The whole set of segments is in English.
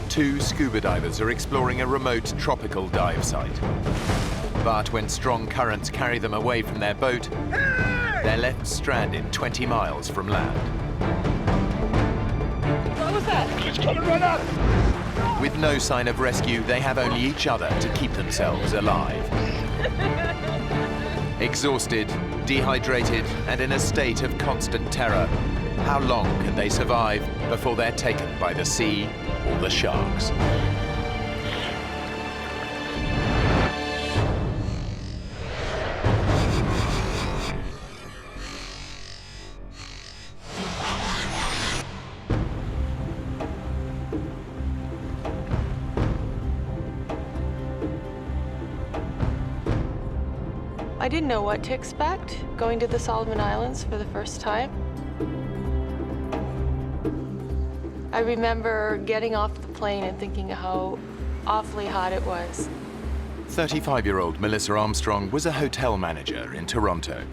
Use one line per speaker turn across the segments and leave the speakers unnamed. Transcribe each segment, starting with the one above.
Two scuba divers are exploring a remote tropical dive site. But when strong currents carry them away from their boat, they're left stranded 20 miles from land.
What was that?
It's coming right up!
With no sign of rescue, they have only each other to keep themselves alive. Exhausted, dehydrated, and in a state of constant terror, how long can they survive before they're taken by the sea or the sharks?
I didn't know what to expect going to the Solomon Islands for the first time. I remember getting off the plane and thinking how awfully hot it was.
35-year-old Melissa Armstrong was a hotel manager in Toronto.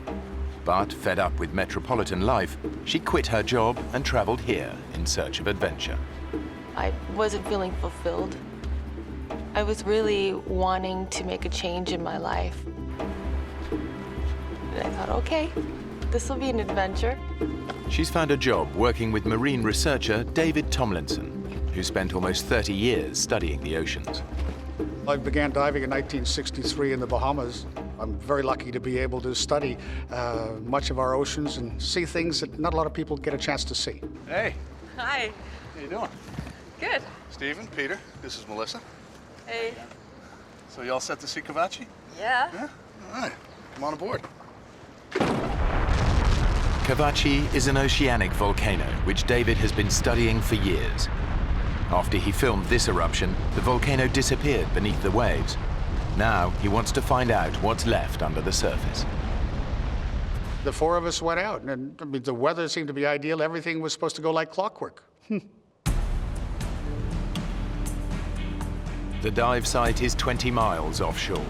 But fed up with metropolitan life, she quit her job and traveled here in search of adventure.
I wasn't feeling fulfilled. I was really wanting to make a change in my life. And I thought, okay, this will be an adventure.
She's found a job working with marine researcher David Tomlinson, who spent almost 30 years studying the oceans.
I began diving in 1963 in the Bahamas. I'm very lucky to be able to study much of our oceans and see things that not a lot of people get a chance to see.
Hey,
Hi.
how you doing?
Good.
Stephen, Peter, this is Melissa.
Hey.
So you all set to see Kavachi?
Yeah.
Yeah? All right, come on aboard.
Kavachi is an oceanic volcano which David has been studying for years. After he filmed this eruption, the volcano disappeared beneath the waves. Now he wants to find out what's left under the surface.
The four of us went out, and I mean, the weather seemed to be ideal. Everything was supposed to go like clockwork.
The dive site is 20 miles offshore.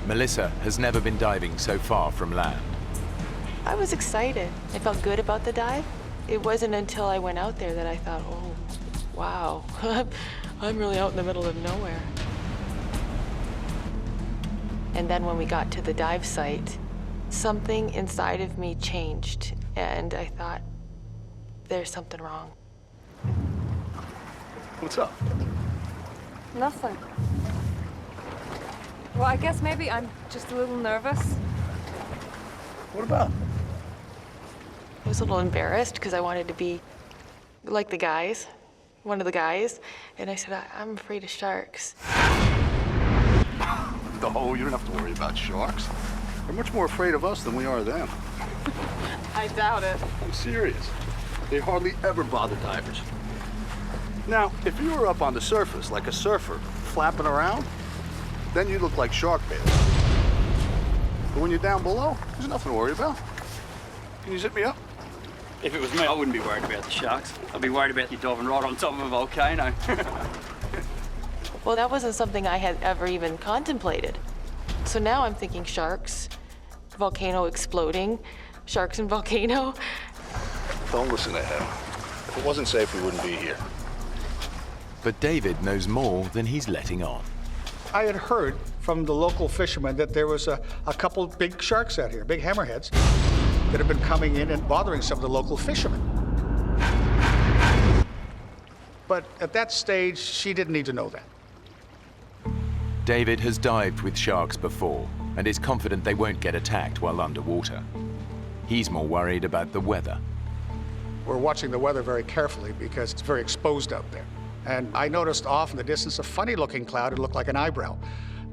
Melissa has never been diving so far from land.
I was excited. I felt good about the dive. It wasn't until I went out there that I thought, oh, wow, I'm really out in the middle of nowhere. And then when we got to the dive site, something inside of me changed, and I thought, there's something wrong.
What's up?
Nothing. Well, I guess maybe I'm just a little nervous.
What about?
I was a little embarrassed because I wanted to be like the guys, one of the guys, and I said, I'm afraid of sharks.
No, you don't have to worry about sharks. They're much more afraid of us than we are of them.
I doubt it.
I'm serious. They hardly ever bother divers. Now, if you were up on the surface like a surfer, flapping around, then you look like shark bait. But when you're down below, there's nothing to worry about. Can you zip me up?
If it was me, I wouldn't be worried about the sharks. I'd be worried about you diving right on top of a volcano.
Well, that wasn't something I had ever even contemplated. So now I'm thinking sharks, volcano exploding, sharks and volcano.
Don't listen to him. If it wasn't safe, we wouldn't be here.
But David knows more than he's letting on.
I had heard from the local fishermen that there was a couple big sharks out here, big hammerheads, that have been coming in and bothering some of the local fishermen. But at that stage, she didn't need to know that.
David has dived with sharks before and is confident they won't get attacked while underwater. He's more worried about the weather.
We're watching the weather very carefully because it's very exposed out there. And I noticed off in the distance a funny-looking cloud. It looked like an eyebrow,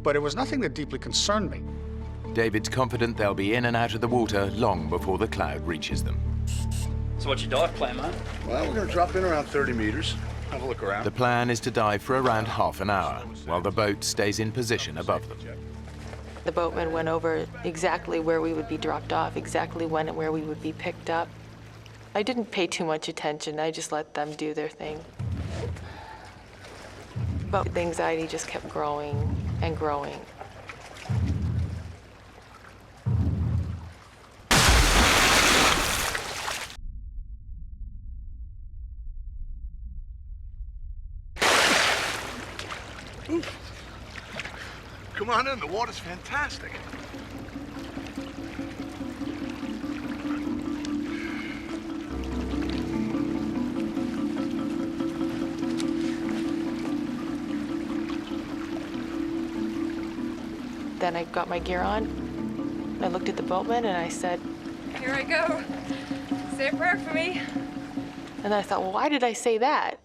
but it was nothing that deeply concerned me.
David's confident they'll be in and out of the water long before the cloud reaches them.
So what's your dive plan, mate?
Well, we're gonna drop in around 30 meters, have a look around.
The plan is to dive for around half an hour while the boat stays in position above them.
The boatman went over exactly where we would be dropped off, exactly when and where we would be picked up. I didn't pay too much attention. I just let them do their thing. But the anxiety just kept growing and growing.
Come on in, the water's fantastic.
Then I got my gear on. I looked at the boatman and I said,
Here I go. Say a prayer for me.
and I thought, well, why did I say that?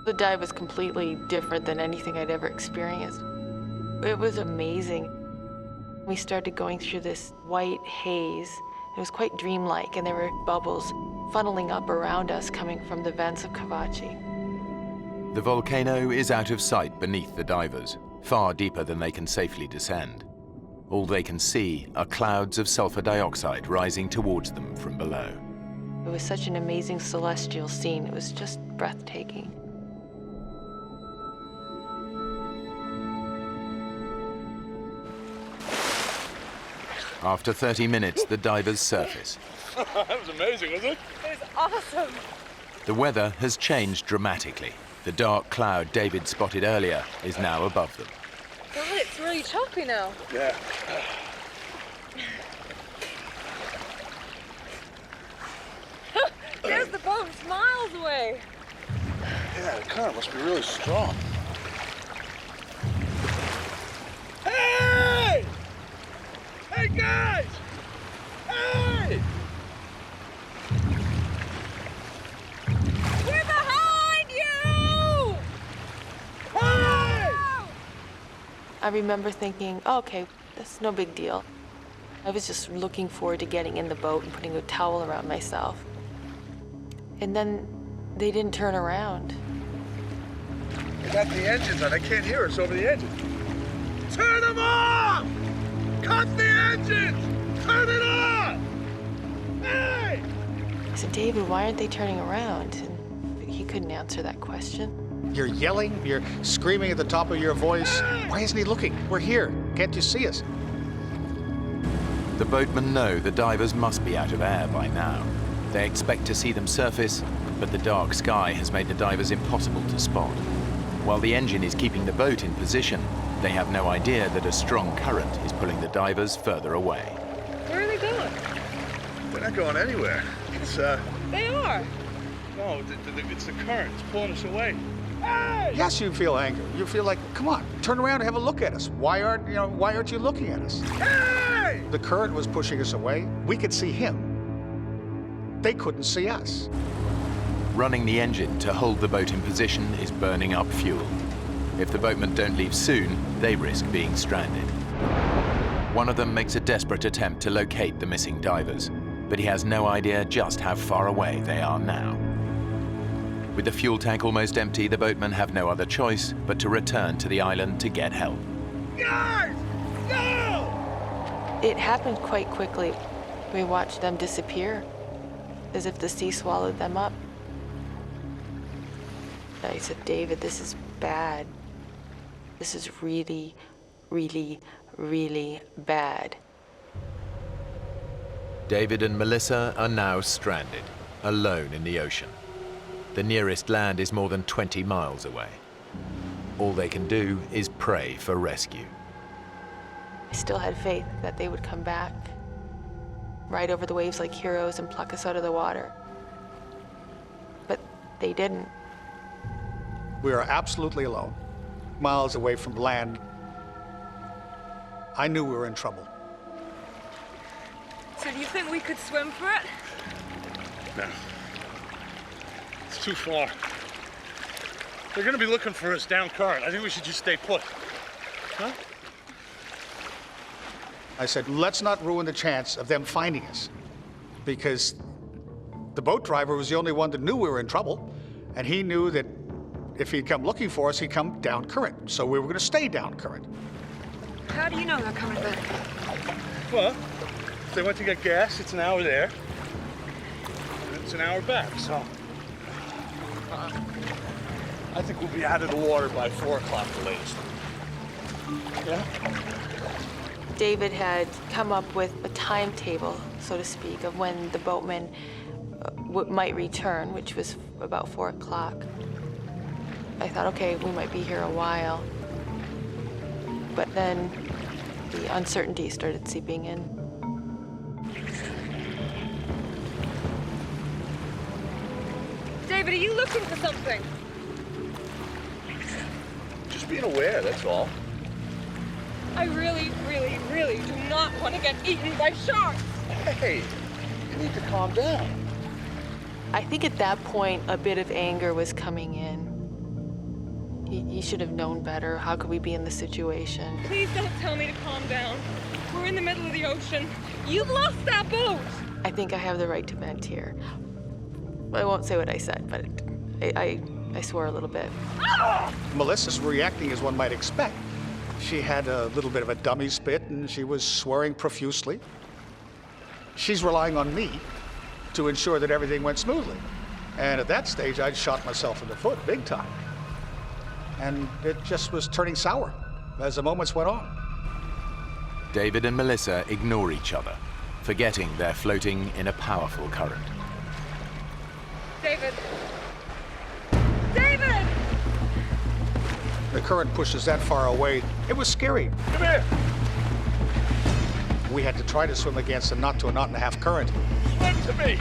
The dive was completely different than anything I'd ever experienced. It was amazing. We started going through this white haze. It was quite dreamlike, and there were bubbles funneling up around us coming from the vents of Kavachi.
The volcano is out of sight beneath the divers, far deeper than they can safely descend. All they can see are clouds of sulfur dioxide rising towards them from below.
It was such an amazing celestial scene. It was just breathtaking.
After 30 minutes, the divers surface.
That was amazing, wasn't it?
It was awesome.
The weather has changed dramatically. The dark cloud David spotted earlier is now above them.
God, it's really choppy now.
Yeah.
There's the boat, it's miles away.
Yeah, the current must be really strong. Hey! Hey, guys! Hey!
We're behind you!
Hey!
I remember thinking, oh, okay, that's no big deal. I was just looking forward to getting in the boat and putting a towel around myself. And then they didn't turn around.
They got the engines on. I can't hear us over the engine. Turn them off! Cut the engines! Turn it off! Hey!
I said, David, why aren't they turning around? And he couldn't answer that question.
You're yelling, you're screaming at the top of your voice. Why isn't he looking? We're here. Can't you see us?
The boatmen know the divers must be out of air by now. They expect to see them surface, but the dark sky has made the divers impossible to spot. While the engine is keeping the boat in position, they have no idea that a strong current is pulling the divers further away.
Where are they going?
They're not going anywhere. It's,
They are.
no, it's the current. It's pulling us away. Hey!
Yes, you feel anger. You feel like, come on, turn around and have a look at us. Why aren't you looking at us?
Hey!
The current was pushing us away. We could see him. They couldn't see us.
Running the engine to hold the boat in position is burning up fuel. If the boatmen don't leave soon, they risk being stranded. One of them makes a desperate attempt to locate the missing divers, but he has no idea just how far away they are now. With the fuel tank almost empty, the boatmen have no other choice but to return to the island to get help.
Guys! Go!
It happened quite quickly. We watched them disappear, as if the sea swallowed them up. I said, David, this is bad. This is really, really, really bad.
David and Melissa are now stranded, alone in the ocean. The nearest land is more than 20 miles away. All they can do is pray for rescue.
I still had faith that they would come back, ride over the waves like heroes and pluck us out of the water. But they didn't.
We are absolutely alone, miles away from land. I knew we were in trouble.
So do you think we could swim for it?
No. It's too far. They're gonna be looking for us down current. I think we should just stay put. Huh?
I said, let's not ruin the chance of them finding us, because the boat driver was the only one that knew we were in trouble, and he knew that if he'd come looking for us, he'd come down current. So we were going to stay down current.
How do you know they're coming back?
Well, if they went to get gas, it's an hour there. And it's an hour back, so. I think we'll be out of the water by 4 o'clock the latest. Yeah?
David had come up with a timetable, so to speak, of when the boatman might return, which was about 4 o'clock. I thought, okay, we might be here a while. But then the uncertainty started seeping in.
David, are you looking for something?
Just being aware, that's all.
I really, really, really do not want to get eaten by sharks.
Hey, you need to calm down.
I think at that point, a bit of anger was coming in. He should have known better. How could we be in this situation?
Please don't tell me to calm down. We're in the middle of the ocean. You've lost that boat.
I think I have the right to vent here. I won't say what I said, but I swore a little bit.
Melissa's reacting as one might expect. She had a little bit of a dummy spit, and she was swearing profusely. She's relying on me to ensure that everything went smoothly. And at that stage, I'd shot myself in the foot, big time. And it just was turning sour as the moments went on.
David and Melissa ignore each other, forgetting they're floating in a powerful current.
David! David!
The current pushes that far away. It was scary.
Come here.
We had to try to swim against a knot to a knot and a half current.
Swim to me.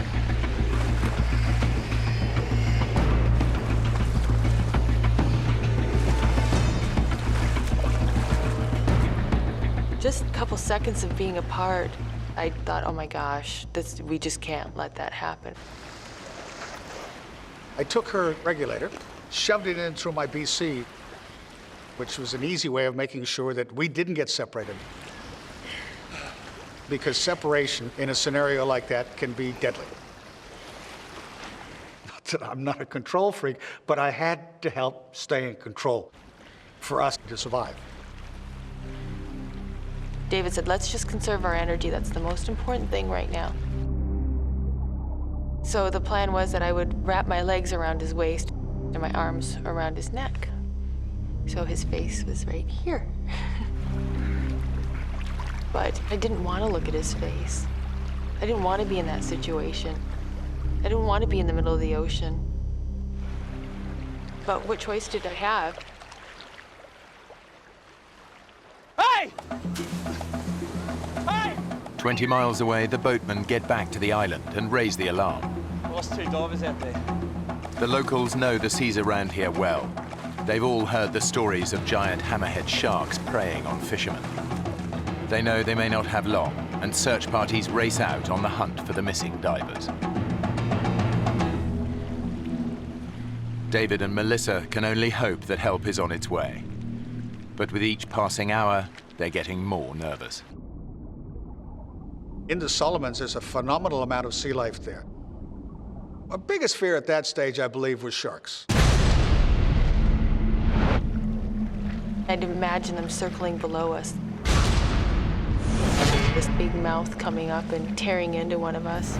Just a couple seconds of being apart, I thought, oh my gosh, we just can't let that happen.
I took her regulator, shoved it in through my BC, which was an easy way of making sure that we didn't get separated. Because separation in a scenario like that can be deadly. Not that I'm not a control freak, but I had to help stay in control for us to survive.
David said, let's just conserve our energy. That's the most important thing right now. So the plan was that I would wrap my legs around his waist and my arms around his neck. So his face was right here. But I didn't want to look at his face. I didn't want to be in that situation. I didn't want to be in the middle of the ocean. But what choice did I have?
Hey! Hey!
20 miles away, the boatmen get back to the island and raise the alarm.
Lost 2 divers out there.
The locals know the seas around here well. They've all heard the stories of giant hammerhead sharks preying on fishermen. They know they may not have long, and search parties race out on the hunt for the missing divers. David and Melissa can only hope that help is on its way. But with each passing hour, they're getting more nervous.
In the Solomons, there's a phenomenal amount of sea life there. My biggest fear at that stage, I believe, was sharks.
I'd imagine them circling below us. This big mouth coming up and tearing into one of us.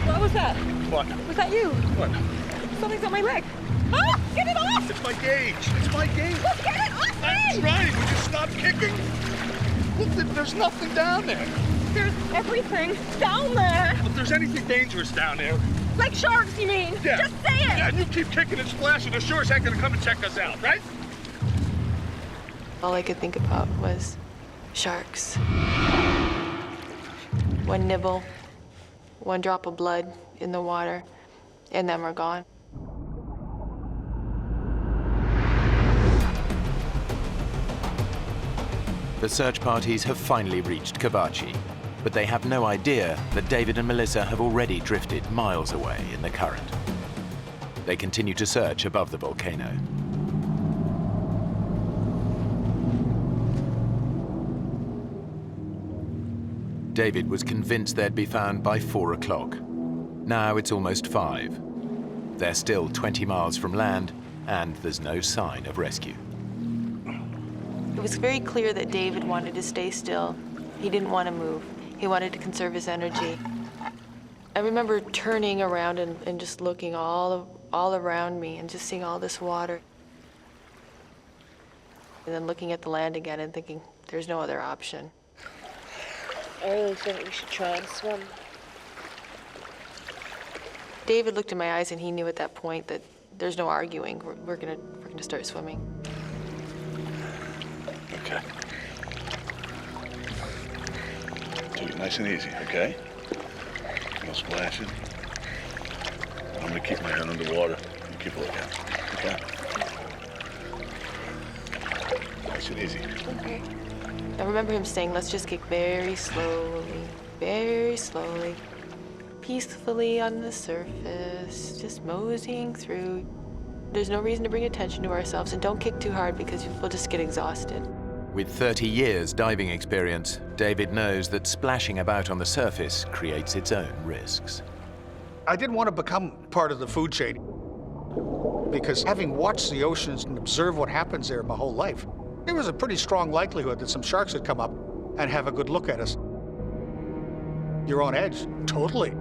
What was that?
What?
Was that you?
What?
Something's on my leg. Ah! Get it off!
It's my gauge. It's my gauge.
Look, get it off
I'm
me!
trying. Would you stop kicking? Look, there's nothing down there.
There's everything down there.
If there's anything dangerous down there.
Like sharks, you mean?
Yeah.
Just say it!
Yeah, and you keep kicking and splashing, the sure as heck gonna come and check us out, right?
All I could think about was sharks. One nibble, one drop of blood in the water, and then we're gone.
The search parties have finally reached Kavachi, but they have no idea that David and Melissa have already drifted miles away in the current. They continue to search above the volcano. David was convinced they'd be found by 4 o'clock. Now it's almost 5. They're still 20 miles from land, and there's no sign of rescue.
It was very clear that David wanted to stay still. He didn't want to move. He wanted to conserve his energy. I remember turning around and just looking all around me and just seeing all this water. And then looking at the land again and thinking, there's no other option.
I really think we should try and swim.
David looked in my eyes and he knew at that point that there's no arguing. We're gonna start swimming.
Okay. Take it nice and easy, okay? No splashing. I'm gonna keep my head underwater and keep looking, okay? Nice and easy.
Okay.
I remember him saying, let's just get very slowly, peacefully on the surface, just moseying through. There's no reason to bring attention to ourselves, and don't kick too hard because we'll just get exhausted.
With 30 years diving experience, David knows that splashing about on the surface creates its own risks.
I didn't want to become part of the food chain because having watched the oceans and observed what happens there my whole life, there was a pretty strong likelihood that some sharks would come up and have a good look at us. You're on edge, totally.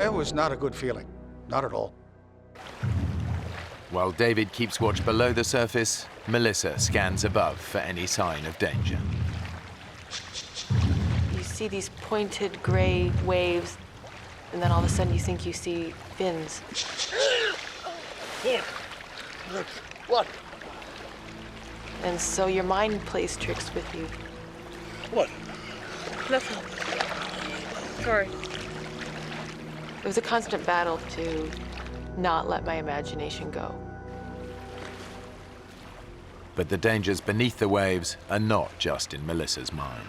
It was not a good feeling, not at all.
While David keeps watch below the surface, Melissa scans above for any sign of danger.
You see these pointed gray waves, and then all of a sudden you think you see fins.
Look, what?
And so your mind plays tricks with you.
What?
Nothing. Sorry.
It was a constant battle to not let my imagination go.
But the dangers beneath the waves are not just in Melissa's mind.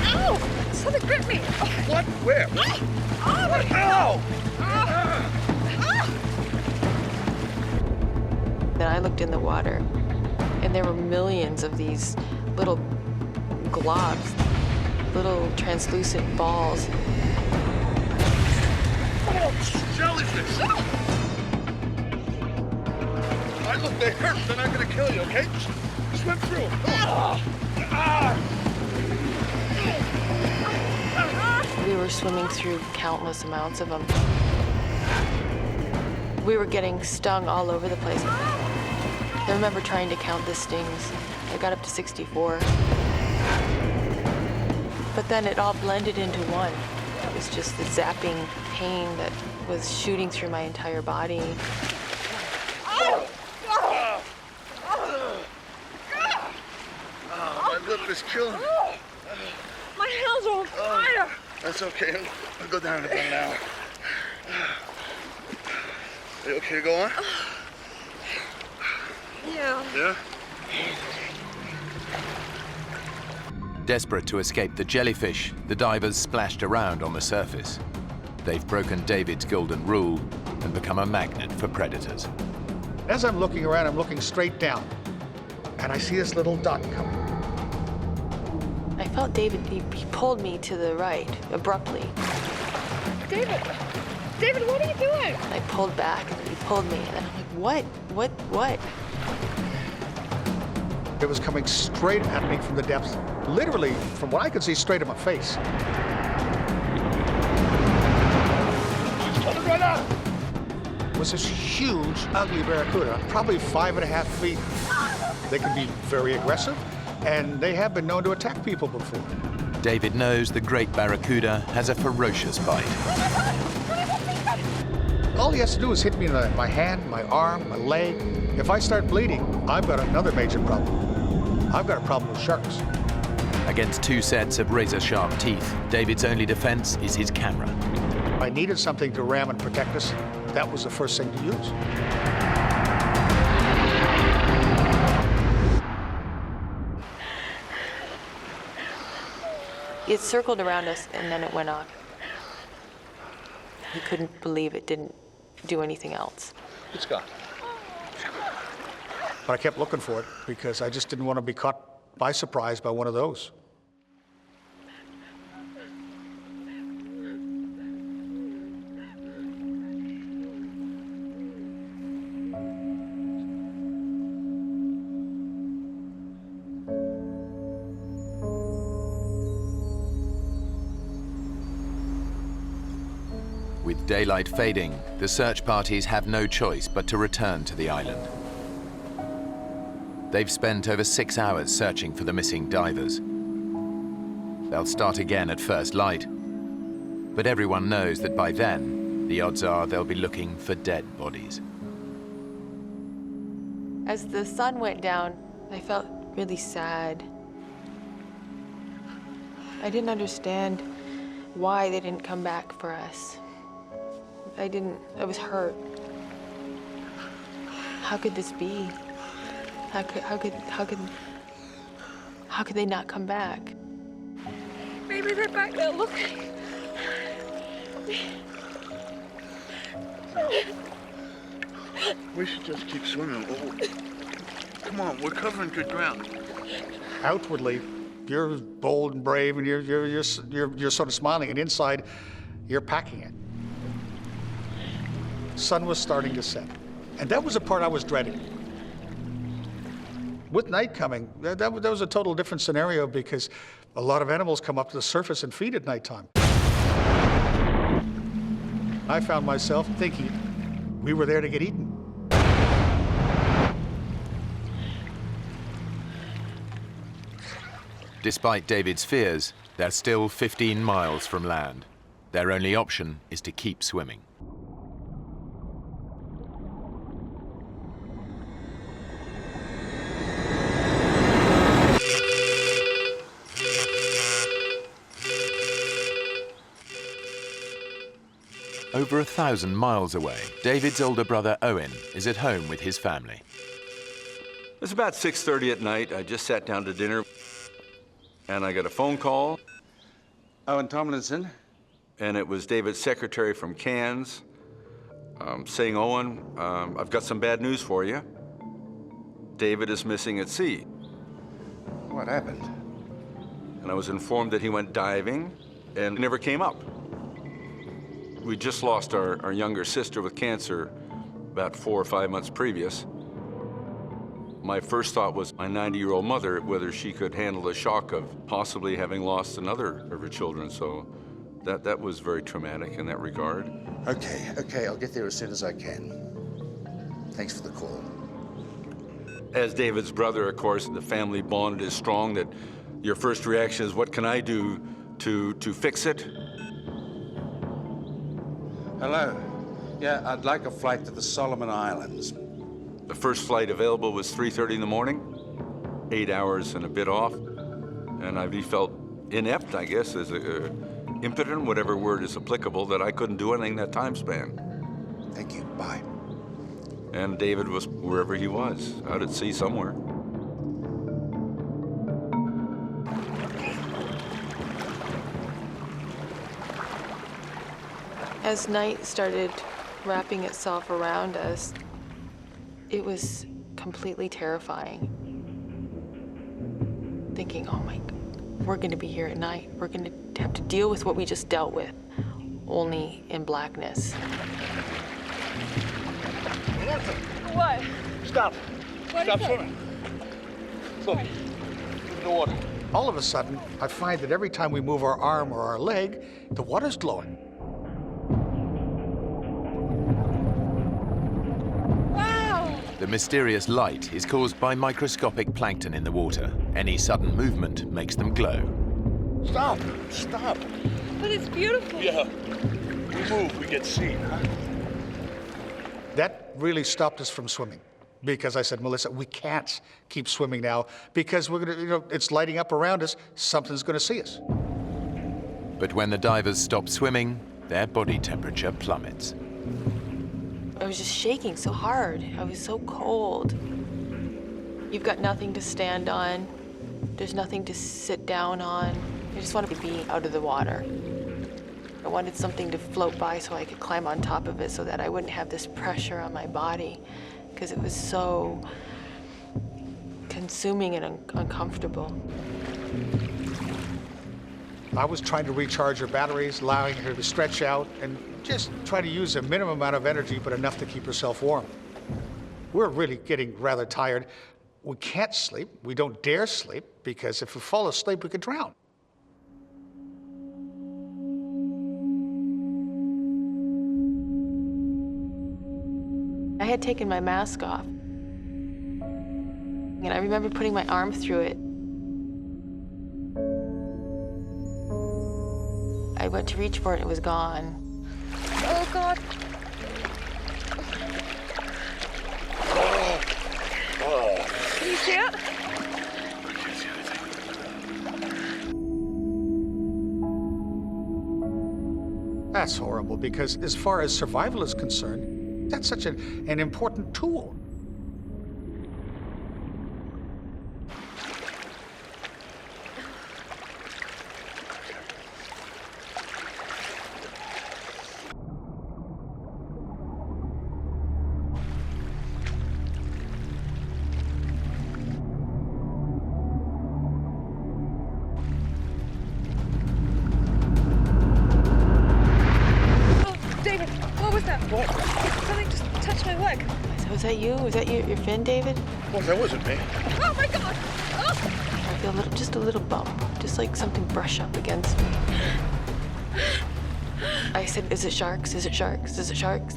Ow! Something gripped me!
What? Where? What? Ow!
Then I looked in the water, and there were millions of these little globs, little translucent balls.
Oh, jellyfish! I look, they hurt. They're not gonna kill you, okay? Swim through them.
We were swimming through countless amounts of them. We were getting stung all over the place. I remember trying to count the stings. I got up to 64. But then it all blended into one. It was just the zapping pain that was shooting through my entire body.
Oh, my lip is killing me.
My hands are on fire!
That's okay. I'll go down in about an hour. Are you okay to go on?
Yeah.
Yeah?
Desperate to escape the jellyfish, the divers splashed around on the surface. They've broken David's golden rule and become a magnet for predators.
As I'm looking around, I'm looking straight down, and I see this little dot coming.
I felt David, he pulled me to the right, abruptly.
David! David, what are you doing?
And I pulled back, and he pulled me, and I'm like, what?
It was coming straight at me from the depths, literally, from what I could see, straight at my face. It was this huge, ugly barracuda, probably 5.5 feet. They can be very aggressive, and they have been known to attack people before.
David knows the great barracuda has a ferocious bite.
All he has to do is hit me in my hand, my arm, my leg. If I start bleeding, I've got another major problem. I've got a problem with sharks.
Against two sets of razor-sharp teeth, David's only defense is his camera.
I needed something to ram and protect us. That was the first thing to use.
It circled around us, and then it went off. He couldn't believe it didn't do anything else.
It's gone.
But I kept looking for it because I just didn't want to be caught by surprise by one of those.
With daylight fading, the search parties have no choice but to return to the island. They've spent over 6 hours searching for the missing divers. They'll start again at first light, but everyone knows that by then, the odds are they'll be looking for dead bodies.
As the sun went down, I felt really sad. I didn't understand why they didn't come back for us. I was hurt. How could this be? How could they not come back?
Maybe they're back there looking.
We should just keep swimming. Oh, come on, we're covering good ground.
Outwardly, you're bold and brave, and you're sort of smiling, and inside, you're packing it. Sun was starting to set, and that was the part I was dreading. With night coming, that was a total different scenario, because a lot of animals come up to the surface and feed at nighttime. I found myself thinking we were there to get eaten.
Despite David's fears, they're still 15 miles from land. Their only option is to keep swimming. Over 1,000 miles away, David's older brother Owen is at home with his family.
It was about 6:30 at night. I just sat down to dinner, and I got a phone call.
Owen Tomlinson.
And it was David's secretary from Cairns saying, Owen, I've got some bad news for you. David is missing at sea.
What happened?
And I was informed that he went diving and never came up. We just lost our younger sister with cancer about 4 or 5 months previous. My first thought was my 90-year-old mother, whether she could handle the shock of possibly having lost another of her children. So that was very traumatic in that regard.
Okay, I'll get there as soon as I can. Thanks for the call.
As David's brother, of course, the family bond is strong that your first reaction is, what can I do to fix it?
Hello. Yeah, I'd like a flight to the Solomon Islands.
The first flight available was 3:30 in the morning, 8 hours and a bit off. And I felt inept, I guess, as impotent, whatever word is applicable, that I couldn't do anything that time span.
Thank you, bye.
And David was wherever he was, out at sea somewhere.
As night started wrapping itself around us, it was completely terrifying. Thinking, oh my God, we're gonna be here at night. We're gonna have to deal with what we just dealt with, only in blackness.
What?
Stop.
What
Stop
is it?
swimming. Look, in the water.
All of a sudden, I find that every time we move our arm or our leg, the water's glowing.
Wow!
The mysterious light is caused by microscopic plankton in the water. Any sudden movement makes them glow.
Stop. Stop.
But it's beautiful.
Yeah. We move, we get seen, huh?
That really stopped us from swimming, because I said, Melissa, we can't keep swimming now, because we're gonna, it's lighting up around us. Something's gonna see us.
But when the divers stop swimming, their body temperature plummets.
I was just shaking so hard. I was so cold. You've got nothing to stand on. There's nothing to sit down on. I just wanted to be out of the water. I wanted something to float by so I could climb on top of it so that I wouldn't have this pressure on my body, because it was so consuming and uncomfortable.
I was trying to recharge her batteries, allowing her to stretch out, and just try to use a minimum amount of energy, but enough to keep herself warm. We're really getting rather tired. We can't sleep. We don't dare sleep, because if we fall asleep, we could drown.
I had taken my mask off. And I remember putting my arm through it. I went to reach for it and it was gone.
Oh, God. Can you see it?
That's horrible, because as far as survival is concerned, that's such an important tool.
David, what was that? What? Something just touched my leg.
So was that you? Was that your fin, David?
Well, that wasn't me.
Oh, my God! Oh!
I feel just a little bump, just like something brush up against me. I said, is it sharks? Is it sharks? Is it sharks?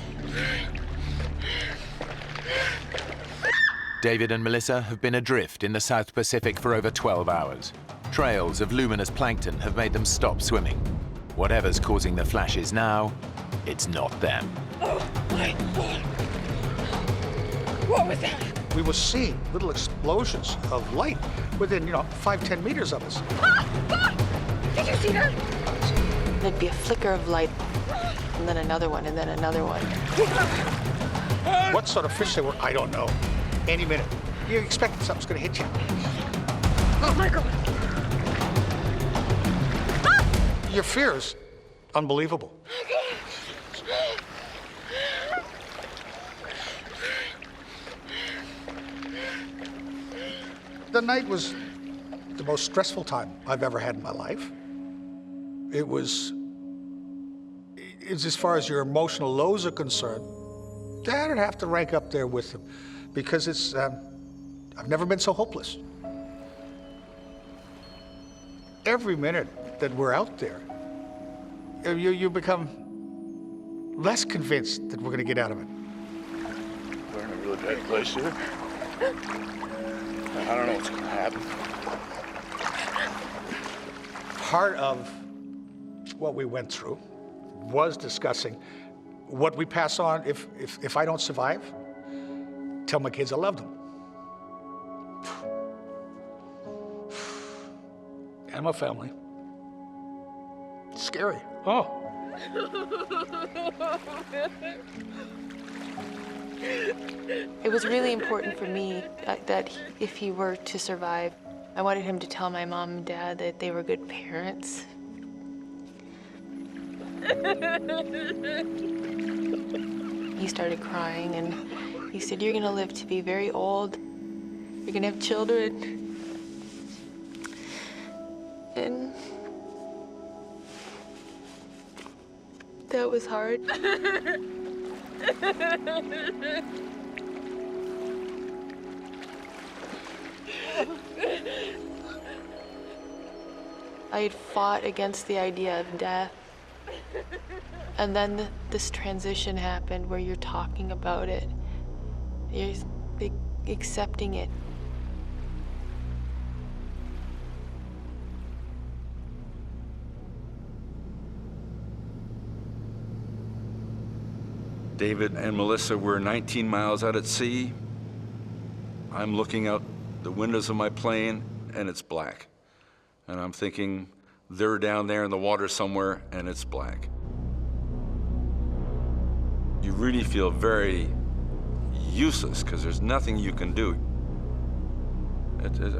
David and Melissa have been adrift in the South Pacific for over 12 hours. Trails of luminous plankton have made them stop swimming. Whatever's causing the flashes now, it's not them.
Oh, my God. What was that?
We were seeing little explosions of light within, 5-10 meters of us.
Ah! God! Did you see that?
There'd be a flicker of light, and then another one, and then another one.
What sort of fish they were, I don't know. Any minute. You expect something's gonna hit you.
Oh, my God.
Your fear is unbelievable. The night was the most stressful time I've ever had in my life. It's as far as your emotional lows are concerned, that'd have to rank up there with them, because I've never been so hopeless. Every minute that we're out there, you become less convinced that we're gonna get out of it.
We're in a really bad place here. I don't know what's gonna happen.
Part of what we went through was discussing what we pass on if I don't survive. Tell my kids I love them. And my family. It's scary. Oh.
It was really important for me that if he were to survive, I wanted him to tell my mom and dad that they were good parents. He started crying and he said, "You're gonna live to be very old. You're gonna have children." And that was hard. I had fought against the idea of death. And then this transition happened where you're talking about it. You're accepting it.
David and Melissa were 19 miles out at sea. I'm looking out the windows of my plane and it's black. And I'm thinking they're down there in the water somewhere and it's black. You really feel very useless because there's nothing you can do.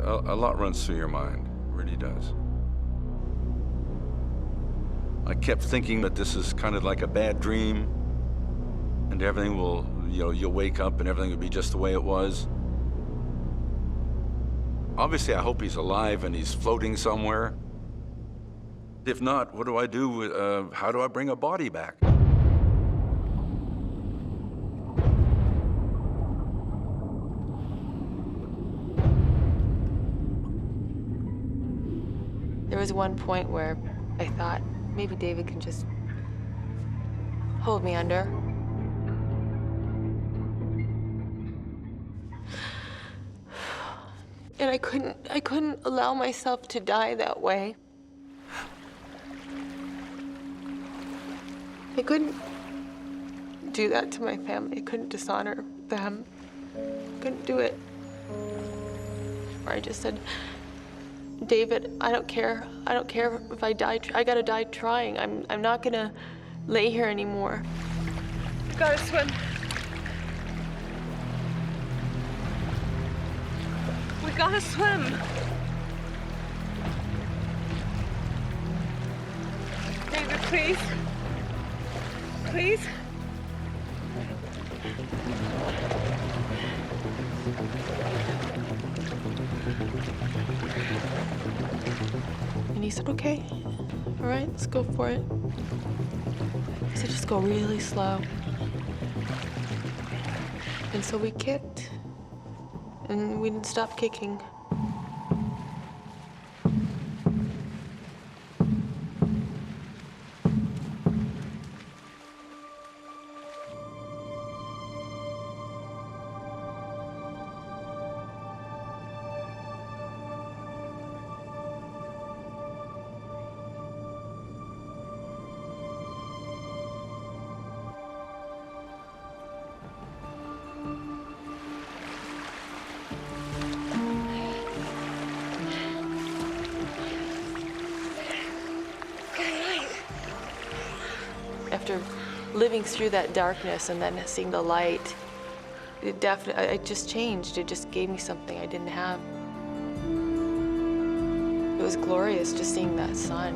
A lot runs through your mind, it really does. I kept thinking that this is kind of like a bad dream and everything will, you'll wake up and everything will be just the way it was. Obviously, I hope he's alive and he's floating somewhere. If not, what do I do? How do I bring a body back?
There was one point where I thought maybe David can just hold me under. And I couldn't allow myself to die that way. I couldn't do that to my family. I couldn't dishonor them. I couldn't do it. I just said, David, I don't care. I don't care if I die. I gotta die trying. I'm not gonna lay here anymore.
Gotta swim. We gotta swim. David, please. Please.
And he said, okay, all right, let's go for it. He said, just go really slow. And so we kicked, and we didn't stop kicking. After living through that darkness and then seeing the light, it just changed. It just gave me something I didn't have. It was glorious just seeing that sun.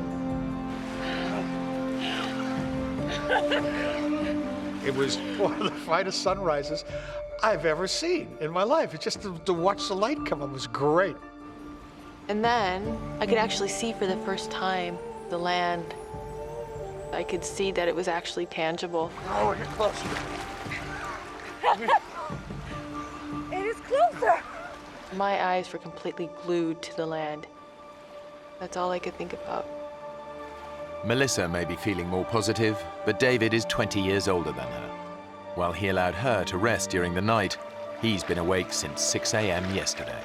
It was one of the finest sunrises I've ever seen in my life. It's just to watch the light come up was great.
And then I could actually see for the first time the land. I could see that it was actually tangible.
Oh, get closer. It is closer.
My eyes were completely glued to the land. That's all I could think about.
Melissa may be feeling more positive, but David is 20 years older than her. While he allowed her to rest during the night, he's been awake since 6 a.m. yesterday.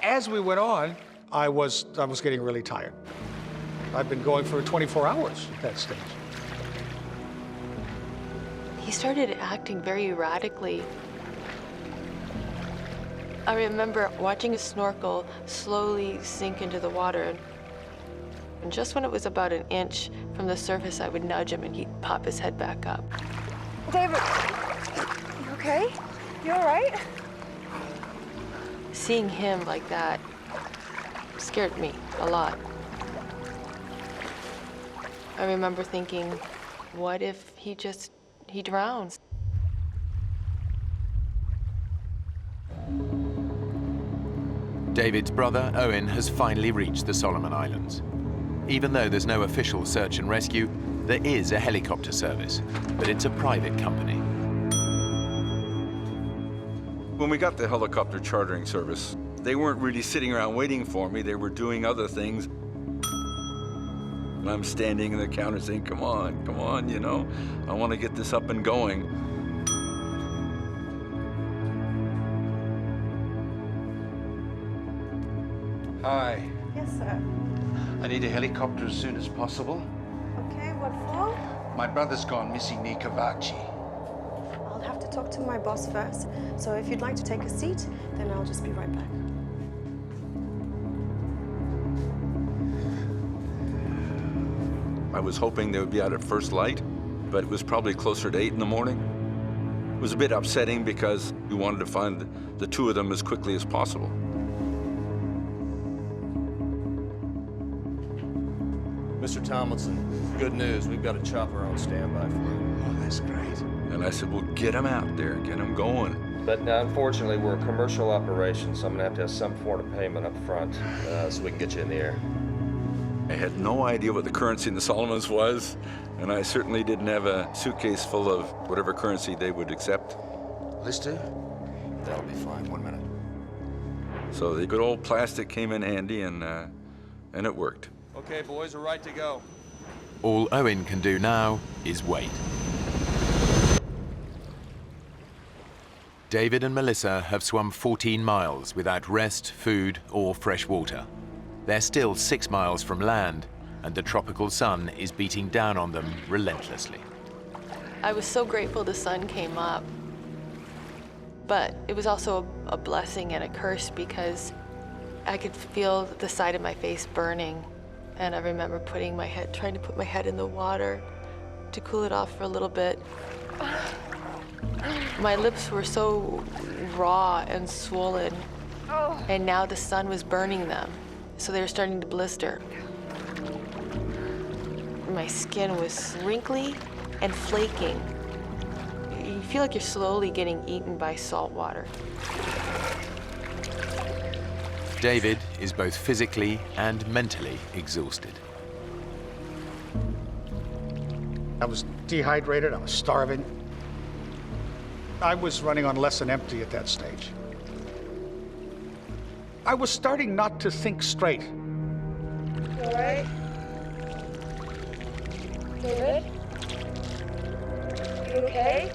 As we went on, I was getting really tired. I've been going for 24 hours at that stage.
He started acting very erratically. I remember watching a snorkel slowly sink into the water. And just when it was about an inch from the surface, I would nudge him and he'd pop his head back up.
David, you okay? You all right?
Seeing him like that scared me a lot. I remember thinking, what if he drowns?
David's brother, Owen, has finally reached the Solomon Islands. Even though there's no official search and rescue, there is a helicopter service, but it's a private company.
When we got the helicopter chartering service, they weren't really sitting around waiting for me. They were doing other things. And I'm standing in the counter saying, come on, you know, I want to get this up and going.
Hi.
Yes, sir.
I need a helicopter as soon as possible.
Okay, what for?
My brother's gone missing near Kavachi.
I'll have to talk to my boss first. So if you'd like to take a seat, then I'll just be right back.
I was hoping they would be out at first light, but it was probably closer to 8 in the morning. It was a bit upsetting because we wanted to find the two of them as quickly as possible.
Mr. Tomlinson, good news. We've got a chopper on standby for you.
Oh, that's great.
And I said, well, get them out there, get them going.
But unfortunately, we're a commercial operation, so I'm gonna have some form of payment up front so we can get you in the air.
I had no idea what the currency in the Solomons was, and I certainly didn't have a suitcase full of whatever currency they would accept.
This do?
That'll be fine. 1 minute.
So the good old plastic came in handy, and it worked.
Okay, boys, we're right to go.
All Owen can do now is wait. David and Melissa have swum 14 miles without rest, food, or fresh water. They're still 6 miles from land, and the tropical sun is beating down on them relentlessly.
I was so grateful the sun came up, but it was also a blessing and a curse because I could feel the side of my face burning, and I remember trying to put my head in the water to cool it off for a little bit. My lips were so raw and swollen, and now the sun was burning them, so they were starting to blister. My skin was wrinkly and flaking. You feel like you're slowly getting eaten by salt water.
David is both physically and mentally exhausted.
I was dehydrated, I was starving. I was running on less than empty at that stage. I was starting not to think straight.
You all right? David? You okay?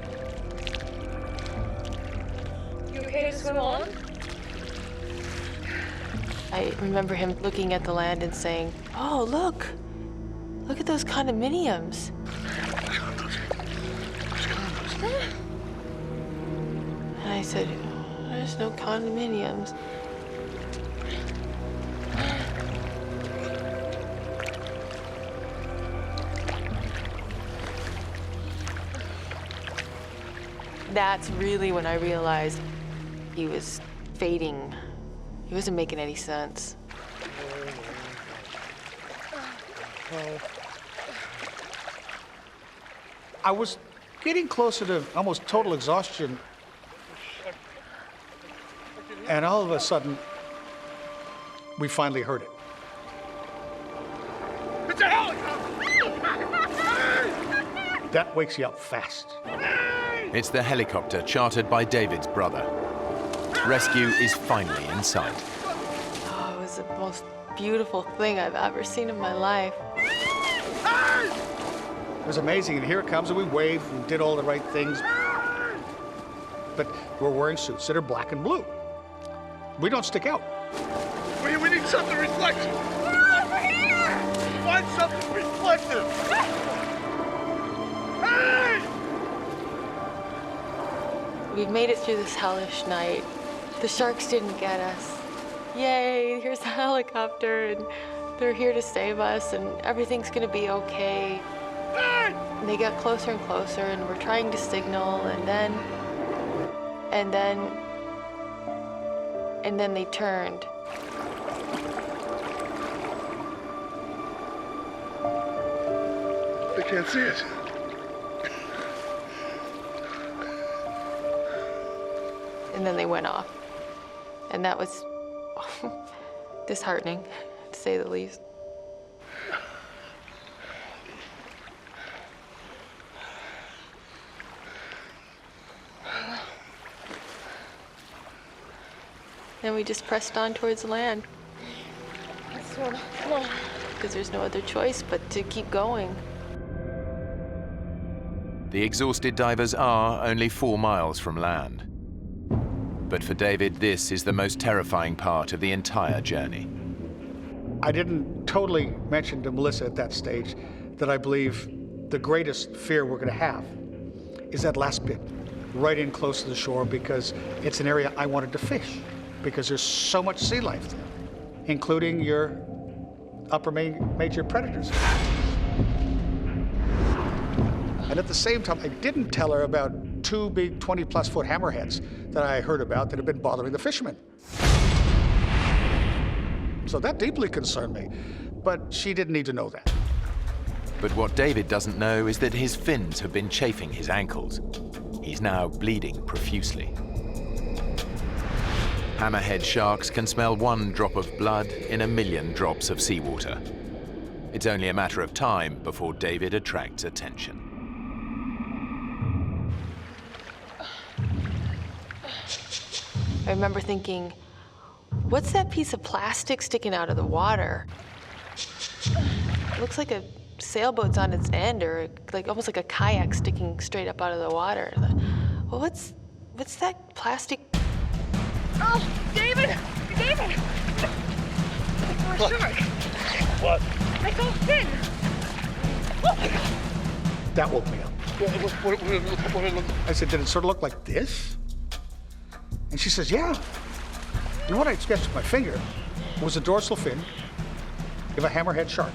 You okay to swim on?
I remember him looking at the land and saying, "Oh, look at those condominiums." And I said, "There's no condominiums." That's really when I realized he was fading. He wasn't making any sense.
I was getting closer to almost total exhaustion, and all of a sudden, we finally heard it.
It's a helicopter!
That wakes you up fast.
It's the helicopter chartered by David's brother. Rescue is finally in sight.
Oh, it was the most beautiful thing I've ever seen in my life.
It was amazing, and here it comes, and we waved and did all the right things. But we're wearing suits that are black and blue. We don't stick out.
We need something reflective. Over here! Find something reflective. Hey!
We've made it through this hellish night. The sharks didn't get us. Yay, here's the helicopter, and they're here to save us, and everything's gonna be okay. And they got closer and closer, and we're trying to signal, and then they turned.
They can't see us.
And then they went off. And that was disheartening, to say the least. Then we just pressed on towards land.
Let's swim. Come on.
Because there's no other choice but to keep going.
The exhausted divers are only 4 miles from land. But for David, this is the most terrifying part of the entire journey.
I didn't totally mention to Melissa at that stage that I believe the greatest fear we're going to have is that last bit, right in close to the shore, because it's an area I wanted to fish, because there's so much sea life there, including your upper major predators. And at the same time, I didn't tell her about 2 big 20-plus foot hammerheads that I heard about that had been bothering the fishermen. So that deeply concerned me, but she didn't need to know that.
But what David doesn't know is that his fins have been chafing his ankles. He's now bleeding profusely. Hammerhead sharks can smell 1 drop of blood in 1,000,000 drops of seawater. It's only a matter of time before David attracts attention.
I remember thinking, what's that piece of plastic sticking out of the water? It looks like a sailboat's on its end, or like almost like a kayak sticking straight up out of the water. Well, What's that plastic?
Oh, David! David!
What? What?
I saw fin!
That woke me up.
What?
I said, did it sort of look like this? And she says, yeah. And what I sketched with my finger was a dorsal fin of a hammerhead shark.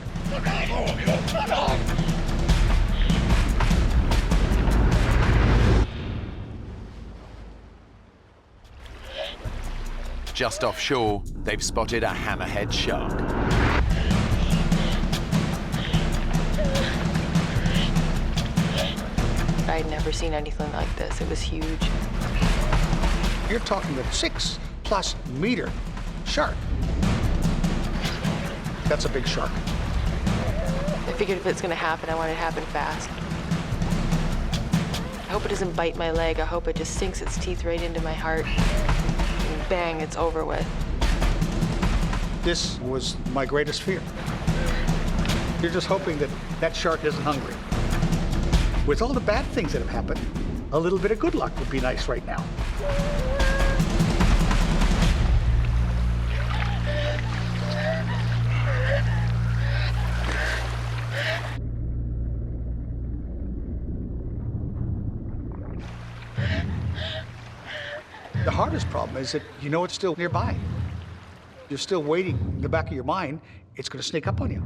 Just offshore, they've spotted a hammerhead shark.
I'd never seen anything like this. It was huge.
You're talking a 6+ meter shark. That's a big shark.
I figured if it's gonna happen, I want it to happen fast. I hope it doesn't bite my leg. I hope it just sinks its teeth right into my heart. And bang, it's over with.
This was my greatest fear. You're just hoping that that shark isn't hungry. With all the bad things that have happened, a little bit of good luck would be nice right now. The hardest problem is that you know it's still nearby. You're still waiting in the back of your mind, it's going to sneak up on you.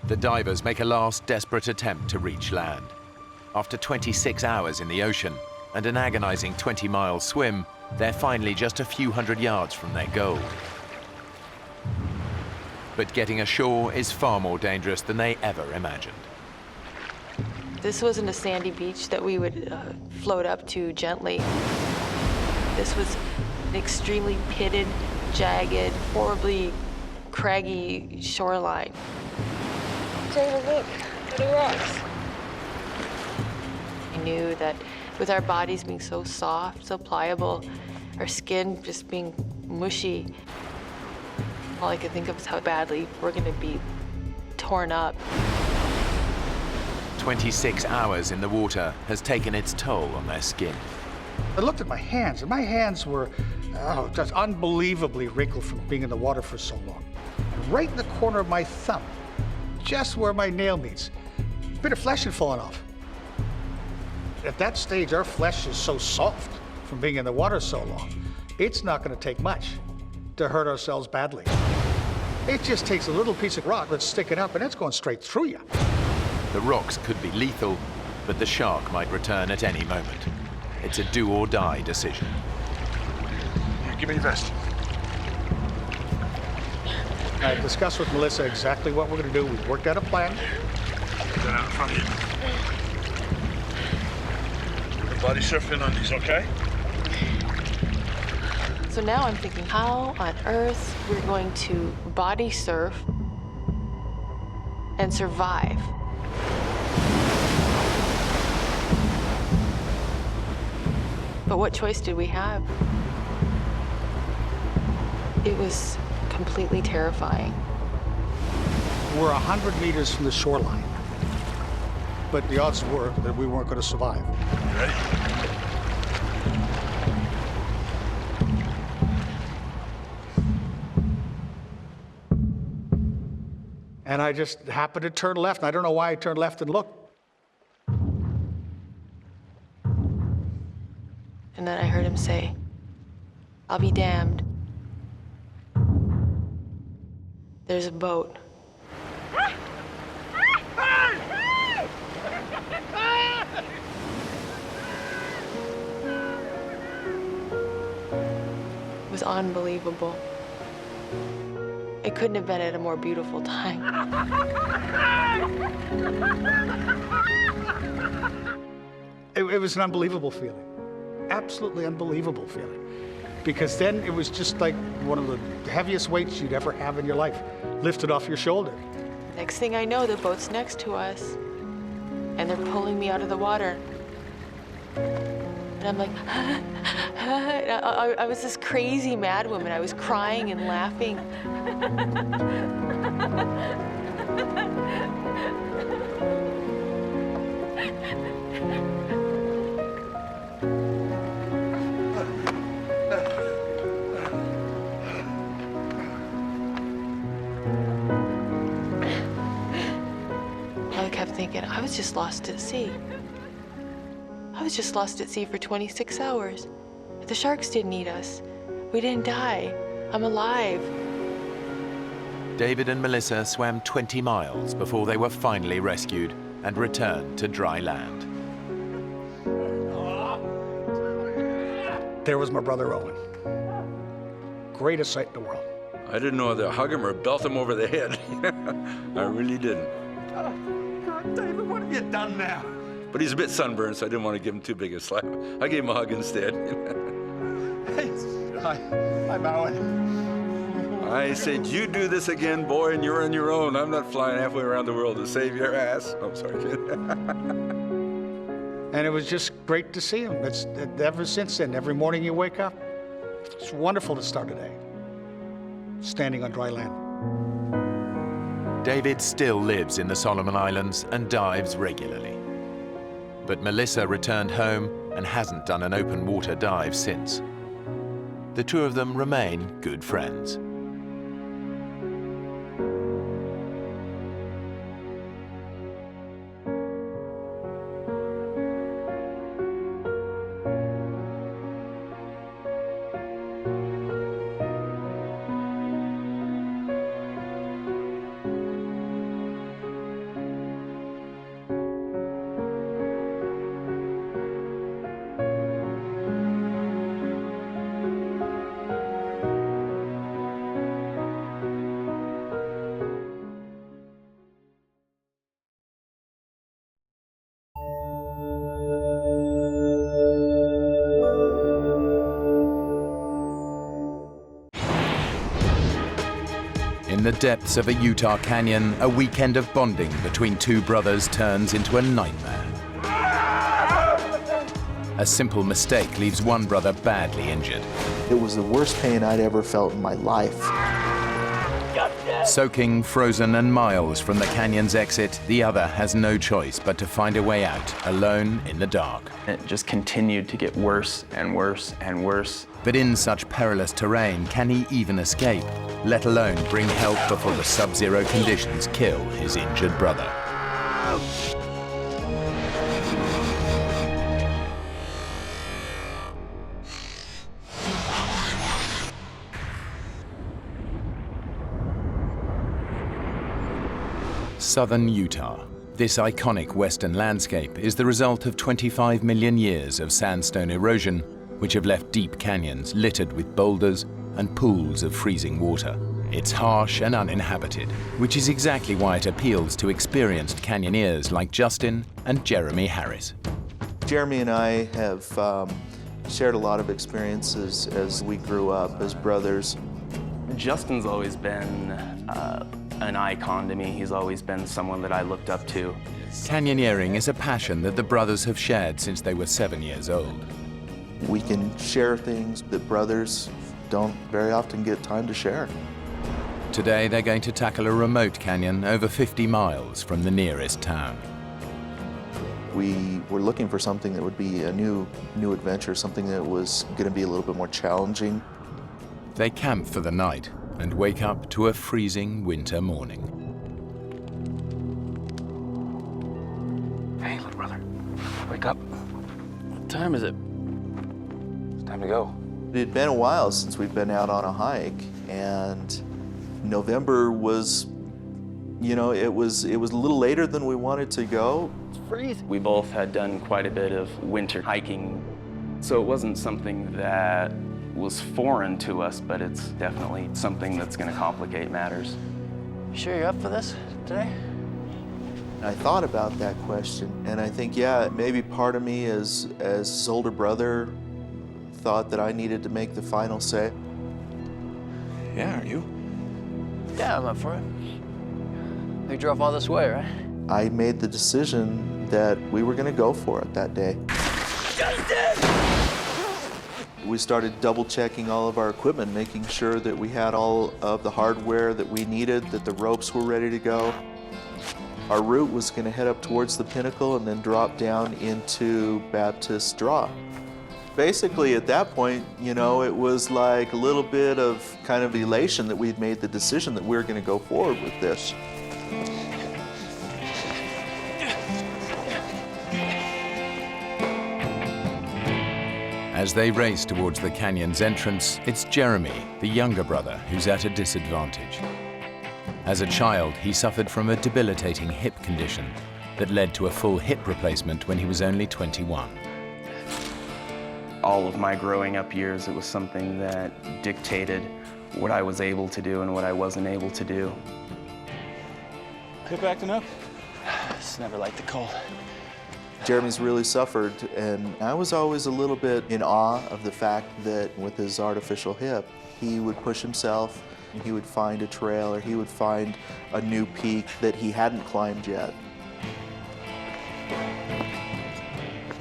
The divers make a last desperate attempt to reach land. After 26 hours in the ocean and an agonizing 20-mile swim, they're finally just a few hundred yards from their goal. But getting ashore is far more dangerous than they ever imagined.
This wasn't a sandy beach that we would float up to gently. This was an extremely pitted, jagged, horribly craggy shoreline.
David, look at the rocks.
I knew that with our bodies being so soft, so pliable, our skin just being mushy, all I could think of is how badly we're gonna be torn up.
26 hours in the water has taken its toll on their skin.
I looked at my hands, and my hands were just unbelievably wrinkled from being in the water for so long. And right in the corner of my thumb, just where my nail meets, a bit of flesh had fallen off. At that stage, our flesh is so soft from being in the water so long, it's not going to take much to hurt ourselves badly. It just takes a little piece of rock that's sticking up, and it's going straight through you.
The rocks could be lethal, but the shark might return at any moment. It's a do-or-die decision.
Give me your vest.
I discussed with Melissa exactly what we're going to do. We've worked out a plan.
Put that out in front of you. The body surfing on these, okay?
So now I'm thinking, how on earth we're going to body surf and survive? But what choice did we have? It was completely terrifying.
We're 100 meters from the shoreline, but the odds were that we weren't going to survive.
You ready?
And I just happened to turn left, and I don't know why I turned left and looked.
And then I heard him say, "I'll be damned. There's a boat." It was unbelievable. It couldn't have been at a more beautiful time.
It was an unbelievable feeling. Absolutely unbelievable feeling. Because then it was just like one of the heaviest weights you'd ever have in your life lifted off your shoulder.
Next thing I know, the boat's next to us, and they're pulling me out of the water. And I'm like, I was this crazy mad woman. I was crying and laughing. was just lost at sea. I was just lost at sea for 26 hours. The sharks didn't eat us. We didn't die. I'm alive.
David and Melissa swam 20 miles before they were finally rescued and returned to dry land.
There was my brother Owen. Greatest sight in the world.
I didn't know whether to hug him or belt him over the head. I really didn't.
God, David, what have you done now?
But he's a bit sunburned, so I didn't want to give him too big a slap. I gave him a hug instead.
I'm Owen.
I said, you do this again, boy, and you're on your own. I'm not flying halfway around the world to save your ass. I'm sorry, kid.
And it was just great to see him. It's ever since then, every morning you wake up, it's wonderful to start a day, standing on dry land.
David still lives in the Solomon Islands and dives regularly. But Melissa returned home and hasn't done an open water dive since. The two of them remain good friends. In the depths of a Utah canyon, a weekend of bonding between two brothers turns into a nightmare. A simple mistake leaves one brother badly injured.
It was the worst pain I'd ever felt in my life.
Soaking, frozen, and miles from the canyon's exit, the other has no choice but to find a way out, alone in the dark.
It just continued to get worse and worse and worse.
But in such perilous terrain, can he even escape, let alone bring help before the sub-zero conditions kill his injured brother? Southern Utah. This iconic western landscape is the result of 25 million years of sandstone erosion, which have left deep canyons littered with boulders and pools of freezing water. It's harsh and uninhabited, which is exactly why it appeals to experienced canyoneers like Justin and Jeremy Harris.
Jeremy and I have shared a lot of experiences as we grew up as brothers.
Justin's always been an icon to me. He's always been someone that I looked up to.
Canyoneering is a passion that the brothers have shared since they were 7 years old.
We can share things that brothers don't very often get time to share.
Today they're going to tackle a remote canyon over 50 miles from the nearest town.
We were looking for something that would be a new adventure, something that was going to be a little bit more challenging.
They camp for the night and wake up to a freezing winter morning.
Hey, little brother, wake up. What time is it? It's time to go.
It had been a while since we'd been out on a hike, and November was, you know, it was a little later than we wanted to go.
It's freezing. We both had done quite a bit of winter hiking, so it wasn't something that was foreign to us, but it's definitely something that's going to complicate matters.
You sure you're up for this today?
I thought about that question, and I think, yeah, maybe part of me as his older brother thought that I needed to make the final say.
Yeah, are you? Yeah, I'm up for it. You drove all this way, right?
I made the decision that we were going to go for it that day.
Justin!
We started double-checking all of our equipment, making sure that we had all of the hardware that we needed, that the ropes were ready to go. Our route was going to head up towards the pinnacle and then drop down into Baptist Draw. Basically, at that point, you know, it was like a little bit of kind of elation that we'd made the decision that we were going to go forward with this.
As they race towards the canyon's entrance, it's Jeremy, the younger brother, who's at a disadvantage. As a child, he suffered from a debilitating hip condition that led to a full hip replacement when he was only 21.
All of my growing up years, it was something that dictated what I was able to do and what I wasn't able to do.
Hip acting up? It's never liked the cold.
Jeremy's really suffered, and I was always a little bit in awe of the fact that with his artificial hip, he would push himself, and he would find a trail, or he would find a new peak that he hadn't climbed yet.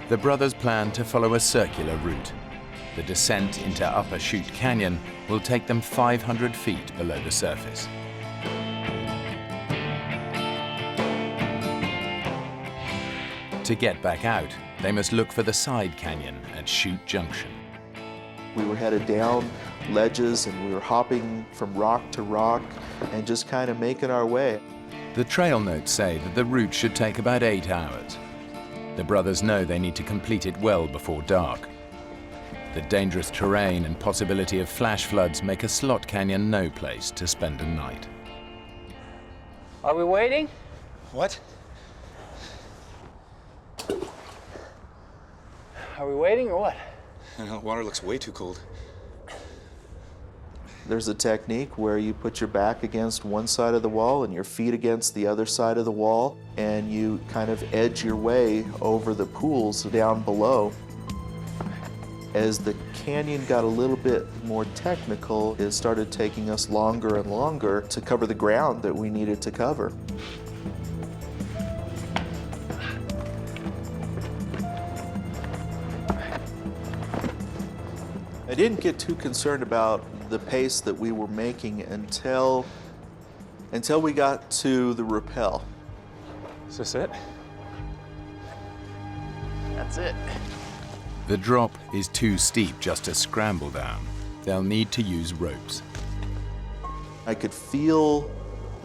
The brothers plan to follow a circular route. The descent into Upper Chute Canyon will take them 500 feet below the surface. To get back out, they must look for the side canyon at Chute Junction.
We were headed down ledges, and we were hopping from rock to rock and just kind of making our way.
The trail notes say that the route should take about 8 hours. The brothers know they need to complete it well before dark. The dangerous terrain and possibility of flash floods make a slot canyon no place to spend a night.
Are we waiting?
What?
Are we waiting or what?
The water looks way too cold.
There's a technique where you put your back against one side of the wall and your feet against the other side of the wall, and you kind of edge your way over the pools down below. As the canyon got a little bit more technical, it started taking us longer and longer to cover the ground that we needed to cover. I didn't get too concerned about the pace that we were making until we got to the rappel.
Is this it?
That's it.
The drop is too steep just to scramble down. They'll need to use ropes.
I could feel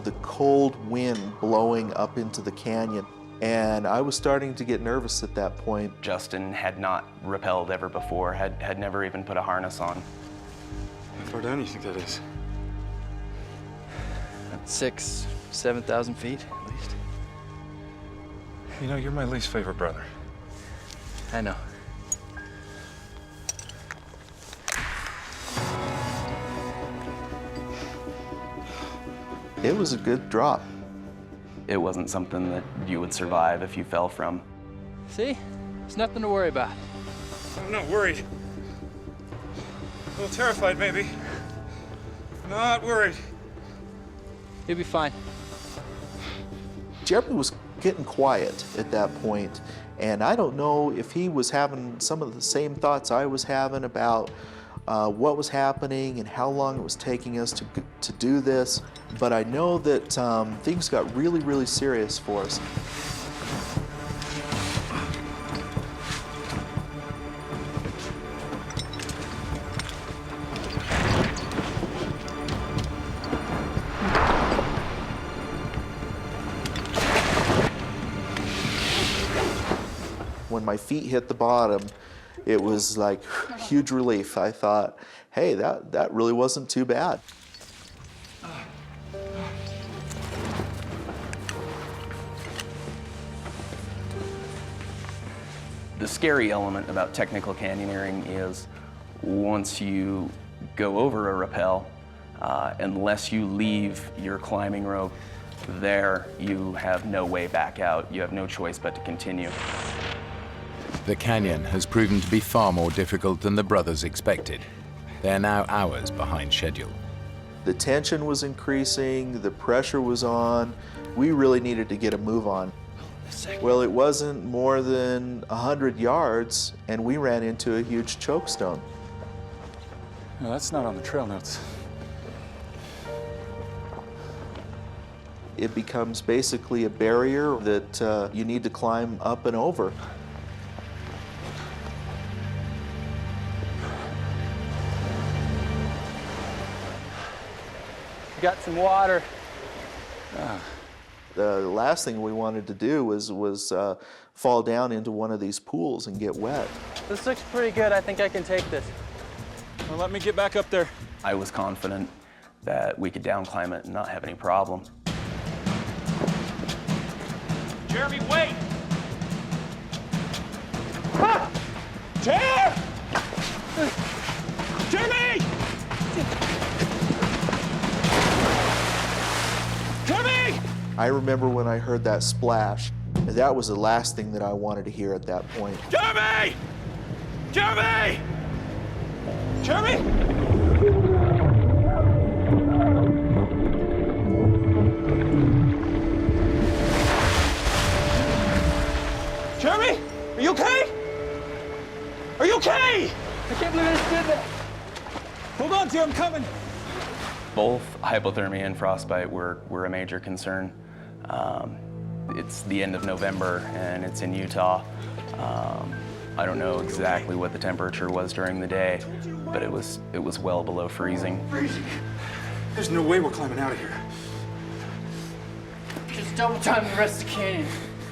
the cold wind blowing up into the canyon, and I was starting to get nervous at that point.
Justin had not rappelled ever before, had never even put a harness on.
How far down do you think that is?
6,000 to 7,000 feet, at least.
You know, you're my least favorite brother.
I know.
It was a good drop.
It wasn't something that you would survive if you fell from.
See? There's nothing to worry about.
I'm not worried. A little terrified, maybe. Not worried.
You'll be fine.
Jeremy was getting quiet at that point, and I don't know if he was having some of the same thoughts I was having about what was happening and how long it was taking us to do this, but I know that things got really, really serious for us. When my feet hit the bottom, it was like huge relief. I thought, hey, that really wasn't too bad.
The scary element about technical canyoneering is once you go over a rappel, unless you leave your climbing rope there, you have no way back out. You have no choice but to continue.
The canyon has proven to be far more difficult than the brothers expected. They're now hours behind schedule.
The tension was increasing, the pressure was on. We really needed to get a move on. Well, it wasn't more than 100 yards, and we ran into a huge chokestone.
No, that's not on the trail notes.
It becomes basically a barrier that you need to climb up and over.
Got some water.
The last thing we wanted to do was fall down into one of these pools and get wet.
This looks pretty good. I think I can take this.
Well, let me get back up there.
I was confident that we could down climb it and not have any problem.
Jeremy, wait! Ah! Jer! Jeremy! Jeremy!
I remember when I heard that splash, that was the last thing that I wanted to hear at that point.
Jeremy! Jeremy! Jeremy! Jeremy, are you okay? Are you okay?
I can't believe I just did that.
Hold on, dear, I'm coming.
Both hypothermia and frostbite were a major concern. It's the end of November and it's in Utah. I don't know exactly what the temperature was during the day, but it was well below freezing.
Freezing? There's no way we're climbing out of here.
Just double time the rest of the canyon.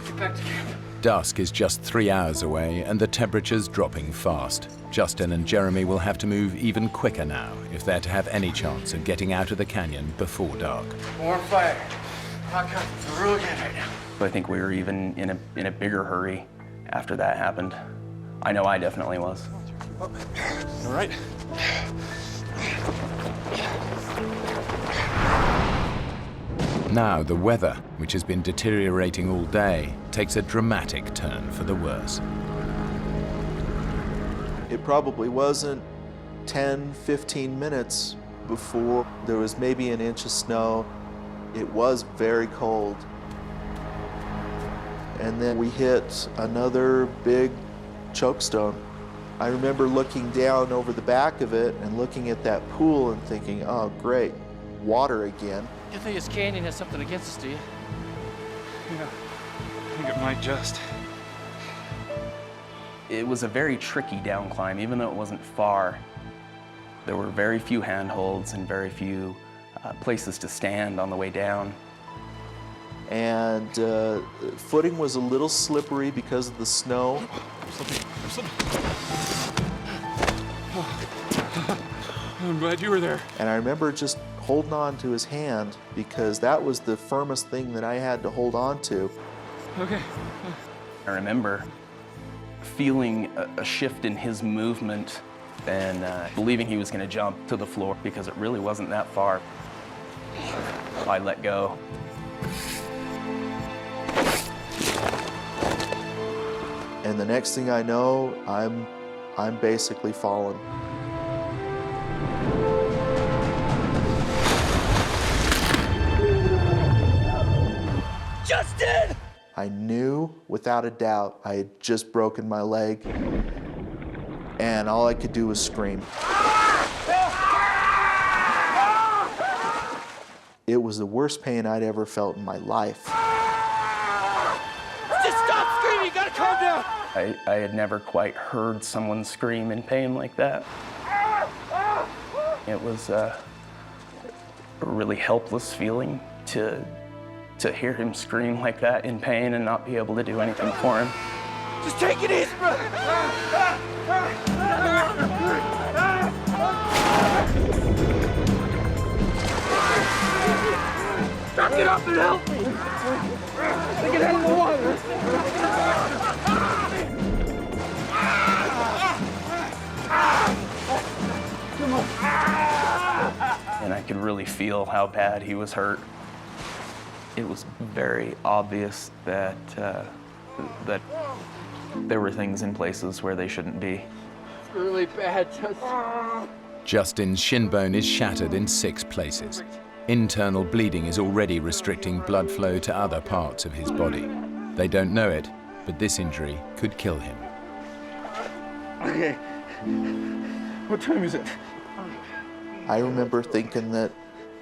Get back to camp.
Dusk is just 3 hours away and the temperature's dropping fast. Justin and Jeremy will have to move even quicker now if they're to have any chance of getting out of the canyon before dark.
More fire. Hot cuts are really good right now.
I think we were even in a bigger hurry after that happened. I know I definitely was.
All right.
Now the weather, which has been deteriorating all day, takes a dramatic turn for the worse.
It probably wasn't 10, 15 minutes before there was maybe an inch of snow. It was very cold. And then we hit another big chokestone. I remember looking down over the back of it and looking at that pool and thinking, oh great, water again.
You think this canyon has something against us, do you?
Yeah, I think it might just.
It was a very tricky down climb, even though it wasn't far. There were very few handholds and very few places to stand on the way down.
And footing was a little slippery because of the snow.
I'm slipping. I'm glad you were there.
And I remember just holding on to his hand because that was the firmest thing that I had to hold on to.
Okay.
I remember feeling a shift in his movement and believing he was going to jump to the floor because it really wasn't that far. I let go.
And the next thing I know, I'm basically falling.
Justin!
I knew without a doubt I had just broken my leg, and all I could do was scream. It was the worst pain I'd ever felt in my life.
Just stop screaming, you gotta calm down!
I had never quite heard someone scream in pain like that. It was a really helpless feeling to hear him scream like that in pain and not be able to do anything for him.
Just take it easy, bro! Get up and help me! Get out of the water! Come on!
And I could really feel how bad he was hurt. It was very obvious that that there were things in places where they shouldn't be.
It's really bad, Justin.
Justin's shin bone is shattered in 6 places. Internal bleeding is already restricting blood flow to other parts of his body. They don't know it, but this injury could kill him.
Okay. What time is it?
I remember thinking that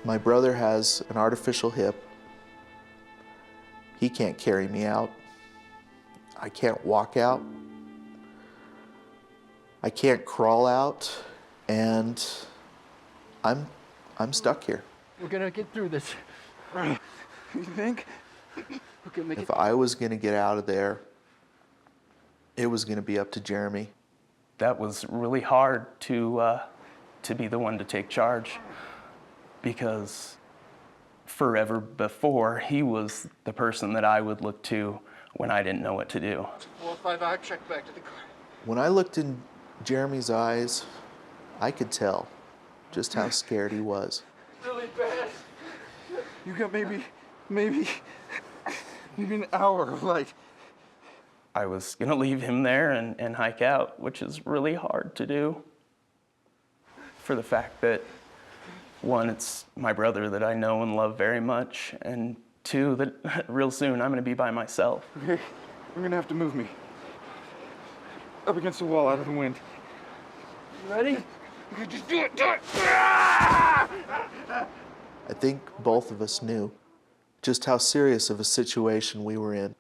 my brother has an artificial hip. He can't carry me out. I can't walk out. I can't crawl out, and I'm stuck here.
We're gonna get through this.
You think?
If I was going to get out of there, it was going to be up to Jeremy.
That was really hard to be the one to take charge, because forever before, he was the person that I would look to when I didn't know what to do.
455, check back to the car.
When I looked in Jeremy's eyes, I could tell just how scared he was.
Really bad. You got maybe an hour of light.
I was gonna leave him there and hike out, which is really hard to do, for the fact that, one, it's my brother that I know and love very much, and two, that real soon I'm gonna be by myself.
Okay, you're gonna have to move me. Up against the wall, out of the wind. You ready? Okay, just do it, do it!
I think both of us knew just how serious of a situation we were in.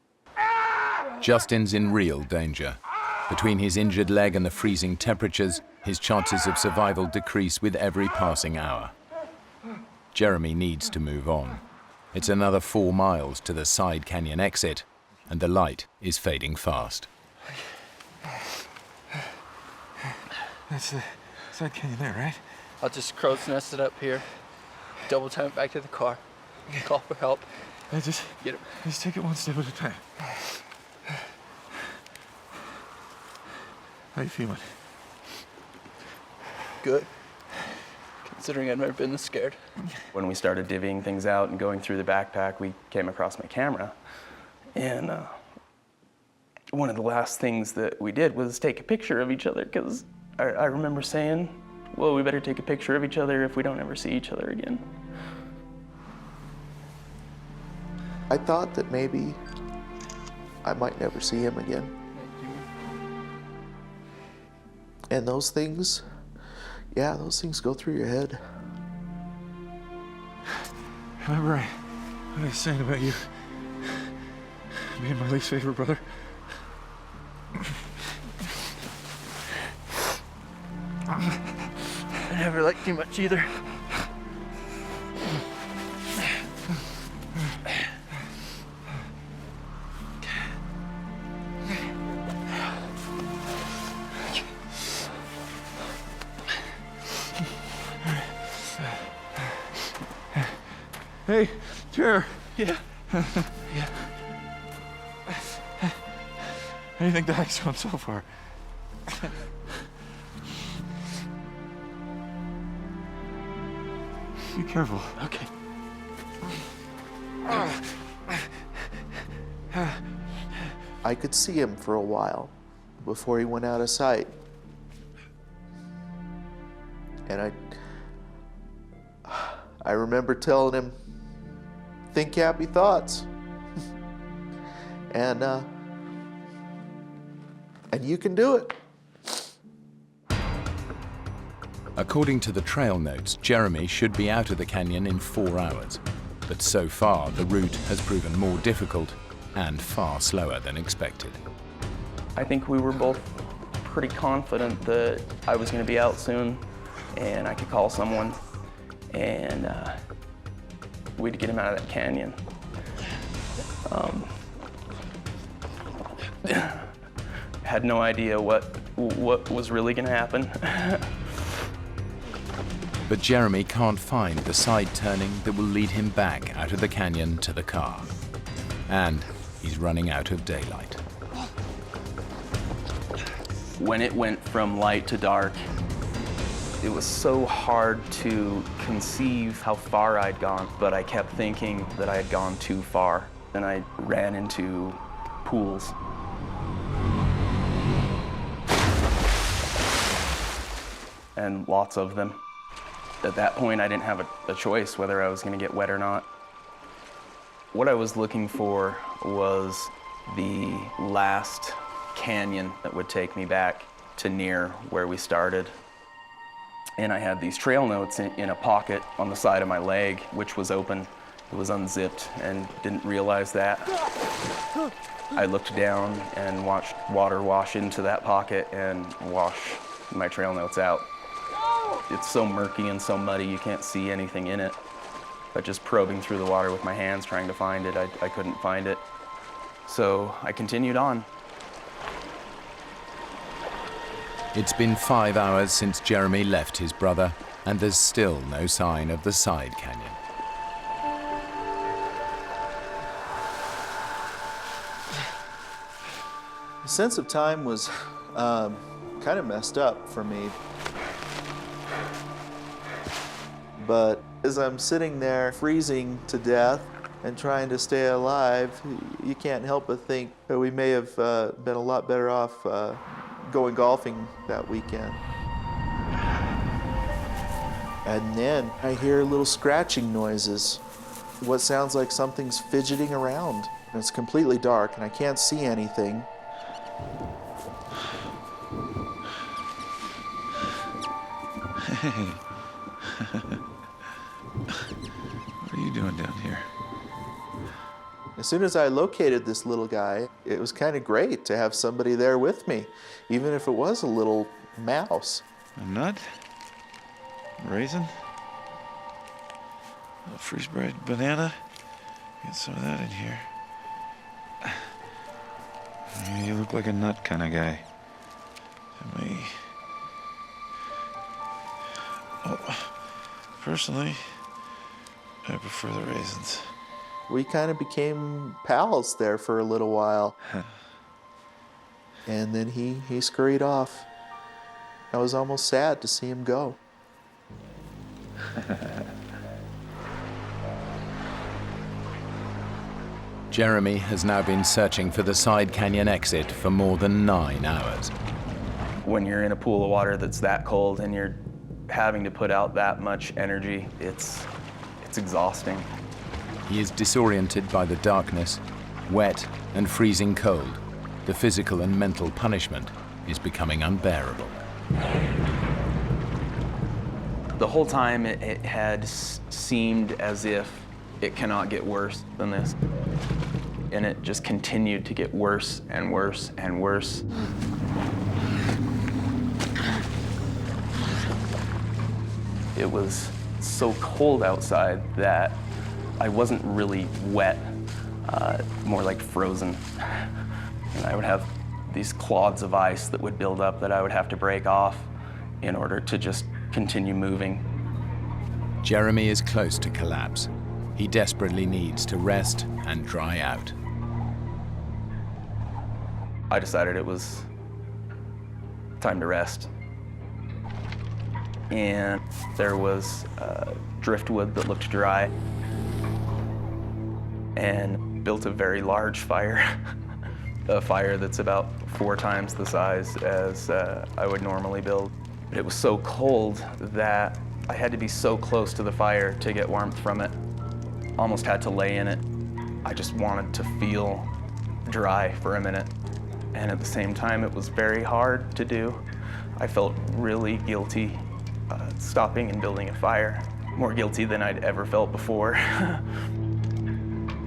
Justin's in real danger. Between his injured leg and the freezing temperatures, his chances of survival decrease with every passing hour. Jeremy needs to move on. It's another 4 miles to the side canyon exit, and the light is fading fast.
That's the side canyon there, right?
I'll just crow's nest it up here, double time it back to the car, call for help.
Just take it one step at a time. How you feeling?
Good. Considering I've never been this scared.
When we started divvying things out and going through the backpack, we came across my camera. And one of the last things that we did was take a picture of each other, because I remember saying, well, we better take a picture of each other if we don't ever see each other again.
I thought that maybe I might never see him again. And those things, yeah, those things go through your head.
Remember what I was saying about you being my least favorite brother?
I never liked you much either.
Hey, chair.
Yeah.
Yeah. How do you think the hike's going so far? Be careful.
Okay.
I could see him for a while before he went out of sight. And I remember telling him, think happy thoughts. And you can do it.
According to the trail notes, Jeremy should be out of the canyon in 4 hours. But so far, the route has proven more difficult and far slower than expected.
I think we were both pretty confident that I was going to be out soon and I could call someone and we'd get him out of that canyon. Had no idea what was really going to happen.
But Jeremy can't find the side turning that will lead him back out of the canyon to the car. And he's running out of daylight.
When it went from light to dark, it was so hard to conceive how far I'd gone, but I kept thinking that I had gone too far. And I ran into pools. And lots of them. At that point, I didn't have a choice whether I was going to get wet or not. What I was looking for was the last canyon that would take me back to near where we started. And I had these trail notes in a pocket on the side of my leg, which was open. It was unzipped and didn't realize that. I looked down and watched water wash into that pocket and wash my trail notes out. It's so murky and so muddy, you can't see anything in it. but just probing through the water with my hands trying to find it. I couldn't find it. So I continued on.
It's been 5 hours since Jeremy left his brother, and there's still no sign of the side canyon.
The sense of time was kind of messed up for me. But as I'm sitting there freezing to death and trying to stay alive, you can't help but think that we may have been a lot better off going golfing that weekend. And then I hear little scratching noises, what sounds like something's fidgeting around. And it's completely dark and I can't see anything.
Hey. What are you doing down here?
As soon as I located this little guy, it was kind of great to have somebody there with me, even if it was a little mouse.
A nut? A raisin? A freeze-dried banana? Get some of that in here. You look like a nut kind of guy to me. Oh, personally, I prefer the raisins.
We kind of became pals there for a little while. And then he scurried off. I was almost sad to see him go.
Jeremy has now been searching for the side canyon exit for more than 9 hours.
When you're in a pool of water that's that cold and you're having to put out that much energy, it's exhausting.
He is disoriented by the darkness, wet and freezing cold. The physical and mental punishment is becoming unbearable.
The whole time it had seemed as if it cannot get worse than this. And it just continued to get worse and worse and worse. It was so cold outside that I wasn't really wet, more like frozen. And I would have these clods of ice that would build up that I would have to break off in order to just continue moving.
Jeremy is close to collapse. He desperately needs to rest and dry out.
I decided it was time to rest. And there was driftwood that looked dry, and built a very large fire, a fire that's about 4 times the size as I would normally build. But it was so cold that I had to be so close to the fire to get warmth from it. Almost had to lay in it. I just wanted to feel dry for a minute. And at the same time, it was very hard to do. I felt really guilty stopping and building a fire. More guilty than I'd ever felt before.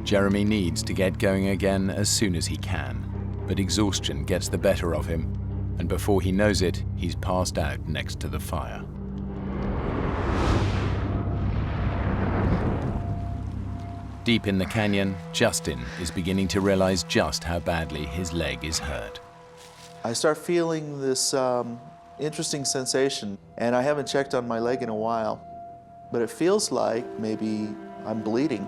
Jeremy needs to get going again as soon as he can, but exhaustion gets the better of him, and before he knows it, he's passed out next to the fire. Deep in the canyon, Justin is beginning to realize just how badly his leg is hurt.
I start feeling this interesting sensation, and I haven't checked on my leg in a while, but it feels like maybe I'm bleeding.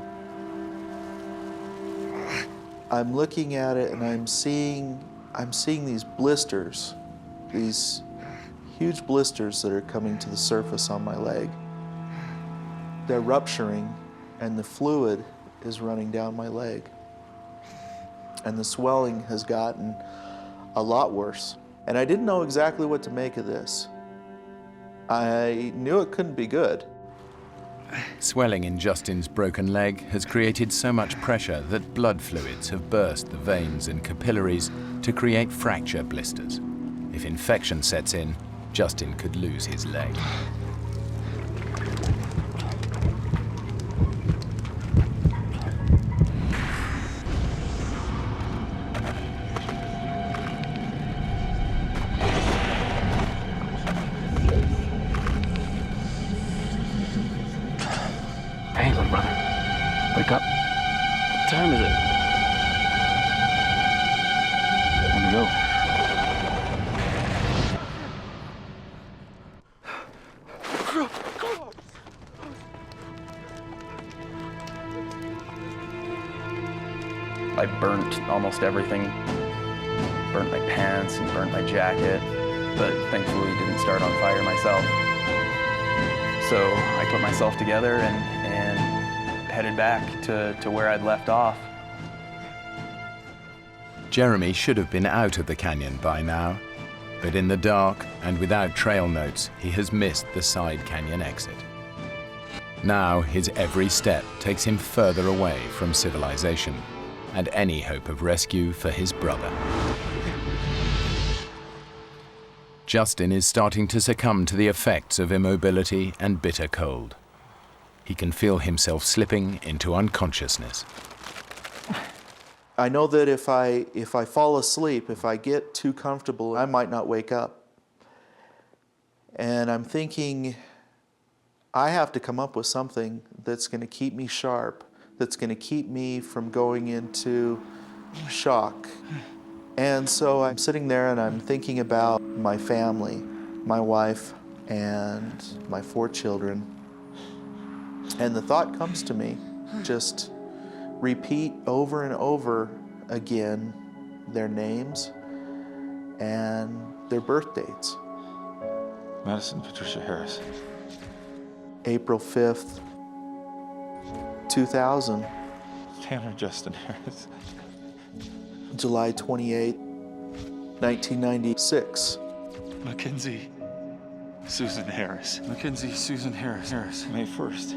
I'm looking at it and I'm seeing these blisters, these huge blisters that are coming to the surface on my leg. They're rupturing and the fluid is running down my leg. And the swelling has gotten a lot worse. And I didn't know exactly what to make of this. I knew it couldn't be good.
Swelling in Justin's broken leg has created so much pressure that blood fluids have burst the veins and capillaries to create fracture blisters. If infection sets in, Justin could lose his leg.
Hey, little brother.
I burnt almost everything. Burnt my pants and burnt my jacket, but thankfully didn't start on fire myself. So I put myself together and headed back to where I'd left off.
Jeremy should have been out of the canyon by now, but in the dark and without trail notes, he has missed the side canyon exit. Now his every step takes him further away from civilization and any hope of rescue for his brother. Justin is starting to succumb to the effects of immobility and bitter cold. He can feel himself slipping into unconsciousness.
I know that if I fall asleep, if I get too comfortable, I might not wake up. And I'm thinking, I have to come up with something that's going to keep me sharp, that's going to keep me from going into shock. And so I'm sitting there and I'm thinking about my family, my wife, and my 4 children. And the thought comes to me, just repeat over and over again their names and their birth dates.
Madison Patricia Harris.
April 5th, 2000.
Tanner Justin Harris.
July 28th, 1996.
Mackenzie Susan Harris. Mackenzie Susan Harris. May 1st,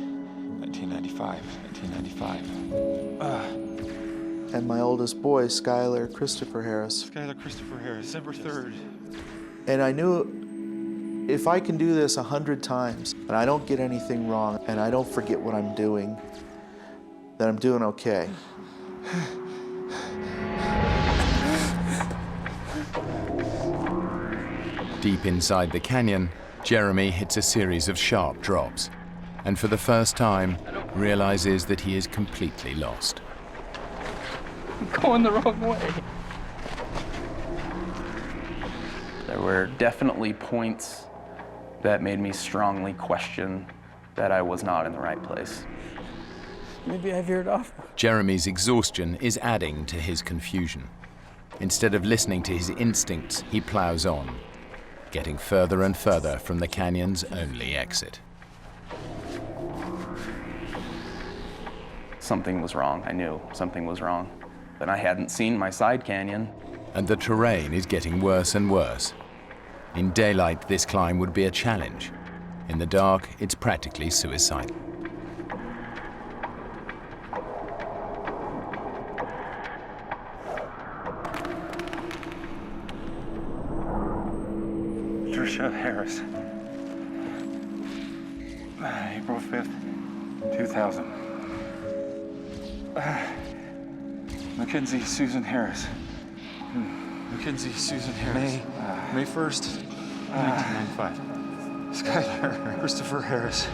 1995.
And my oldest boy, Skylar Christopher Harris.
Skylar Christopher Harris, December 3rd.
And I knew if I can do this 100 times and I don't get anything wrong and I don't forget what I'm doing, then I'm doing okay.
Deep inside the canyon, Jeremy hits a series of sharp drops, and for the first time realizes that he is completely lost.
I'm going the wrong way. There were definitely points that made me strongly question that I was not in the right place.
Maybe I veered off.
Jeremy's exhaustion is adding to his confusion. Instead of listening to his instincts, he plows on, getting further and further from the canyon's only exit.
Something was wrong. I knew something was wrong. Then I hadn't seen my side canyon.
And the terrain is getting worse and worse. In daylight, this climb would be a challenge. In the dark, it's practically suicidal.
Patricia Harris. April 5th, 2000. Mackenzie Susan Harris. Mackenzie Susan Harris. May 1st, 1995. Skylar Christopher Harris.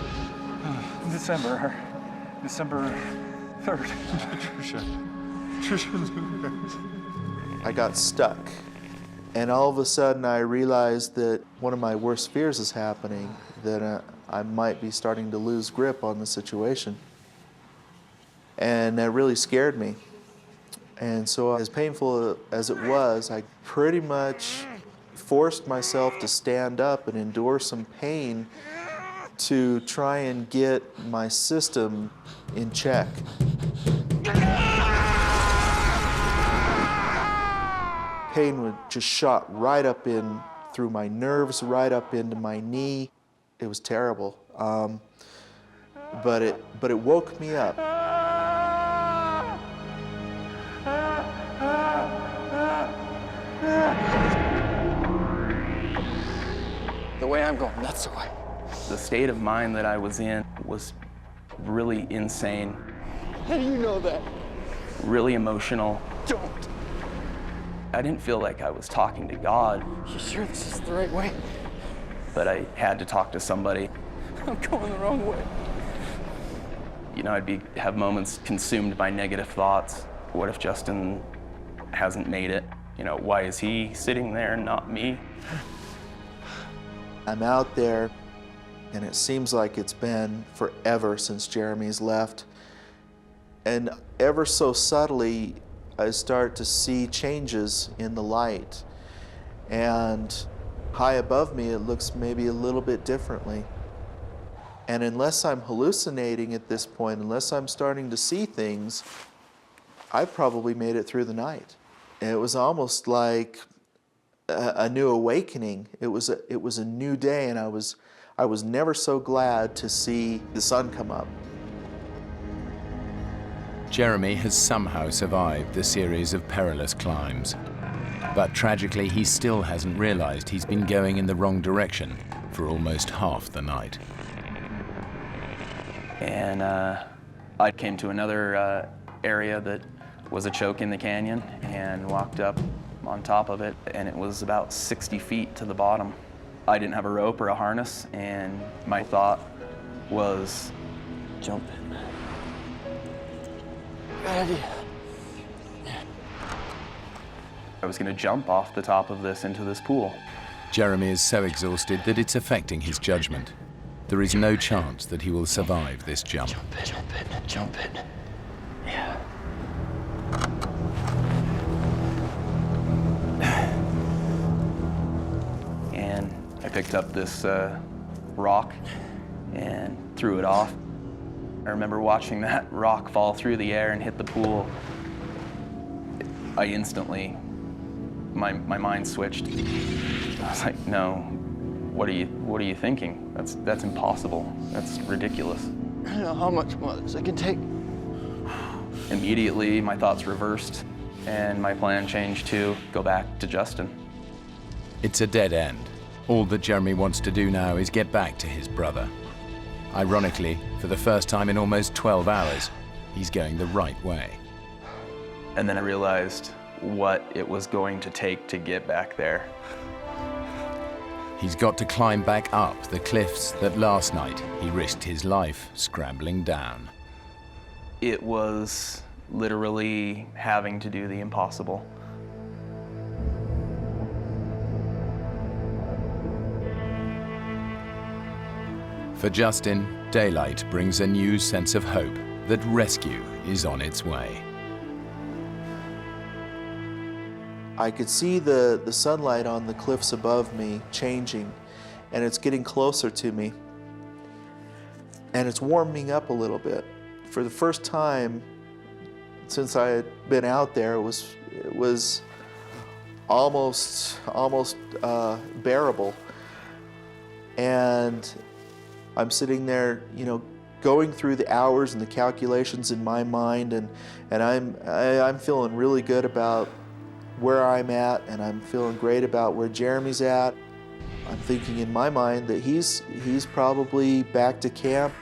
December 3rd. Patricia Harris.
I got stuck. And all of a sudden I realized that one of my worst fears is happening, that I might be starting to lose grip on the situation. And that really scared me. And so as painful as it was, I pretty much forced myself to stand up and endure some pain to try and get my system in check. Pain would just shot right up in through my nerves, right up into my knee. It was terrible, but it woke me up.
The way I'm going, that's the way.
The state of mind that I was in was really insane.
How do you know that?
Really emotional.
Don't.
I didn't feel like I was talking to God.
You sure this is the right way?
But I had to talk to somebody.
I'm going the wrong way.
You know, I'd have moments consumed by negative thoughts. What if Justin hasn't made it? You know, why is he sitting there and not me?
I'm out there, and it seems like it's been forever since Jeremy's left. And ever so subtly, I start to see changes in the light. And high above me, it looks maybe a little bit differently. And unless I'm hallucinating at this point, unless I'm starting to see things, I've probably made it through the night. And it was almost like a new awakening. It was a new day, and I was never so glad to see the sun come up.
Jeremy has somehow survived the series of perilous climbs. But tragically, he still hasn't realized he's been going in the wrong direction for almost half the night.
And I came to another area that was a choke in the canyon and walked up on top of it, and it was about 60 feet to the bottom. I didn't have a rope or a harness, and my thought was, jump in. Good idea. I was going to jump off the top of this into this pool.
Jeremy is so exhausted that it's affecting his judgment. There is no chance that he will survive this jump.
Jump in, jump in, jump in. Yeah. And I picked up this rock and threw it off. I remember watching that rock fall through the air and hit the pool. I instantly, my mind switched. I was like, no, what are you thinking? That's impossible. That's ridiculous.
I don't know how much more this I can take.
Immediately, my thoughts reversed, and my plan changed to go back to Justin.
It's a dead end. All that Jeremy wants to do now is get back to his brother. Ironically, for the first time in almost 12 hours, he's going the right way.
And then I realized what it was going to take to get back there.
He's got to climb back up the cliffs that last night he risked his life scrambling down.
It was literally having to do the impossible.
For Justin, daylight brings a new sense of hope that rescue is on its way.
I could see the sunlight on the cliffs above me changing, and it's getting closer to me. And it's warming up a little bit. For the first time since I had been out there, it was almost bearable. And I'm sitting there, going through the hours and the calculations in my mind, and I'm feeling really good about where I'm at, and I'm feeling great about where Jeremy's at. I'm thinking in my mind that he's probably back to camp,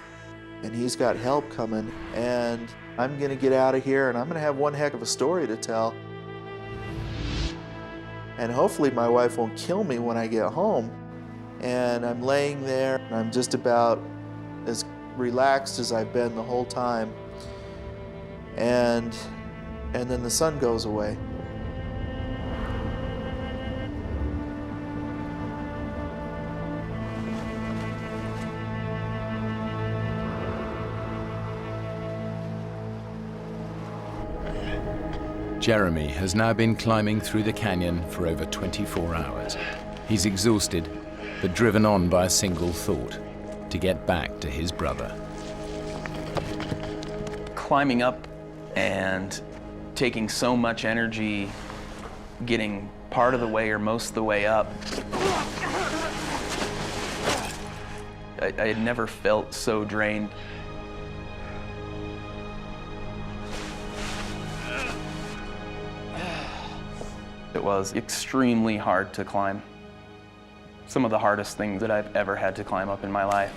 and he's got help coming, and I'm gonna get out of here, and I'm gonna have one heck of a story to tell. And hopefully my wife won't kill me when I get home. And I'm laying there, and I'm just about as relaxed as I've been the whole time. And then the sun goes away.
Jeremy has now been climbing through the canyon for over 24 hours. He's exhausted, but driven on by a single thought: to get back to his brother.
Climbing up and taking so much energy, getting part of the way or most of the way up, I had never felt so drained. It was extremely hard to climb. Some of the hardest things that I've ever had to climb up in my life.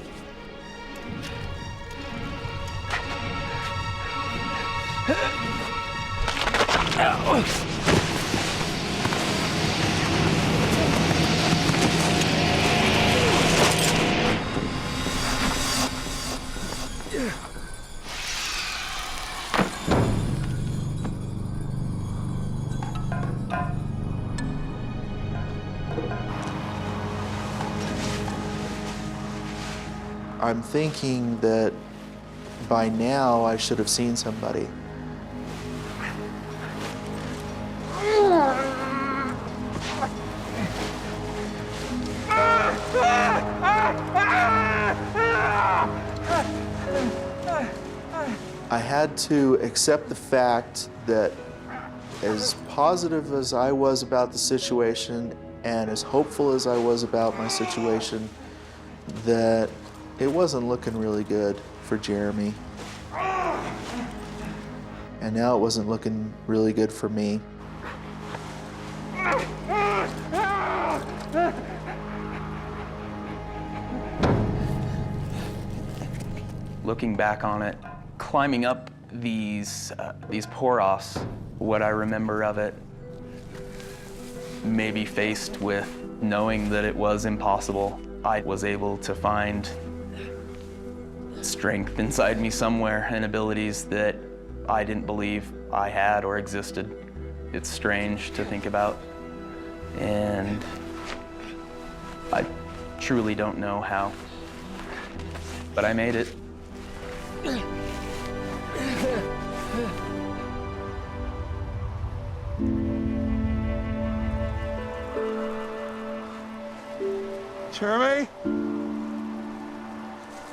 I'm thinking that by now I should have seen somebody. I had to accept the fact that as positive as I was about the situation and as hopeful as I was about my situation, that it wasn't looking really good for Jeremy. And now it wasn't looking really good for me.
Looking back on it, climbing up these pour-offs, what I remember of it, maybe faced with knowing that it was impossible, I was able to find strength inside me somewhere and abilities that I didn't believe I had or existed. It's strange to think about, and I truly don't know how, but I made it.
Jeremy?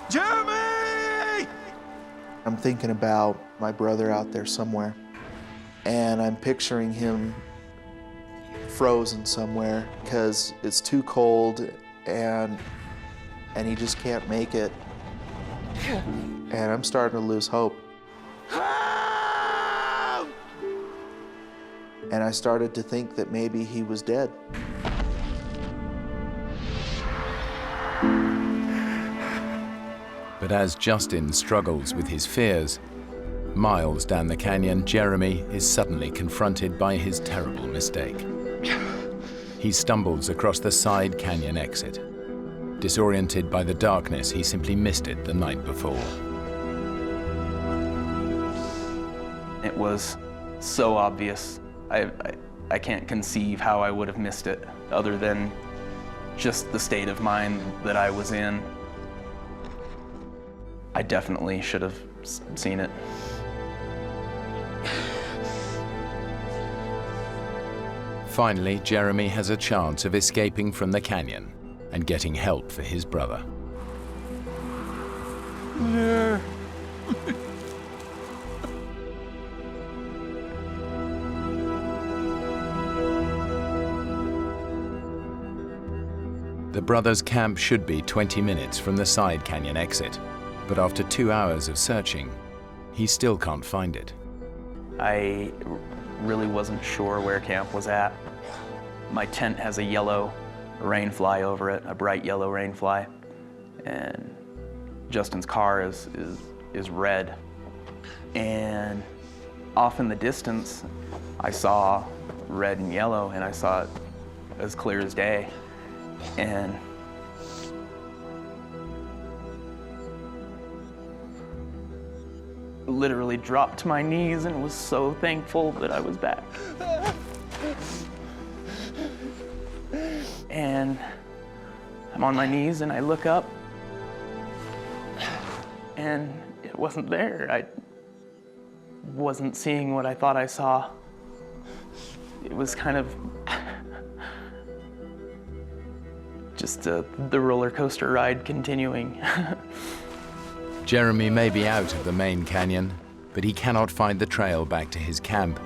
Jeremy!
I'm thinking about my brother out there somewhere, and I'm picturing him frozen somewhere because it's too cold and he just can't make it. And I'm starting to lose hope. And I started to think that maybe he was dead.
But as Justin struggles with his fears, miles down the canyon, Jeremy is suddenly confronted by his terrible mistake. He stumbles across the side canyon exit. Disoriented by the darkness, he simply missed it the night before.
It was so obvious. I can't conceive how I would have missed it, other than just the state of mind that I was in. I definitely should have seen it.
Finally, Jeremy has a chance of escaping from the canyon and getting help for his brother.
Yeah.
The brothers' camp should be 20 minutes from the side canyon exit, but after 2 hours of searching, he still can't find it.
I really wasn't sure where camp was at. My tent has a yellow rainfly over it, a bright yellow rainfly, and Justin's car is red. And off in the distance, I saw red and yellow, and I saw it as clear as day. And literally dropped to my knees and was so thankful that I was back. And I'm on my knees and I look up and it wasn't there. I wasn't seeing what I thought I saw. It was kind of just the roller coaster ride continuing.
Jeremy may be out of the main canyon, but he cannot find the trail back to his camp,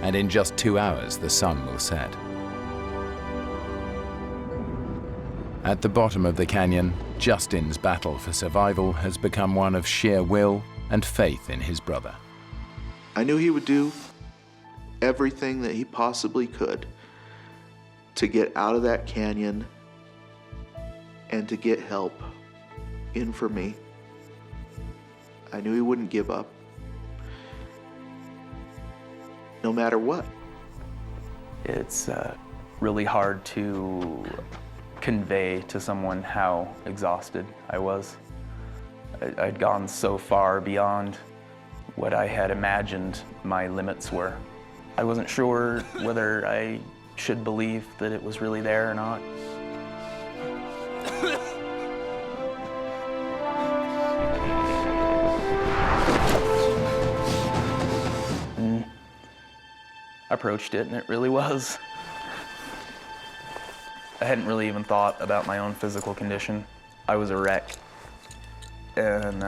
and in just 2 hours the sun will set. At the bottom of the canyon, Justin's battle for survival has become one of sheer will and faith in his brother.
I knew he would do everything that he possibly could to get out of that canyon and to get help in for me. I knew he wouldn't give up, no matter what.
It's really hard to convey to someone how exhausted I was. I'd gone so far beyond what I had imagined my limits were. I wasn't sure whether I should believe that it was really there or not. And I approached it, and it really was. I hadn't really even thought about my own physical condition. I was a wreck and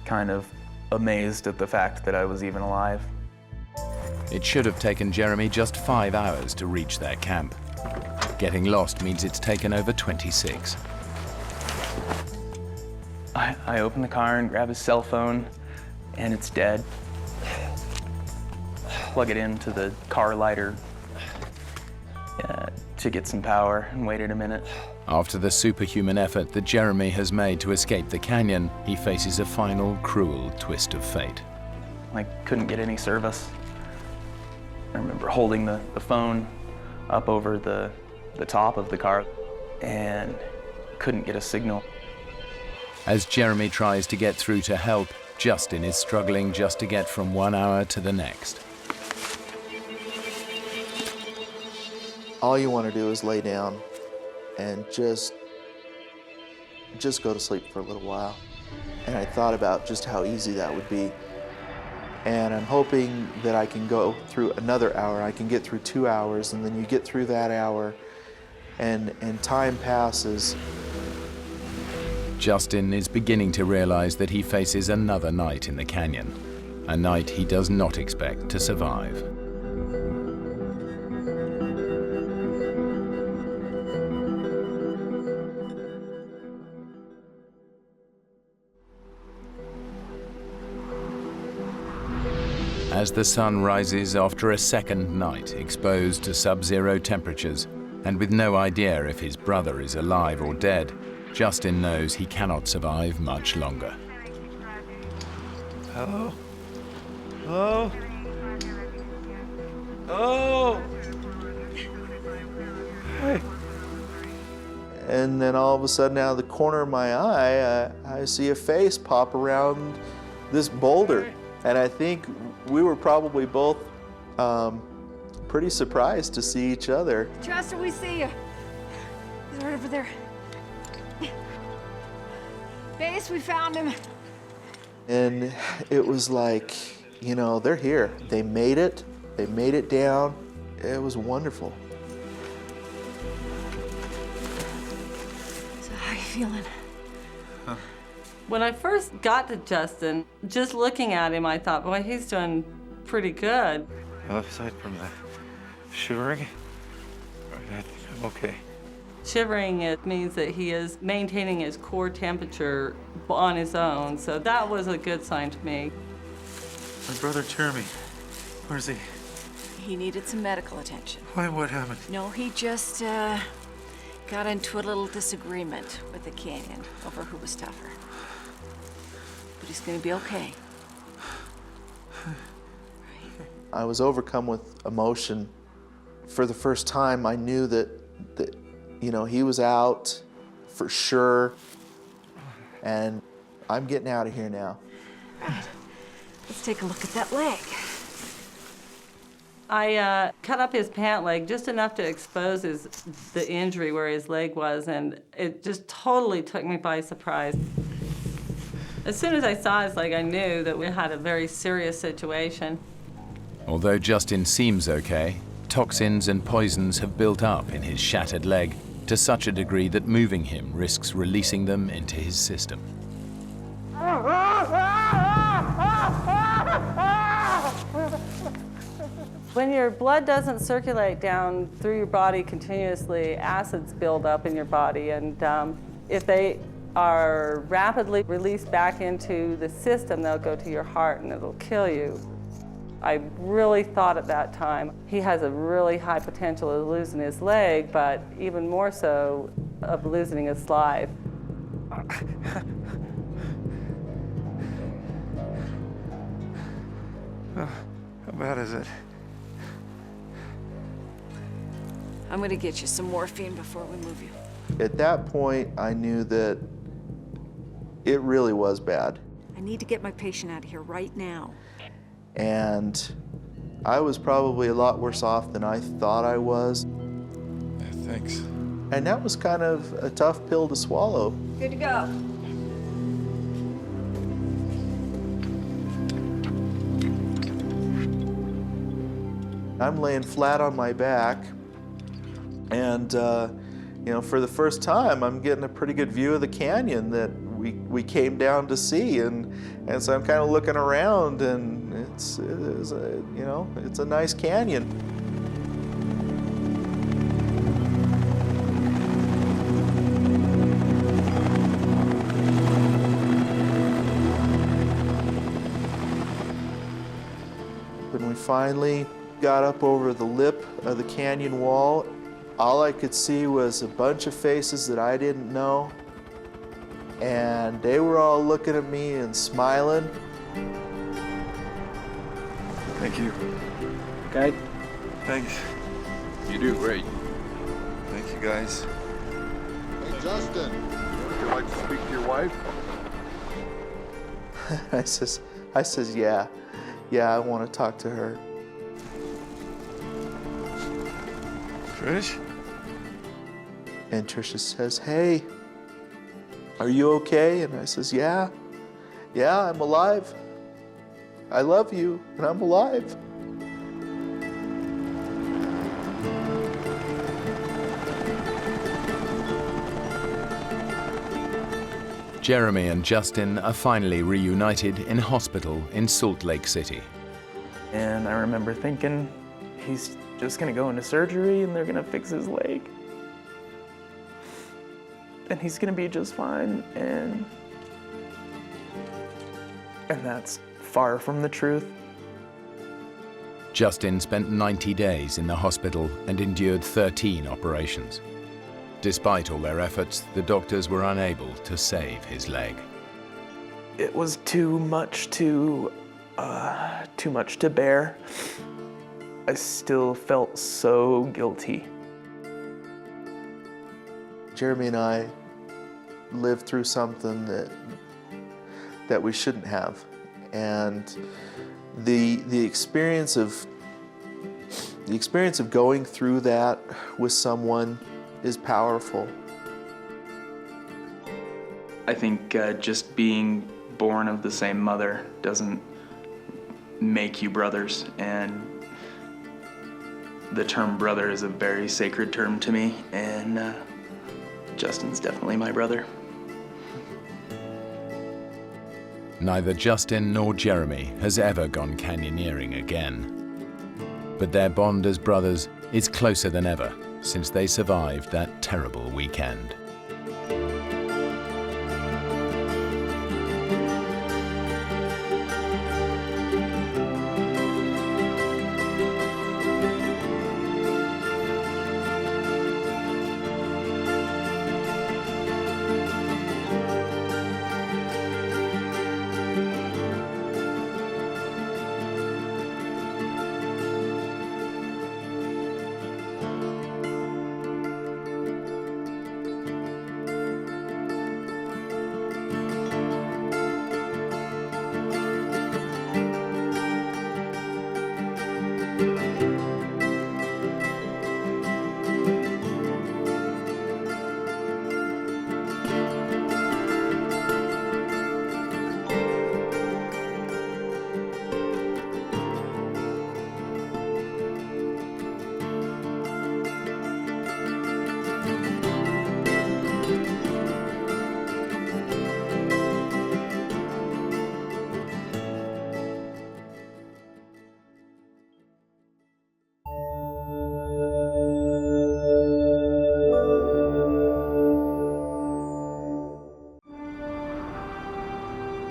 kind of amazed at the fact that I was even alive.
It should have taken Jeremy just 5 hours to reach their camp. Getting lost means it's taken over 26.
I open the car and grab his cell phone, and it's dead. Plug it into the car lighter to get some power and waited a minute.
After the superhuman effort that Jeremy has made to escape the canyon, he faces a final cruel twist of fate.
I couldn't get any service. I remember holding the phone up over the top of the car and couldn't get a signal.
As Jeremy tries to get through to help, Justin is struggling just to get from 1 hour to the next.
All you want to do is lay down and just go to sleep for a little while. And I thought about just how easy that would be. And I'm hoping that I can go through another hour. I can get through 2 hours, and then you get through that hour, and time passes.
Justin is beginning to realize that he faces another night in the canyon, a night he does not expect to survive. As the sun rises after a second night exposed to sub-zero temperatures, and with no idea if his brother is alive or dead, Justin knows he cannot survive much longer.
Hello? Hello? Oh! Hey.
And then all of a sudden, out of the corner of my eye, I see a face pop around this boulder. And I think we were probably both pretty surprised to see each other.
Justin, we see you. He's right over there. Base, we found him.
And it was like, you know, they're here. They made it. They made it down. It was wonderful.
So how are you feeling?
When I first got to Justin, just looking at him, I thought, boy, he's doing pretty good.
Well, aside from the shivering, I think I'm okay.
Shivering, it means that he is maintaining his core temperature on his own, so that was a good sign to me.
My brother Jeremy, where's he?
He needed some medical attention.
Why, what happened?
No, he just got into a little disagreement with the canyon over who was tougher. But he's gonna be okay.
I was overcome with emotion. For the first time, I knew that you know, he was out for sure, and I'm getting out of here now.
Right. Let's take a look at that leg.
I cut up his pant leg just enough to expose the injury where his leg was, and it just totally took me by surprise. As soon as I saw his leg, I knew that we had a very serious situation.
Although Justin seems okay, toxins and poisons have built up in his shattered leg to such a degree that moving him risks releasing them into his system.
When your blood doesn't circulate down through your body continuously, acids build up in your body, and if they are rapidly released back into the system, they'll go to your heart and it'll kill you. I really thought at that time, he has a really high potential of losing his leg, but even more so of losing his life.
How bad is it?
I'm gonna get you some morphine before we move you.
At that point, I knew that it really was bad.
I need to get my patient out of here right now.
And I was probably a lot worse off than I thought I was.
Yeah, thanks.
And that was kind of a tough pill to swallow.
Good to go.
I'm laying flat on my back, and you know, for the first time, I'm getting a pretty good view of the canyon that we came down to see, and so I'm kind of looking around, and it's a nice canyon. When we finally got up over the lip of the canyon wall, all I could see was a bunch of faces that I didn't know, and they were all looking at me and smiling.
Thank you.
Okay.
Thanks.
You do great.
Thank you, guys.
Hey, Justin, would you like to speak to your wife?
I says, yeah, I want to talk to her.
Trish?
And Tricia says, hey, are you okay? And I says, yeah, I'm alive. I love you, and I'm alive.
Jeremy and Justin are finally reunited in hospital in Salt Lake City.
And I remember thinking, he's just gonna go into surgery and they're gonna fix his leg. And he's gonna be just fine, and that's far from the truth.
Justin spent 90 days in the hospital and endured 13 operations. Despite all their efforts, the doctors were unable to save his leg.
It was too much to bear. I still felt so guilty.
Jeremy and I lived through something that we shouldn't have, and the experience of going through that with someone is powerful.
I think just being born of the same mother doesn't make you brothers, and the term brother is a very sacred term to me, and Justin's definitely my brother.
Neither Justin nor Jeremy has ever gone canyoneering again. But their bond as brothers is closer than ever since they survived that terrible weekend.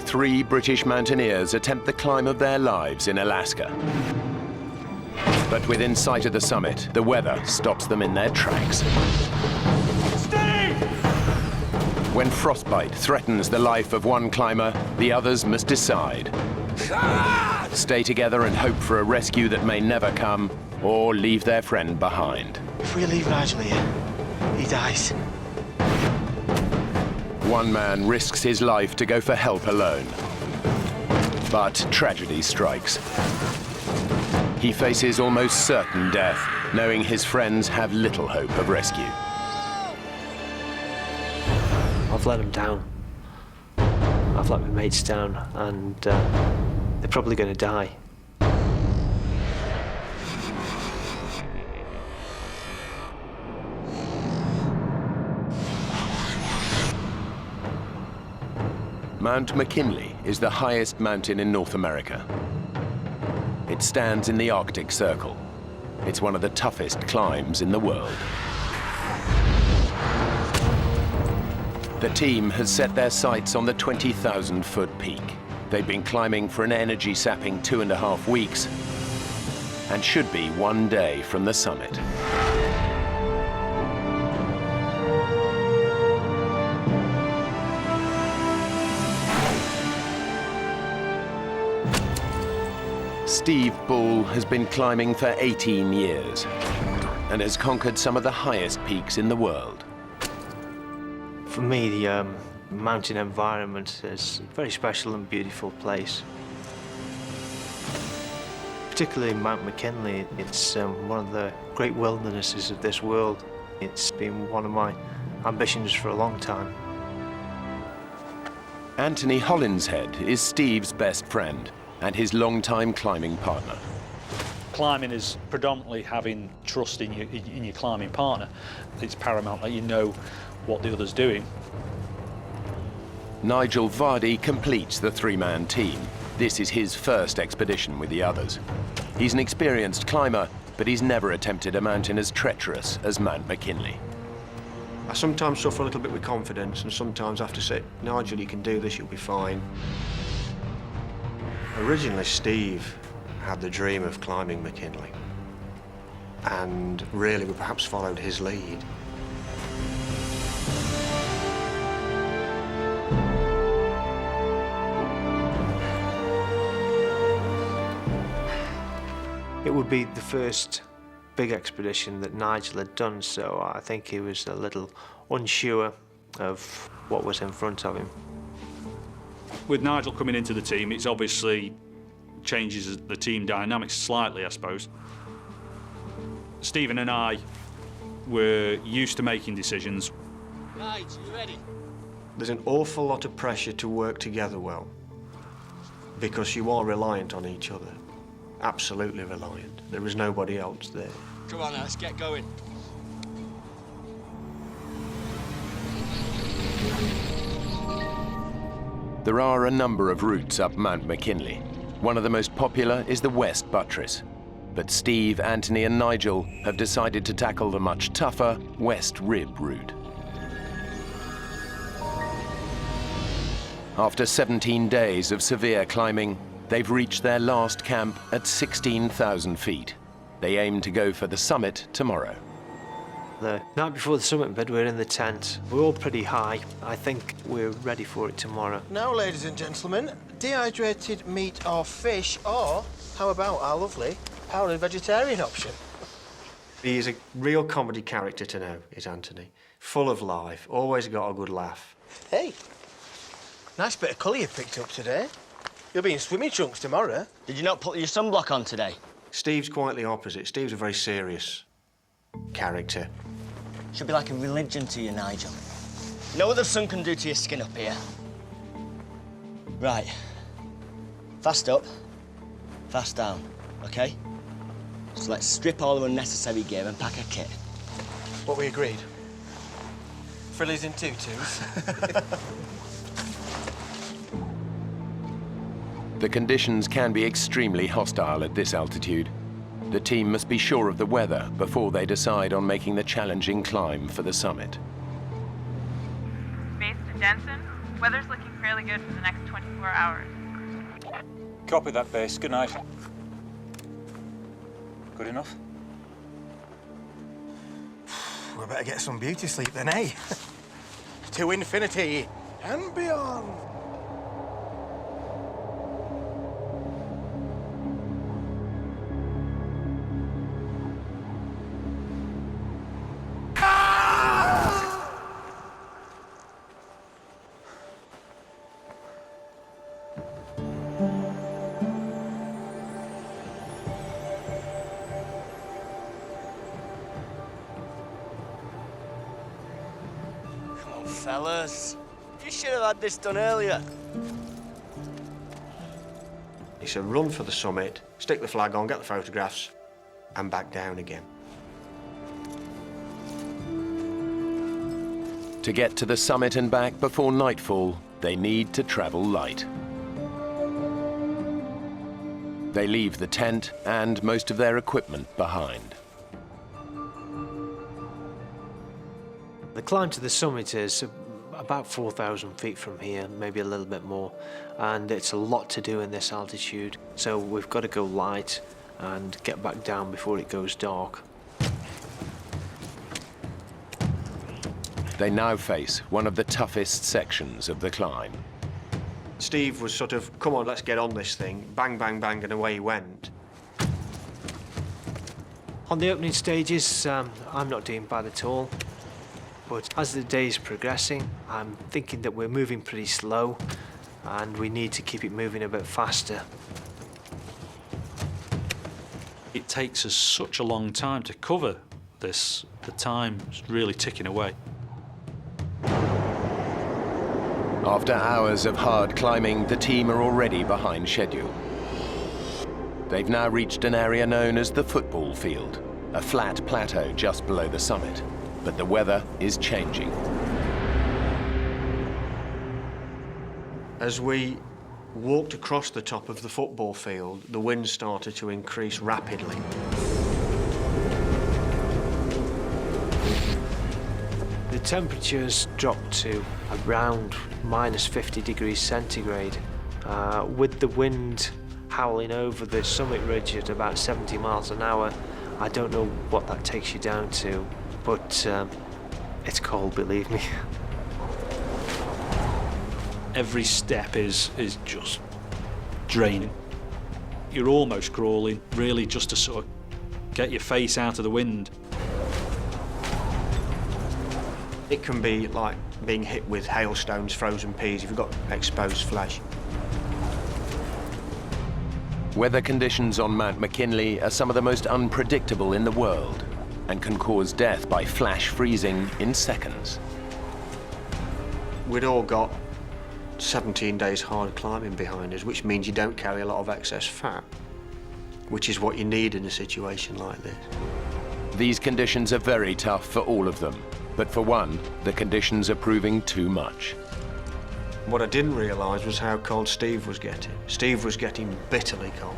Three British mountaineers attempt the climb of their lives in Alaska. But within sight of the summit, the weather stops them in their tracks.
Stay!
When frostbite threatens the life of one climber, the others must decide. Stay together and hope for a rescue that may never come, or leave their friend behind.
If we leave Nigel here, he dies.
One man risks his life to go for help alone. But tragedy strikes. He faces almost certain death, knowing his friends have little hope of rescue.
I've let them down. I've let my mates down, and they're probably going to die.
Mount McKinley is the highest mountain in North America. It stands in the Arctic Circle. It's one of the toughest climbs in the world. The team has set their sights on the 20,000-foot peak. They've been climbing for an energy-sapping 2.5 weeks and should be one day from the summit. Steve Ball has been climbing for 18 years and has conquered some of the highest peaks in the world.
For me, the mountain environment is a very special and beautiful place. Particularly Mount McKinley, it's one of the great wildernesses of this world. It's been one of my ambitions for a long time.
Anthony Hollinshead is Steve's best friend and his longtime climbing partner.
Climbing is predominantly having trust in your climbing partner. It's paramount that you know what the other's doing.
Nigel Vardy completes the three-man team. This is his first expedition with the others. He's an experienced climber, but he's never attempted a mountain as treacherous as Mount McKinley.
I sometimes suffer a little bit with confidence, and sometimes I have to say, Nigel, you can do this, you'll be fine. Originally, Steve had the dream of climbing McKinley, and really we perhaps followed his lead.
It would be the first big expedition that Nigel had done, so I think he was a little unsure of what was in front of him.
With Nigel coming into the team, it's obviously changes the team dynamics slightly, I suppose. Stephen and I were used to making decisions.
Right, you ready? There's an awful lot of pressure to work together well, because you are reliant on each other. Absolutely reliant. There is nobody else there.
Come on now, let's get going.
There are a number of routes up Mount McKinley. One of the most popular is the West Buttress. But Steve, Anthony and Nigel have decided to tackle the much tougher West Rib route. After 17 days of severe climbing, they've reached their last camp at 16,000 feet. They aim to go for the summit tomorrow.
The night before the summit bed, we're in the tent. We're all pretty high. I think we're ready for it tomorrow.
Now, ladies and gentlemen, dehydrated meat or fish, or how about our lovely powdered vegetarian option?
He is a real comedy character to know, is Anthony. Full of life, always got a good laugh.
Hey, nice bit of colour you picked up today. You'll be in swimming trunks tomorrow.
Did you not put your sunblock on today?
Steve's quite the opposite. Steve's a very serious character.
Should be like a religion to you, Nigel. You know what the sun can do to your skin up here? Right. Fast up, fast down, OK? So let's strip all the unnecessary gear and pack a kit.
What we agreed? Frillies in tutus.
The conditions can be extremely hostile at this altitude. The team must be sure of the weather before they decide on making the challenging climb for the summit.
Base to Denson. Weather's looking fairly good for the next 24 hours.
Copy that, base. Good night. Good enough?
We better get some beauty sleep then, eh? To infinity and beyond.
Fellas, you should have had this done earlier.
It's a run for the summit, stick the flag on, get the photographs, and back down again.
To get to the summit and back before nightfall, they need to travel light. They leave the tent and most of their equipment behind.
The climb to the summit is about 4,000 feet from here, maybe a little bit more, and it's a lot to do in this altitude, so we've got to go light and get back down before it goes dark.
They now face one of the toughest sections of the climb.
Steve was sort of, come on, let's get on this thing. Bang, bang, bang, and away he went.
On the opening stages, I'm not doing bad at all. But as the day is progressing, I'm thinking that we're moving pretty slow and we need to keep it moving a bit faster.
It takes us such a long time to cover this. The time's really ticking away.
After hours of hard climbing, the team are already behind schedule. They've now reached an area known as the football field, a flat plateau just below the summit. But the weather is changing.
As we walked across the top of the football field, the wind started to increase rapidly.
The temperatures dropped to around -50 degrees centigrade, with the wind howling over the summit ridge at about 70 miles an hour. I don't know what that takes you down to, but it's cold, believe me.
Every step is just draining. You're almost crawling, really, just to sort of get your face out of the wind.
It can be like being hit with hailstones, frozen peas, if you've got exposed flesh.
Weather conditions on Mount McKinley are some of the most unpredictable in the world and can cause death by flash freezing in seconds.
We'd all got 17 days hard climbing behind us, which means you don't carry a lot of excess fat, which is what you need in a situation like this.
These conditions are very tough for all of them, but for one, the conditions are proving too much.
What I didn't realise was how cold Steve was getting. Steve was getting bitterly cold.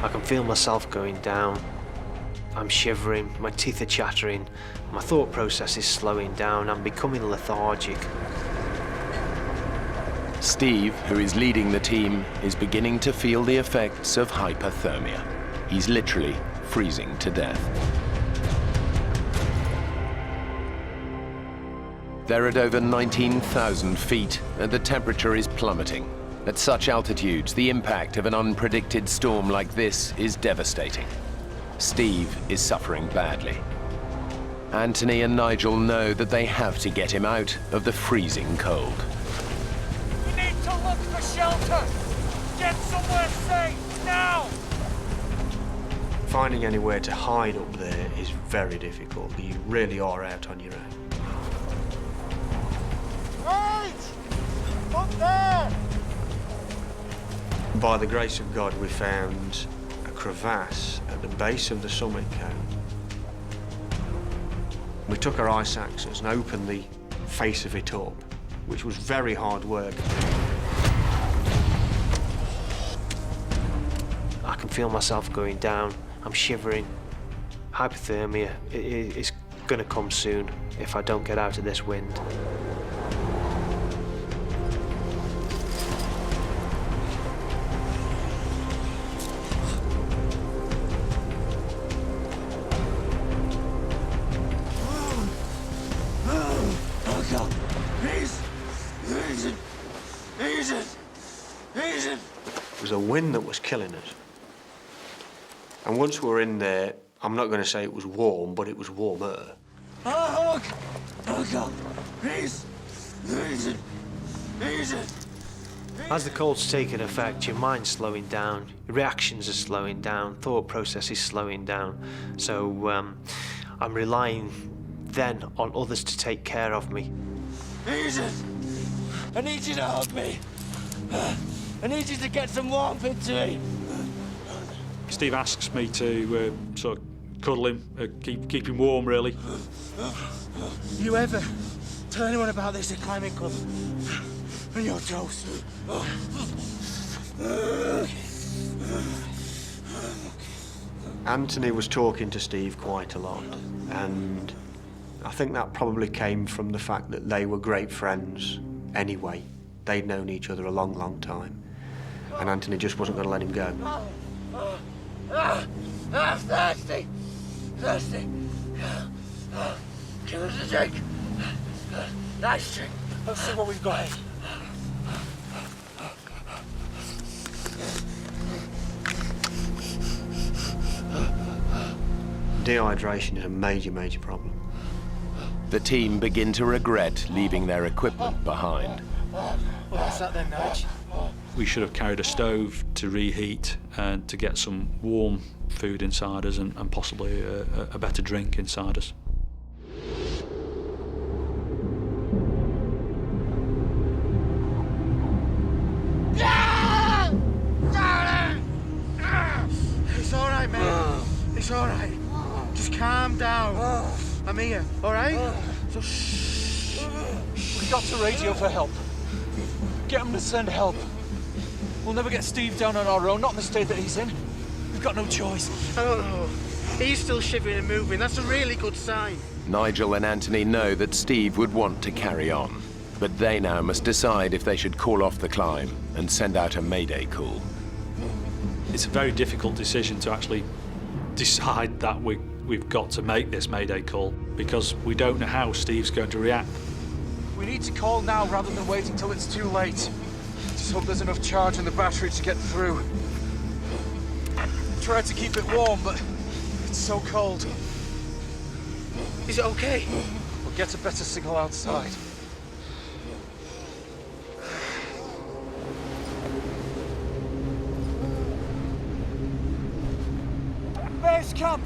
I can feel myself going down. I'm shivering, my teeth are chattering, my thought process is slowing down, I'm becoming lethargic.
Steve, who is leading the team, is beginning to feel the effects of hypothermia. He's literally freezing to death. They're at over 19,000 feet, and the temperature is plummeting. At such altitudes, the impact of an unpredicted storm like this is devastating. Steve is suffering badly. Anthony and Nigel know that they have to get him out of the freezing cold.
We need to look for shelter! Get somewhere safe, now!
Finding anywhere to hide up there is very difficult. You really are out on your own.
Wait! Up there!
By the grace of God, we found a crevasse at the base of the summit cone. We took our ice axes and opened the face of it up, which was very hard work.
I can feel myself going down. I'm shivering. Hypothermia is going to come soon if I don't get out of this wind.
It was the wind that was killing us. And once we were in there, I'm not going to say it was warm, but it was warmer.
Oh, God, please,
As the cold's taking effect, your mind's slowing down, your reactions are slowing down, thought process is slowing down. So I'm relying then on others to take care of me.
I need you to hug me. I need you to get some warmth into me.
Steve asks me to sort of cuddle him, keep him warm, really.
You ever
tell anyone about this at Climbing Club. And you're toast.
Anthony was talking to Steve quite a lot, and I think that probably came from the fact that they were great friends anyway. They'd known each other a long, long time, and Anthony just wasn't going to let him go.
Thirsty! Thirsty! Give us a drink. Nice drink.
Let's see what we've got.
Dehydration is a major, major problem.
The team begin to regret leaving their equipment behind.
What's that then, Nige?
We should have carried a stove to reheat and to get some warm food inside us and possibly a better drink inside us.
It's all right, mate. It's all right. Just calm down. I'm here, all right? So shh.
We've got to radio for help. Get them to send help. We'll never get Steve down on our own, not in the state that he's in. We've got no choice.
I don't know. He's still shivering and moving. That's a really good sign.
Nigel and Anthony know that Steve would want to carry on, but they now must decide if they should call off the climb and send out a mayday call.
It's a very difficult decision to actually decide that we've got to make this mayday call because we don't know how Steve's going to react.
We need to call now rather than waiting till it's too late. Just hope there's enough charge in the battery to get through. Try to keep it warm, but it's so cold.
Is it okay?
We'll get a better signal outside. Base camp!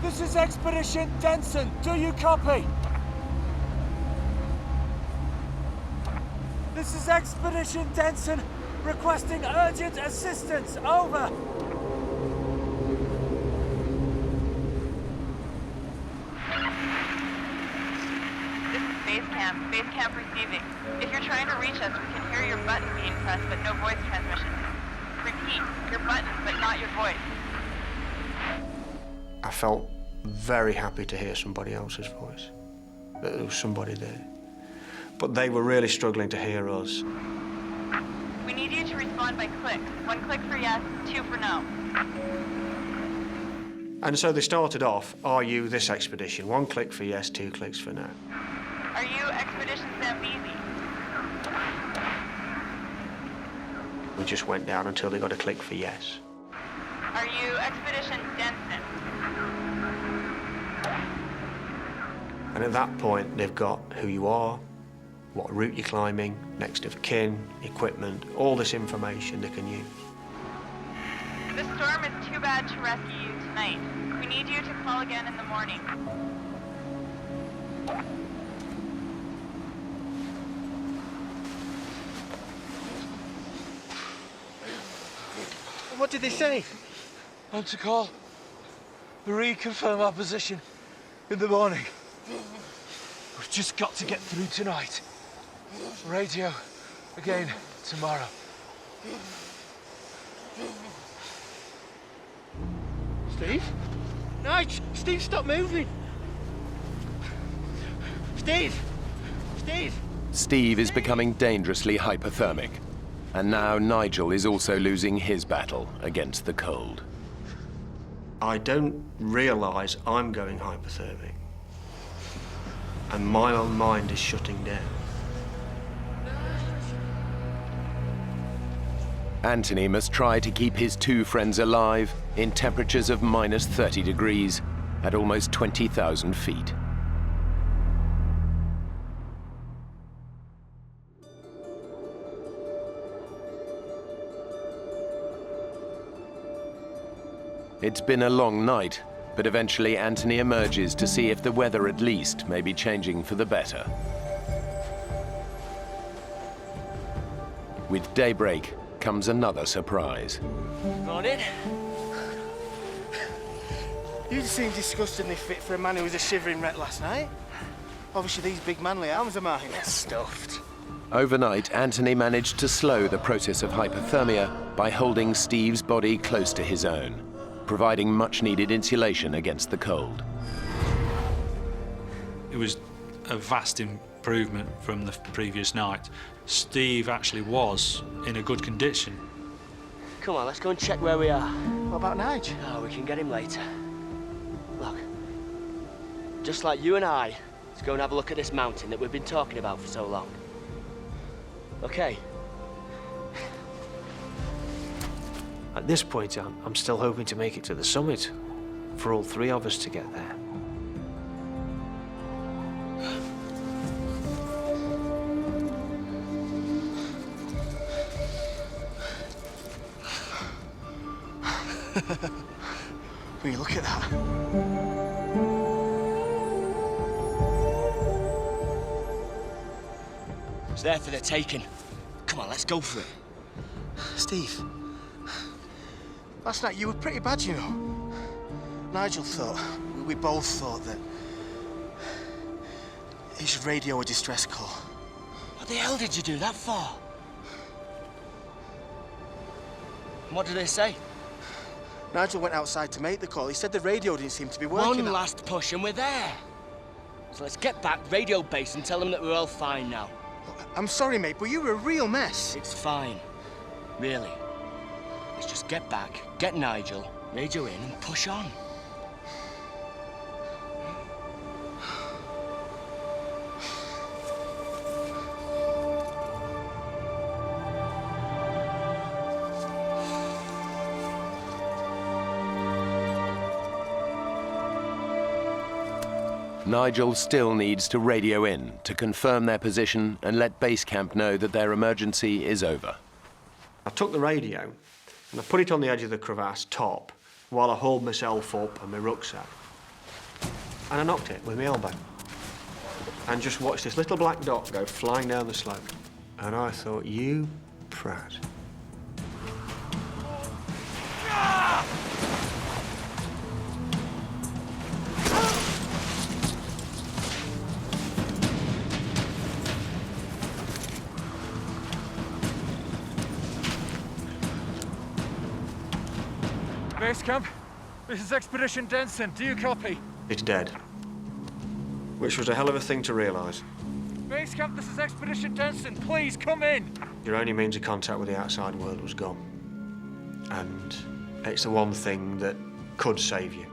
This is Expedition Denson. Do you copy? This is Expedition Denson, requesting urgent assistance. Over.
This is base camp. Base camp receiving. If you're trying to reach us, we can hear your button being pressed, but no voice transmission. Repeat, your button, but not your voice.
I felt very happy to hear somebody else's voice, that there was somebody there. But they were really struggling to hear us.
We need you to respond by clicks. 1 click for yes, 2 for no.
And so they started off, are you this expedition? 1 click for yes, 2 clicks for no.
Are you Expedition Zambezi?
We just went down until they got a click for yes.
Are you Expedition Denson?
And at that point, they've got who you are, what route you're climbing, next of kin, equipment, all this information they can use.
The storm is too bad to rescue you tonight. We need you to call again in the morning.
What did they say?
I'm to call. Reconfirm our position in the morning. We've just got to get through tonight. Radio again tomorrow.
Steve? Nige! Steve, stop moving! Steve! Steve!
Steve is becoming dangerously hypothermic, and now Nigel is also losing his battle against the cold.
I don't realise I'm going hypothermic, and my own mind is shutting down.
Anthony must try to keep his two friends alive in temperatures of minus 30 degrees at almost 20,000 feet. It's been a long night, but eventually Anthony emerges to see if the weather at least may be changing for the better. With daybreak comes another surprise.
Morning. You seem disgustingly fit for a man who was a shivering wreck last night. Obviously, these big manly arms of mine.
They're stuffed.
Overnight, Anthony managed to slow the process of hypothermia by holding Steve's body close to his own, providing much-needed insulation against the cold.
It was a vast improvement from the previous night. Steve actually was in a good condition.
Come on, let's go and check where we are.
What about Nige?
Oh, we can get him later. Look, just like you and I, let's go and have a look at this mountain that we've been talking about for so long. Okay.
At this point, I'm still hoping to make it to the summit, for all three of us to get there.
Will you look at that?
It's there for the taking. Come on, let's go for it.
Steve, last night you were pretty bad, you know. Nigel thought, we both thought that he should radio a distress call.
What the hell did you do that for? What did they say?
Nigel went outside to make the call. He said the radio didn't seem to be working.
One last push and we're there. So let's get back radio base and tell them that we're all fine now.
I'm sorry, mate, but you were a real mess.
It's fine. Really. Let's just get back, get Nigel, radio in and push on.
Nigel still needs to radio in to confirm their position and let base camp know that their emergency is over.
I took the radio and I put it on the edge of the crevasse top while I hauled myself up and my rucksack. And I knocked it with my elbow. And just watched this little black dot go flying down the slope. And I thought, you prat.
Base camp, this is Expedition Denson. Do you copy?
It's dead. Which was a hell of a thing to realise.
Base camp, this is Expedition Denson. Please come in.
Your only means of contact with the outside world was gone. And it's the one thing that could save you,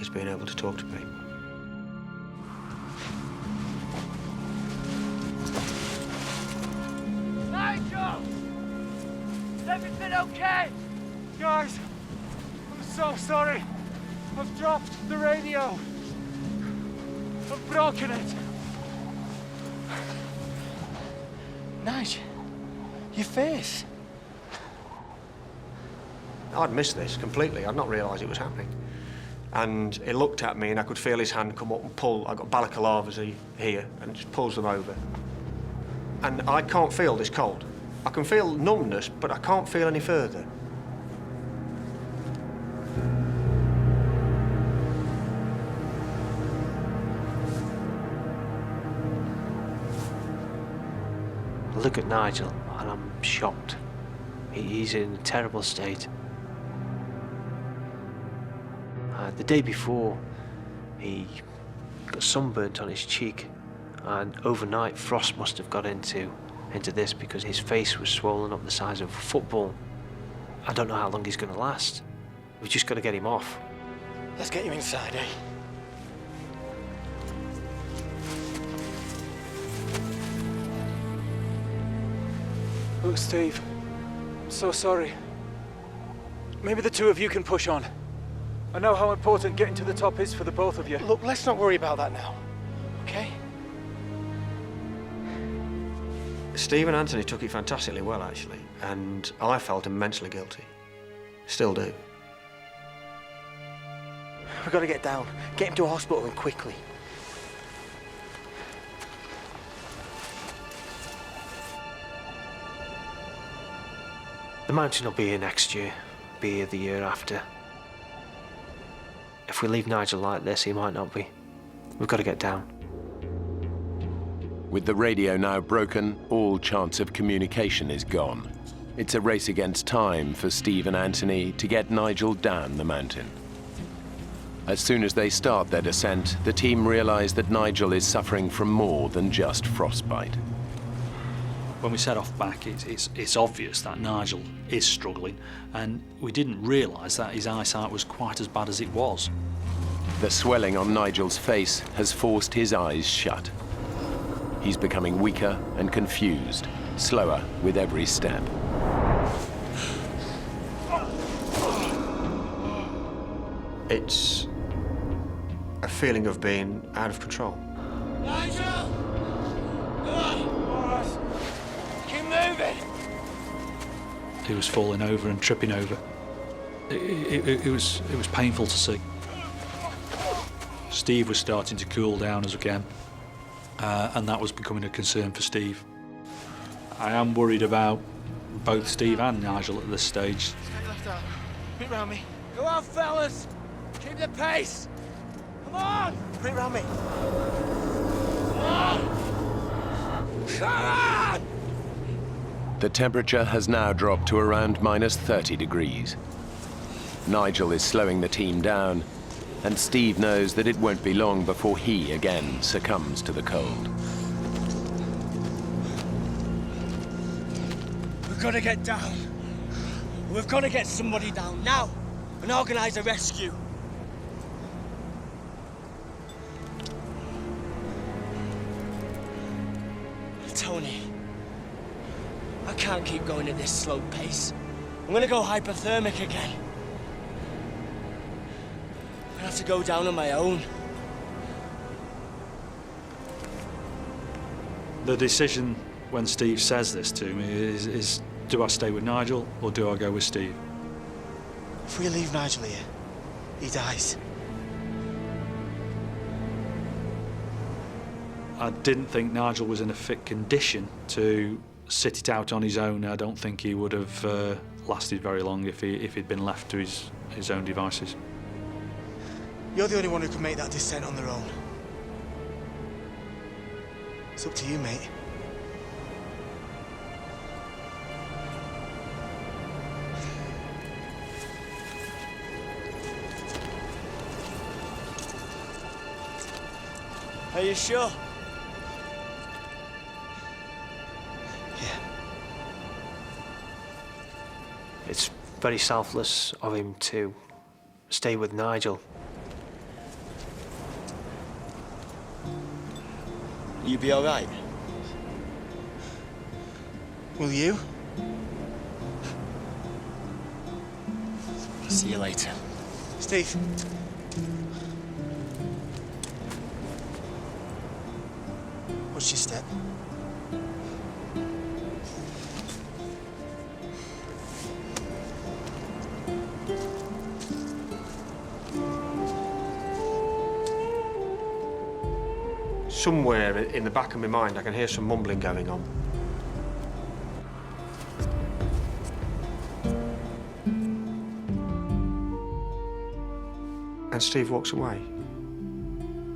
is being able to talk to people.
Nigel! Is everything okay? Guys, I'm so sorry. I've dropped the radio. I've broken it.
Nige, your face.
I'd missed this completely. I'd not realised it was happening. And he looked at me and I could feel his hand come up and pull. I've got balaclavas here and just pulls them over. And I can't feel this cold. I can feel numbness, but I can't feel any further.
I look at Nigel and I'm shocked. He's in a terrible state. The day before, he got sunburnt on his cheek, and overnight frost must have got into this because his face was swollen up the size of a football. I don't know how long he's going to last. We've just got to get him off.
Let's get you inside, eh?
Look, Steve, I'm so sorry. Maybe the two of you can push on. I know how important getting to the top is for the both of you.
Look, let's not worry about that now, okay?
Steve and Anthony took it fantastically well, actually, and I felt immensely guilty. Still do.
We've got to get down. Get him to a hospital and quickly.
The mountain will be here next year, be here the year after. If we leave Nigel like this, he might not be. We've got to get down.
With the radio now broken, all chance of communication is gone. It's a race against time for Steve and Anthony to get Nigel down the mountain. As soon as they start their descent, the team realize that Nigel is suffering from more than just frostbite.
When we set off back, it's obvious that Nigel is struggling, and we didn't realise that his eyesight was quite as bad as it was.
The swelling on Nigel's face has forced his eyes shut. He's becoming weaker and confused, slower with every step.
It's a feeling of being out of control.
Nigel! Keep moving!
He was falling over and tripping over. It was painful to see. Steve was starting to cool down as again, and that was becoming a concern for Steve. I am worried about both Steve and Nigel at this stage.
Stay left out. Put round me. Go on, fellas! Keep the pace! Come on! Put round me. Come on! Come on!
The temperature has now dropped to around -30 degrees. Nigel is slowing the team down, and Steve knows that it won't be long before he again succumbs to the cold.
We've got to get down. We've got to get somebody down now and organise a rescue. Tony, I can't keep going at this slow pace. I'm gonna go hypothermic again. I have to go down on my own.
The decision when Steve says this to me is do I stay with Nigel or do I go with Steve?
If we leave Nigel here, he dies.
I didn't think Nigel was in a fit condition to sit it out on his own. I don't think he would have lasted very long if he'd been left to his own devices.
You're the only one who can make that descent on their own. It's up to you, mate.
Are you sure?
It's very selfless of him to stay with Nigel.
You be all right?
Will you?
See you later.
Steve. Watch your step.
Somewhere in the back of my mind, I can hear some mumbling going on. And Steve walks away.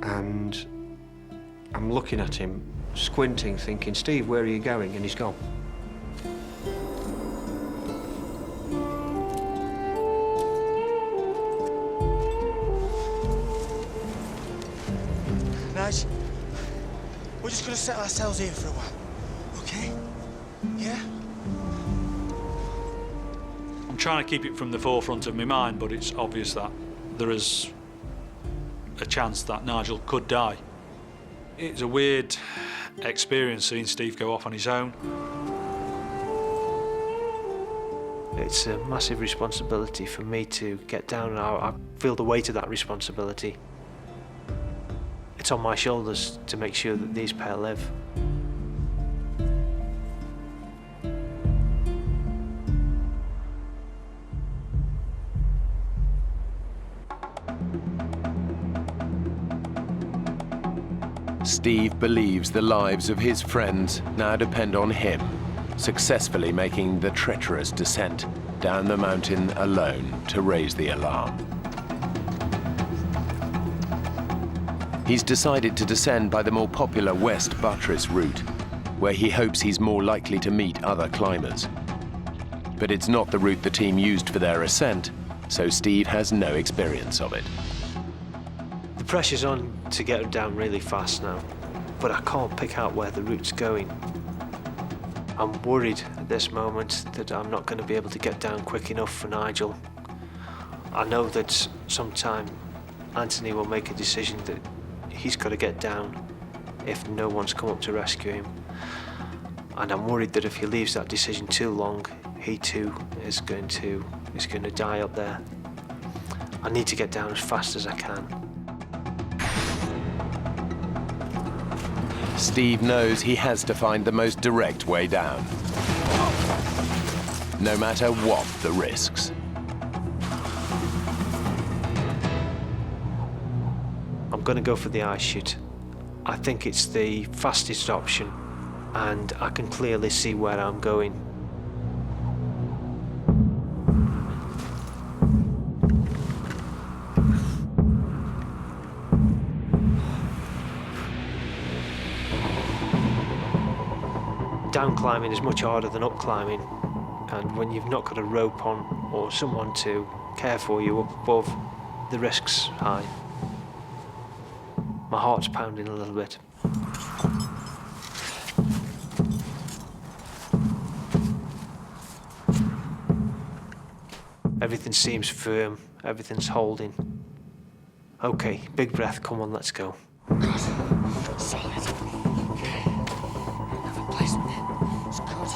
And I'm looking at him, squinting, thinking, Steve, where are you going? And he's gone.
Nige, we're just gonna settle ourselves here for a while, okay? Yeah?
I'm trying to keep it from the forefront of my mind, but it's obvious that there is a chance that Nigel could die. It's a weird experience seeing Steve go off on his own.
It's a massive responsibility for me to get down, and I feel the weight of that responsibility. It's on my shoulders to make sure that these pair live.
Steve believes the lives of his friends now depend on him, successfully making the treacherous descent down the mountain alone to raise the alarm. He's decided to descend by the more popular West Buttress route, where he hopes he's more likely to meet other climbers. But it's not the route the team used for their ascent, so Steve has no experience of it.
The pressure's on to get down really fast now, but I can't pick out where the route's going. I'm worried at this moment that I'm not going to be able to get down quick enough for Nigel. I know that sometime Anthony will make a decision that he's got to get down if no one's come up to rescue him. And I'm worried that if he leaves that decision too long, he too is going to die up there. I need to get down as fast as I can.
Steve knows he has to find the most direct way down, no matter what the risks.
I'm going to go for the ice chute. I think it's the fastest option, and I can clearly see where I'm going. Down climbing is much harder than up climbing, and when you've not got a rope on or someone to care for you up above, the risk's high. My heart's pounding a little bit. Everything seems firm, everything's holding. Okay, big breath, come on, let's go.
Solid. Okay. Another placement. It's good.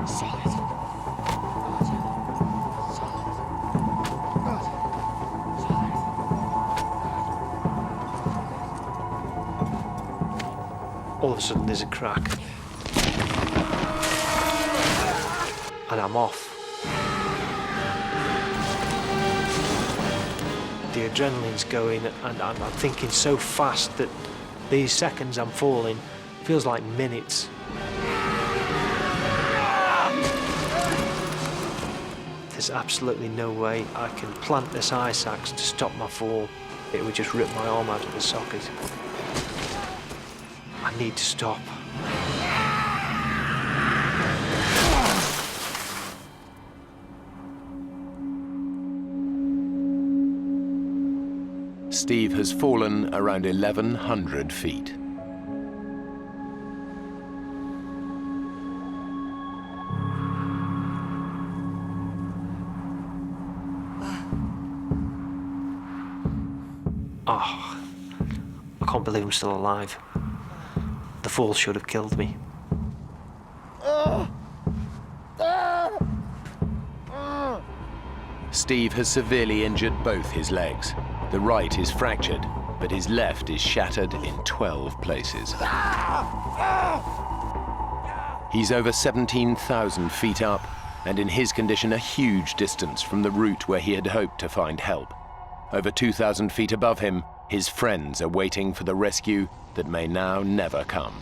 Solid. Good. Solid. Good. Solid.
All of a sudden there's a crack. And I'm off. The adrenaline's going, and I'm thinking so fast that these seconds I'm falling feels like minutes. There's absolutely no way I can plant this ice axe to stop my fall. It would just rip my arm out of the socket. I need to stop.
Steve has fallen around 1,100 feet.
Oh, I can't believe I'm still alive. The fall should have killed me.
Steve has severely injured both his legs. The right is fractured, but his left is shattered in 12 places. He's over 17,000 feet up, and in his condition a huge distance from the route where he had hoped to find help. Over 2,000 feet above him, his friends are waiting for the rescue that may now never come.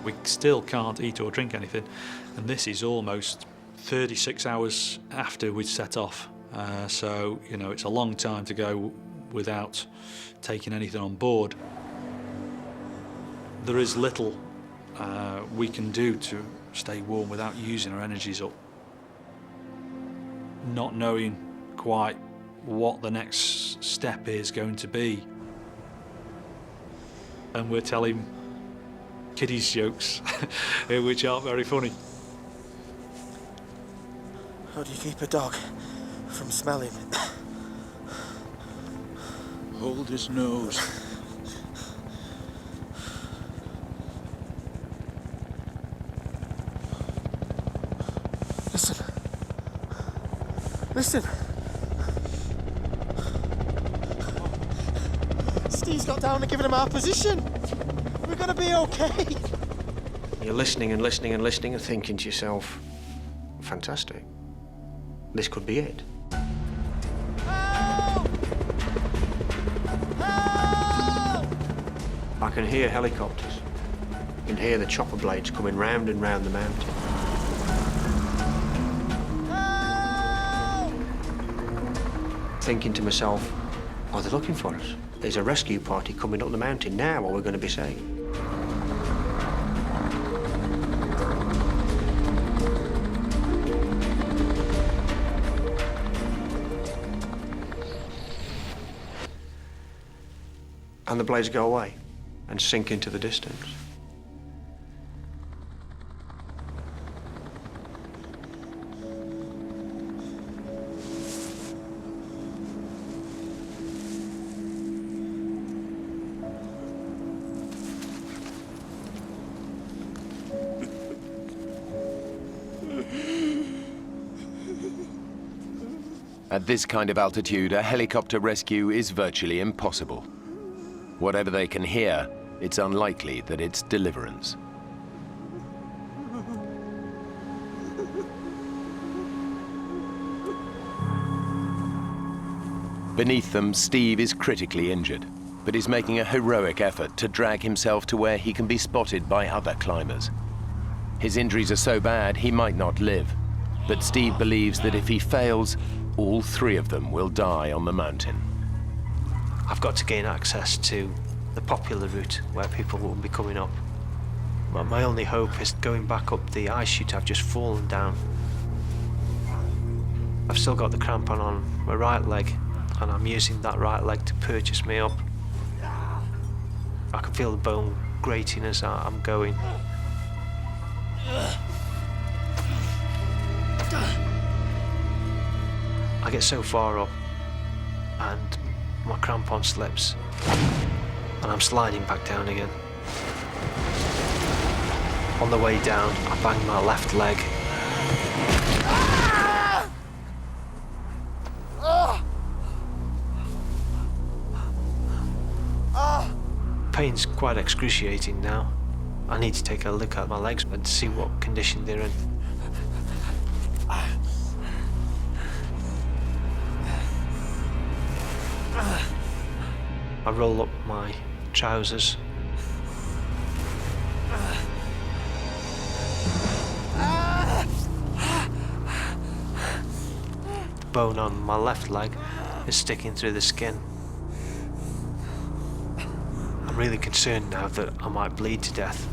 We still can't eat or drink anything, and this is almost 36 hours after we'd set off. So, you know, it's a long time to go without taking anything on board. There is little we can do to stay warm without using our energies up. Not knowing quite what the next step is going to be. And we're telling kiddies jokes, which aren't very funny.
How do you keep a dog from smelling?
Hold his nose.
Listen. Listen. Steve's got down and given him our position. We're gonna be okay.
You're listening and listening and listening and thinking to yourself, fantastic. This could be it.
Help! Help!
I can hear helicopters. You can hear the chopper blades coming round and round the mountain.
Help!
thinking to myself, are they looking for us? There's a rescue party coming up the mountain now, are we going to be safe? And the blades go away and sink into the distance.
At this kind of altitude, a helicopter rescue is virtually impossible. Whatever they can hear, it's unlikely that it's deliverance. Beneath them, Steve is critically injured, but is making a heroic effort to drag himself to where he can be spotted by other climbers. His injuries are so bad he might not live, but Steve believes that if he fails, all three of them will die on the mountain.
I've got to gain access to the popular route where people will be coming up. My only hope is going back up the ice chute I've just fallen down. I've still got the crampon on my right leg, and I'm using that right leg to purchase me up. I can feel the bone grating as I'm going. I get so far up, and my crampon slips, and I'm sliding back down again. On the way down, I bang my left leg. Pain's quite excruciating now. I need to take a look at my legs and see what condition they're in. I roll up my trousers. The bone on my left leg is sticking through the skin. I'm really concerned now that I might bleed to death.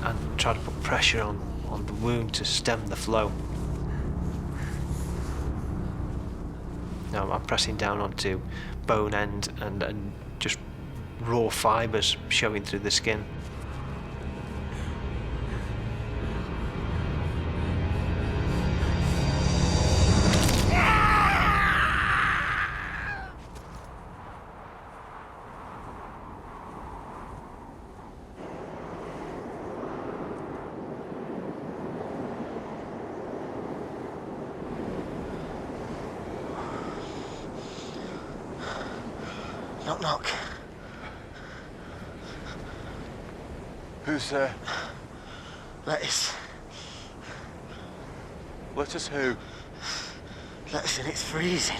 And try to put pressure on the wound to stem the flow. Now I'm pressing down onto bone end and just raw fibres showing through the skin.
Knock, knock.
Who's there?
Lettuce.
Lettuce who?
Lettuce, and it's freezing.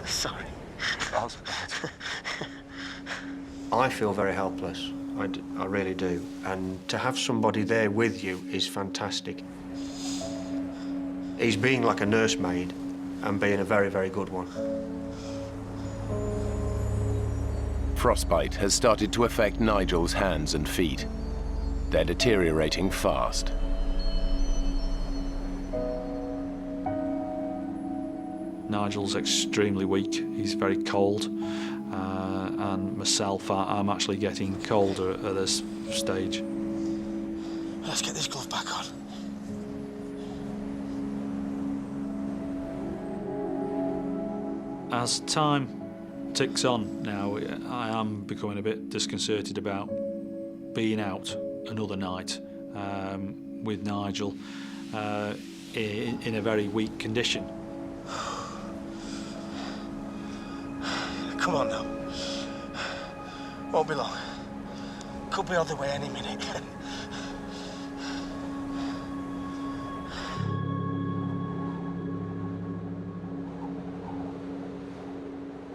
Sorry.
That's bad.
I feel very helpless. I really do. And to have somebody there with you is fantastic. He's being like a nursemaid and being a very, very good one.
Frostbite has started to affect Nigel's hands and feet. They're deteriorating fast.
Nigel's extremely weak. He's very cold. And myself, I'm actually getting colder at this stage.
Let's get this glove back on.
As time ticks on now, I am becoming a bit disconcerted about being out another night with Nigel in a very weak condition.
Come on now. Won't be long. Could be on the way any minute.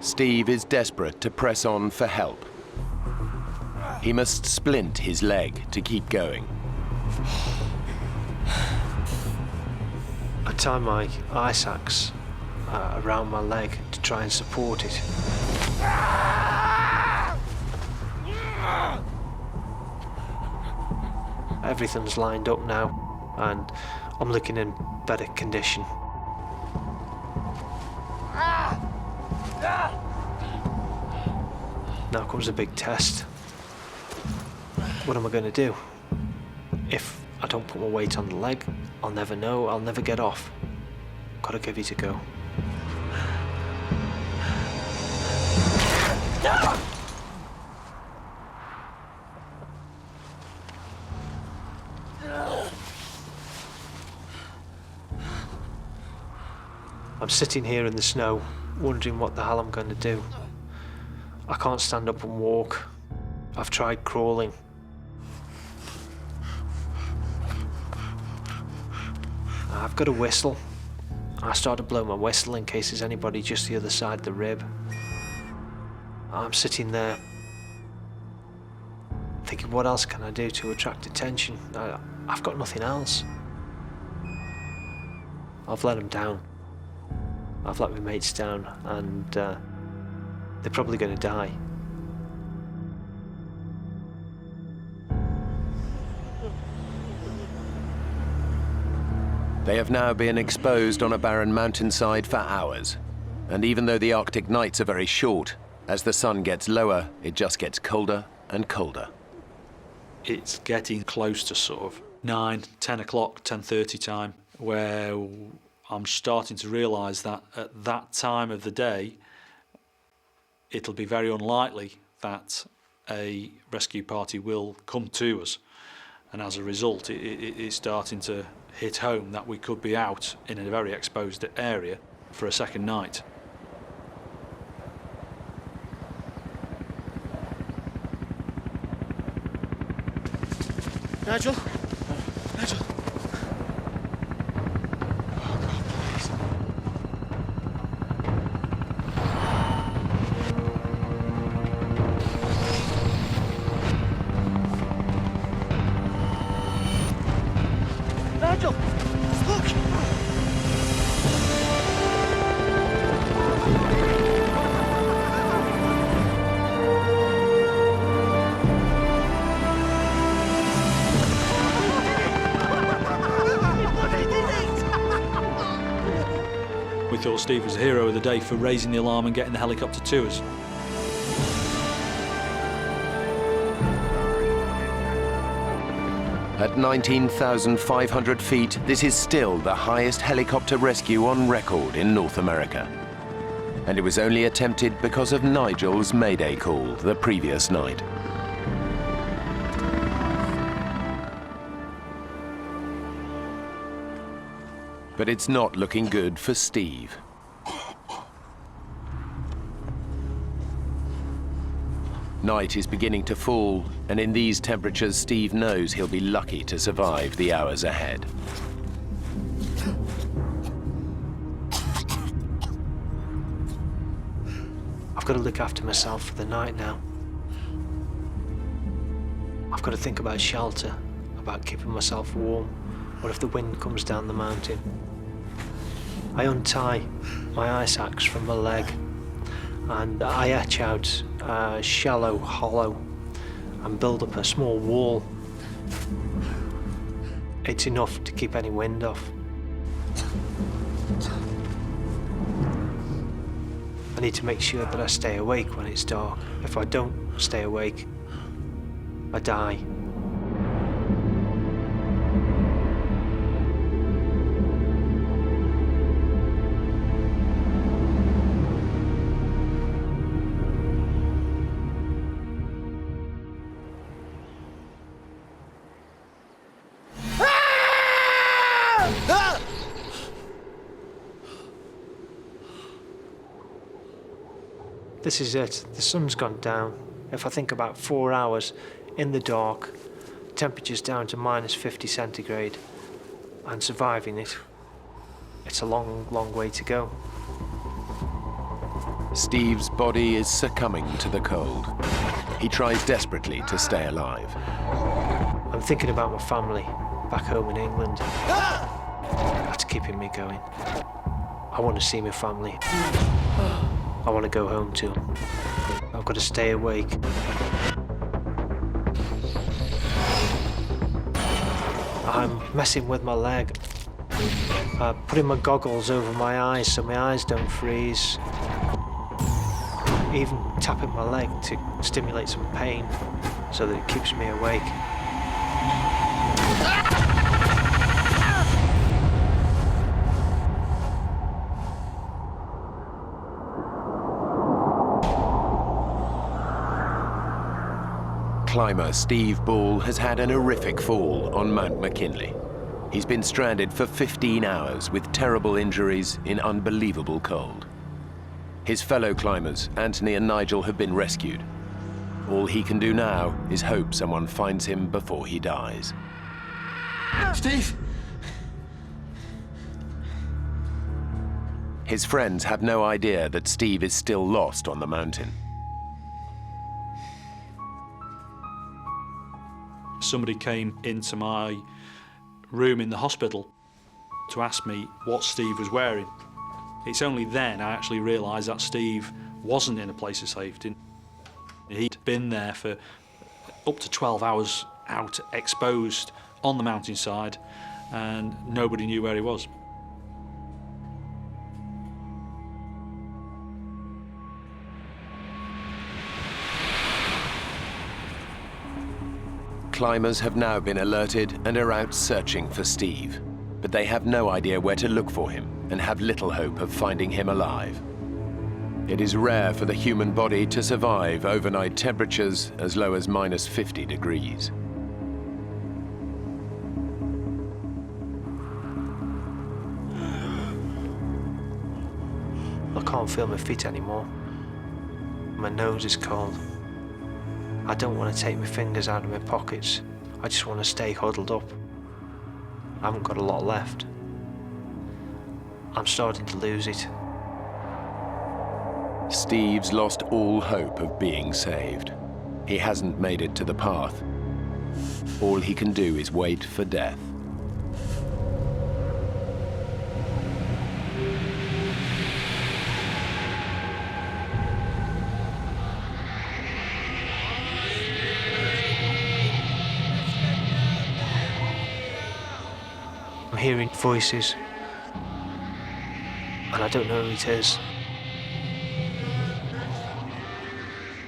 Steve is desperate to press on for help. He must splint his leg to keep going.
I tie my ice axe around my leg to try and support it. Everything's lined up now, and I'm looking in better condition. Now comes a big test. What am I going to do? If I don't put my weight on the leg, I'll never know, I'll never get off. Gotta give it a go. I'm sitting here in the snow, wondering what the hell I'm going to do. I can't stand up and walk. I've tried crawling. I've got a whistle. I start to blow my whistle in case there's anybody just the other side of the rib. I'm sitting there thinking, what else can I do to attract attention? I've got nothing else. I've let them down. I've let my mates down, and they're probably going to die.
They have now been exposed on a barren mountainside for hours. And even though the Arctic nights are very short, as the sun gets lower, it just gets colder and colder.
It's getting close to sort of 9, 10 o'clock, 10:30 time, where I'm starting to realise that at that time of the day, it'll be very unlikely that a rescue party will come to us. And as a result, it's starting to hit home that we could be out in a very exposed area for a second night.
Nigel? Nigel? Nigel! Look!
We thought Steve was the hero of the day for raising the alarm and getting the helicopter to us.
At 19,500 feet, this is still the highest helicopter rescue on record in North America. And it was only attempted because of Nigel's mayday call the previous night. But it's not looking good for Steve. Night is beginning to fall, and in these temperatures, Steve knows he'll be lucky to survive the hours ahead.
I've got to look after myself for the night now. I've got to think about shelter, about keeping myself warm. What if the wind comes down the mountain? I untie my ice axe from my leg, and I etch out a shallow hollow and build up a small wall. It's enough to keep any wind off. I need to make sure that I stay awake when it's dark. If I don't stay awake, I die. This is it. The sun's gone down. If I think about 4 hours in the dark, temperature's down to -50 centigrade, and surviving it, it's a long, long way to go.
Steve's body is succumbing to the cold. He tries desperately to stay alive.
I'm I'm thinking about my family back home in England. That's keeping me going. I want to see my family. I want to go home to them. I've got to stay awake. I'm messing with my leg. Putting my goggles over my eyes so my eyes don't freeze. Even tapping my leg to stimulate some pain so that it keeps me awake.
Climber Steve Ball has had an horrific fall on Mount McKinley. He's been stranded for 15 hours with terrible injuries in unbelievable cold. His fellow climbers, Anthony and Nigel, have been rescued. All he can do now is hope someone finds him before he dies.
Steve!
His friends have no idea that Steve is still lost on the mountain.
Somebody came into my room in the hospital to ask me what Steve was wearing. It's only then I actually realised that Steve wasn't in a place of safety. He'd been there for up to 12 hours out, exposed on the mountainside, and nobody knew where he was.
Climbers have now been alerted and are out searching for Steve, but they have no idea where to look for him and have little hope of finding him alive. It is rare for the human body to survive overnight temperatures as low as -50 degrees.
I can't feel my feet anymore. My nose is cold. I don't want to take my fingers out of my pockets. I just want to stay huddled up. I haven't got a lot left. I'm starting to lose it.
Steve's lost all hope of being saved. He hasn't made it to the path. All he can do is wait for death.
I'm hearing voices, and I don't know who it is.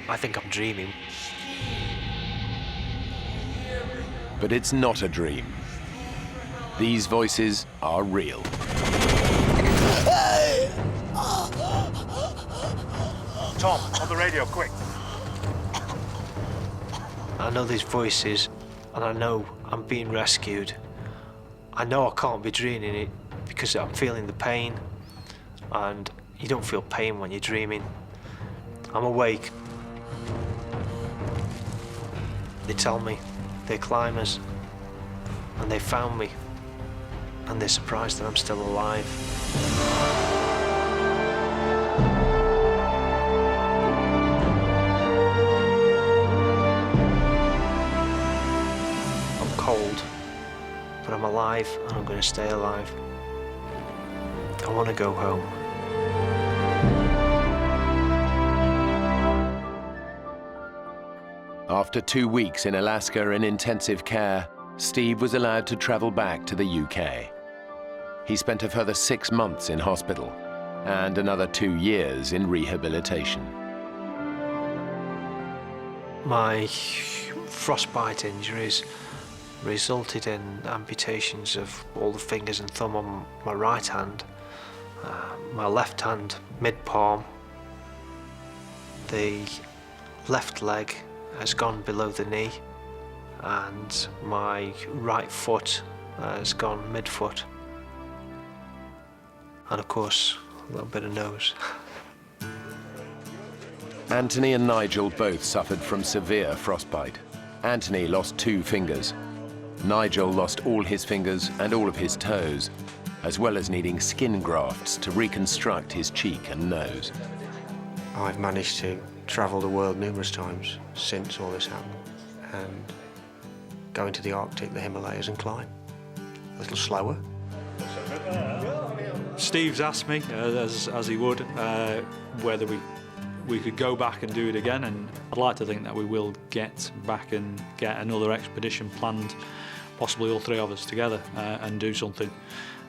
I think I'm dreaming.
But it's not a dream. These voices are real.
Tom, on the radio, quick.
I know these voices, and I know I'm being rescued. I know I can't be dreaming it because I'm feeling the pain, and you don't feel pain when you're dreaming. I'm awake. They tell me they're climbers, and they found me, and they're surprised that I'm still alive. I'm cold, but I'm alive, and I'm going to stay alive. I want to go home.
After 2 weeks in Alaska in intensive care, Steve was allowed to travel back to the UK. He spent a further 6 months in hospital and another 2 years in rehabilitation.
My frostbite injuries resulted in amputations of all the fingers and thumb on my right hand, my left hand mid-palm, the left leg has gone below the knee, and my right foot has gone mid-foot, and of course a little bit of nose.
Anthony and Nigel both suffered from severe frostbite. Anthony lost 2 fingers. Nigel lost all his fingers and all of his toes, as well as needing skin grafts to reconstruct his cheek and nose.
I've managed to travel the world numerous times since all this happened, and go into the Arctic, the Himalayas, and climb. A little slower.
Steve's asked me, as he would, whether we could go back and do it again, and I'd like to think that we will get back and get another expedition planned, possibly all three of us together, and do something.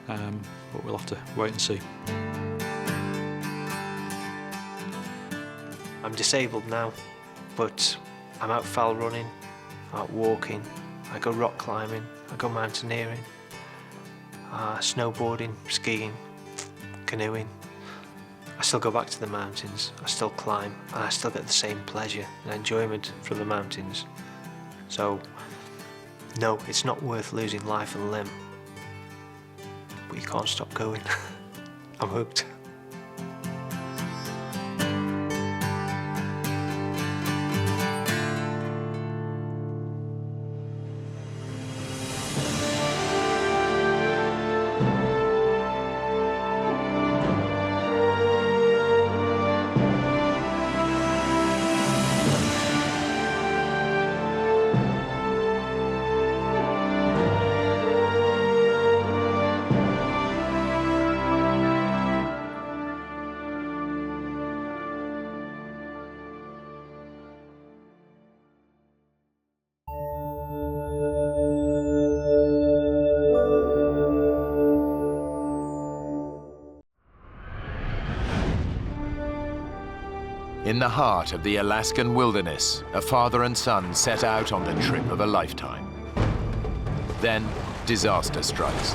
But we'll have to wait and see.
I'm disabled now, but I'm out fell running, out walking, I go rock climbing, I go mountaineering, snowboarding, skiing, canoeing. I still go back to the mountains, I still climb, and I still get the same pleasure and enjoyment from the mountains. So, no, it's not worth losing life and limb. But you can't stop going. I'm hooked.
In the heart of the Alaskan wilderness, a father and son set out on the trip of a lifetime. Then, disaster strikes.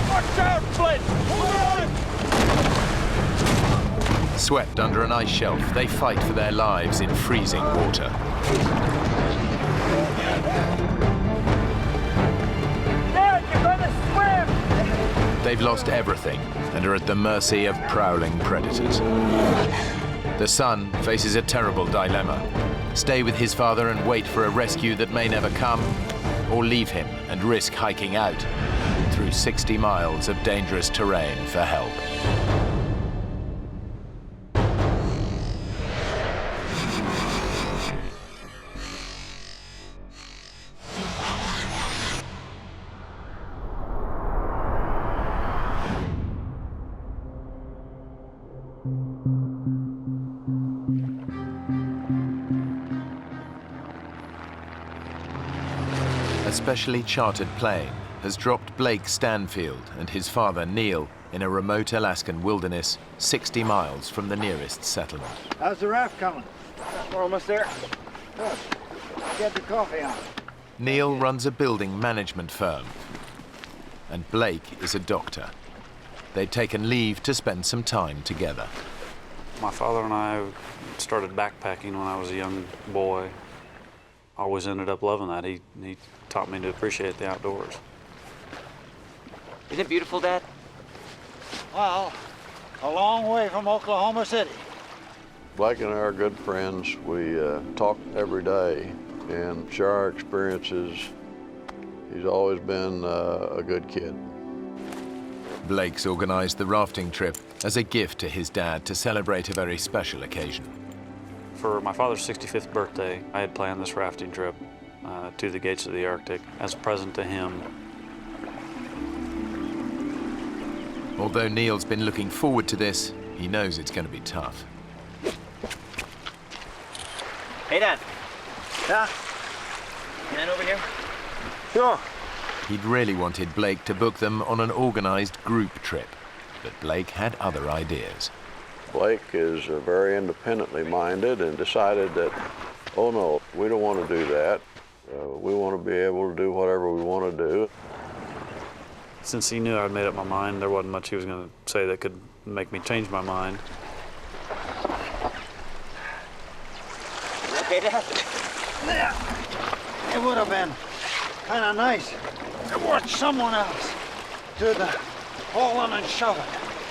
Watch out, Flint! Hold on!
Swept under an ice shelf, they fight for their lives in freezing water.
Dad, you're gonna swim!
They've lost everything and are at the mercy of prowling predators. The son faces a terrible dilemma: stay with his father and wait for a rescue that may never come, or leave him and risk hiking out through 60 miles of dangerous terrain for help. A specially chartered plane has dropped Blake Stanfield and his father Neil in a remote Alaskan wilderness 60 miles from the nearest settlement.
How's the raft coming? We're almost there. Good. Get the coffee on.
Neil runs a building management firm, and Blake is a doctor. They'd taken leave to spend some time together.
My father and I started backpacking when I was a young boy. Always ended up loving that. He taught me to appreciate the outdoors.
Isn't it beautiful, Dad? Well, a long way from Oklahoma City.
Blake and I are good friends. We talk every day and share our experiences. He's always been a good kid.
Blake's organized the rafting trip as a gift to his dad to celebrate a very special occasion.
For my father's 65th birthday, I had planned this rafting trip to the gates of the Arctic as a present to him.
Although Neil's been looking forward to this, he knows it's going to be tough.
Hey, Dad. Yeah? Man over here? Sure.
He'd really wanted Blake to book them on an organized group trip, but Blake had other ideas.
Blake is very independently minded and decided that, oh no, we don't want to do that. We want to be able to do whatever we want to do.
Since he knew I'd made up my mind, there wasn't much he was going to say that could make me change my mind.
Okay, Dad? Yeah. It would have been kind of nice to watch someone else do the hauling and shoving.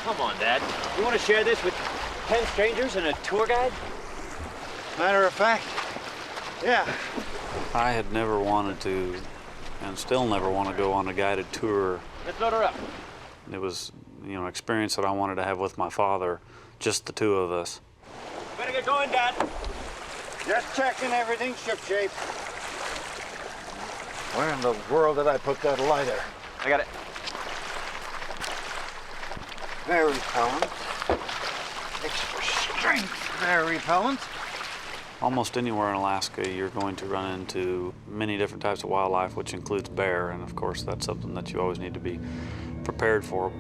Come on, Dad. You want to share this with 10 strangers and a tour guide?
Matter of fact, yeah.
I had never wanted to, and still never want to go on a guided tour.
Let's load her up.
It was, an experience that I wanted to have with my father, just the two of us.
Better get going, Dad.
Just checking everything's shipshape. Where in the world did I put that lighter?
I got it.
Very repellent. Extra strength, very repellent.
Almost anywhere in Alaska, you're going to run into many different types of wildlife, which includes bear, and of course, that's something that you always need to be prepared for.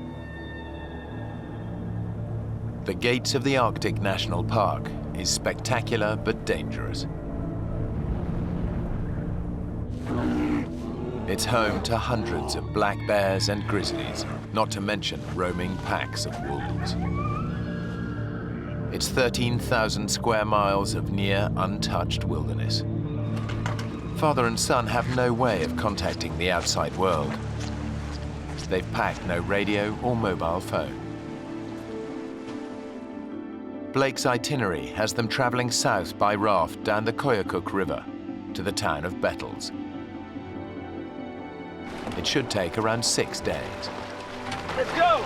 The gates of the Arctic National Park is spectacular but dangerous. It's home to hundreds of black bears and grizzlies, not to mention roaming packs of wolves. It's 13,000 square miles of near untouched wilderness. Father and son have no way of contacting the outside world. They've packed no radio or mobile phone. Blake's itinerary has them traveling south by raft down the Koyukuk River to the town of Bettles. It should take around 6 days.
Let's go!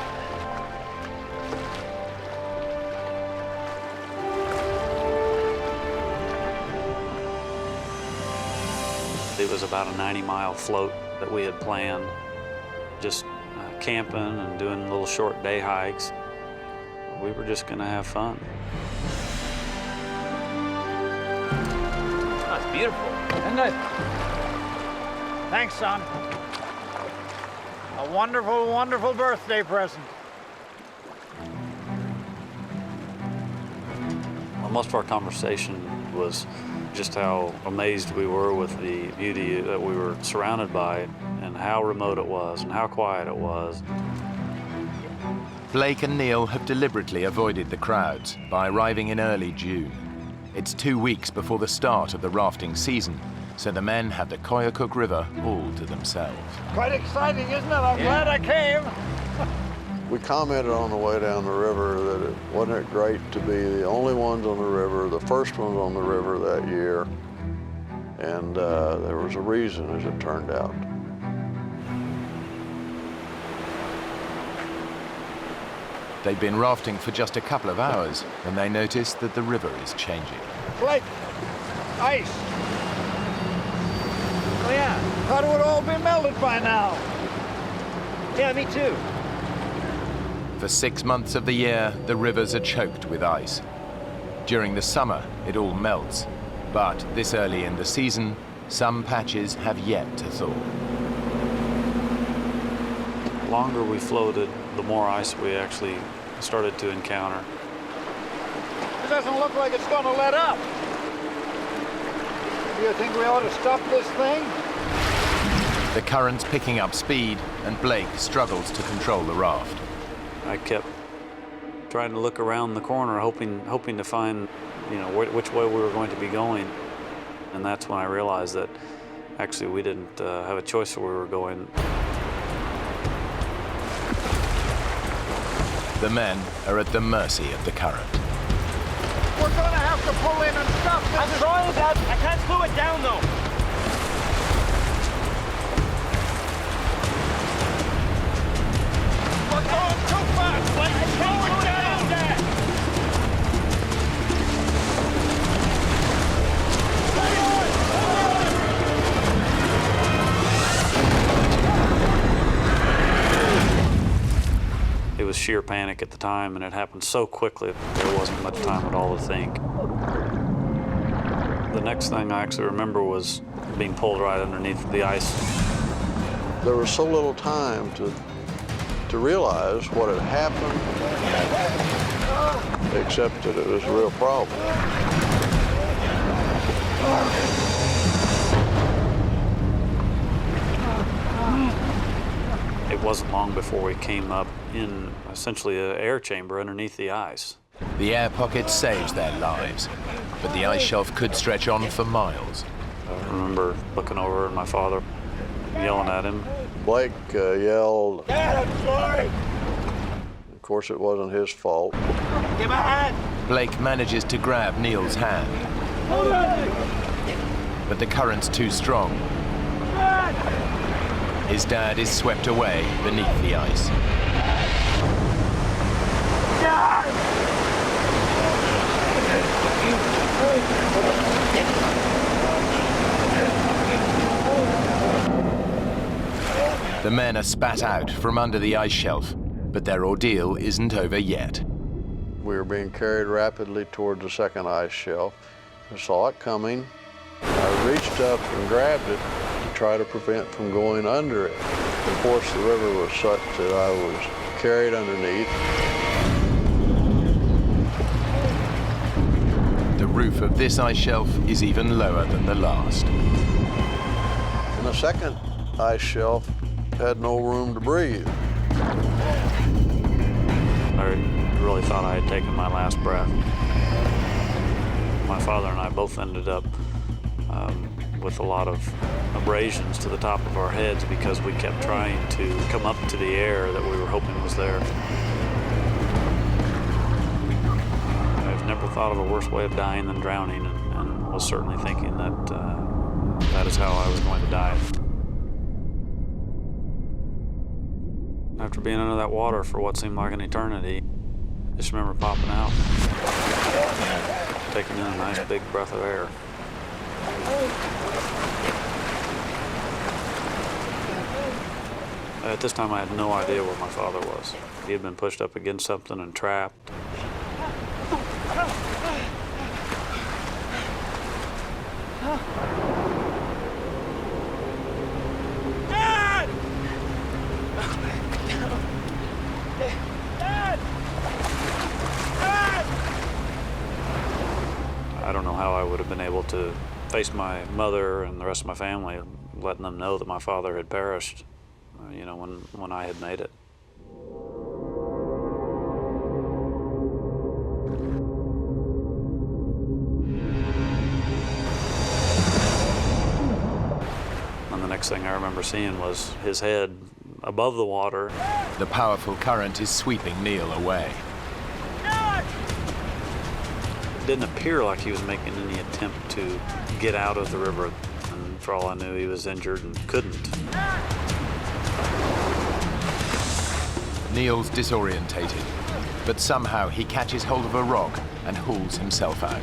It was about a 90-mile float that we had planned, just camping and doing little short day hikes. We were just gonna have fun.
Oh, it's beautiful.
Isn't it? Thanks, son. A wonderful, wonderful birthday present.
Well, most of our conversation was just how amazed we were with the beauty that we were surrounded by and how remote it was and how quiet it was.
Blake and Neil have deliberately avoided the crowds by arriving in early June. It's 2 weeks before the start of the rafting season, so the men have the Koyukuk River all to themselves.
Quite exciting, isn't it? I'm glad I came.
We commented on the way down the river that wasn't it great to be the only ones on the river, the first ones on the river that year, and there was a reason, as it turned out.
They've been rafting for just a couple of hours when they notice that the river is changing.
Blake, ice. Oh yeah, thought it would all be melted by now.
Yeah, me too.
For 6 months of the year, the rivers are choked with ice. During the summer, it all melts. But this early in the season, some patches have yet to thaw.
The longer we floated, the more ice we actually started to encounter.
It doesn't look like it's going to let up. Do you think we ought to stop this thing?
The current's picking up speed, and Blake struggles to control the raft.
I kept trying to look around the corner, hoping to find, which way we were going to be going. And that's when I realized that actually we didn't have a choice where we were going.
The men are at the mercy of the current.
We're going to have to pull in and stop this.
I'm trying, Dad. I can't slow it down, though.
We're going too fast. Let's slow it down, Dad.
It was sheer panic at the time, and it happened so quickly that there wasn't much time at all to think. The next thing I actually remember was being pulled right underneath the ice.
There was so little time to realize what had happened, except that it was a real problem.
It wasn't long before we came up in essentially an air chamber underneath the ice.
The air pocket saves their lives, but the ice shelf could stretch on for miles.
I remember looking over at my father, yelling at him.
Blake yelled.
Dad, I'm sorry.
Of course, it wasn't his fault.
Give me a hand.
Blake manages to grab Neil's hand, but the current's too strong. His dad is swept away beneath the ice. The men are spat out from under the ice shelf, but their ordeal isn't over yet.
We were being carried rapidly toward the second ice shelf. I saw it coming. I reached up and grabbed it to try to prevent from going under it. Of course, the river was such that I was carried underneath.
The roof of this ice shelf is even lower than the last.
And the second ice shelf had no room to breathe.
I really thought I had taken my last breath. My father and I both ended up with a lot of abrasions to the top of our heads because we kept trying to come up to the air that we were hoping was there. I've never thought of a worse way of dying than drowning, and was certainly thinking that that is how I was going to die. After being under that water for what seemed like an eternity, I just remember popping out, taking in a nice big breath of air. At this time, I had no idea where my father was. He had been pushed up against something and trapped.
Dad!
I don't know how I would have been able to face my mother and the rest of my family, letting them know that my father had perished, you know, when I had made it. And the next thing I remember seeing was his head above the water.
The powerful current is sweeping Neil away.
It didn't appear like he was making any attempt to get out of the river, and for all I knew, he was injured and couldn't.
Neil's disorientated, but somehow he catches hold of a rock and hauls himself out.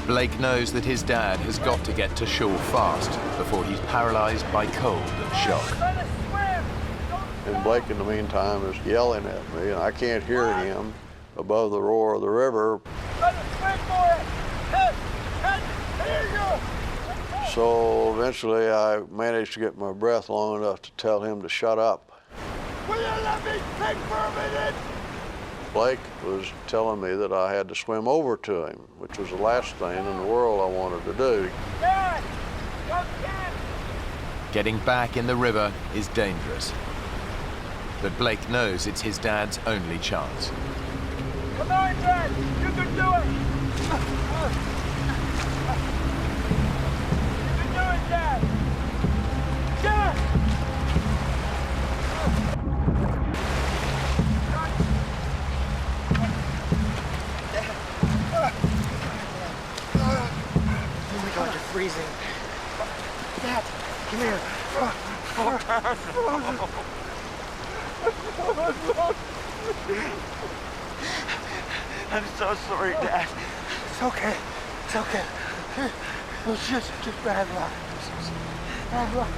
Blake knows that his dad has got to get to shore fast before he's paralyzed by cold and shock.
And Blake, in the meantime, is yelling at me, and I can't hear him above the roar of the river. So eventually I managed to get my breath long enough to tell him to shut up.
Will you let me think for a minute?
Blake was telling me that I had to swim over to him, which was the last thing in the world I wanted to do.
Dad! Come get!
Getting back in the river is dangerous, but Blake knows it's his dad's only chance.
Come on, Dad! You can do it! You can do it, Dad! Dad!
Oh my God, you're freezing. Dad, come here.
I'm so sorry, Dad. It's okay. It's okay. It was just bad luck. Bad luck.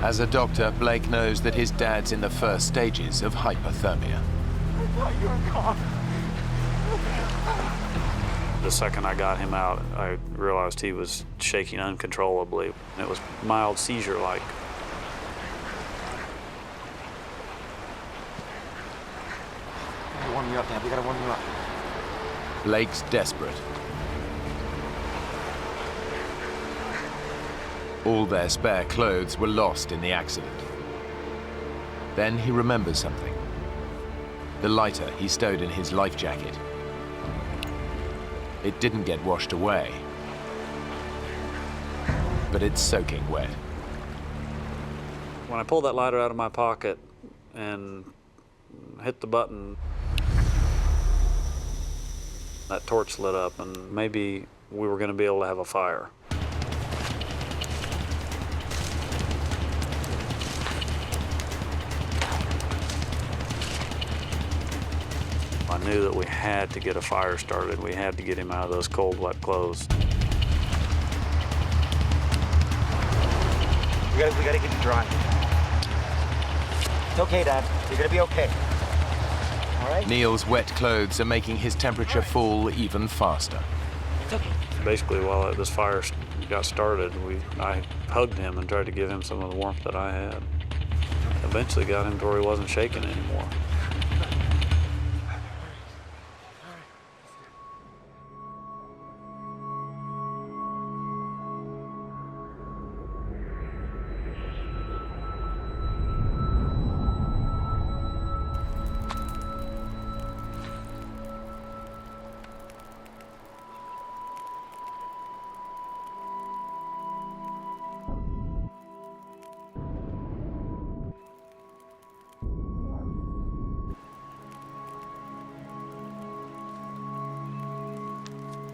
As a doctor, Blake knows that his dad's in the first stages of hypothermia.
I thought you were gone.
The second I got him out, I realized he was shaking uncontrollably. It was mild seizure-like.
We gotta warm you up, Dad. We gotta warm you up.
Blake's desperate. All their spare clothes were lost in the accident. Then he remembers something. The lighter he stowed in his life jacket. It didn't get washed away, but it's soaking wet.
When I pulled that lighter out of my pocket and hit the button, that torch lit up, and maybe we were going to be able to have a fire. I knew that we had to get a fire started. We had to get him out of those cold, wet clothes.
We gotta get it dry. It's okay, Dad. You're gonna be okay. All right?
Neil's wet clothes are making his temperature fall even faster.
It's okay.
Basically, while this fire got started, I hugged him and tried to give him some of the warmth that I had. Eventually got him to where he wasn't shaking anymore.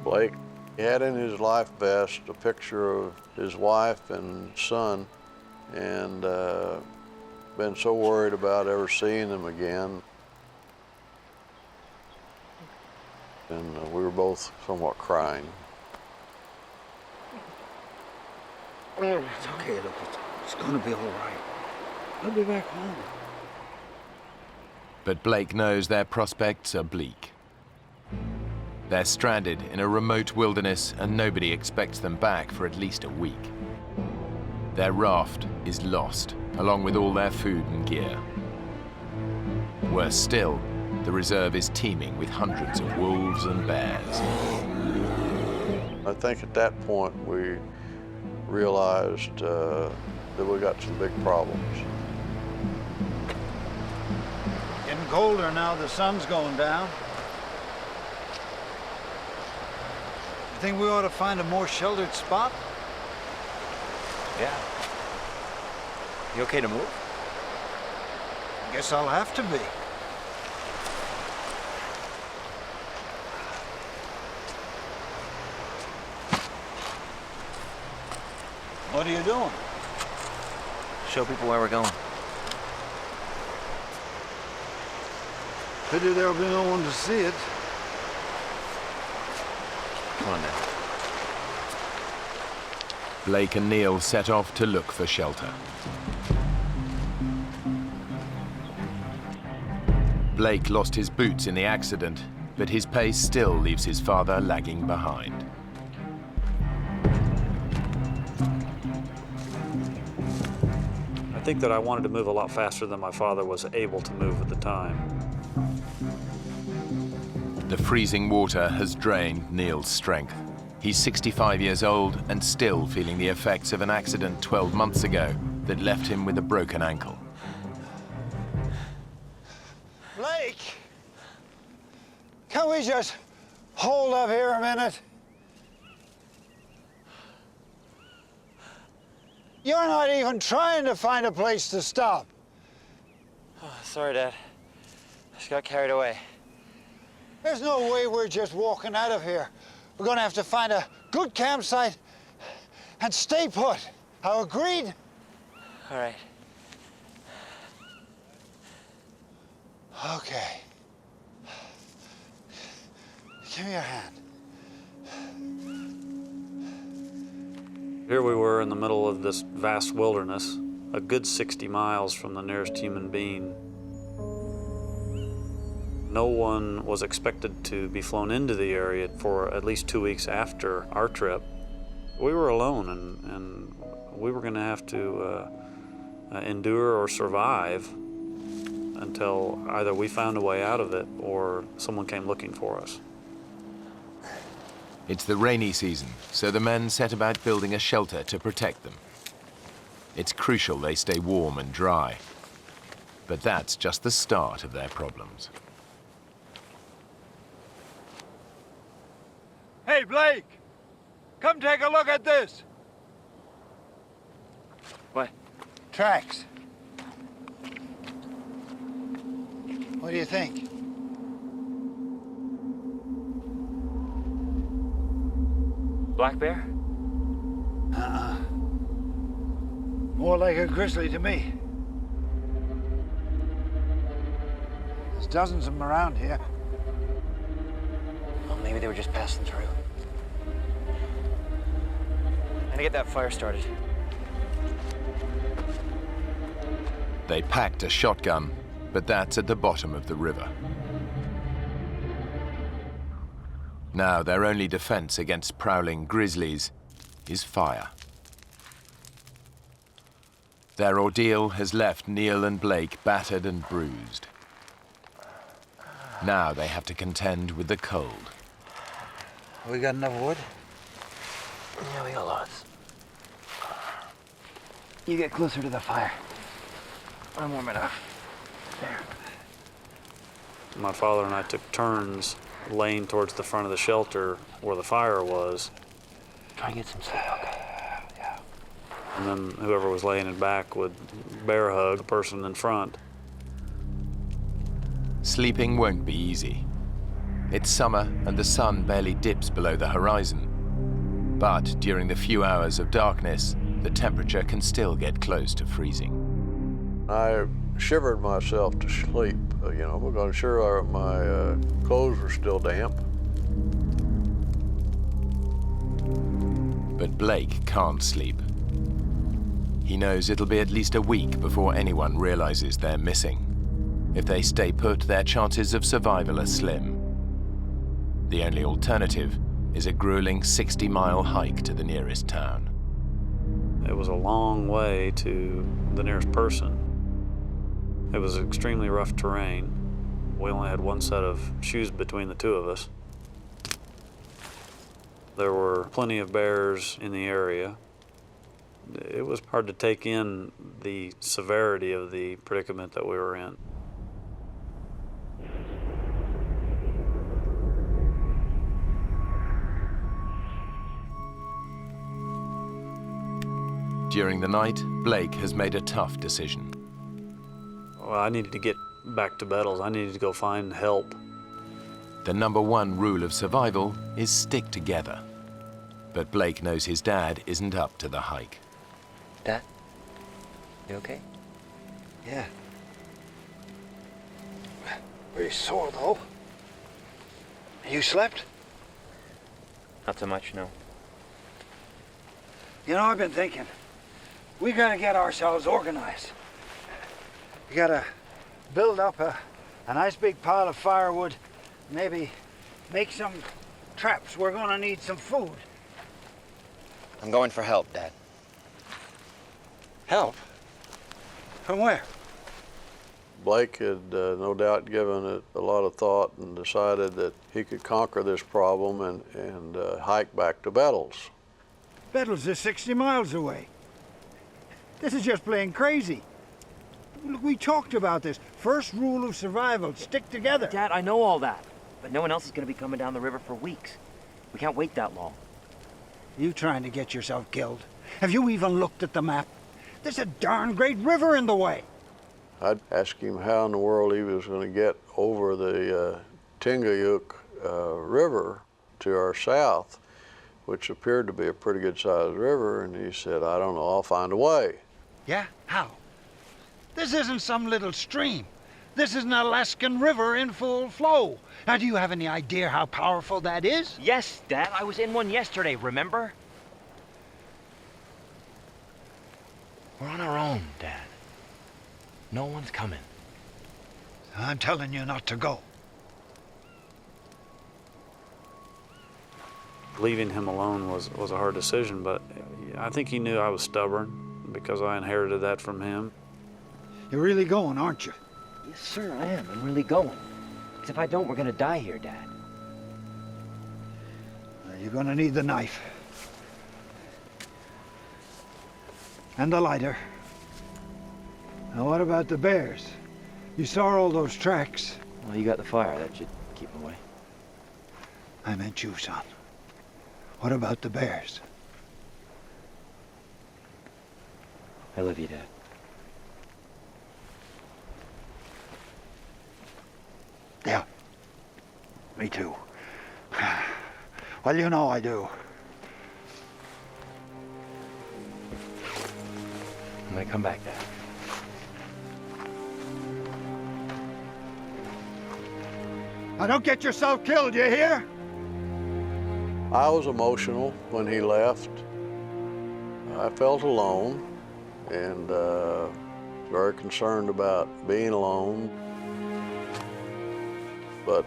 Blake had in his life vest a picture of his wife and son, and been so worried about ever seeing them again. And we were both somewhat crying.
It's okay, look. It's gonna be all right. I'll be back home.
But Blake knows their prospects are bleak. They're stranded in a remote wilderness and nobody expects them back for at least a week. Their raft is lost, along with all their food and gear. Worse still, the reserve is teeming with hundreds of wolves and bears.
I think at that point we realized that we got some big problems.
Getting colder now, the sun's going down. You think we ought to find a more sheltered spot?
Yeah. You okay to move?
Guess I'll have to be. What are you doing?
Show people where we're going.
Pity there'll be no one to see it.
Come on now.
Blake and Neil set off to look for shelter. Blake lost his boots in the accident, but his pace still leaves his father lagging behind.
I think that I wanted to move a lot faster than my father was able to move at the time.
The freezing water has drained Neil's strength. He's 65 years old and still feeling the effects of an accident 12 months ago that left him with a broken ankle.
Blake! Can we just hold up here a minute? You're not even trying to find a place to stop.
Oh, sorry, Dad. I just got carried away.
There's no way we're just walking out of here. We're gonna have to find a good campsite and stay put. How agreed?
All right.
Okay. Give me your hand.
Here we were in the middle of this vast wilderness, a good 60 miles from the nearest human being. No one was expected to be flown into the area for at least 2 weeks after our trip. We were alone, and we were going to have to endure or survive until either we found a way out of it or someone came looking for us.
It's the rainy season, so the men set about building a shelter to protect them. It's crucial they stay warm and dry. But that's just the start of their problems.
Hey, Blake! Come take a look at this!
What?
Tracks. What do you think?
Black bear?
Uh-uh. More like a grizzly to me. There's dozens of them around here.
Well, maybe they were just passing through. I'm gonna get that fire started.
They packed a shotgun, but that's at the bottom of the river. Now their only defense against prowling grizzlies is fire. Their ordeal has left Neil and Blake battered and bruised. Now they have to contend with the cold.
We got enough wood?
Yeah, we got lots. You get closer to the fire. I'm warm enough. There.
My father and I took turns laying towards the front of the shelter where the fire was.
Try and get some sleep, okay?
Yeah. And then whoever was laying in back would bear hug the person in front.
Sleeping won't be easy. It's summer and the sun barely dips below the horizon. But during the few hours of darkness, the temperature can still get close to freezing.
I shivered myself to sleep, because sure my clothes were still damp.
But Blake can't sleep. He knows it'll be at least a week before anyone realizes they're missing. If they stay put, their chances of survival are slim. The only alternative is a grueling 60-mile hike to the nearest town.
It was a long way to the nearest person. It was extremely rough terrain. We only had one set of shoes between the two of us. There were plenty of bears in the area. It was hard to take in the severity of the predicament that we were in.
During the night, Blake has made a tough decision.
Well, I needed to get back to Bettles. I needed to go find help.
The #1 rule of survival is stick together. But Blake knows his dad isn't up to the hike.
Dad? You okay?
Yeah. Pretty sore, though. You slept?
Not so much, no.
I've been thinking. We gotta get ourselves organized. We gotta build up a nice big pile of firewood, maybe make some traps. We're gonna need some food.
I'm going for help, Dad.
Help? From where?
Blake had no doubt given it a lot of thought and decided that he could conquer this problem and hike back to Bettles.
Bettles is 60 miles away. This is just plain crazy. Look, we talked about this. First rule of survival, stick together.
Dad, I know all that. But no one else is going to be coming down the river for weeks. We can't wait that long.
You trying to get yourself killed? Have you even looked at the map? There's a darn great river in the way.
I'd ask him how in the world he was going to get over the Tingayuk River to our south, which appeared to be a pretty good-sized river, and he said, I don't know, I'll find a way.
Yeah? How? This isn't some little stream. This is an Alaskan river in full flow. Now, do you have any idea how powerful that is?
Yes, Dad. I was in one yesterday, remember? We're on our own, Dad. No one's coming.
I'm telling you not to go.
Leaving him alone was a hard decision, but I think he knew I was stubborn because I inherited that from him.
You're really going, aren't you?
Yes, sir, I am. I'm really going. Because if I don't, we're gonna die here, Dad.
You're gonna need the knife. And the lighter. Now, what about the bears? You saw all those tracks.
Well, you got the fire. That should keep them away.
I meant you, son. What about the bears?
I love you, Dad.
Yeah. Me too. Well, you know I do.
I'm gonna come back, Dad.
Now, don't get yourself killed, you hear?
I was emotional when he left. I felt alone, and very concerned about being alone, but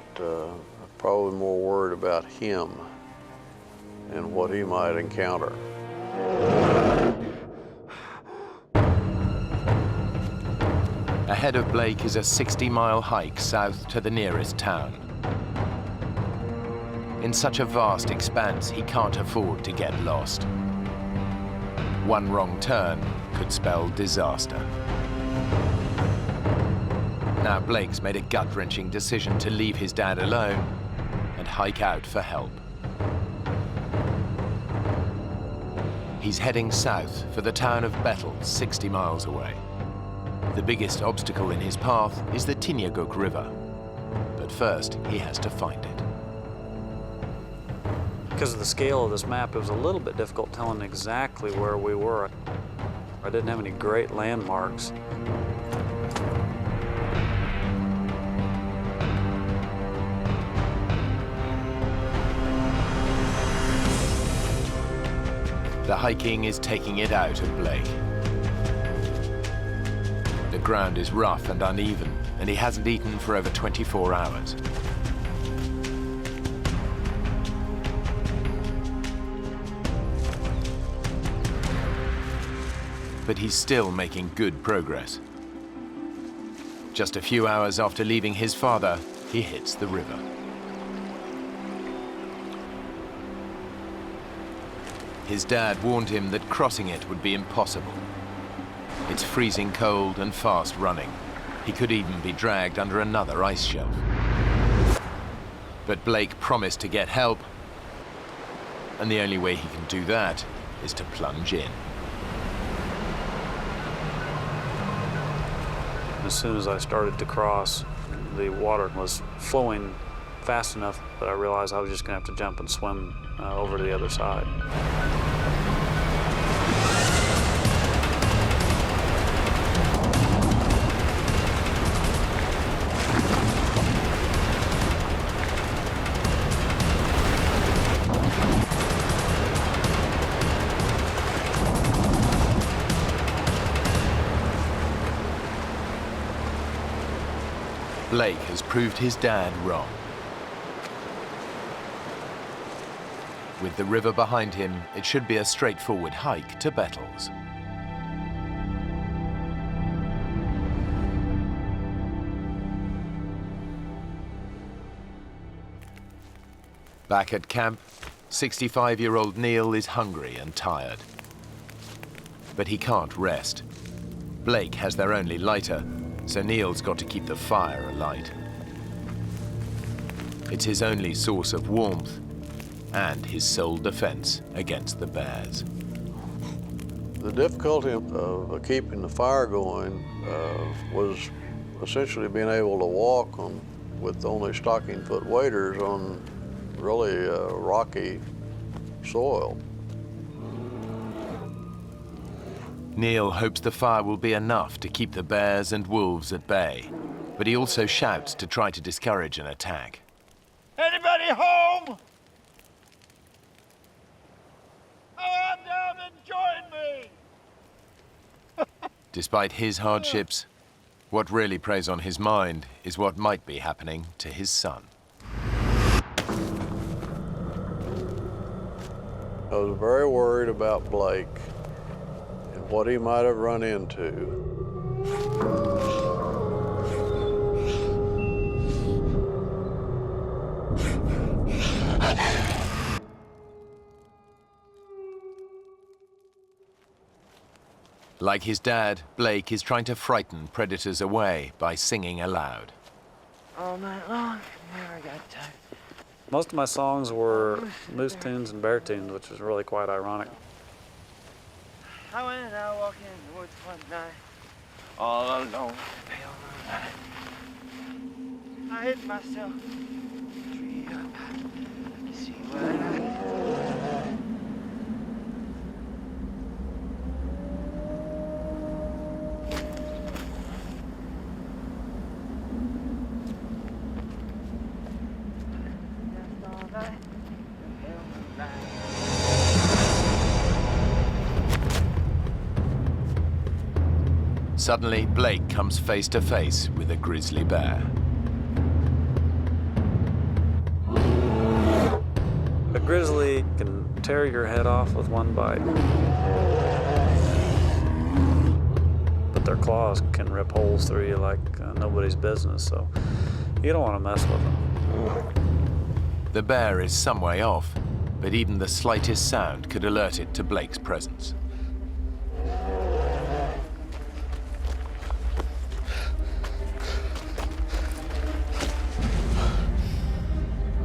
probably more worried about him and what he might encounter.
Ahead of Blake is a 60-mile hike south to the nearest town. In such a vast expanse, he can't afford to get lost. One wrong turn could spell disaster. Now Blake's made a gut-wrenching decision to leave his dad alone and hike out for help. He's heading south for the town of Bethel, 60 miles away. The biggest obstacle in his path is the Tinyaguk River. But first, he has to find it.
Because of the scale of this map, it was a little bit difficult telling exactly where we were. I didn't have any great landmarks.
The hiking is taking it out of Blake. The ground is rough and uneven, and he hasn't eaten for over 24 hours. But he's still making good progress. Just a few hours after leaving his father, he hits the river. His dad warned him that crossing it would be impossible. It's freezing cold and fast running. He could even be dragged under another ice shelf. But Blake promised to get help, and the only way he can do that is to plunge in.
As soon as I started to cross, the water was flowing fast enough that I realized I was just going to have to jump and swim over to the other side.
Blake has proved his dad wrong. With the river behind him, it should be a straightforward hike to Bethel's. Back at camp, 65-year-old Neil is hungry and tired. But he can't rest. Blake has their only lighter, so Neil's got to keep the fire alight. It's his only source of warmth and his sole defense against the bears.
The difficulty of keeping the fire going was essentially being able to walk on with only stocking foot waders on really rocky soil.
Neil hopes the fire will be enough to keep the bears and wolves at bay, but he also shouts to try to discourage an attack.
Anybody home? Come down and join me!
Despite his hardships, what really preys on his mind is what might be happening to his son.
I was very worried about Blake and what he might have run into.
Like his dad, Blake is trying to frighten predators away by singing aloud.
All night long, never got tired.
Most of my songs were moose tunes and bear tunes, which was really quite ironic.
I went out walking in the woods one night, all alone, pale moonlight. I hid myself, tree up, to see what I could.
Suddenly, Blake comes face to face with a grizzly bear.
A grizzly can tear your head off with one bite. But their claws can rip holes through you like nobody's business, so you don't want to mess with them.
The bear is some way off, but even the slightest sound could alert it to Blake's presence.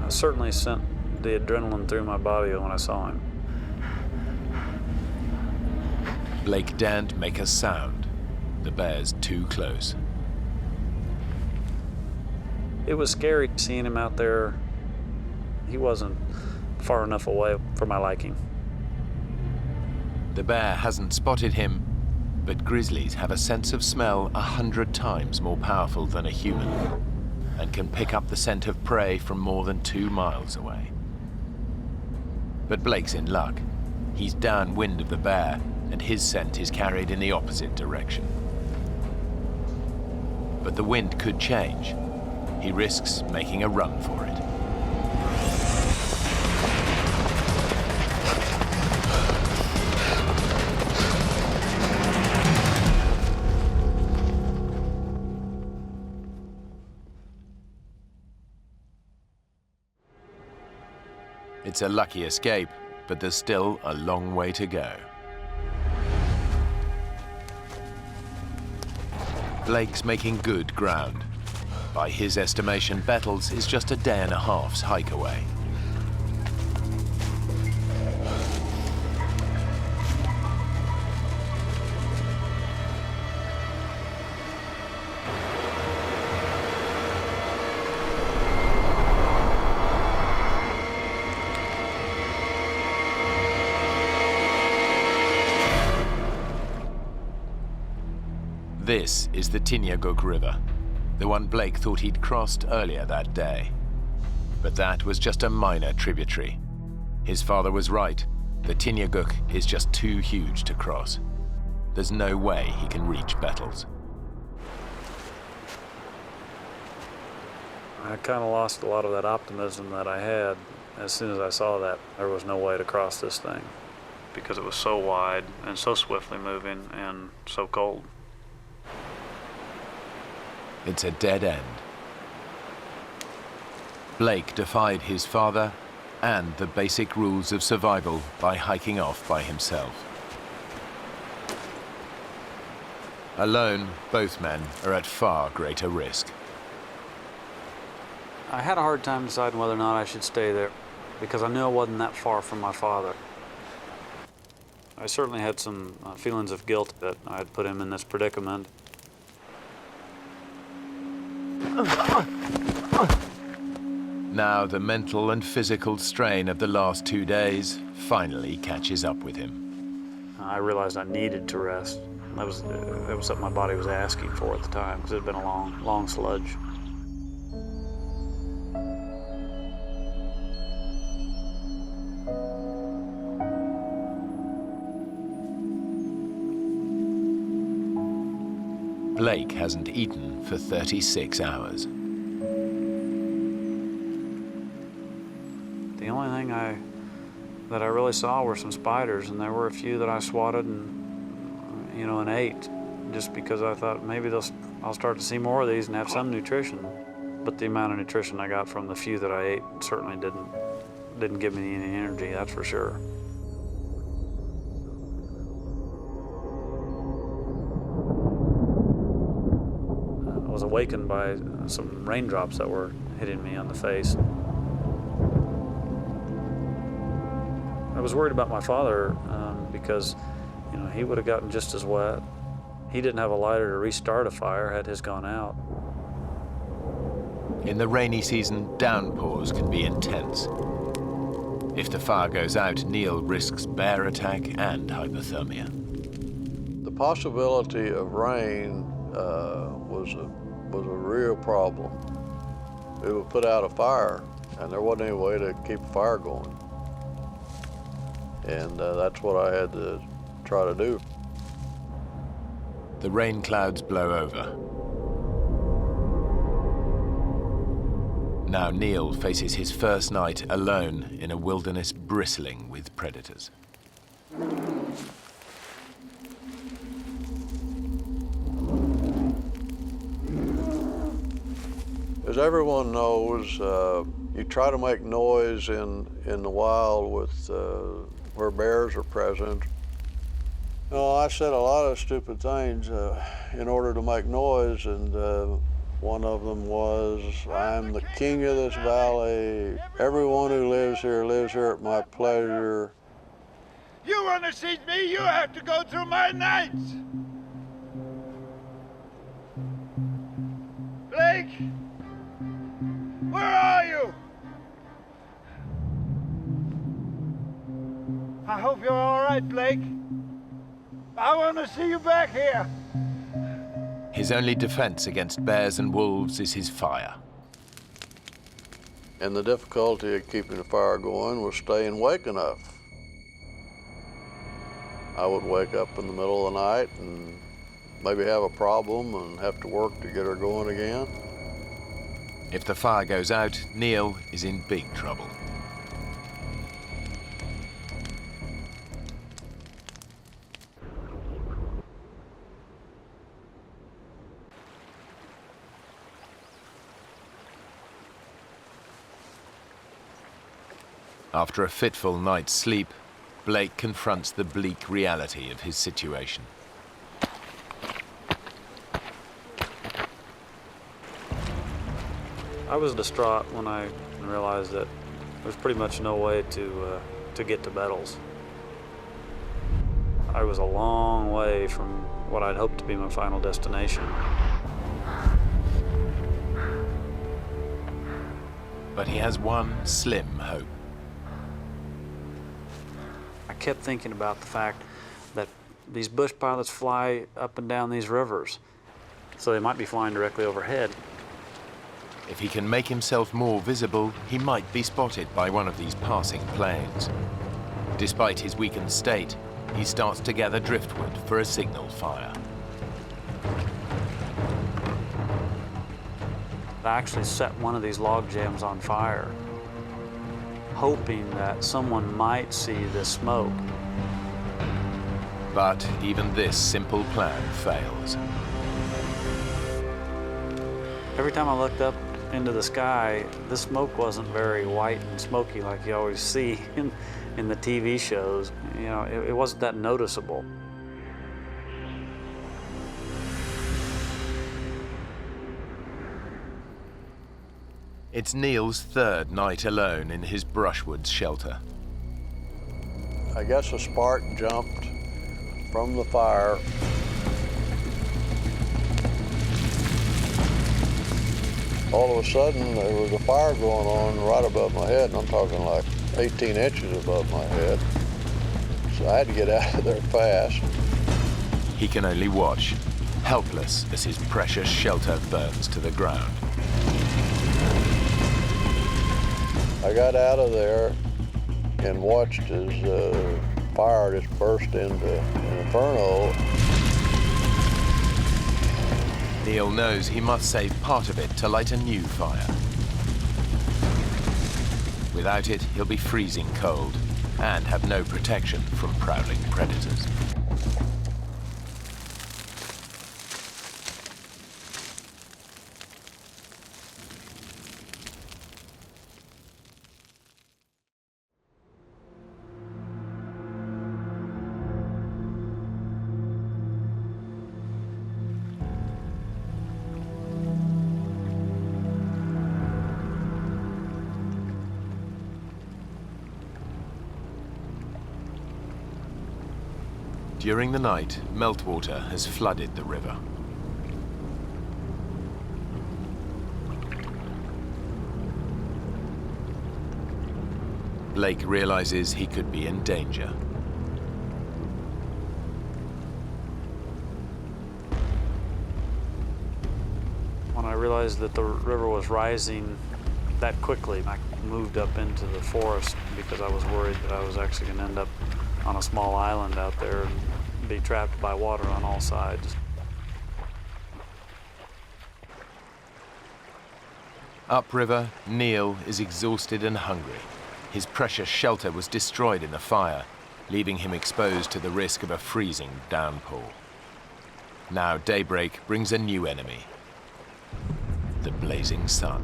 I certainly sent the adrenaline through my body when I saw him.
Blake daren't make a sound. The bear's too close.
It was scary seeing him out there. He wasn't far enough away for my liking.
The bear hasn't spotted him, but grizzlies have a sense of smell 100 times more powerful than a human and can pick up the scent of prey from more than 2 miles away. But Blake's in luck. He's downwind of the bear, and his scent is carried in the opposite direction. But the wind could change. He risks making a run for it. It's a lucky escape, but there's still a long way to go. Blake's making good ground. By his estimation, Bettles is just a day and a half's hike away. This is the Tinyaguk River, the one Blake thought he'd crossed earlier that day. But that was just a minor tributary. His father was right. The Tinyaguk is just too huge to cross. There's no way he can reach Bettles.
I kind of lost a lot of that optimism that I had as soon as I saw that there was no way to cross this thing because it was so wide and so swiftly moving and so cold.
It's a dead end. Blake defied his father and the basic rules of survival by hiking off by himself. Alone, both men are at far greater risk.
I had a hard time deciding whether or not I should stay there because I knew I wasn't that far from my father. I certainly had some feelings of guilt that I had put him in this predicament.
Now the mental and physical strain of the last 2 days finally catches up with him.
I realized I needed to rest. That was something my body was asking for at the time because it had been a long, long sludge.
Blake hasn't eaten for 36 hours.
The only thing that I really saw were some spiders, and there were a few that I swatted and ate, just because I thought maybe I'll start to see more of these and have some nutrition. But the amount of nutrition I got from the few that I ate certainly didn't give me any energy, that's for sure. I was awakened by some raindrops that were hitting me on the face. I was worried about my father because, he would have gotten just as wet. He didn't have a lighter to restart a fire had his gone out.
In the rainy season, downpours can be intense. If the fire goes out, Neil risks bear attack and hypothermia.
The possibility of rain was a real problem. It would put out a fire, and there wasn't any way to keep a fire going. And that's what I had to try to do.
The rain clouds blow over. Now Neil faces his first night alone in a wilderness bristling with predators.
As everyone knows, you try to make noise in the wild with where bears are present. You know, I said a lot of stupid things in order to make noise, and one of them was, I'm the king of this valley. Everyone who lives here at my pleasure.
You want to see me, you have to go through my nights. Blake, where are you? I hope you're all right, Blake. I want to see you back here.
His only defense against bears and wolves is his fire.
And the difficulty of keeping the fire going was staying awake enough. I would wake up in the middle of the night and maybe have a problem and have to work to get her going again.
If the fire goes out, Neil is in big trouble. After a fitful night's sleep, Blake confronts the bleak reality of his situation.
I was distraught when I realized that there's pretty much no way to get to Bettles. I was a long way from what I'd hoped to be my final destination.
But he has one slim hope.
I kept thinking about the fact that these bush pilots fly up and down these rivers, so they might be flying directly overhead.
If he can make himself more visible, he might be spotted by one of these passing planes. Despite his weakened state, he starts to gather driftwood for a signal fire.
I actually set one of these log jams on fire, hoping that someone might see this smoke.
But even this simple plan fails.
Every time I looked up into the sky, the smoke wasn't very white and smoky like you always see in the TV shows. You know, it wasn't that noticeable.
It's Neil's third night alone in his brushwood shelter.
I guess a spark jumped from the fire. All of a sudden, there was a fire going on right above my head, and I'm talking like 18 inches above my head. So I had to get out of there fast.
He can only watch, helpless as his precious shelter burns to the ground.
I got out of there and watched as fire just burst into an inferno.
Neil knows he must save part of it to light a new fire. Without it, he'll be freezing cold and have no protection from prowling predators. During the night, meltwater has flooded the river. Blake realizes he could be in danger.
When I realized that the river was rising that quickly, I moved up into the forest because I was worried that I was actually going to end up on a small island out there and be trapped by water on all sides.
Upriver, Neil is exhausted and hungry. His precious shelter was destroyed in the fire, leaving him exposed to the risk of a freezing downpour. Now daybreak brings a new enemy, the blazing sun.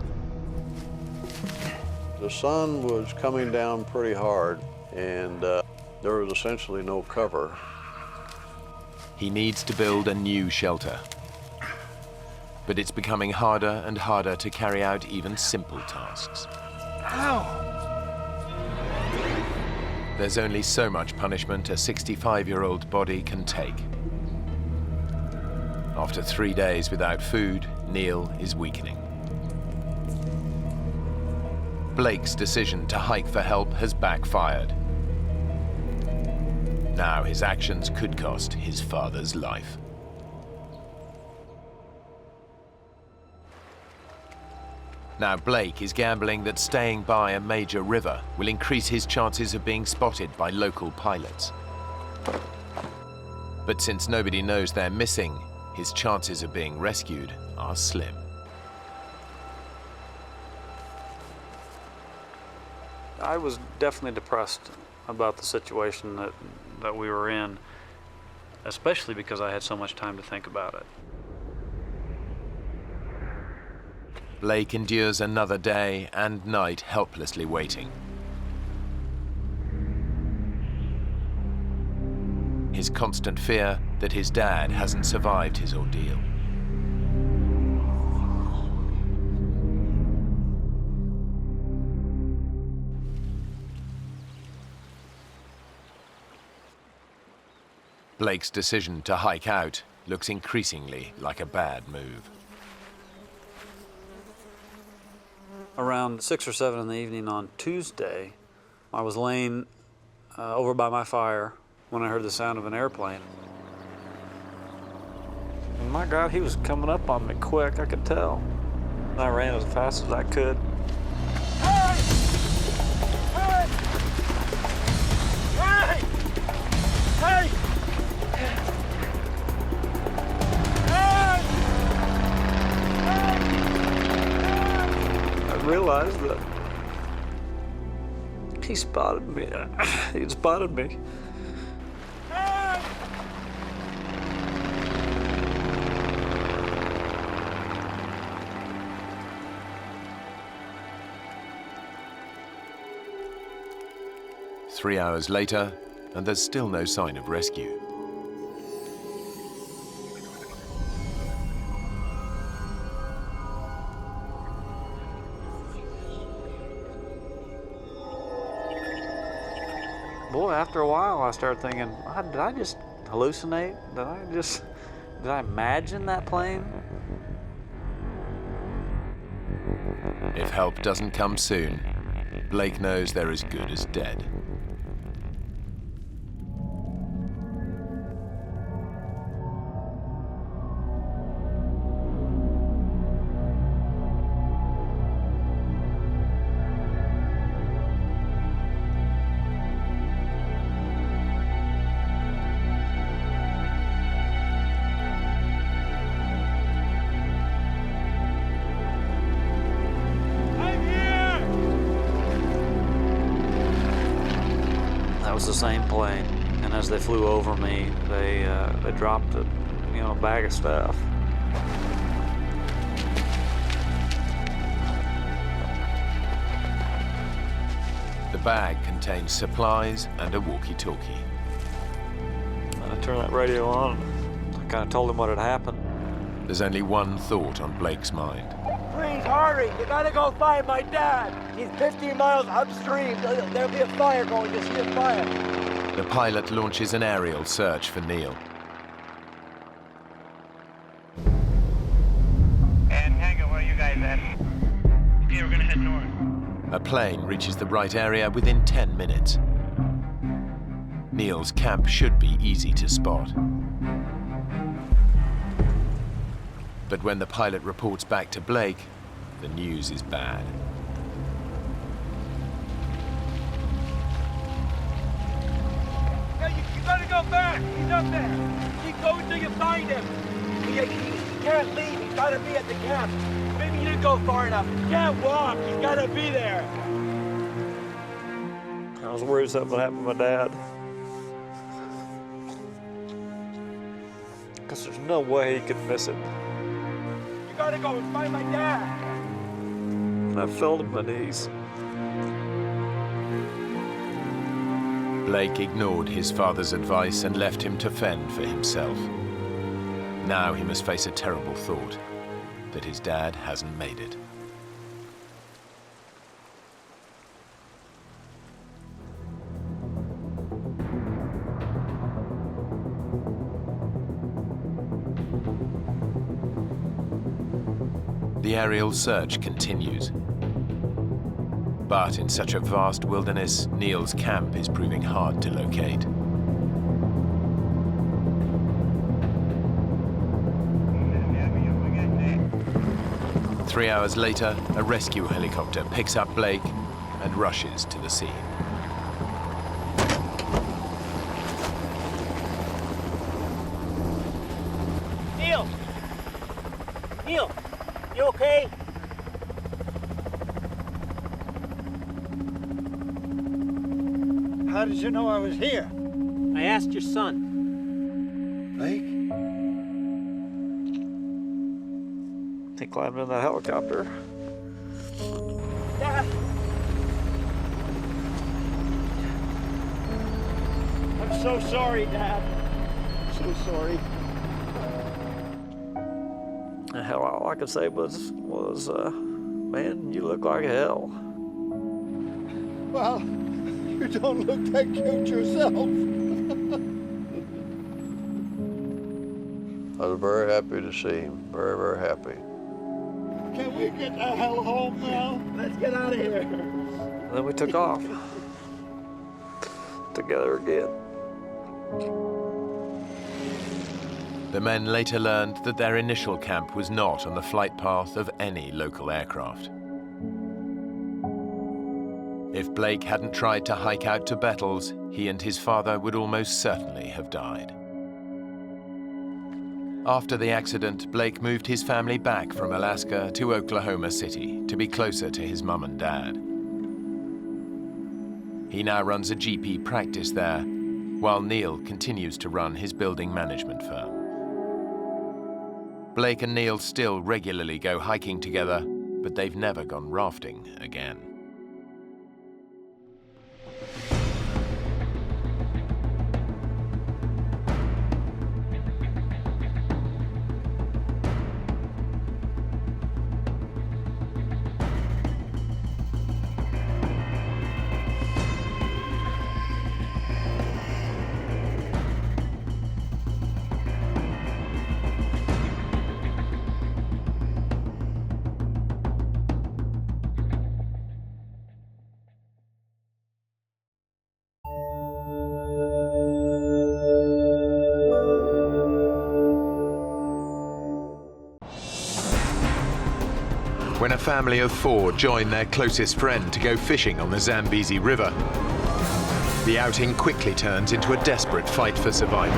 The sun was coming down pretty hard, and there was essentially no cover.
He needs to build a new shelter. But it's becoming harder and harder to carry out even simple tasks.
Ow!
There's only so much punishment a 65-year-old body can take. After 3 days without food, Neil is weakening. Blake's decision to hike for help has backfired. Now his actions could cost his father's life. Now Blake is gambling that staying by a major river will increase his chances of being spotted by local pilots. But since nobody knows they're missing, his chances of being rescued are slim.
I was definitely depressed about the situation that we were in, especially because I had so much time to think about it.
Blake endures another day and night helplessly waiting. His constant fear that his dad hasn't survived his ordeal. Blake's decision to hike out looks increasingly like a bad move.
Around 6 or 7 in the evening on Tuesday, I was laying over by my fire when I heard the sound of an airplane. And my God, he was coming up on me quick, I could tell. I ran as fast as I could.
Hey! Hey! Hey!
I realized that he spotted me. He'd spotted me.
Hey!
3 hours later, and there's still no sign of rescue.
Boy, after a while, I started thinking, did I just hallucinate? Did I imagine that plane?
If help doesn't come soon, Blake knows they're as good as dead.
The same plane, and as they flew over me, they dropped a bag of stuff.
The bag contains supplies and a walkie-talkie.
I turned that radio on. I kind of told him what had happened.
There's only one thought on Blake's mind.
Please hurry! You gotta go find my dad! He's 15 miles upstream. There'll be a fire going. You see a fire.
The pilot launches an aerial search for Neil.
And Tango, where are you guys at? Okay, we're gonna head north.
A plane reaches the right area within 10 minutes. Neil's camp should be easy to spot. But when the pilot reports back to Blake, the news is bad.
Hey, you gotta go back! He's up there! Keep going till you find him! He can't leave, he's gotta be at the camp. Maybe You didn't go far enough. You can't walk. He's gotta be there.
I was worried something would happen to my dad. Because there's no way he could miss it.
You gotta go and find my dad.
And I fell to my knees.
Blake ignored his father's advice and left him to fend for himself. Now he must face a terrible thought, that his dad hasn't made it. The aerial search continues. But in such a vast wilderness, Neil's camp is proving hard to locate. Three hours later, a rescue helicopter picks up Blake and rushes to the scene.
Neil! Neil, you okay?
How did you know I was here?
I asked your son.
Blake?
He climbed in that helicopter.
Dad! I'm so sorry, Dad. So sorry.
Hell, all I could say was, man, you look like hell.
Well, you don't look that cute yourself.
I was very happy to see him. Very, very happy.
Can we get the hell home now? Let's get out of here.
And then we took off. Together again.
The men later learned that their initial camp was not on the flight path of any local aircraft. If Blake hadn't tried to hike out to Bettles, he and his father would almost certainly have died. After the accident, Blake moved his family back from Alaska to Oklahoma City to be closer to his mum and dad. He now runs a GP practice there, while Neil continues to run his building management firm. Blake and Neil still regularly go hiking together, but they've never gone rafting again. When a family of four join their closest friend to go fishing on the Zambezi River, the outing quickly turns into a desperate fight for survival.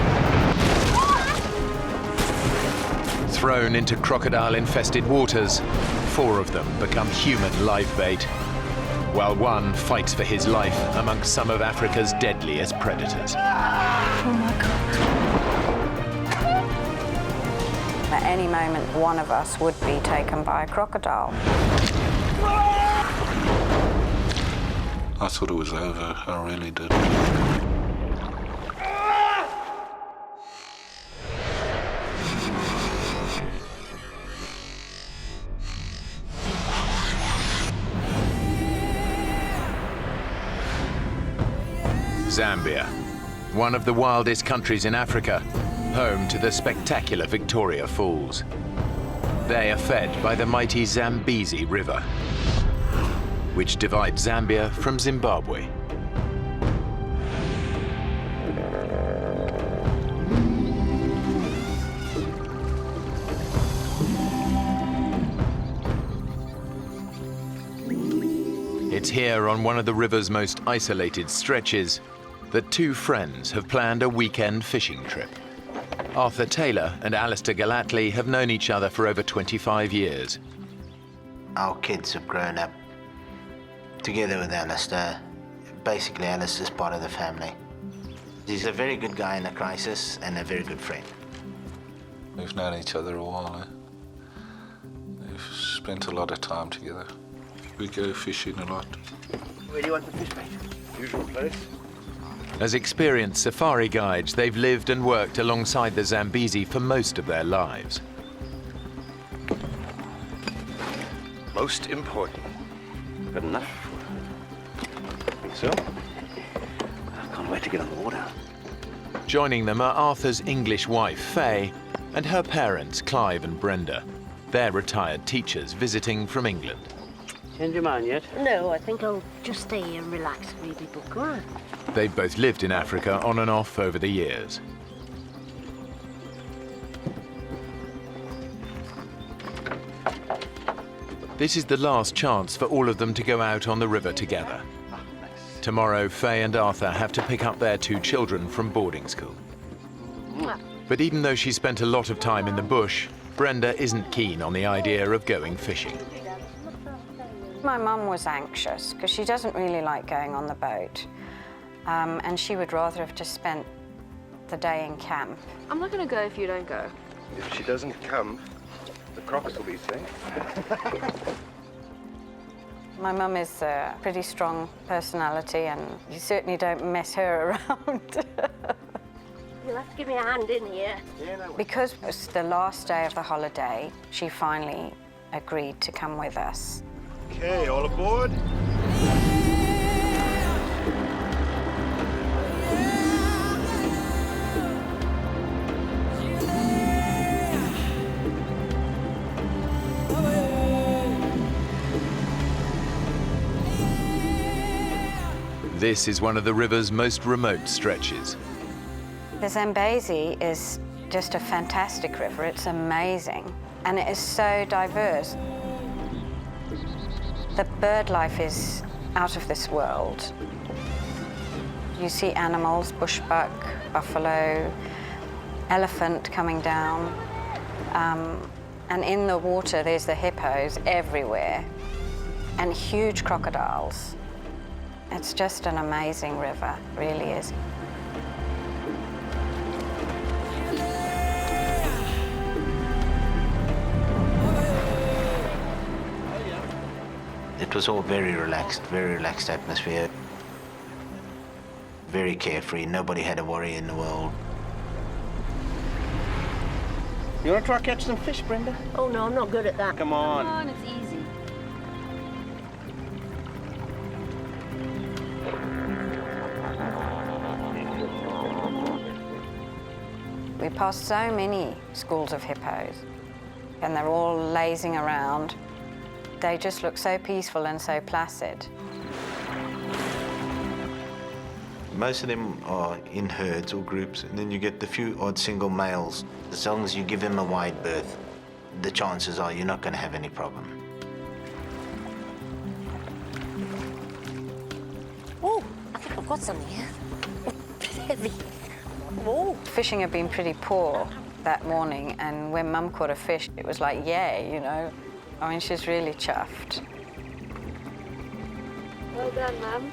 Thrown into crocodile-infested waters, four of them become human live bait, while one fights for his life amongst some of Africa's deadliest predators.
Oh my God. At any moment, one of us would be taken by a crocodile.
I thought it was over, I really did.
Zambia, one of the wildest countries in Africa, home to the spectacular Victoria Falls. They are fed by the mighty Zambezi River, which divides Zambia from Zimbabwe. It's here on one of the river's most isolated stretches that two friends have planned a weekend fishing trip. Arthur Taylor and Alistair Gallatley have known each other for over 25 years.
our kids have grown up together with Alistair. Basically, Alistair's part of the family. He's a very good guy in a crisis and a very good friend.
We've known each other a while, eh? We've spent a lot of time together. We go fishing a lot.
Where do you want the fish, mate? Usual place.
As experienced safari guides, they've lived and worked alongside the Zambezi for most of their lives.
Most important. Good enough. Think so? I can't wait to get on the water.
Joining them are Arthur's English wife, Faye, and her parents, Clive and Brenda. They're retired teachers visiting from England.
Change your mind yet? No, I think I'll just stay here and relax and read my book. Go on.
They've both lived in Africa on and off over the years. This is the last chance for all of them to go out on the river together. Tomorrow, Faye and Arthur have to pick up their 2 children from boarding school. But even though she spent a lot of time in the bush, Brenda isn't keen on the idea of going fishing.
My mum was anxious because she doesn't really like going on the boat. And she would rather have just spent the day in camp.
I'm not going to go if you don't go.
If she doesn't come, the crocs will be safe.
My mum is a pretty strong personality, and you certainly don't mess her around.
You'll have to give me a hand in here.
Because it was the last day of the holiday, she finally agreed to come with us.
Okay, all aboard.
This is one of the river's most remote stretches.
The Zambezi is just a fantastic river. It's amazing, and it is so diverse. The bird life is out of this world. You see animals, bushbuck, buffalo, elephant coming down, and in the water there's the hippos everywhere, and huge crocodiles. It's just an amazing river, really is.
It was all very relaxed atmosphere. Very carefree, nobody had a worry in the world.
You want to try catch some fish, Brenda?
Oh, no, I'm not good at that.
Come on.
Come on, it's easy.
We passed so many schools of hippos, and they're all lazing around. They just look so peaceful and so placid.
Most of them are in herds or groups, and then you get the few odd single males. As long as you give them a wide berth, the chances are you're not going to have any problem.
Oh, I think I've got something here. Heavy. Whoa.
Fishing had been pretty poor that morning, and when Mum caught a fish, it was like, yay, you know. I mean, she's really chuffed.
Well done, Mum.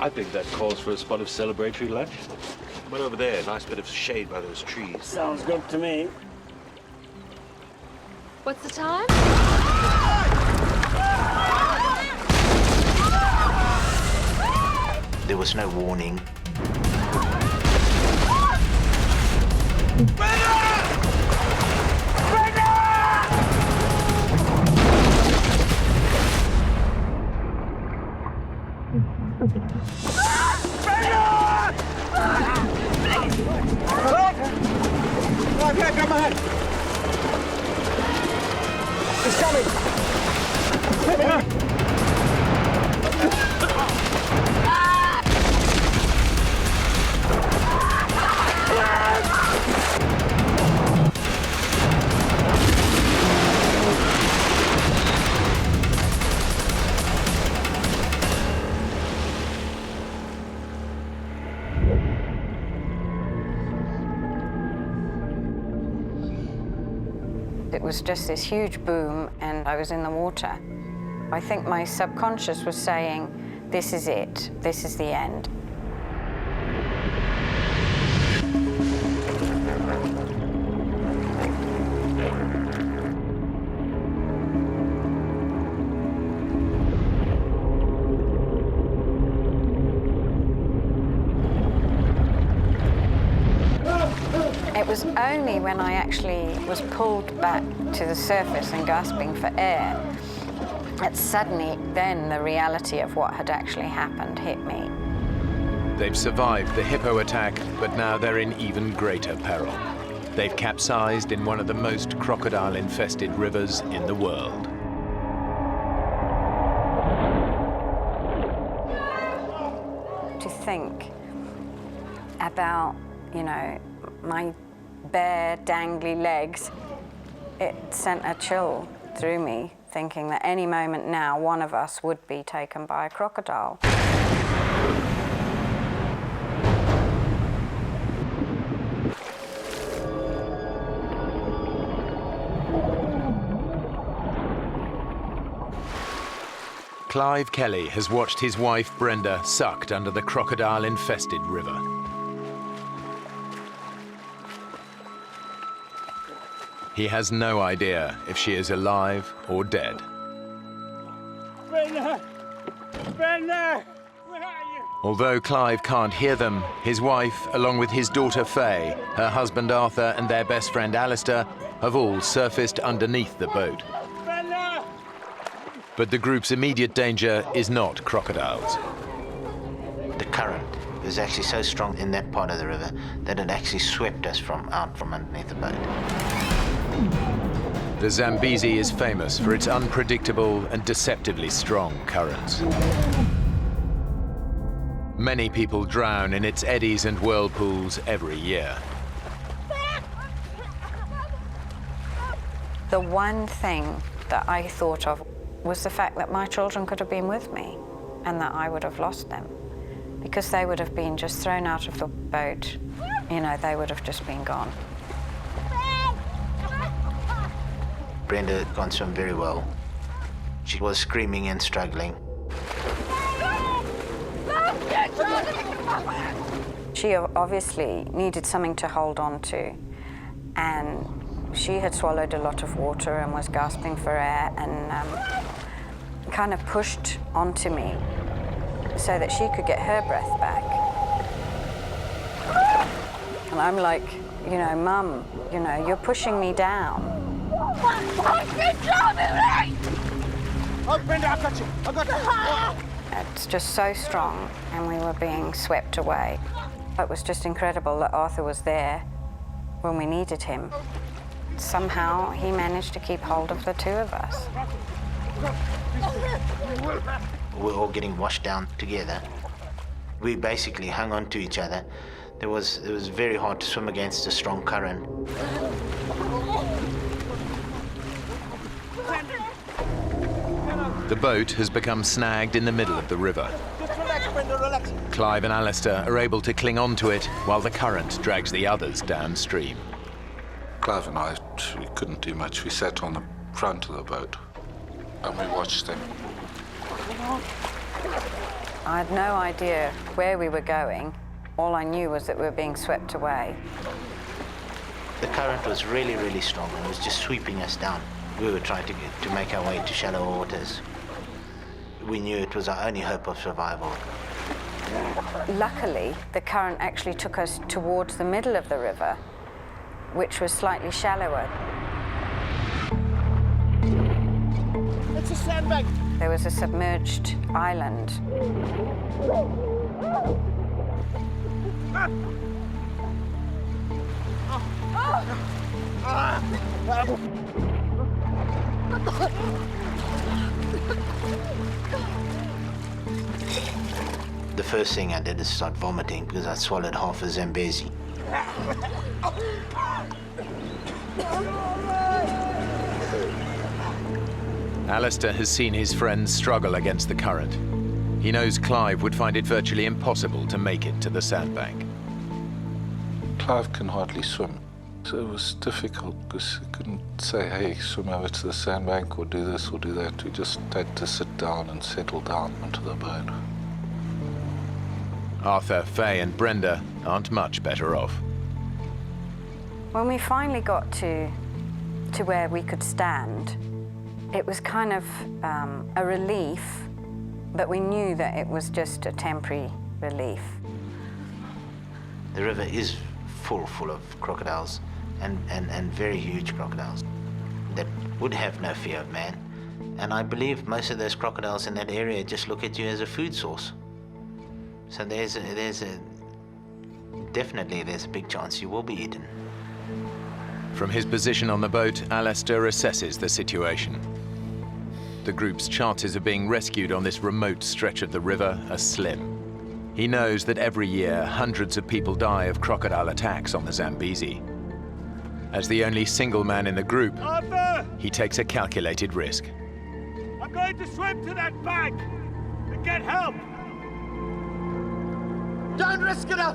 I think that calls for a spot of celebratory lunch. But over there, nice bit of shade by those trees.
Sounds good to me.
What's the time?
There was no warning.
Come on. It's coming.
It was just this huge boom, and I was in the water. I think my subconscious was saying, this is it, this is the end. It was only when I actually was pulled back to the surface and gasping for air that suddenly then the reality of what had actually happened hit me.
They've survived the hippo attack, but now they're in even greater peril. They've capsized in one of the most crocodile-infested rivers in the world.
To think about, you know, my bare, dangly legs, it sent a chill through me, thinking that any moment now, one of us would be taken by a crocodile.
Clive Kelly has watched his wife Brenda sucked under the crocodile-infested river. He has no idea if she is alive or dead.
Brenda! Brenda! Where are you?
Although Clive can't hear them, his wife, along with his daughter Faye, her husband Arthur and their best friend Alistair, have all surfaced underneath the boat.
Brenda!
But the group's immediate danger is not crocodiles.
The current was actually so strong in that part of the river that it actually swept us out from underneath the boat.
The Zambezi is famous for its unpredictable and deceptively strong currents. Many people drown in its eddies and whirlpools every year.
The one thing that I thought of was the fact that my children could have been with me and that I would have lost them, because they would have been just thrown out of the boat. You know, they would have just been gone.
Brenda can't swim very well. She was screaming and struggling.
She obviously needed something to hold on to, and she had swallowed a lot of water and was gasping for air and kind of pushed onto me so that she could get her breath back. And I'm like, you know, Mum, you know, you're pushing me down.
Oh, Brenda, I've got you. I've got you.
It's just so strong, and we were being swept away. It was just incredible that Arthur was there when we needed him. Somehow he managed to keep hold of the two of us.
We're all getting washed down together. We basically hung on to each other. It was very hard to swim against a strong current.
The boat has become snagged in the middle of the river.
Just relax, Brenda, relax.
Clive and Alistair are able to cling on to it while the current drags the others downstream.
Clive and I, we couldn't do much. We sat on the front of the boat and we watched them.
I had no idea where we were going. All I knew was that we were being swept away.
The current was really, really strong and it was just sweeping us down. We were trying to make our way to shallow waters. We knew it was our only hope of survival.
Luckily, the current actually took us towards the middle of the river, which was slightly shallower.
It's a sandbag.
There was a submerged island.
The first thing I did is start vomiting because I swallowed half a Zambezi.
Alistair has seen his friends struggle against the current. He knows Clive would find it virtually impossible to make it to the sandbank.
Clive can hardly swim. It was difficult because you couldn't say, hey, swim over to the sandbank or do this or do that. We just had to sit down and settle down onto the boat.
Arthur, Faye and Brenda aren't much better off.
When we finally got to where we could stand, it was kind of a relief, but we knew that it was just a temporary relief.
The river is full of crocodiles, and very huge crocodiles that would have no fear of man. And I believe most of those crocodiles in that area just look at you as a food source. So definitely there's a big chance you will be eaten.
From his position on the boat, Alistair assesses the situation. The group's chances of being rescued on this remote stretch of the river are slim. He knows that every year hundreds of people die of crocodile attacks on the Zambezi. As the only single man in the group,
Arthur!
he takes a calculated risk.
I'm going to swim to that bank and get help!
Don't risk it up!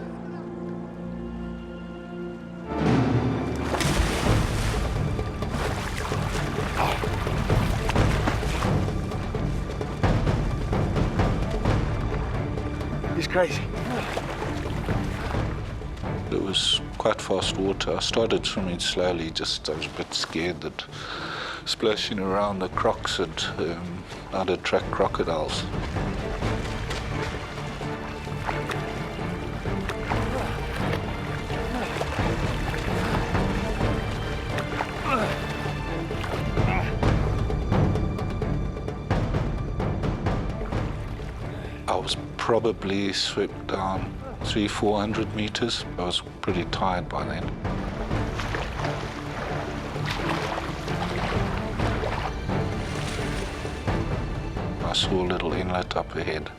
He's crazy.
It was quite fast water. I started swimming slowly, I was a bit scared that splashing around the crocs I'd attract crocodiles. I was probably swept down 300-400 meters. I was pretty tired by then. I saw a little inlet up ahead,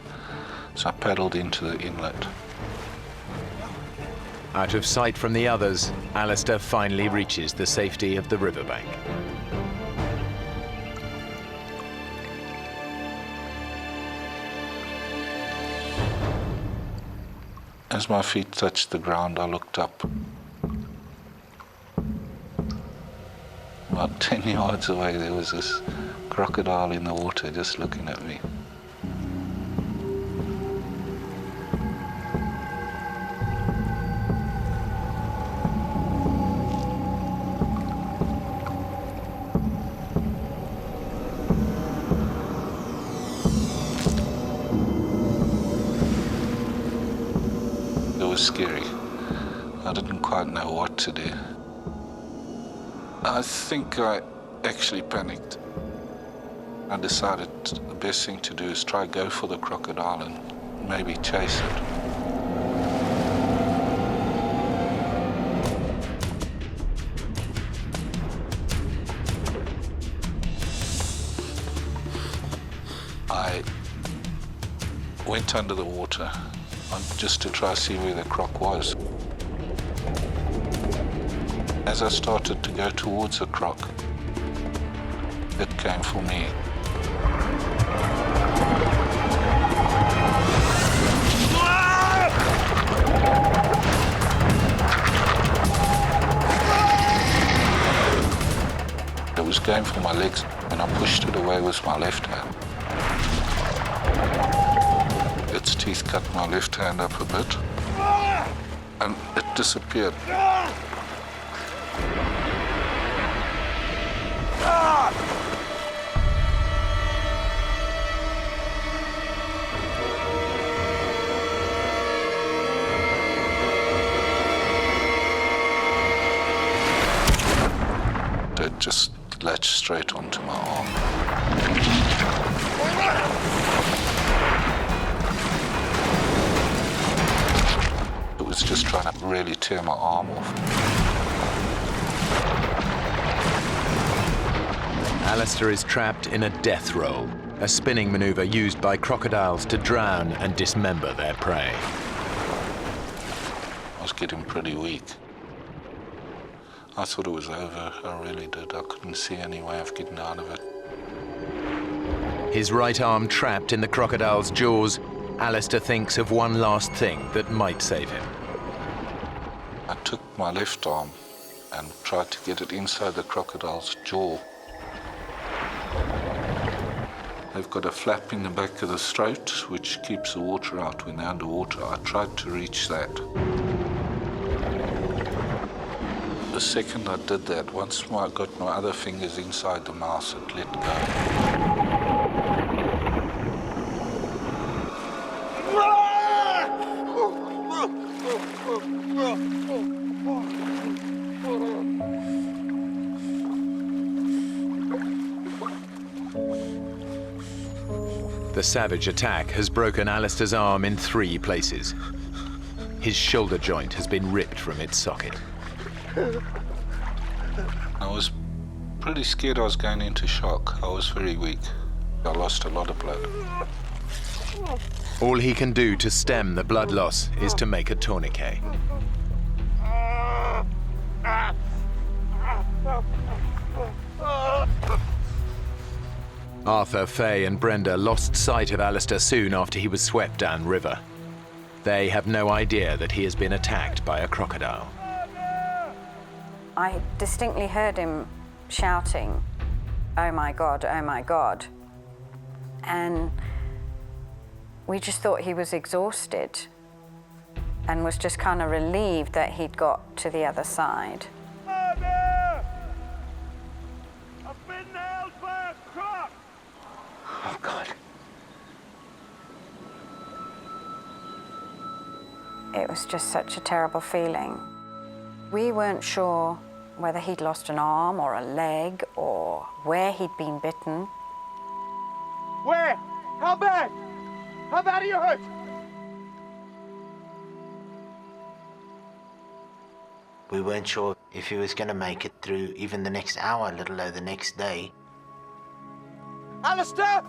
so I paddled into the inlet.
Out of sight from the others, Alistair finally reaches the safety of the riverbank.
As my feet touched the ground, I looked up. About 10 yards away, there was this crocodile in the water just looking at me. It was scary. I didn't quite know what to do. I think I actually panicked. I decided the best thing to do is try go for the crocodile and maybe chase it. I went under the water just to try to see where the croc was. As I started to go towards the croc, it came for me. It was going for my legs, and I pushed it away with my left hand. Its teeth cut my left hand up a bit, and it disappeared. It just latched straight onto my arm. It was just trying to really tear my arm off.
Alistair is trapped in a death roll, a spinning maneuver used by crocodiles to drown and dismember their prey.
I was getting pretty weak. I thought it was over, I really did. I couldn't see any way of getting out of it.
His right arm trapped in the crocodile's jaws, Alistair thinks of one last thing that might save him.
I took my left arm and tried to get it inside the crocodile's jaw. They've got a flap in the back of the throat which keeps the water out when they're underwater. I tried to reach that. The second I did that, once I got my other fingers inside the mouth, it let go.
The savage attack has broken Alistair's arm in 3 places. His shoulder joint has been ripped from its socket.
I was pretty scared I was going into shock. I was very weak. I lost a lot of blood.
All he can do to stem the blood loss is to make a tourniquet. Arthur, Faye and Brenda lost sight of Alistair soon after he was swept downriver. They have no idea that he has been attacked by a crocodile.
I distinctly heard him shouting, "Oh my God, oh my God." And we just thought he was exhausted and was just kind of relieved that he'd got to the other side.
Oh, God.
It was just such a terrible feeling. We weren't sure whether he'd lost an arm or a leg or where he'd been bitten.
Where? How bad? How bad are you hurt?
We weren't sure if he was going to make it through even the next hour, let alone the next day.
Alistair!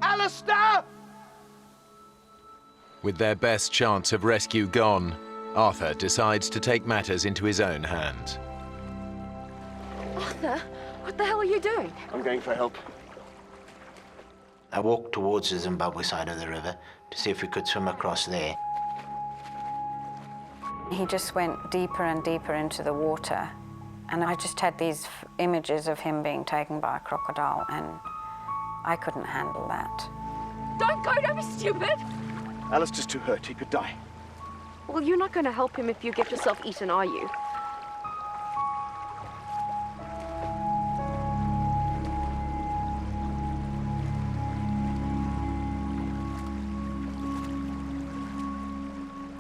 Alistair!
With their best chance of rescue gone, Arthur decides to take matters into his own hands.
Arthur, what the hell are you doing?
I'm going for help.
I walked towards the Zimbabwe side of the river to see if we could swim across there.
He just went deeper and deeper into the water, and I just had these images of him being taken by a crocodile, and I couldn't handle that.
Don't go, don't be stupid!
Alistair's too hurt, he could die.
Well, you're not going to help him if you get yourself eaten, are you?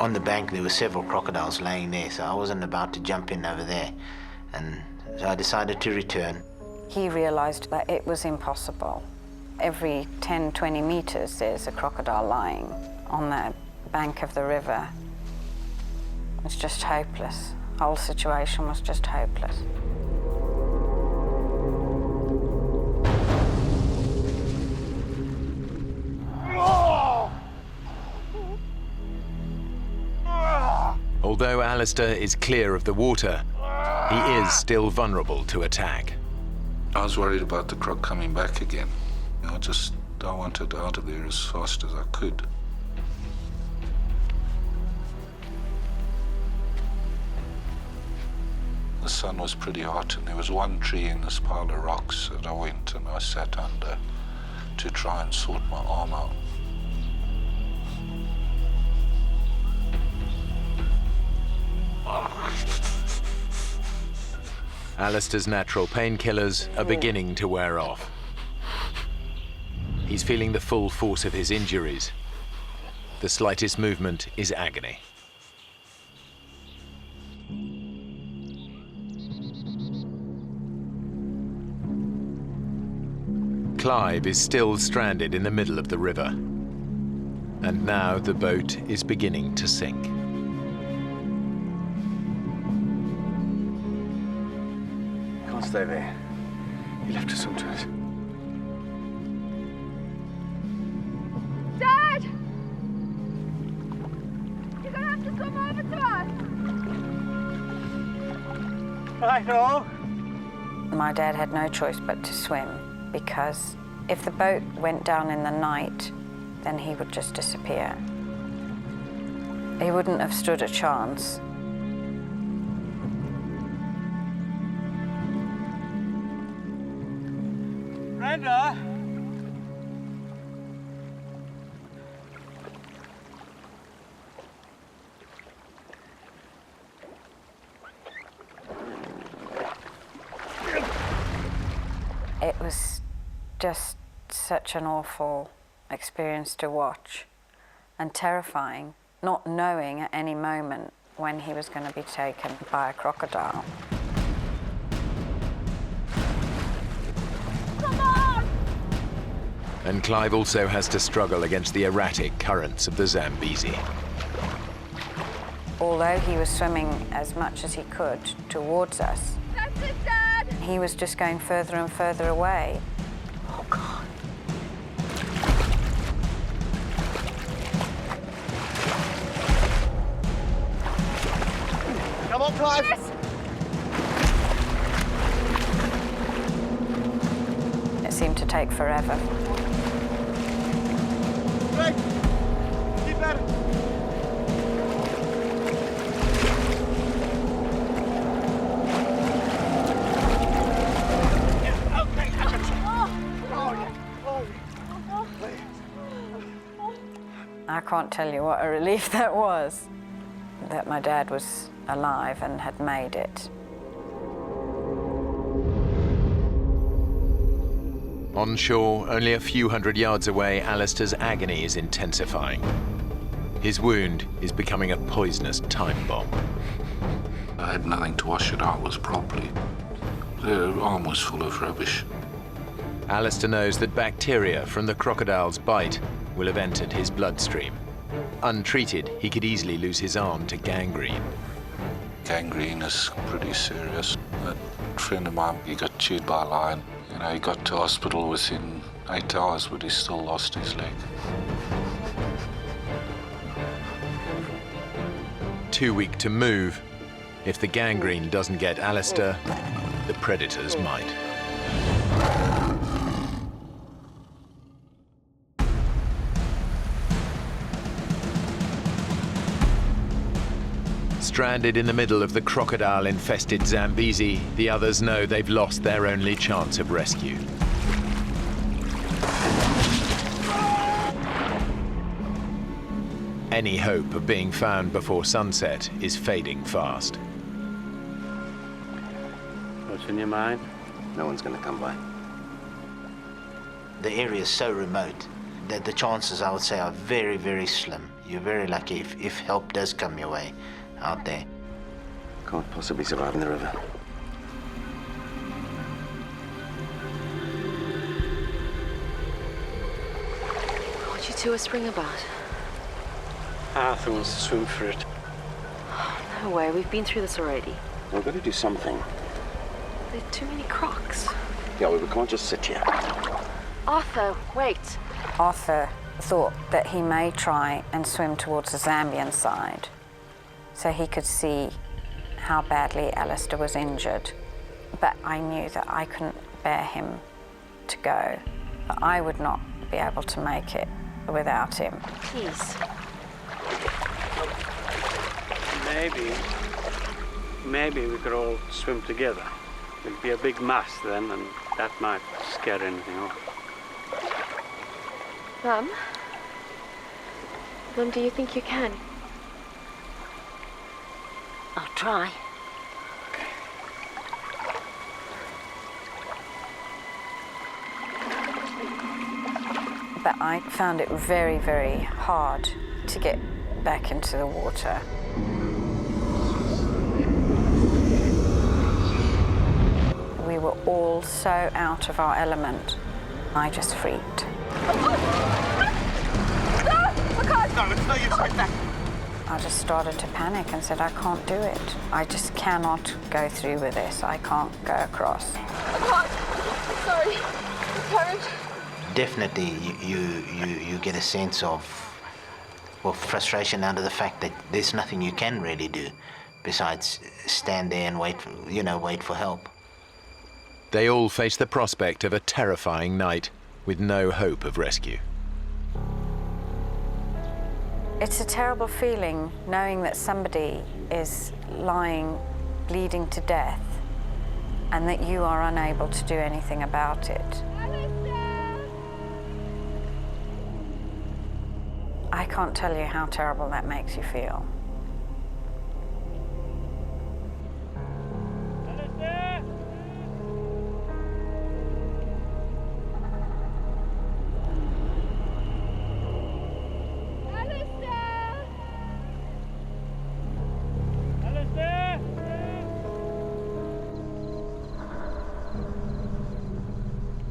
On the bank there were several crocodiles laying there, so I wasn't about to jump in over there. And so I decided to return.
He realized that it was impossible. Every 10, 20 meters there's a crocodile lying on the bank of the river. It's just hopeless. The whole situation was just hopeless.
Although Alistair is clear of the water, he is still vulnerable to attack.
I was worried about the croc coming back again. I wanted out of there as fast as I could. The sun was pretty hot, and there was one tree in this pile of rocks that I went and I sat under to try and sort my arm out.
Alistair's natural painkillers are beginning to wear off. He's feeling the full force of his injuries. The slightest movement is agony. Clive is still stranded in the middle of the river. And now the boat is beginning to sink.
Can't stay there. He left us onto it.
Dad! You're gonna have to come over to us!
I know.
My dad had no choice but to swim, because if the boat went down in the night, then he would just disappear. He wouldn't have stood a chance.
Brenda!
It was just such an awful experience to watch and terrifying, not knowing at any moment when he was going to be taken by a crocodile.
Come on!
And Clive also has to struggle against the erratic currents of the Zambezi.
Although he was swimming as much as he could towards us,
That's it, Dad!
he was just going further and further away.
Oh, God.
Come on, Clive.
Yes.
It seemed to take forever.
Great. Keep at it.
I can't tell you what a relief that was, that my dad was alive and had made it.
On shore, only a few hundred yards away, Alistair's agony is intensifying. His wound is becoming a poisonous time bomb.
I had nothing to wash it out with properly. The arm was full of rubbish.
Alistair knows that bacteria from the crocodile's bite will have entered his bloodstream. Untreated, he could easily lose his arm to gangrene.
Gangrene is pretty serious. A friend of mine, he got chewed by a lion. You know, he got to hospital within 8 hours, but he still lost his leg.
Too weak to move. If the gangrene doesn't get Alistair, the predators might. Stranded in the middle of the crocodile-infested Zambezi, the others know they've lost their only chance of rescue. Any hope of being found before sunset is fading fast.
What's in your mind? No one's gonna come by.
The area is so remote that the chances, I would say, are very, very slim. You're very lucky if help does come your way out there.
Can't possibly survive in the river.
What you two whispering about?
Arthur wants to swim for it.
No way, we've been through this already.
We've got to do something.
There are too many crocs.
Yeah, we can't just sit here.
Arthur, wait.
Arthur thought that he may try and swim towards the Zambian side so he could see how badly Alistair was injured. But I knew that I couldn't bear him to go. That I would not be able to make it without him.
Please.
Maybe we could all swim together. It'd be a big mass then, and that might scare anything off.
Mum, do you think you can?
I'll try.
But I found it very, very hard to get back into the water. We were all so out of our element. I just freaked.
No, it's no use right back.
I just started to panic and said, I can't do it. I just cannot go through with this. I can't go across.
I can't. Sorry. The current.
Definitely you get a sense of, well, frustration under the fact that there's nothing you can really do besides stand there and wait for help.
They all face the prospect of a terrifying night with no hope of rescue.
It's a terrible feeling knowing that somebody is lying, bleeding to death, and that you are unable to do anything about it. I can't tell you how terrible that makes you feel.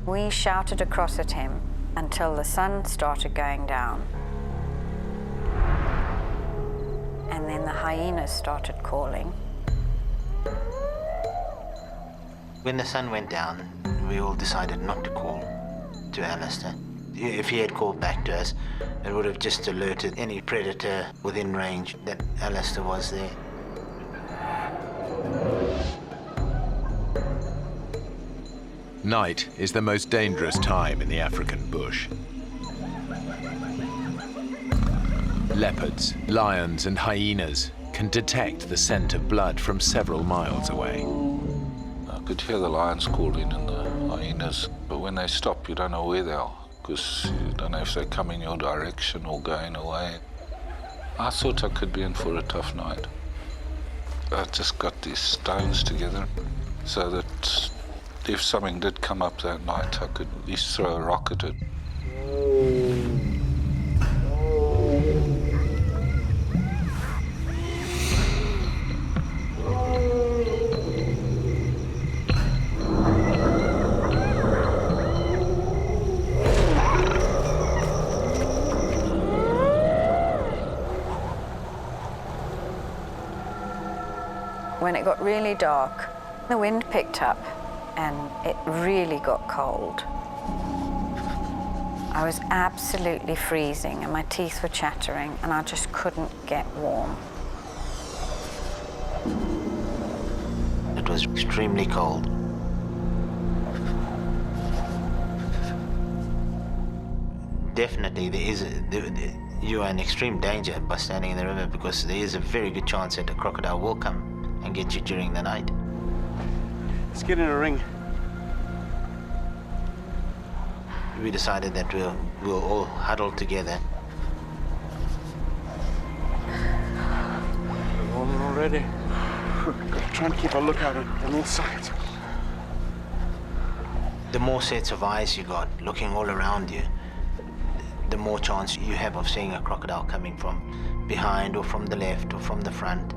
We shouted across at him until the sun started going down. And then the hyenas started calling.
When the sun went down, we all decided not to call to Alistair. If he had called back to us, it would have just alerted any predator within range that Alistair was there.
Night is the most dangerous time in the African bush. Leopards, lions, and hyenas can detect the scent of blood from several miles away.
I could hear the lions calling and the hyenas, but when they stop, you don't know where they are, because you don't know if they come in your direction or going away. I thought I could be in for a tough night. I just got these stones together so that if something did come up that night, I could at least throw a rock at it.
When it got really dark, the wind picked up and it really got cold. I was absolutely freezing and my teeth were chattering and I just couldn't get warm.
It was extremely cold. Definitely you are in extreme danger by standing in the river, because there is a very good chance that a crocodile will come and get you during the night.
Let's get in a ring.
We decided that we'll all huddle together.
We're warming already. Gotta try and keep a lookout on all sides.
The more sets of eyes you got looking all around you, the more chance you have of seeing a crocodile coming from behind or from the left or from the front.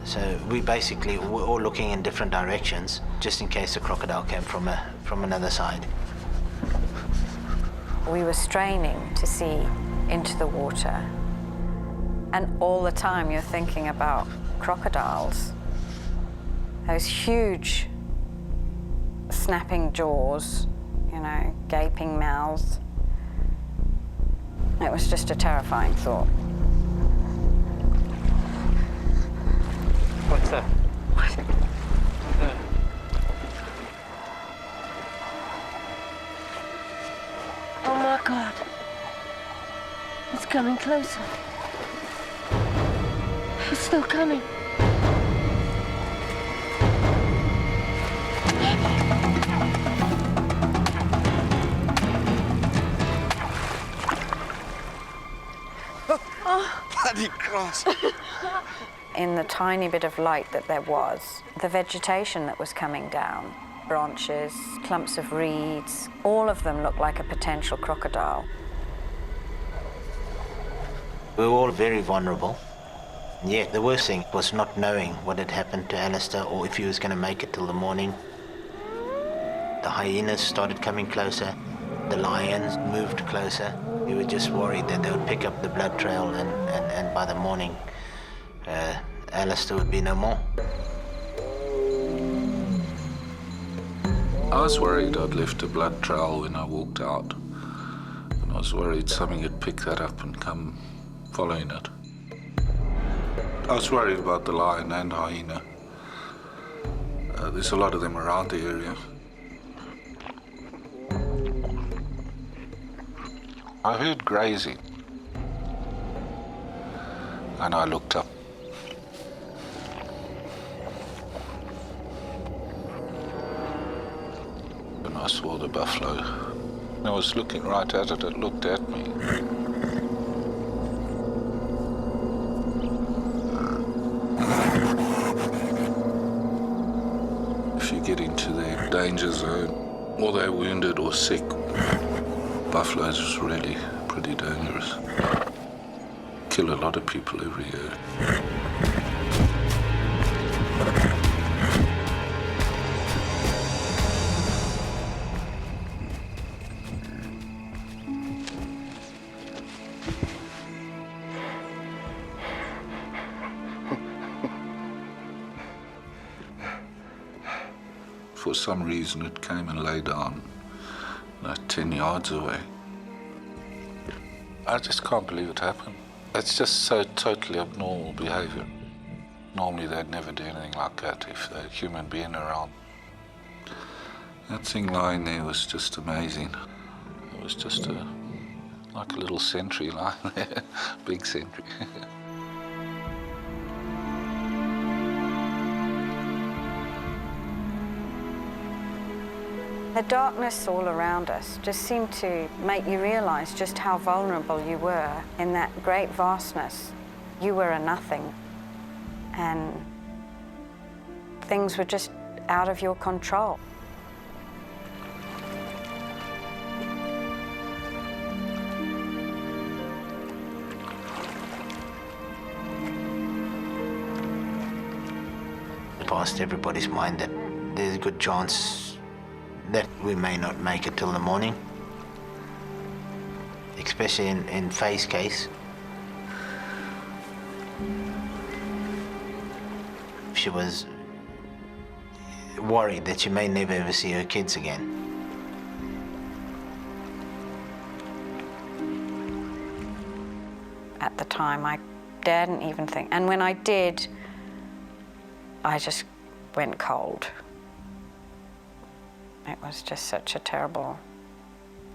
So we're all looking in different directions, just in case the crocodile came from another side.
We were straining to see into the water. And all the time you're thinking about crocodiles. Those huge snapping jaws, gaping mouths. It was just a terrifying thought.
What's that? What?
Oh my God. It's coming closer. It's still coming.
Oh. Bloody cross.
In the tiny bit of light that there was, the vegetation that was coming down, branches, clumps of reeds, all of them looked like a potential crocodile.
We were all very vulnerable. Yet the worst thing was not knowing what had happened to Alistair or if he was going to make it till the morning. The hyenas started coming closer. The lions moved closer. We were just worried that they would pick up the blood trail and by the morning, Alistair would be no more.
I was worried I'd left a blood trail when I walked out. And I was worried something had picked that up and come following it. I was worried about the lion and hyena. There's a lot of them around the area. I heard grazing, and I looked up. And I saw the buffalo. I was looking right at it. It looked at me. If you get into their danger zone, or they're wounded or sick, buffaloes is really pretty dangerous. Kill a lot of people every year. For some reason, it came and lay down like 10 yards away. I just can't believe it happened. It's just so totally abnormal behavior. Normally, they'd never do anything like that if there was a human being around. That thing lying there was just amazing. It was just like a little sentry lying there, big sentry.
The darkness all around us just seemed to make you realise just how vulnerable you were in that great vastness. You were a nothing, and things were just out of your control.
It passed everybody's mind that there's a good chance that we may not make it till the morning, especially in Faye's case. She was worried that she may never ever see her kids again.
At the time, I daredn't even think, and when I did, I just went cold. It was just such a terrible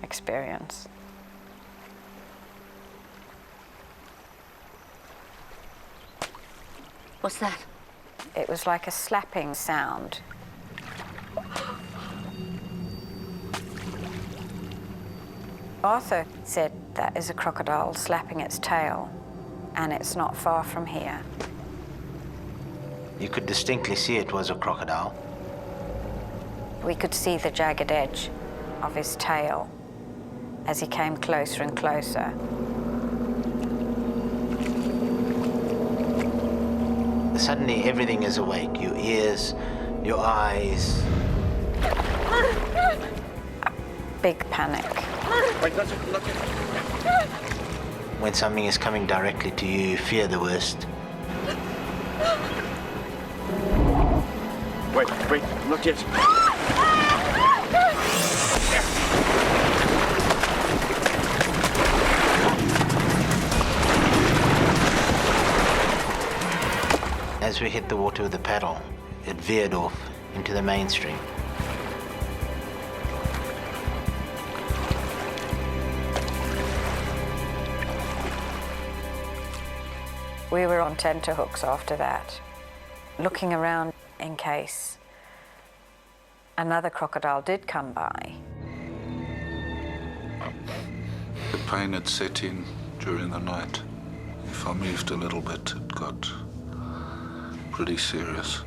experience.
What's that?
It was like a slapping sound. Arthur said that is a crocodile slapping its tail, and it's not far from here.
You could distinctly see it was a crocodile.
We could see the jagged edge of his tail as he came closer and closer.
Suddenly everything is awake. Your ears, your eyes.
Big panic.
When something is coming directly to you, you fear the worst.
Wait, not yet.
As we hit the water with the paddle, it veered off into the mainstream.
We were on tenterhooks after that, looking around in case another crocodile did come by.
The pain had set in during the night. If I moved a little bit, it got pretty serious.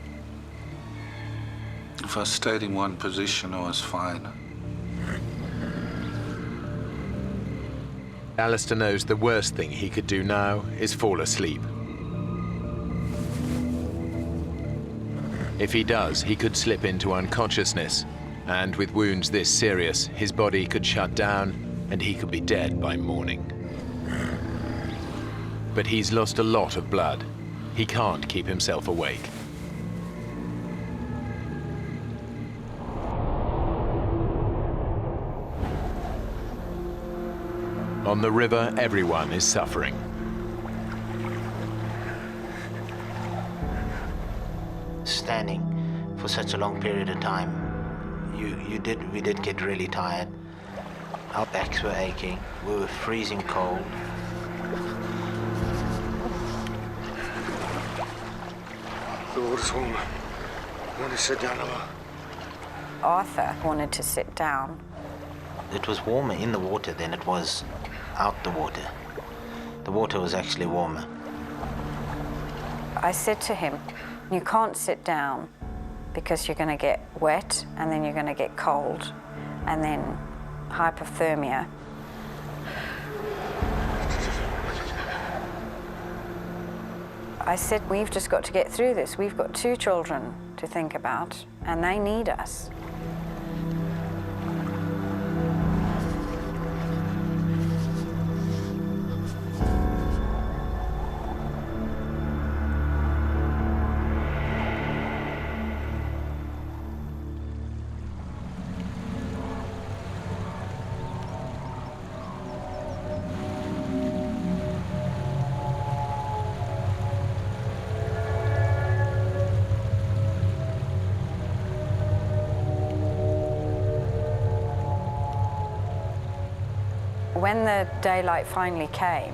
If I stayed in one position, I was fine.
Alistair knows the worst thing he could do now is fall asleep. If he does, he could slip into unconsciousness, and with wounds this serious, his body could shut down and he could be dead by morning. But he's lost a lot of blood. He can't keep himself awake. On the river, everyone is suffering.
Standing for such a long period of time, we did get really tired. Our backs were aching. We were freezing cold.
The water's warm. You want to sit down a while?
Arthur wanted to sit down.
It was warmer in the water than it was out the water. The water was actually warmer.
I said to him, you can't sit down because you're going to get wet and then you're going to get cold and then hypothermia. I said, we've just got to get through this. We've got 2 children to think about and they need us. When the daylight finally came,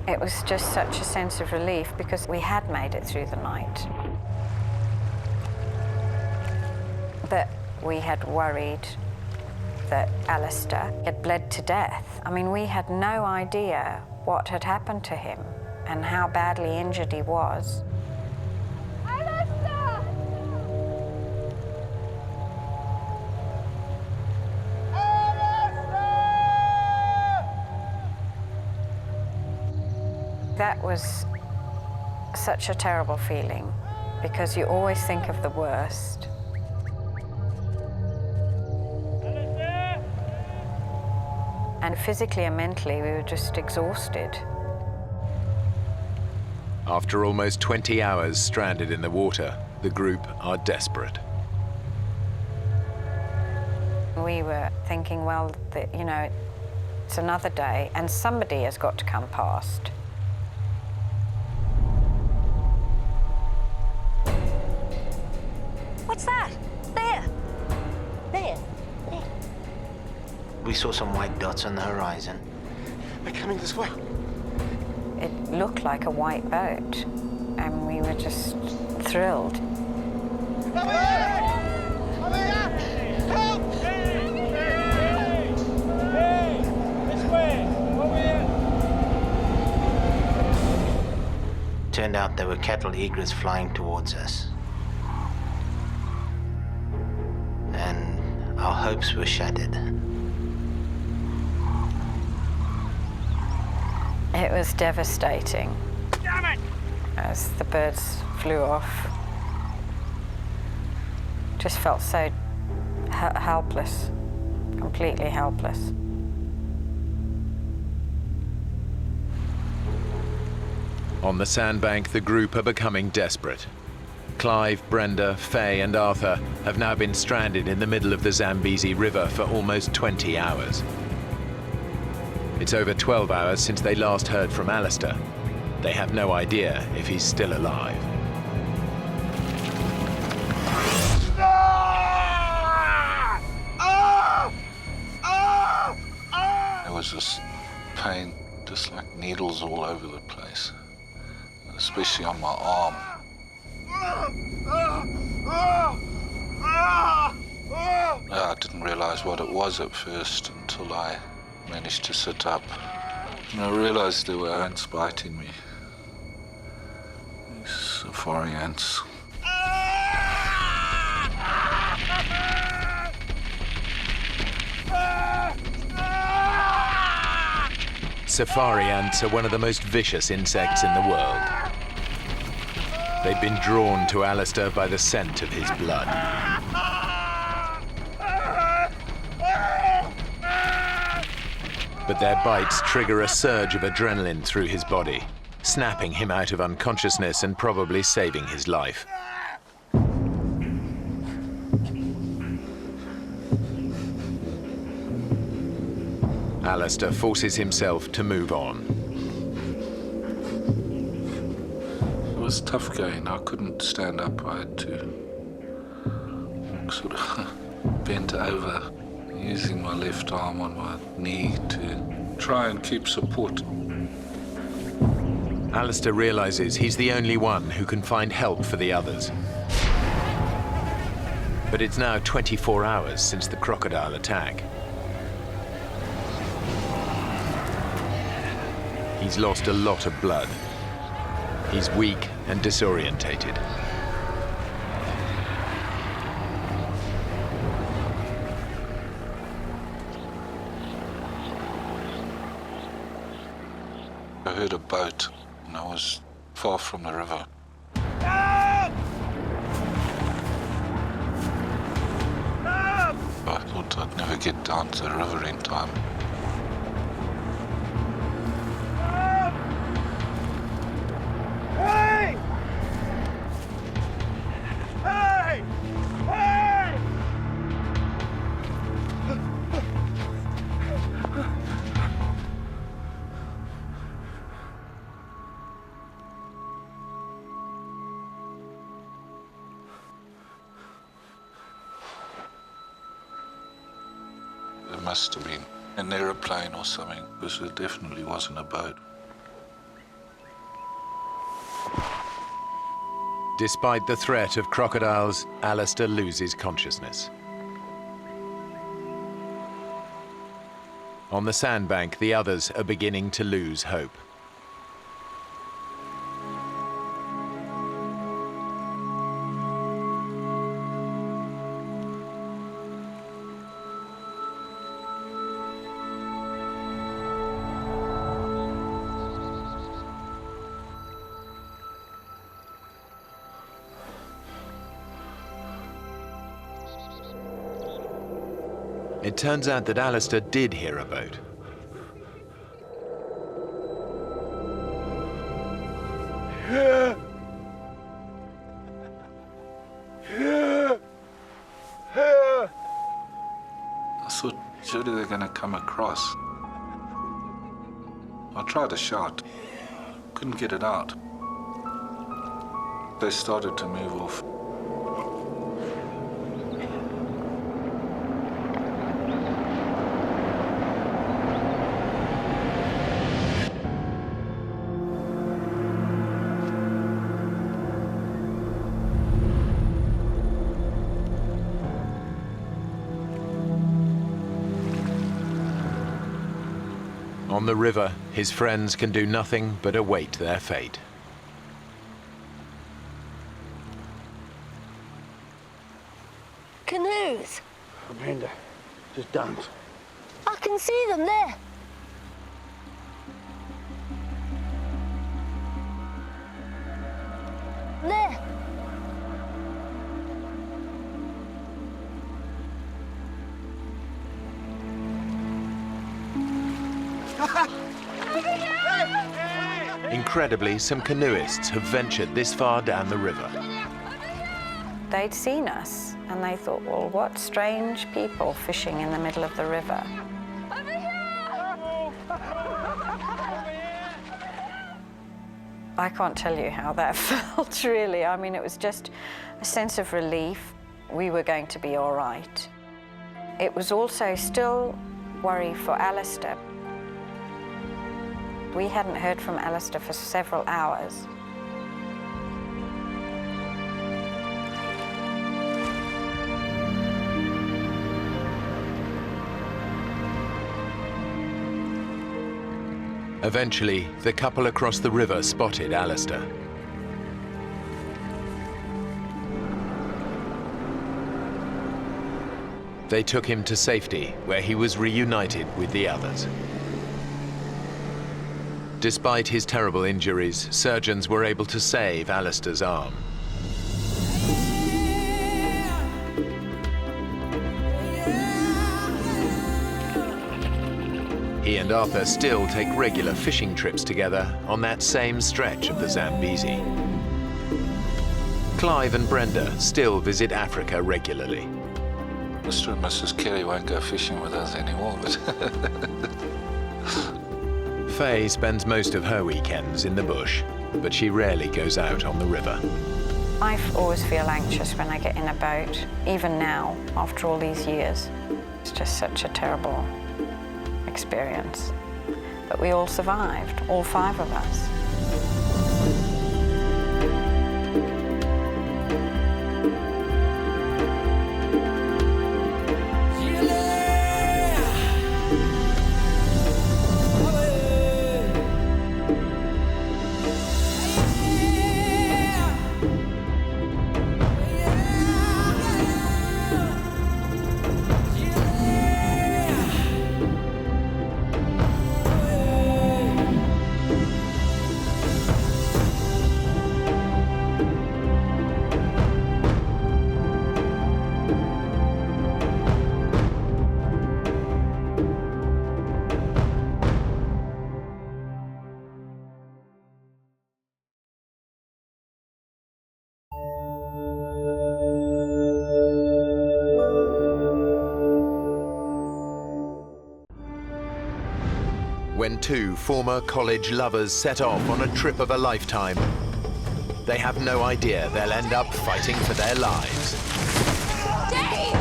it was just such a sense of relief because we had made it through the night. But we had worried that Alistair had bled to death. I mean, we had no idea what had happened to him and how badly injured he was. That was such a terrible feeling because you always think of the worst. And physically and mentally, we were just exhausted.
After almost 20 hours stranded in the water, the group are desperate.
We were thinking, well, you know, it's another day and somebody has got to come past.
What's that? There. There. There.
We saw some white dots on the horizon.
They're coming this way.
It looked like a white boat, and we were just thrilled.
Over here! Over here! Help! Hey! This way! Over here!
Turned out there were cattle egrets flying towards us. And our hopes were shattered.
It was devastating.
Damn it!
As the birds flew off. Just felt so helpless, completely helpless.
On the sandbank, the group are becoming desperate. Clive, Brenda, Faye and Arthur have now been stranded in the middle of the Zambezi River for almost 20 hours. It's over 12 hours since they last heard from Alistair. They have no idea if he's still alive.
There was this pain, just like needles all over the place, especially on my arm. I didn't realize what it was at first until I managed to sit up. And I realized there were ants biting me. These safari ants.
Safari ants are one of the most vicious insects in the world. They've been drawn to Alistair by the scent of his blood. But their bites trigger a surge of adrenaline through his body, snapping him out of unconsciousness and probably saving his life. Alistair forces himself to move on.
It was tough going. I couldn't stand up. I had to sort of bent over, using my left arm on my knee to try and keep support.
Alistair realizes he's the only one who can find help for the others. But it's now 24 hours since the crocodile attack. He's lost a lot of blood. He's weak and disorientated.
I heard a boat, and I was far from the river. I thought I'd never get down to the river in time.
Hey! Hey! Hey!
There must have been an aeroplane or something, because it definitely wasn't a boat.
Despite the threat of crocodiles, Alistair loses consciousness. On the sandbank, the others are beginning to lose hope. It turns out that Alistair did hear a boat.
I thought, surely they're going to come across. I tried to shout, couldn't get it out. They started to move off.
On the river, his friends can do nothing but await their fate.
Canoes.
Amanda, just dance.
I can see them there. There.
Incredibly, some canoeists have ventured this far down the river.
They'd seen us and they thought, well, what strange people fishing in the middle of the river. I can't tell you how that felt, really. I mean, it was just a sense of relief. We were going to be all right. It was also still worry for Alistair. We hadn't heard from Alistair for several hours.
Eventually, the couple across the river spotted Alistair. They took him to safety, where he was reunited with the others. Despite his terrible injuries, surgeons were able to save Alistair's arm. He and Arthur still take regular fishing trips together on that same stretch of the Zambezi. Clive and Brenda still visit Africa regularly.
Mr. and Mrs. Carey won't go fishing with us anymore, but...
Faye spends most of her weekends in the bush, but she rarely goes out on the river.
I always feel anxious when I get in a boat, even now, after all these years. It's just such a terrible experience. But we all survived, all 5 of us.
when two former college lovers set off on a trip of a lifetime. They have no idea they'll end up fighting for their lives.
Dave!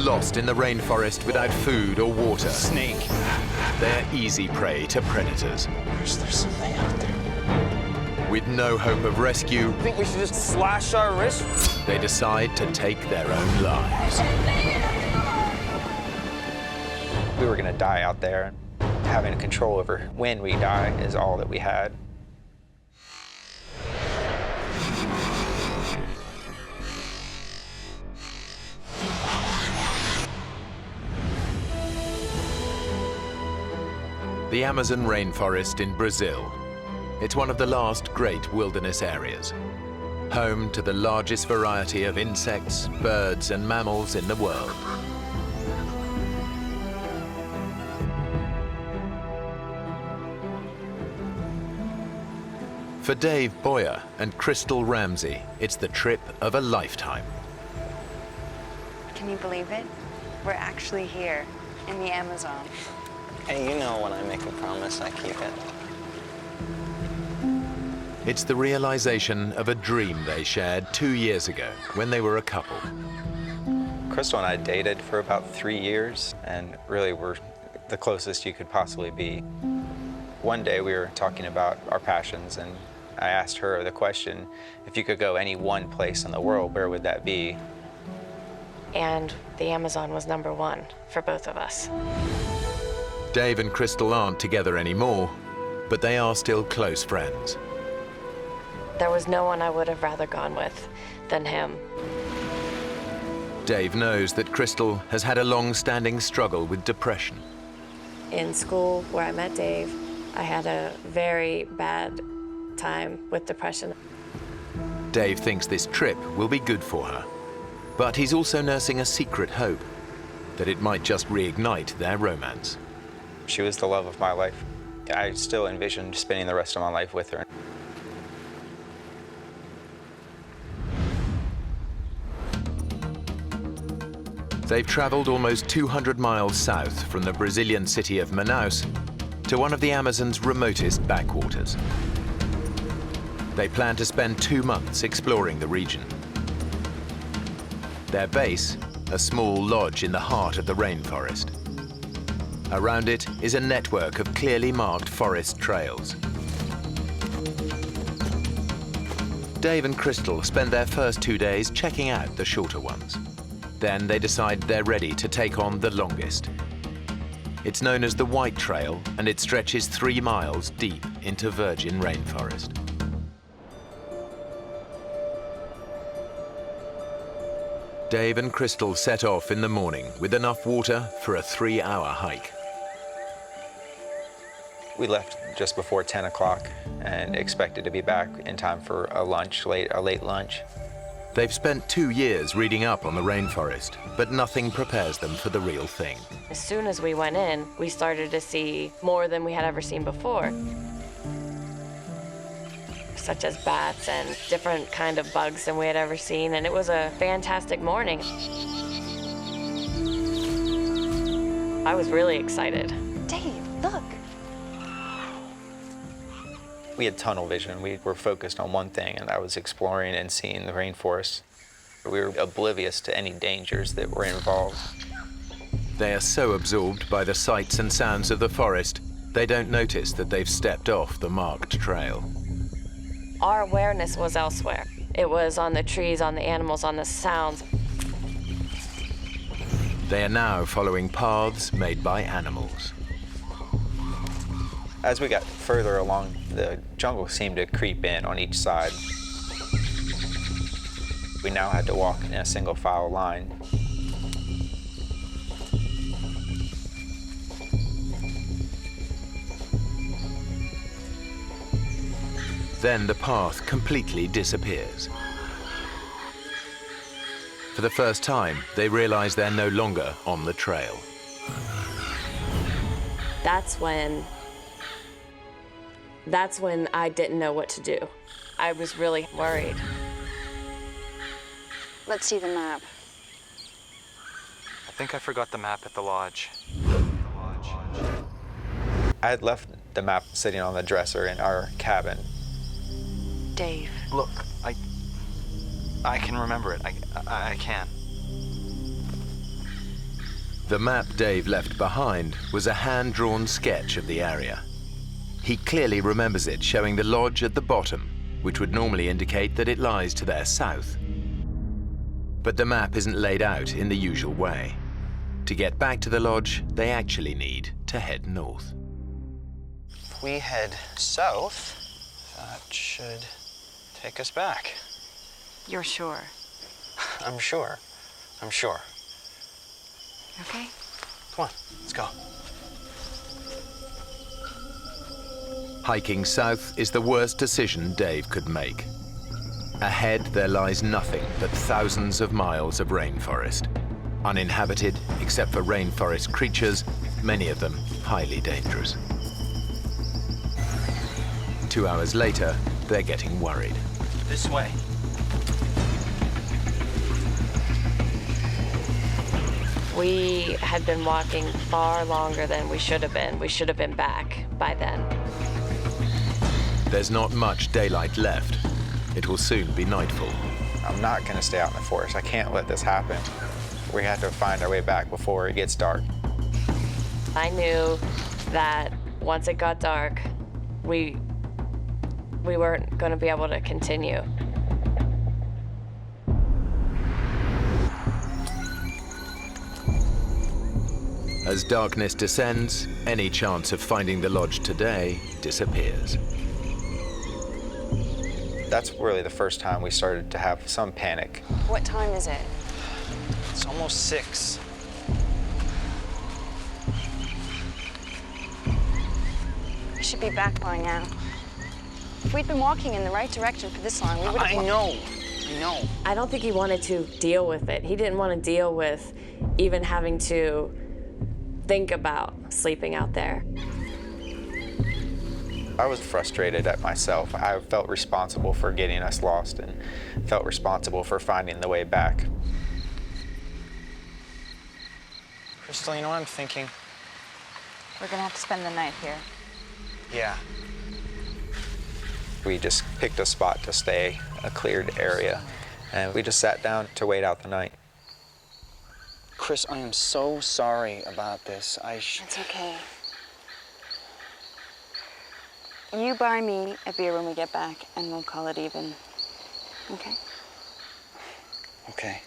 Lost in the rainforest without food or water.
Snake.
They're easy prey to predators.
There's something out there.
With no hope of rescue,
I think we should just slash our wrists.
they decide to take their own lives.
We were going to die out there. Having control over when we die is all that we had.
The Amazon rainforest in Brazil. It's one of the last great wilderness areas, home to the largest variety of insects, birds, and mammals in the world. For Dave Boyer and Crystal Ramsey, it's the trip of a lifetime.
Can you believe it? We're actually here in the Amazon.
Hey, you know when I make a promise, I keep it.
It's the realization of a dream they shared 2 years ago when they were a couple.
Crystal and I dated for about 3 years and really were the closest you could possibly be. One day we were talking about our passions and I asked her the question, if you could go any one place in the world, where would that be?
And the Amazon was #1 for both of us.
Dave and Crystal aren't together anymore, but they are still close friends.
There was no one I would have rather gone with than him.
Dave knows that Crystal has had a long-standing struggle with depression.
In school, where I met Dave, I had a very bad time with depression.
Dave thinks this trip will be good for her, but he's also nursing a secret hope that it might just reignite their romance.
She was the love of my life. I still envisioned spending the rest of my life with her.
They've traveled almost 200 miles south from the Brazilian city of Manaus to one of the Amazon's remotest backwaters. They plan to spend 2 months exploring the region. Their base, a small lodge in the heart of the rainforest. Around it is a network of clearly marked forest trails. Dave and Crystal spend their first 2 days checking out the shorter ones. Then they decide they're ready to take on the longest. It's known as the White Trail, and it stretches 3 miles deep into virgin rainforest. Dave and Crystal set off in the morning with enough water for a 3-hour hike.
We left just before 10 o'clock and expected to be back in time for a late lunch.
They've spent 2 years reading up on the rainforest, but nothing prepares them for the real thing.
As soon as we went in, we started to see more than we had ever seen before, such as bats and different kind of bugs than we had ever seen, and it was a fantastic morning. I was really excited.
Dave, look.
We had tunnel vision. We were focused on one thing, and that was exploring and seeing the rainforest. We were oblivious to any dangers that were involved.
They are so absorbed by the sights and sounds of the forest, they don't notice that they've stepped off the marked trail.
Our awareness was elsewhere. It was on the trees, on the animals, on the sounds.
They are now following paths made by animals.
As we got further along, the jungle seemed to creep in on each side. We now had to walk in a single file line.
Then the path completely disappears. For the first time, they realize they're no longer on the trail.
That's when I didn't know what to do. I was really worried.
Let's see the map.
I think I forgot the map at the lodge.
I had left the map sitting on the dresser in our cabin.
Dave. Look, I can remember it. I can.
The map Dave left behind was a hand-drawn sketch of the area. He clearly remembers it showing the lodge at the bottom, which would normally indicate that it lies to their south. But the map isn't laid out in the usual way. To get back to the lodge, they actually need to head north.
If we head south, that should take us back.
You're sure?
I'm sure. I'm sure.
Okay.
Come on, let's go.
Hiking south is the worst decision Dave could make. Ahead, there lies nothing but thousands of miles of rainforest. Uninhabited, except for rainforest creatures, many of them highly dangerous. 2 hours later, they're getting worried.
This way.
We had been walking far longer than we should have been. We should have been back by then.
There's not much daylight left. It will soon be nightfall.
I'm not going to stay out in the forest. I can't let this happen. We have to find our way back before it gets dark.
I knew that once it got dark, we weren't going to be able to continue.
As darkness descends, any chance of finding the lodge today disappears.
That's really the first time we started to have some panic.
What time is it?
It's almost 6.
We should be back by now. If we'd been walking in the right direction for this long, we would have...
I know.
I don't think he wanted to deal with it. He didn't want to deal with even having to think about sleeping out there.
I was frustrated at myself. I felt responsible for getting us lost and felt responsible for finding the way back.
Crystal, you know what I'm thinking?
We're gonna have to spend the night here.
Yeah.
We just picked a spot to stay, a cleared area, and we just sat down to wait out the night.
Chris, I am so sorry about this.
It's okay. You buy me a beer when we get back, and we'll call it even. Okay?
Okay.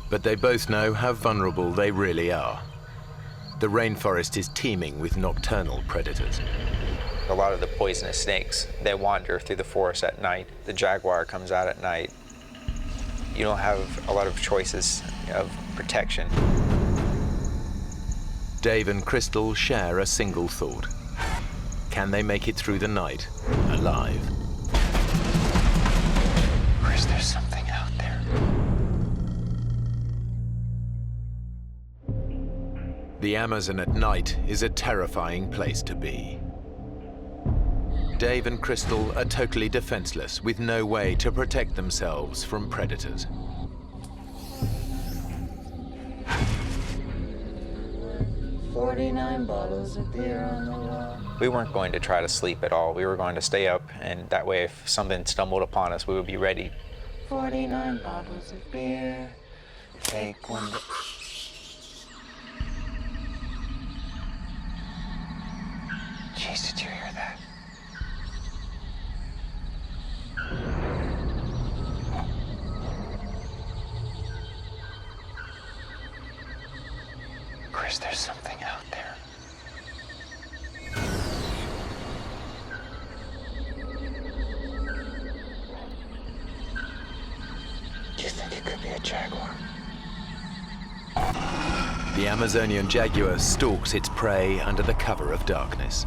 But they both know how vulnerable they really are. The rainforest is teeming with nocturnal predators.
A lot of the poisonous snakes, they wander through the forest at night. The jaguar comes out at night. You don't have a lot of choices of protection.
Dave and Crystal share a single thought. Can they make it through the night alive?
Chris, there's something out there.
The Amazon at night is a terrifying place to be. Dave and Crystal are totally defenseless, with no way to protect themselves from predators.
"49 bottles of beer on the wall."
We weren't going to try to sleep at all. We were going to stay up, and that way if something stumbled upon us, we would be ready.
49 bottles of beer. Take one.
Jeez, did you hear that? Chris, there's something out there. Do you think it could be a jaguar?
The Amazonian jaguar stalks its prey under the cover of darkness.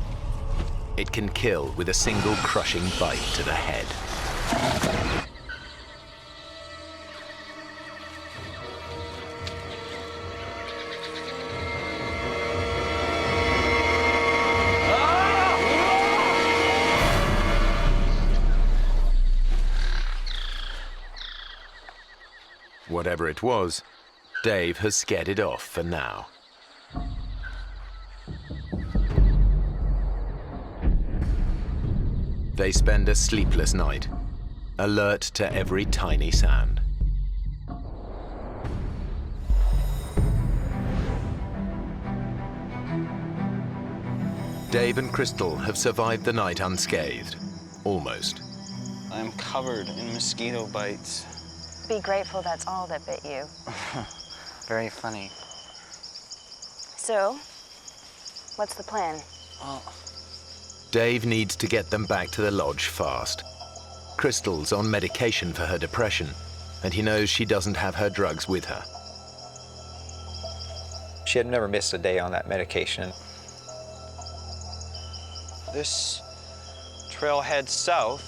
It can kill with a single crushing bite to the head. Whatever it was, Dave has scared it off for now. They spend a sleepless night, alert to every tiny sound. Dave and Crystal have survived the night unscathed, almost.
I'm covered in mosquito bites.
Be grateful that's all that bit you.
Very funny.
So, what's the plan?
Well,
Dave needs to get them back to the lodge fast. Crystal's on medication for her depression, and he knows she doesn't have her drugs with her.
She had never missed a day on that medication.
this trail heads south,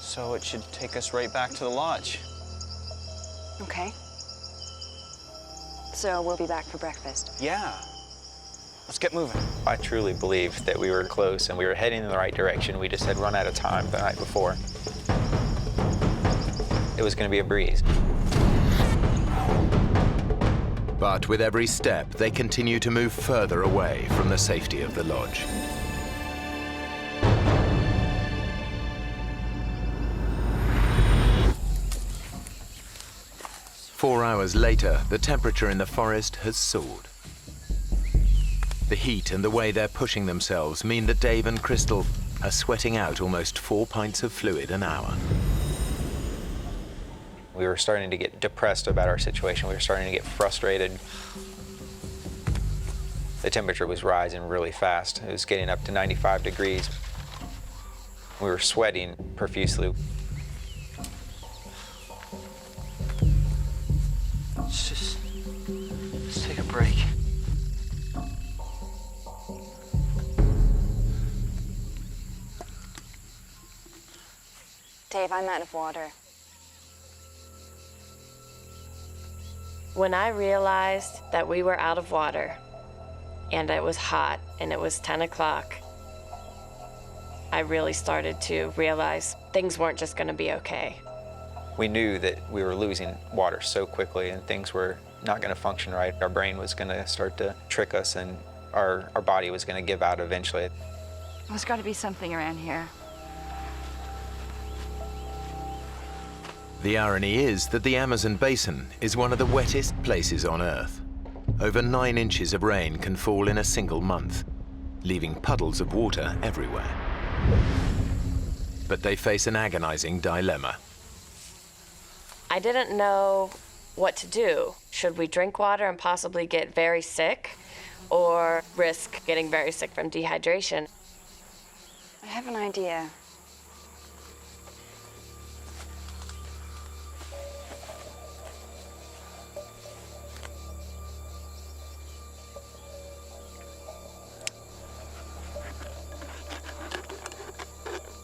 so it should take us right back to the lodge.
Okay. So we'll be back for breakfast.
Yeah. Let's get moving.
I truly believe that we were close and we were heading in the right direction. We just had run out of time the night before. It was going to be a breeze.
But with every step, they continue to move further away from the safety of the lodge. Four hours later, the temperature in the forest has soared. The heat and the way they're pushing themselves mean that Dave and Crystal are sweating out almost 4 pints of fluid an hour.
We were starting to get depressed about our situation. We were starting to get frustrated. The temperature was rising really fast. It was getting up to 95 degrees. We were sweating profusely.
Let's take a break.
Dave, I'm out of water.
When I realized that we were out of water and it was hot and it was 10 o'clock, I really started to realize things weren't just going to be okay.
We knew that we were losing water so quickly and things were not going to function right. Our brain was going to start to trick us and our body was going to give out eventually.
There's got to be something around here.
The irony is that the Amazon basin is one of the wettest places on Earth. Over 9 inches of rain can fall in a single month, leaving puddles of water everywhere. But they face an agonizing dilemma.
I didn't know what to do. Should we drink water and possibly get very sick, or risk getting very sick from dehydration?
I have an idea.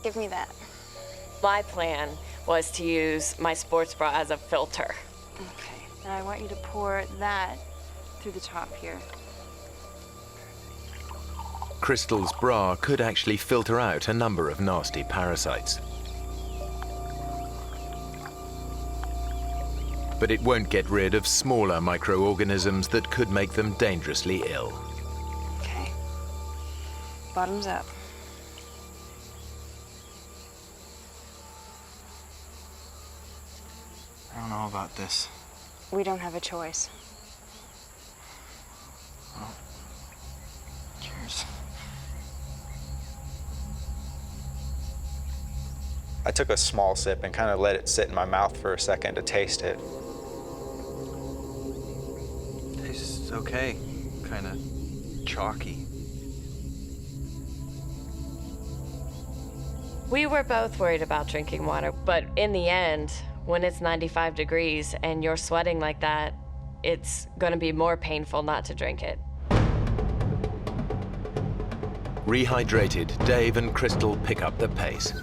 Give me that.
My plan was to use my sports bra as a filter.
Okay. Now I want you to pour that through the top here.
Crystal's bra could actually filter out a number of nasty parasites. But it won't get rid of smaller microorganisms that could make them dangerously ill.
Okay. Bottoms up.
I don't know about this.
We don't have a choice.
Well, cheers.
I took a small sip and kind of let it sit in my mouth for a second to taste it.
Tastes okay. Kind of chalky.
We were both worried about drinking water, but in the end, when it's 95 degrees and you're sweating like that, it's going to be more painful not to drink it.
Rehydrated, Dave and Crystal pick up the pace.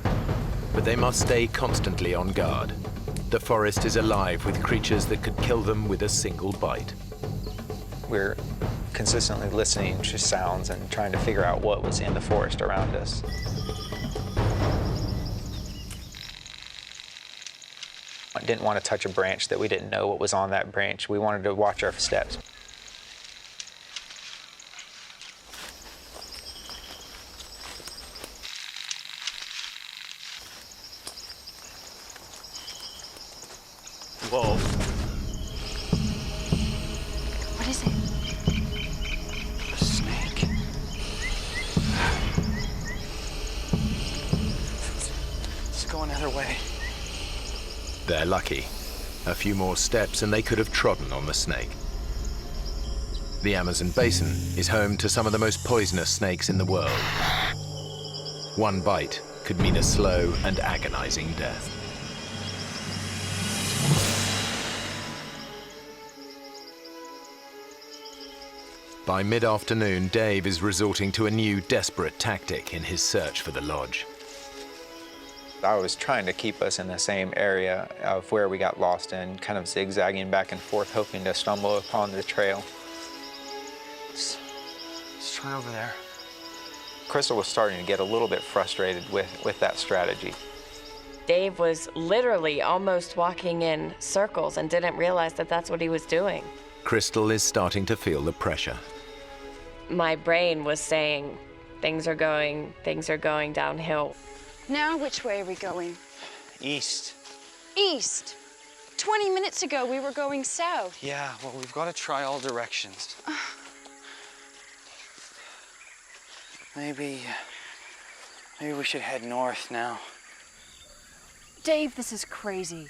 But they must stay constantly on guard. The forest is alive with creatures that could kill them with a single bite.
We're consistently listening to sounds and trying to figure out what was in the forest around us. I didn't want to touch a branch that we didn't know what was on that branch. We wanted to watch our steps.
Whoa.
What is it?
A snake. It's going the other way.
They're lucky. A few more steps and they could have trodden on the snake. The Amazon basin is home to some of the most poisonous snakes in the world. One bite could mean a slow and agonizing death. By mid-afternoon, Dave is resorting to a new desperate tactic in his search for the lodge.
I was trying to keep us in the same area of where we got lost in, kind of zigzagging back and forth, hoping to stumble upon the trail.
Let's try over there.
Crystal was starting to get a little bit frustrated with that strategy.
Dave was literally almost walking in circles and didn't realize that that's what he was doing.
Crystal is starting to feel the pressure.
My brain was saying, things are going downhill.
Now, which way are we going?
East.
East. 20 minutes ago, we were going south.
Yeah, well, we've got to try all directions. Maybe we should head north now.
Dave, this is crazy.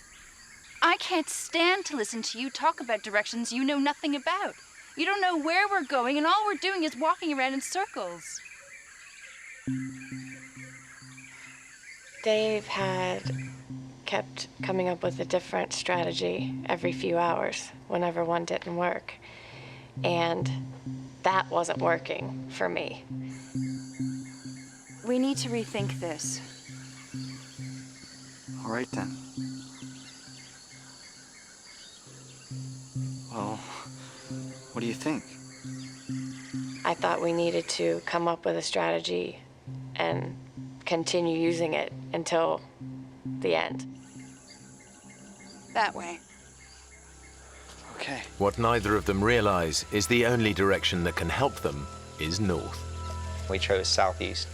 I can't stand to listen to you talk about directions you know nothing about. You don't know where we're going, and all we're doing is walking around in circles.
Dave had kept coming up with a different strategy every few hours whenever one didn't work. And that wasn't working for me.
We need to rethink this.
All right, then. Well, what do you think?
I thought we needed to come up with a strategy and continue using it until the end.
That way.
Okay.
What neither of them realize is the only direction that can help them is north.
We chose southeast.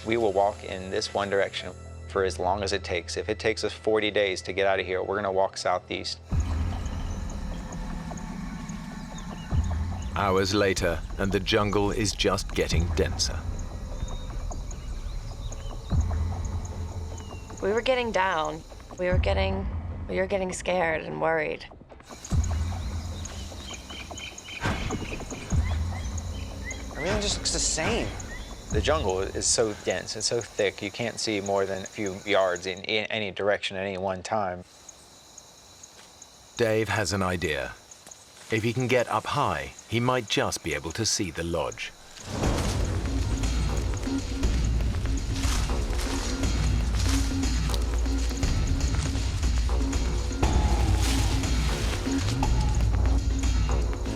We will walk in this one direction for as long as it takes. If it takes us 40 days to get out of here, we're gonna walk southeast.
Hours later, and the jungle is just getting denser.
We were getting down. We were getting scared and worried.
Everything just looks the same.
The jungle is so dense and so thick, you can't see more than a few yards in any direction at any one time.
Dave has an idea. If he can get up high, he might just be able to see the lodge.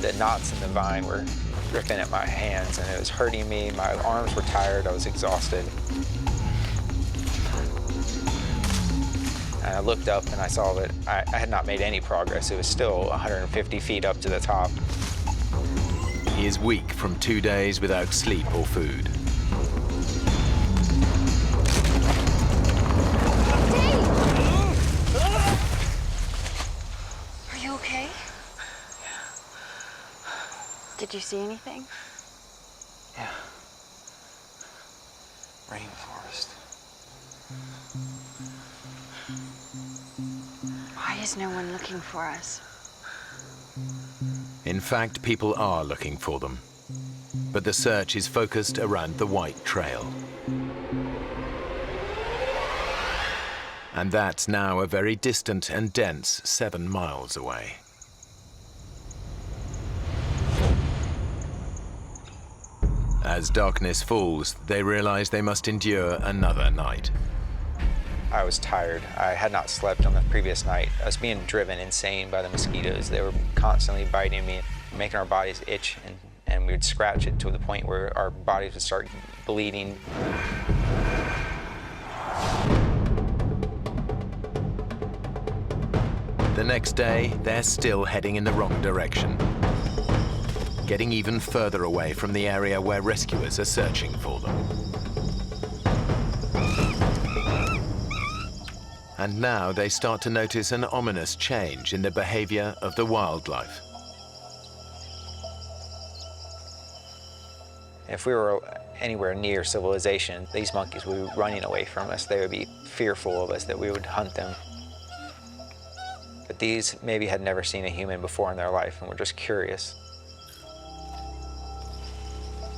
The knots in the vine were ripping at my hands and it was hurting me. My arms were tired, I was exhausted. And I looked up and I saw that I had not made any progress. It was still 150 feet up to the top.
He is weak from 2 days without sleep or food.
Are you okay? Did you see anything?
Yeah. Rainforest.
Why is no one looking for us?
In fact, people are looking for them. But the search is focused around the White Trail. And that's now a very distant and dense 7 miles away. As darkness falls, they realize they must endure another night.
I was tired. I had not slept on the previous night. I was being driven insane by the mosquitoes. They were constantly biting me, making our bodies itch, and we would scratch it to the point where our bodies would start bleeding.
The next day, they're still heading in the wrong direction, getting even further away from the area where rescuers are searching for them. And now they start to notice an ominous change in the behavior of the wildlife.
If we were anywhere near civilization, these monkeys would be running away from us. They would be fearful of us, that we would hunt them. But these maybe had never seen a human before in their life and were just curious.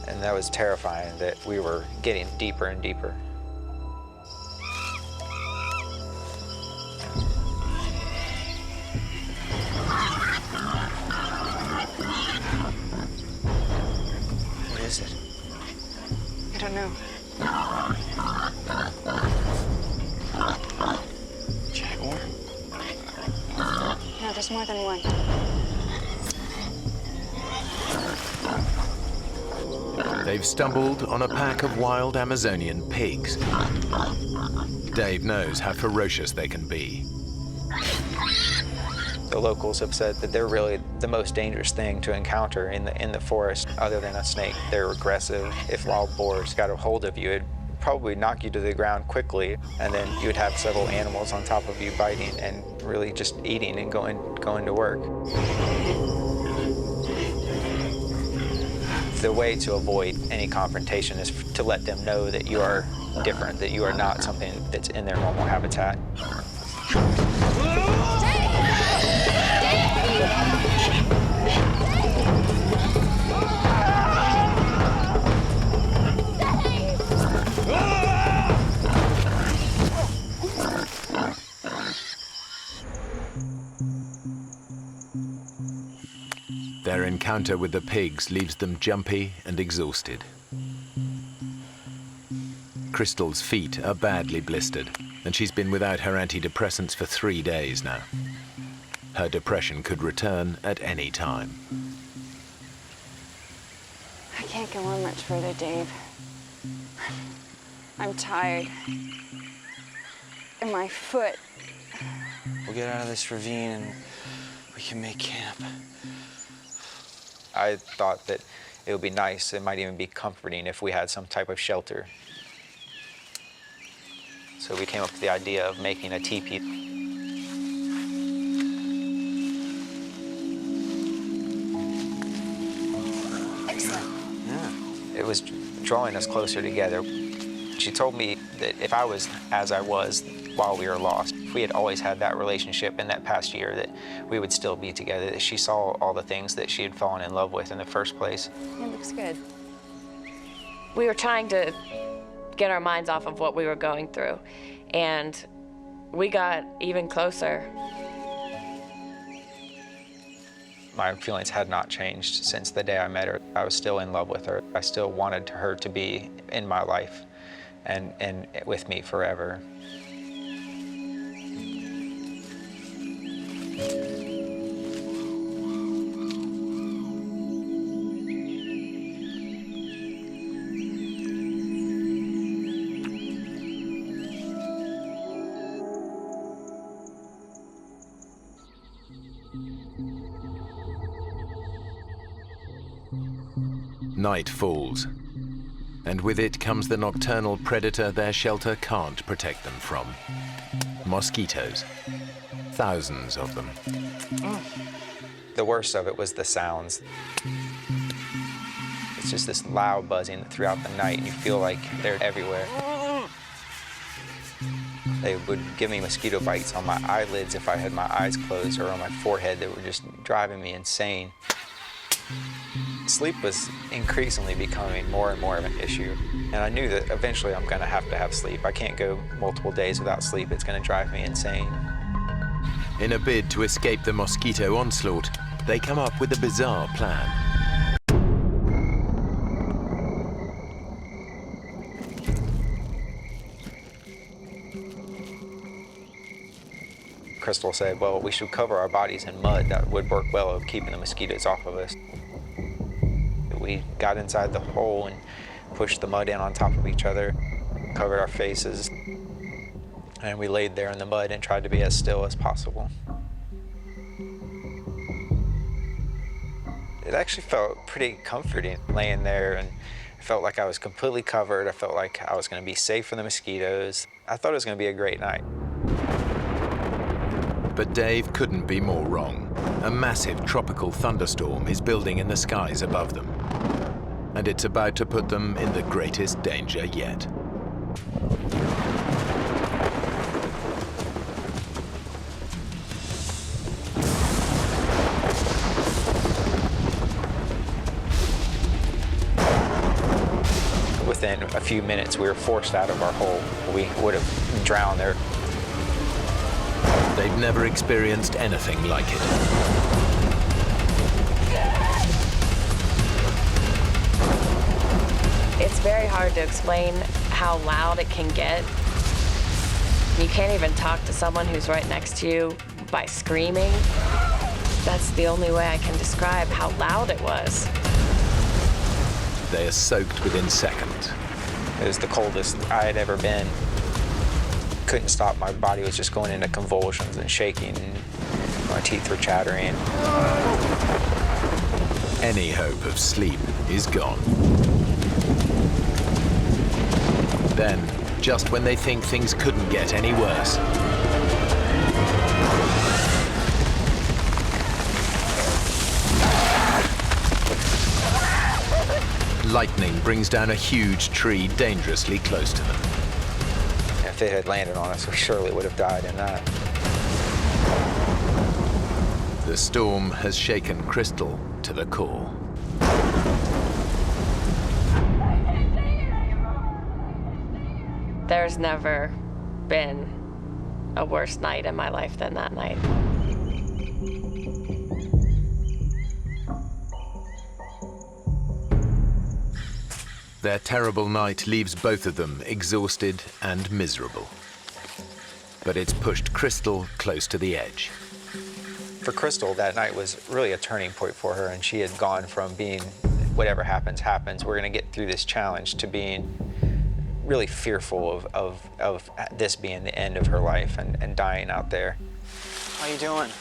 And that was terrifying, that we were getting deeper and deeper.
What is it?
I don't know.
Jaguar?
No, there's more than one.
They've stumbled on a pack of wild Amazonian pigs. Dave knows how ferocious they can be.
The locals have said that they're really the most dangerous thing to encounter in the forest, other than a snake. They're aggressive. If wild boars got a hold of you, it'd probably knock you to the ground quickly, and then you would have several animals on top of you biting and really just eating and going to work. The way to avoid any confrontation is to let them know that you are different, that you are not something that's in their normal habitat.
Their encounter with the pigs leaves them jumpy and exhausted. Crystal's feet are badly blistered, and she's been without her antidepressants for 3 days now. Her depression could return at any time.
I can't go on much further, Dave. I'm tired. And my foot.
We'll get out of this ravine and we can make camp.
I thought that it would be nice, it might even be comforting if we had some type of shelter. So we came up with the idea of making a teepee.
Excellent.
Yeah. It was drawing us closer together. She told me that if I was as I was while we were lost, if we had always had that relationship in that past year, that we would still be together, that she saw all the things that she had fallen in love with in the first place.
It looks good.
We were trying to get our minds off of what we were going through, and we got even closer.
My feelings had not changed since the day I met her. I was still in love with her. I still wanted her to be in my life and with me forever.
Night falls, and with it comes the nocturnal predator their shelter can't protect them from. Mosquitoes. Thousands of them.
The worst of it was the sounds. It's just this loud buzzing throughout the night, and you feel like they're everywhere. They would give me mosquito bites on my eyelids if I had my eyes closed, or on my forehead that were just driving me insane. Sleep was increasingly becoming more and more of an issue, and I knew that eventually I'm going to have sleep. I can't go multiple days without sleep. It's going to drive me insane.
In a bid to escape the mosquito onslaught, they come up with a bizarre plan.
Crystal said, well, we should cover our bodies in mud. That would work well at keeping the mosquitoes off of us. We got inside the hole and pushed the mud in on top of each other, covered our faces, and we laid there in the mud and tried to be as still as possible. It actually felt pretty comforting laying there, and I felt like I was completely covered. I felt like I was going to be safe from the mosquitoes. I thought it was going to be a great night.
But Dave couldn't be more wrong. A massive tropical thunderstorm is building in the skies above them. And it's about to put them in the greatest danger yet.
Within a few minutes, we were forced out of our hole. We would have drowned there.
They've never experienced anything like it.
It's very hard to explain how loud it can get. You can't even talk to someone who's right next to you by screaming. That's the only way I can describe how loud it was.
They are soaked within seconds.
It was the coldest I had ever been. Couldn't stop. My body was just going into convulsions and shaking. And my teeth were chattering.
Any hope of sleep is gone. Then, just when they think things couldn't get any worse, lightning brings down a huge tree dangerously close to them.
If it had landed on us, we surely would have died in that.
The storm has shaken Crystal to the core.
There's never been a worse night in my life than that night.
Their terrible night leaves both of them exhausted and miserable. But it's pushed Crystal close to the edge.
For Crystal, that night was really a turning point for her, and she had gone from being, whatever happens, happens, we're gonna get through this challenge, to being really fearful of this being the end of her life and dying out there.
How you doing?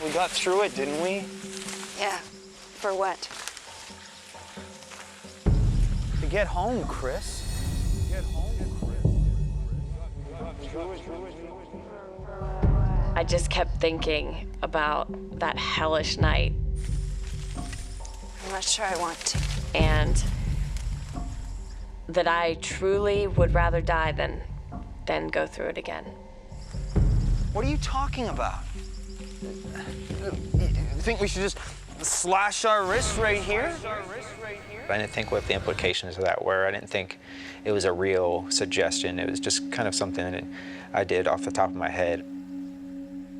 We got through it, didn't we?
Yeah. For what?
To get home, Chris. Get home,
I just kept thinking about that hellish night.
I'm not sure I want to.
And that I truly would rather die than go through it again.
What are you talking about? You think we should just slash our wrists right here?
I didn't think what the implications of that were. I didn't think it was a real suggestion. It was just kind of something that I did off the top of my head.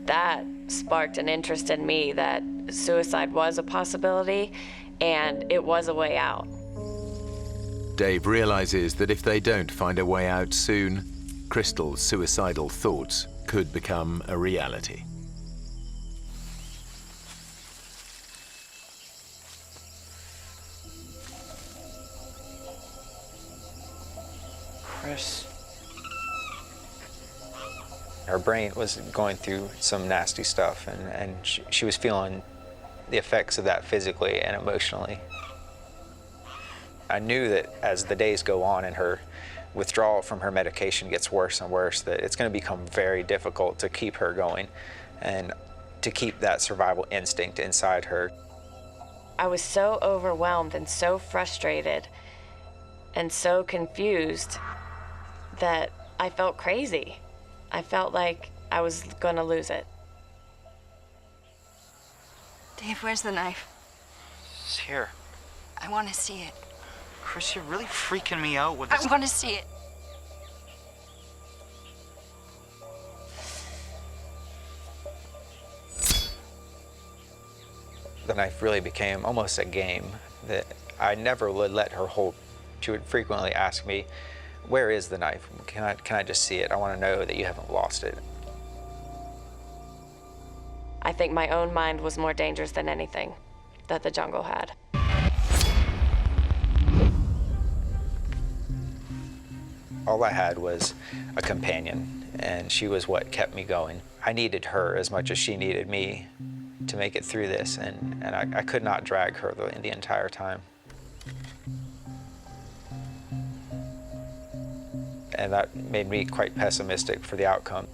That sparked an interest in me that suicide was a possibility and it was a way out.
Dave realizes that if they don't find a way out soon, Crystal's suicidal thoughts could become a reality.
Chris.
Her brain was going through some nasty stuff, and she was feeling the effects of that physically and emotionally. I knew that as the days go on and her withdrawal from her medication gets worse and worse, that it's going to become very difficult to keep her going and to keep that survival instinct inside her.
I was so overwhelmed and so frustrated and so confused that I felt crazy. I felt like I was gonna lose it.
Dave, where's the knife?
It's here.
I want to see it.
Chris, you're really freaking me out with this.
I want to see it.
The knife really became almost a game that I never would let her hold. She would frequently ask me, "Where is the knife? Can I just see it? I want to know that you haven't lost it."
I think my own mind was more dangerous than anything that the jungle had.
All I had was a companion, and she was what kept me going. I needed her as much as she needed me to make it through this, and I could not drag her the entire time. and that made me quite pessimistic for the outcome.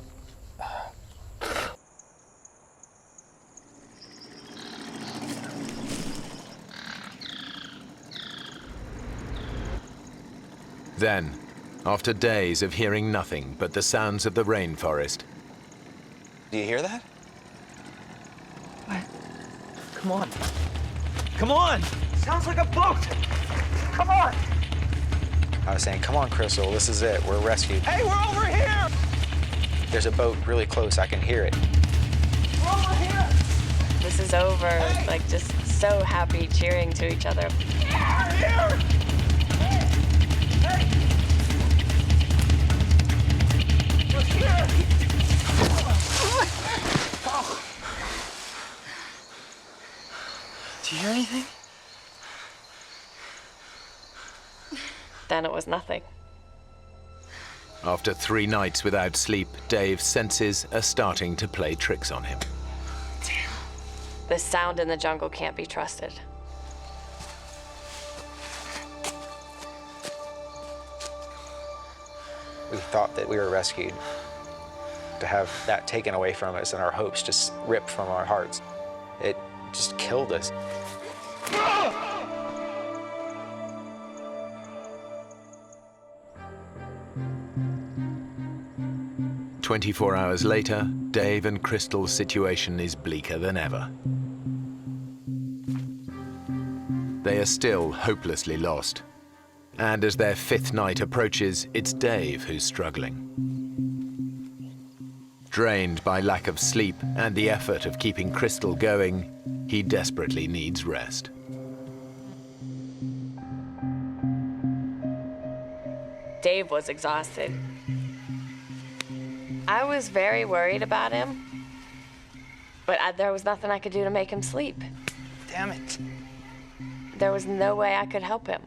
Then, after days of hearing nothing but the sounds of the rainforest.
Do you hear that?
What? Come on. Come on! Sounds like a boat! Come on!
I was saying, come on, Crystal, this is it. We're rescued.
Hey, we're over here!
There's a boat really close. I can hear it.
We're over here!
This is over. Hey. Like, just so happy, cheering to each other.
Yeah, here! Hey! We're here! Oh. Do you hear anything?
Then it was nothing.
After 3 nights without sleep, Dave's senses are starting to play tricks on him.
The sound in the jungle can't be trusted.
We thought that we were rescued. To have that taken away from us and our hopes just ripped from our hearts, it just killed us.
24 hours later, Dave and Crystal's situation is bleaker than ever. They are still hopelessly lost. And as their 5th night approaches, it's Dave who's struggling. Drained by lack of sleep and the effort of keeping Crystal going, he desperately needs rest.
Dave was exhausted. I was very worried about him, but there was nothing I could do to make him sleep.
Damn it.
There was no way I could help him.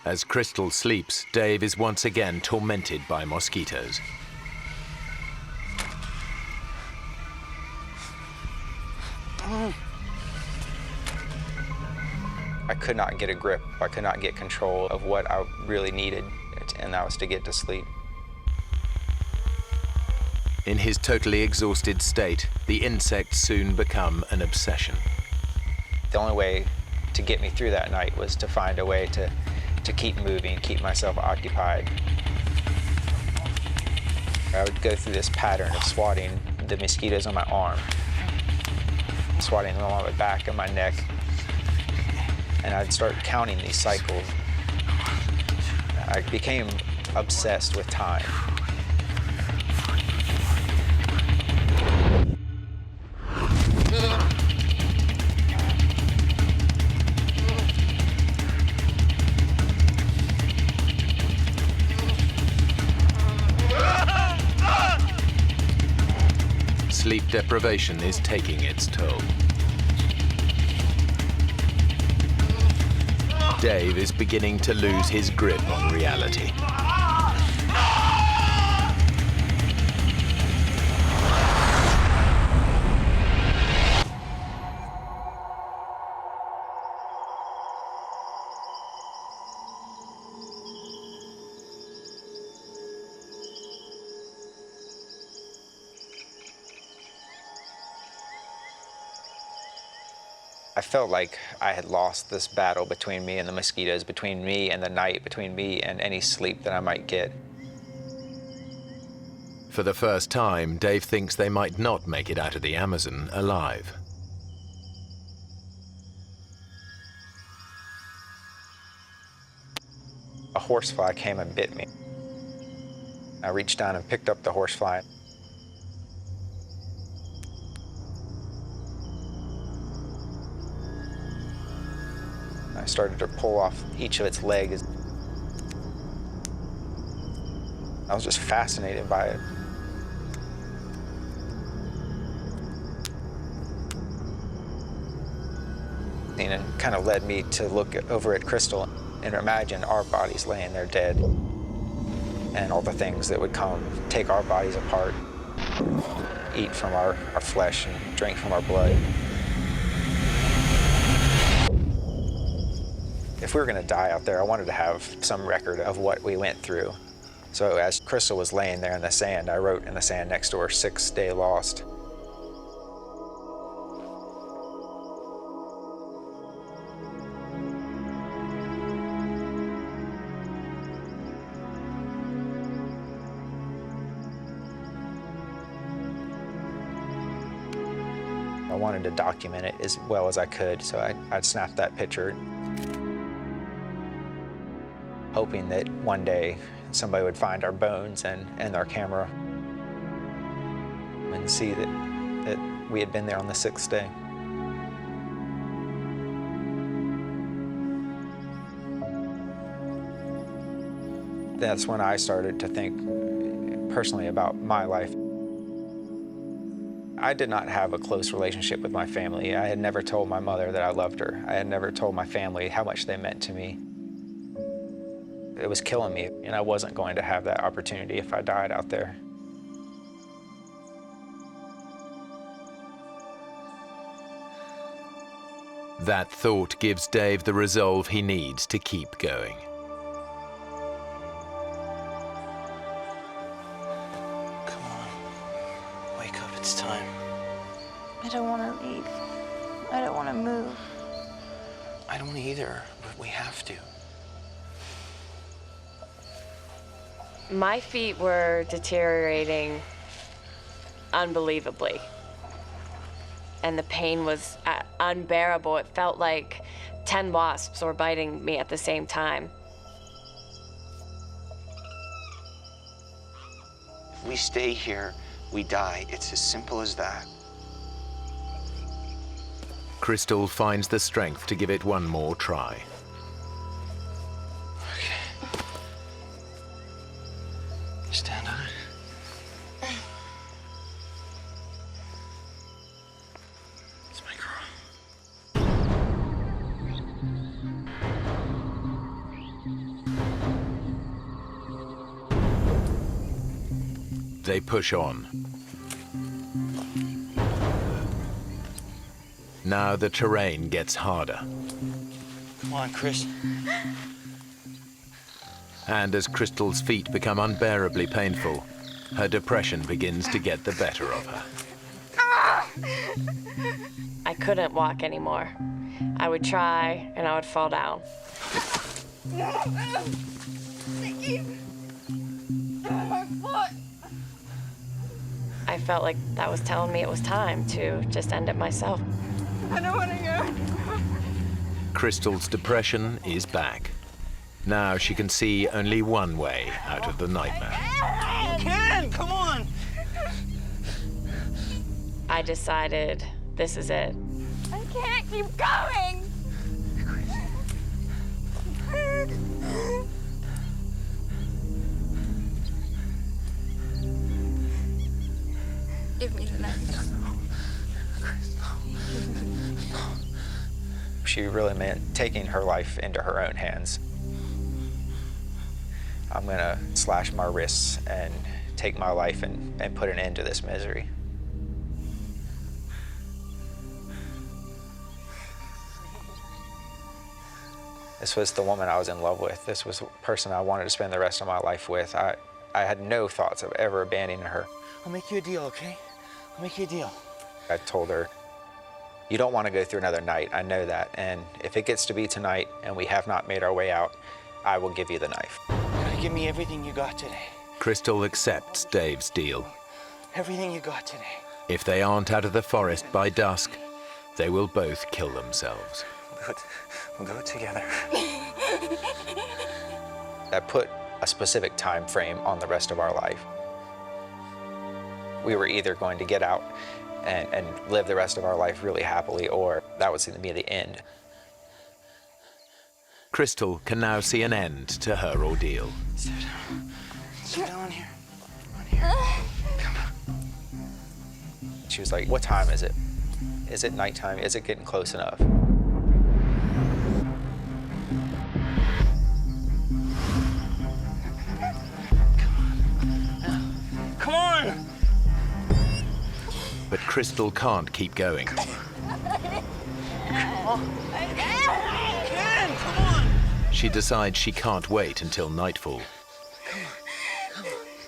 As Crystal sleeps, Dave is once again tormented by mosquitoes.
I could not get a grip. I could not get control of what I really needed, and that was to get to sleep.
In his totally exhausted state, the insects soon become an obsession.
The only way to get me through that night was to find a way to keep moving, keep myself occupied. I would go through this pattern of swatting the mosquitoes on my arm, swatting them on my back and my neck, and I'd start counting these cycles. I became obsessed with time.
Sleep deprivation is taking its toll. Dave is beginning to lose his grip on reality.
I felt like I had lost this battle between me and the mosquitoes, between me and the night, between me and any sleep that I might get.
For the first time, Dave thinks they might not make it out of the Amazon alive.
A horsefly came and bit me. I reached down and picked up the horsefly. I started to pull off each of its legs. I was just fascinated by it. And it kind of led me to look over at Crystal and imagine our bodies laying there dead, and all the things that would come, take our bodies apart, eat from our flesh and drink from our blood. If we were going to die out there, I wanted to have some record of what we went through. So as Crystal was laying there in the sand, I wrote in the sand next to her, 6th day lost. I wanted to document it as well as I could, so I'd snapped that picture, hoping that one day somebody would find our bones and our camera and see that we had been there on the 6th day. That's when I started to think personally about my life. I did not have a close relationship with my family. I had never told my mother that I loved her. I had never told my family how much they meant to me. It was killing me, and I wasn't going to have that opportunity if I died out there.
That thought gives Dave the resolve he needs to keep going.
It's time.
I don't want to leave. I don't want to move.
I don't either, but we have to.
My feet were deteriorating unbelievably. And the pain was unbearable. It felt like 10 wasps were biting me at the same time.
If we stay here, we die. It's as simple as that.
Crystal finds the strength to give it one more try.
Okay. Stand on it. It's my girl.
They push on. Now the terrain gets harder.
Come on, Chris.
And as Crystal's feet become unbearably painful, her depression begins to get the better of her.
I couldn't walk anymore. I would try, and I would fall down. I felt like that was telling me it was time to just end it myself.
I don't want to go.
Crystal's depression is back. Now she can see only one way out of the nightmare.
You can! Come on!
I decided this is it.
I can't keep going. Give me the knife.
She really meant taking her life into her own hands. I'm gonna slash my wrists and take my life and put an end to this misery. This was the woman I was in love with. This was the person I wanted to spend the rest of my life with. I had no thoughts of ever abandoning her.
I'll make you a deal, okay? I'll make you a deal.
I told her, you don't want to go through another night, I know that. And if it gets to be tonight and we have not made our way out, I will give you the knife.
You're gonna give me everything you got today.
Crystal accepts Dave's deal.
Everything you got today.
If they aren't out of the forest by dusk, they will both kill themselves.
We'll do it together.
I put a specific time frame on the rest of our life. We were either going to get out and live the rest of our life really happily, or that was going to be the end.
Crystal can now see an end to her ordeal.
Sit down. Sit down here. On here. Come on.
She was like, what time is it? Is it nighttime? Is it getting close enough?
Come on!
But Crystal can't keep going.
Come on. I can! Come on!
she decides she can't wait until nightfall.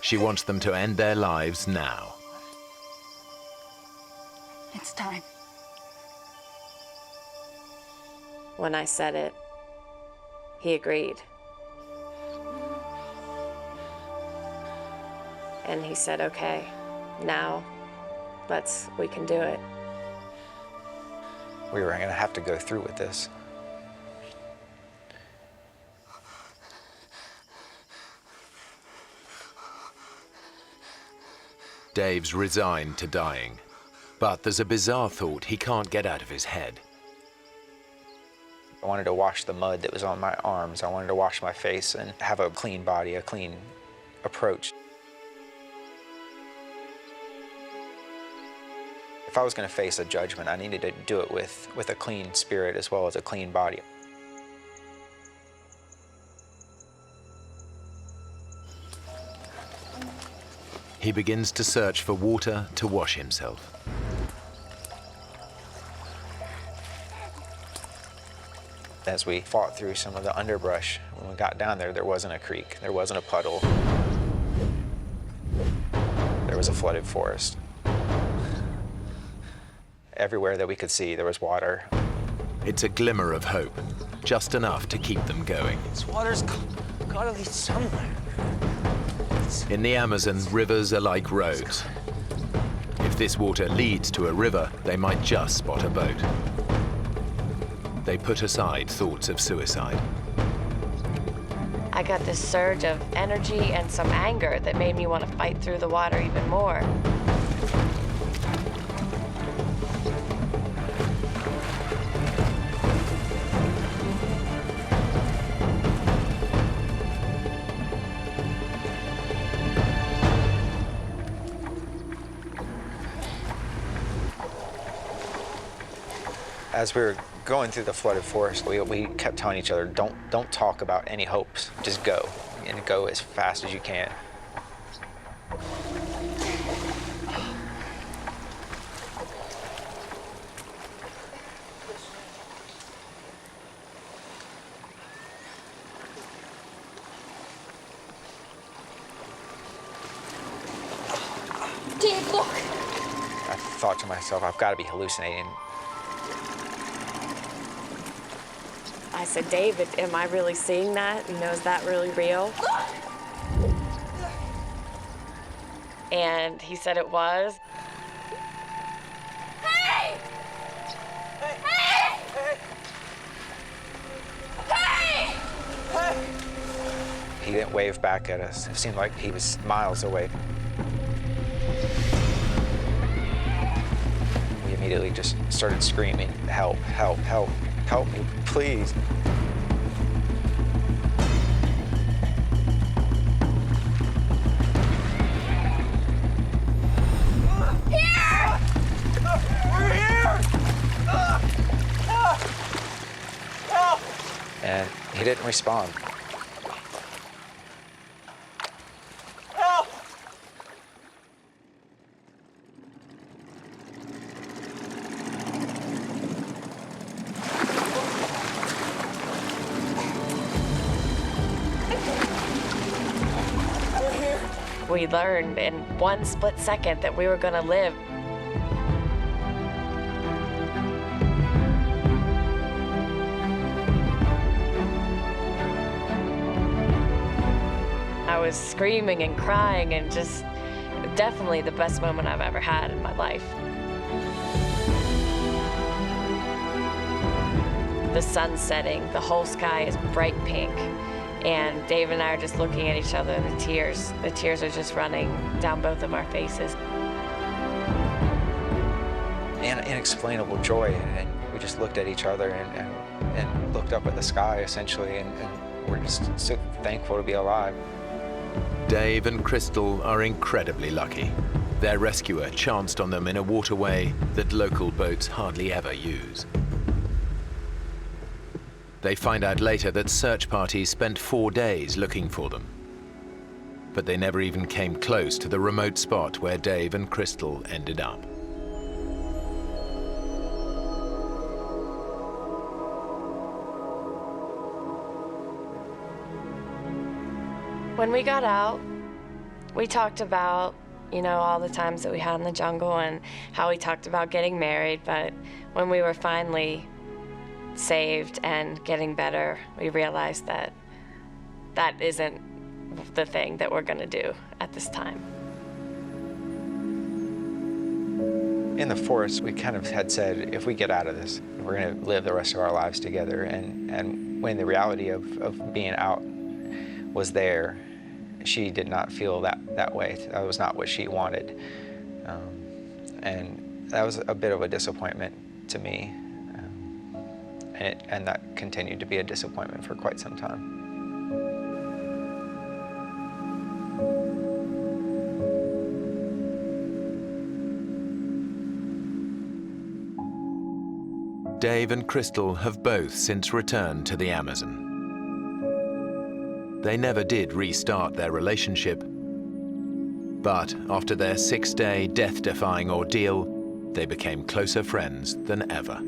She wants them to end their lives now.
It's time.
When I said it, he agreed. And he said, okay, now we can do it.
We were gonna have to go through with this.
Dave's resigned to dying, but there's a bizarre thought he can't get out of his head.
I wanted to wash the mud that was on my arms. I wanted to wash my face and have a clean body, a clean approach. If I was going to face a judgment, I needed to do it with a clean spirit as well as a clean body.
He begins to search for water to wash himself.
As we fought through some of the underbrush, when we got down there, there wasn't a creek, there wasn't a puddle. There was a flooded forest. Everywhere that we could see, there was water.
It's a glimmer of hope, just enough to keep them going.
This water's gotta lead somewhere.
In the Amazon, rivers are like roads. If this water leads to a river, they might just spot a boat. They put aside thoughts of suicide.
I got this surge of energy and some anger that made me want to fight through the water even more.
As we were going through the flooded forest, we kept telling each other, don't talk about any hopes, just go, and go as fast as you can.
Dave, look!
I thought to myself, I've got to be hallucinating.
I said, David, am I really seeing that? You know, is that really real? And he said it was.
Hey! Hey! Hey!
Hey! He didn't wave back at us. It seemed like he was miles away. We immediately just started screaming, help, help, help. Help me, please.
Here!
We're here! Help!
And he didn't respond.
Help!
We learned in one split second that we were going to live. I was screaming and crying and just definitely the best moment I've ever had in my life. The sun's setting, the whole sky is bright pink. And Dave and I are just looking at each other, and the tears are just running down both of our faces.
And inexplainable joy, and we just looked at each other and looked up at the sky, essentially, and we're just so thankful to be alive.
Dave and Crystal are incredibly lucky. Their rescuer chanced on them in a waterway that local boats hardly ever use. They find out later that search parties spent 4 days looking for them. But they never even came close to the remote spot where Dave and Crystal ended up.
When we got out, we talked about, you know, all the times that we had in the jungle and how we talked about getting married, but when we were finally saved and getting better, we realized that that isn't the thing that we're gonna do at this time.
In the forest, we kind of had said, if we get out of this, we're going to live the rest of our lives together. And when the reality of being out was there, she did not feel that way. That was not what she wanted. And that was a bit of a disappointment to me. And that continued to be a disappointment for quite some time.
Dave and Crystal have both since returned to the Amazon. They never did restart their relationship, but after their 6-day death-defying ordeal, they became closer friends than ever.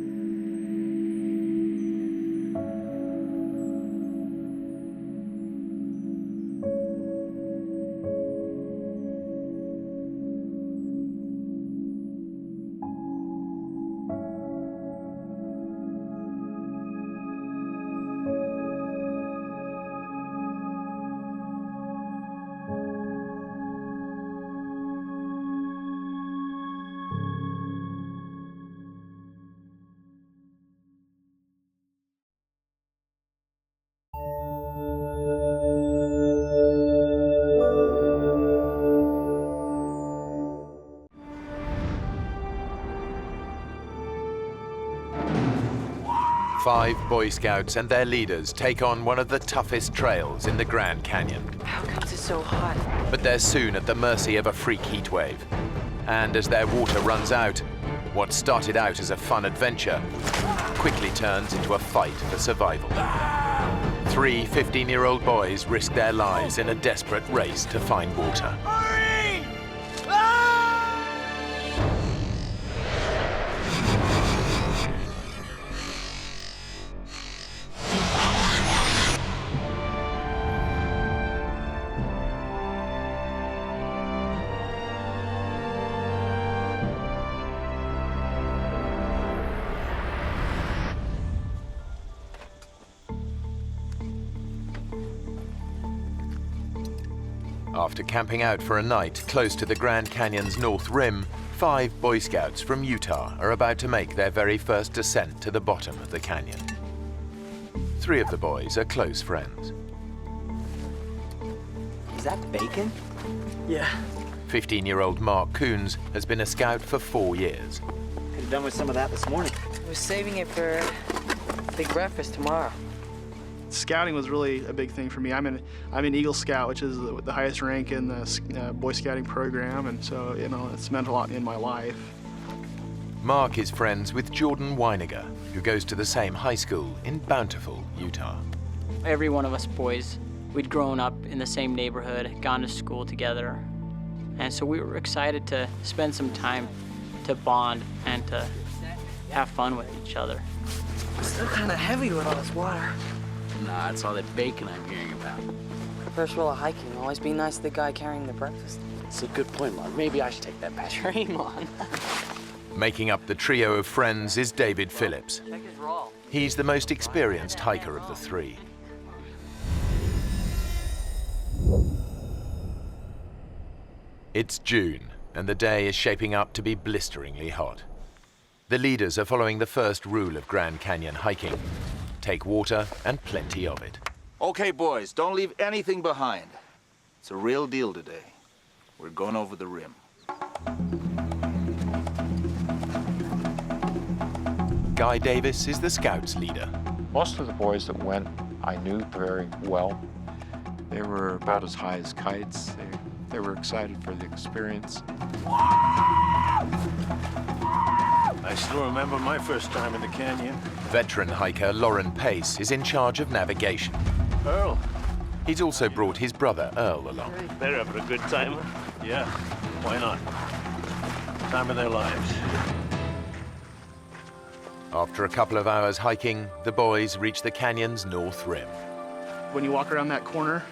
Five Boy Scouts and their leaders take on one of the toughest trails in the Grand Canyon.
How comes it's so hot?
But they're soon at the mercy of a freak heat wave. And as their water runs out, what started out as a fun adventure quickly turns into a fight for survival. 3 15-year-old boys risk their lives in a desperate race to find water. After camping out for a night close to the Grand Canyon's north rim, 5 Boy Scouts from Utah are about to make their very first descent to the bottom of the canyon. 3 of the boys are close friends.
Is that bacon? Yeah.
15-year-old Mark Coons has been a scout for 4 years.
Could have done with some of that this morning. I was saving it for a big breakfast tomorrow.
Scouting was really a big thing for me. I'm an Eagle Scout, which is the highest rank in the Boy Scouting program, and so, you know, it's meant a lot in my life.
Mark is friends with Jordan Weiniger, who goes to the same high school in Bountiful, Utah.
Every one of us boys, we'd grown up in the same neighborhood, gone to school together, and so we were excited to spend some time to bond and to have fun with each other.
It's still kind of heavy with all this water.
Nah, it's all that bacon I'm hearing about.
First rule of hiking, always be nice to the guy carrying the breakfast.
It's a good point, Mark. Maybe I should take that back.
Dream on.
Making up the trio of friends is David Phillips. He's the most experienced hiker of the 3. It's June, and the day is shaping up to be blisteringly hot. The leaders are following the first rule of Grand Canyon hiking. Take water and plenty of it.
Okay, boys, don't leave anything behind. It's a real deal today. We're going over the rim.
Guy Davis is the Scouts' leader.
Most of the boys that went, I knew very well. They were about as high as kites. They were excited for the experience.
I still remember my first time in the canyon.
Veteran hiker Lauren Pace is in charge of navigation.
Earl.
He's also brought his brother Earl along.
They're having a good time. Yeah, why not? Time of their lives.
After a couple of hours hiking, the boys reach the canyon's north rim.
When you walk around that corner,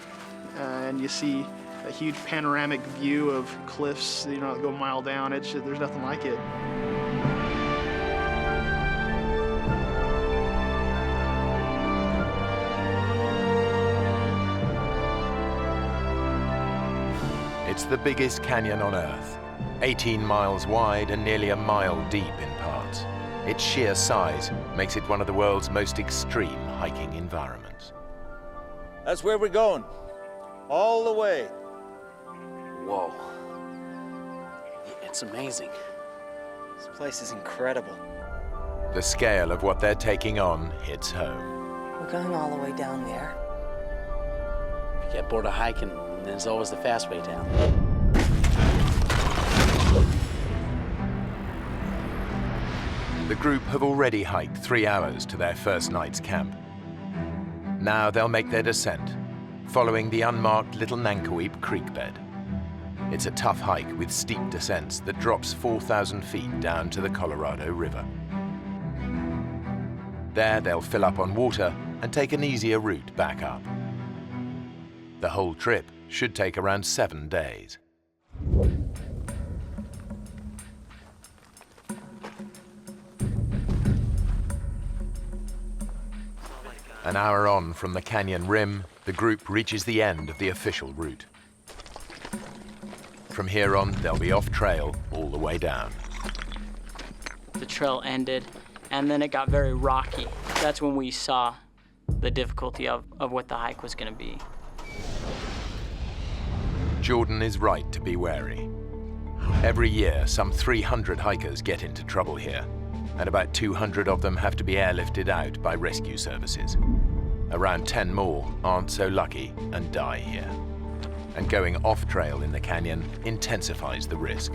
and you see a huge panoramic view of cliffs, that go a mile down. There's nothing like it.
It's the biggest canyon on Earth, 18 miles wide and nearly a mile deep in parts. Its sheer size makes it one of the world's most extreme hiking environments.
That's where we're going. All the way.
Whoa. It's amazing. This place is incredible.
The scale of what they're taking on hits home.
We're going all the way down there. If you get bored of hiking, there's always the fast way down.
The group have already hiked 3 hours to their first night's camp. Now they'll make their descent, following the unmarked Little Nankoweap Creek bed. It's a tough hike with steep descents that drops 4,000 feet down to the Colorado River. There they'll fill up on water and take an easier route back up. The whole trip should take around 7 days. An hour on from the canyon rim, the group reaches the end of the official route. From here on, they'll be off trail all the way down.
The trail ended, and then it got very rocky. That's when we saw the difficulty of what the hike was going to be.
Jordan is right to be wary. Every year, some 300 hikers get into trouble here, and about 200 of them have to be airlifted out by rescue services. Around 10 more aren't so lucky and die here. And going off-trail in the canyon intensifies the risk.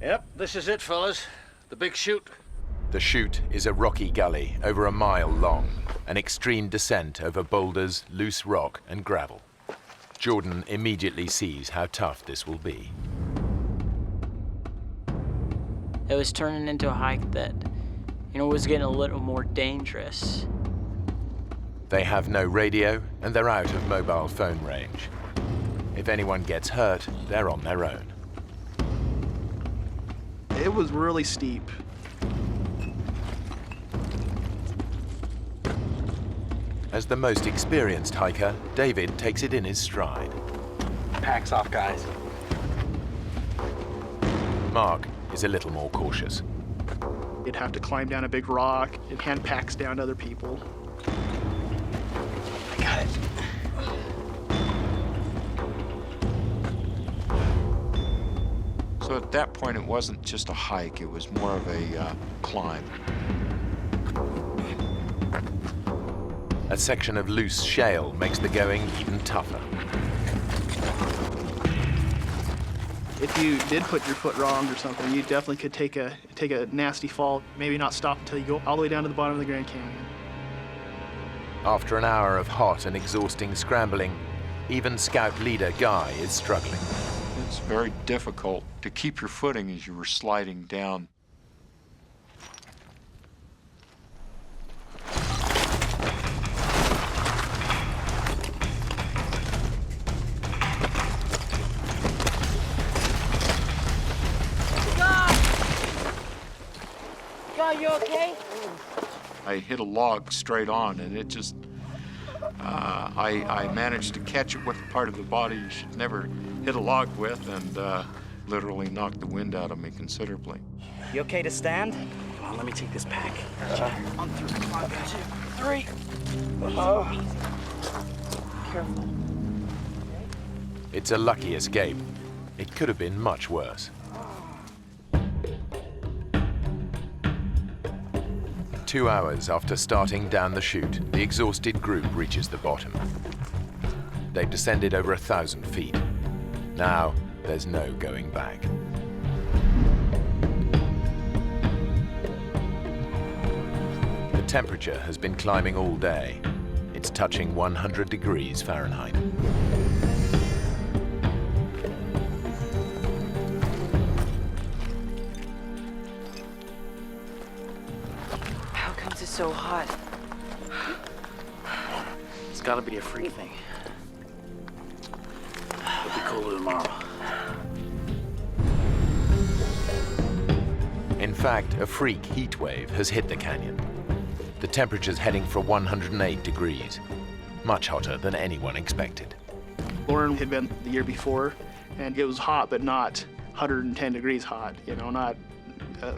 Yep, this is it, fellas. The big chute.
The chute is a rocky gully over a mile long, an extreme descent over boulders, loose rock, and gravel. Jordan immediately sees how tough this will be.
It was turning into a hike that, was getting a little more dangerous.
They have no radio, and they're out of mobile phone range. If anyone gets hurt, they're on their own.
It was really steep.
As the most experienced hiker, David takes it in his stride.
Pack's off, guys.
Mark is a little more cautious.
You'd have to climb down a big rock and hand packs down to other people.
I got it.
So at that point, it wasn't just a hike, it was more of a climb.
A section of loose shale makes the going even tougher.
If you did put your foot wrong or something, you definitely could take a nasty fall, maybe not stop until you go all the way down to the bottom of the Grand Canyon.
After an hour of hot and exhausting scrambling, even Scout leader Guy is struggling.
It's very difficult to keep your footing as you were sliding down.
God, you okay?
I hit a log straight on, and it just, I managed to catch it with the part of the body you should never hit a log with, and literally knocked the wind out of me considerably.
You okay to stand? Come on, let me take this pack. On 3, 2, 3. Oh. Careful.
It's a lucky escape. It could have been much worse. 2 hours after starting down the chute, the exhausted group reaches the bottom. They've descended over 1,000 feet. Now, there's no going back. The temperature has been climbing all day. It's touching 100 degrees Fahrenheit.
so hot. It's gotta be a freak thing. It'll be colder tomorrow.
In fact, a freak heat wave has hit the canyon. The temperature's heading for 108 degrees, much hotter than anyone expected.
Lauren had been the year before, and it was hot, but not 110 degrees hot, you know, not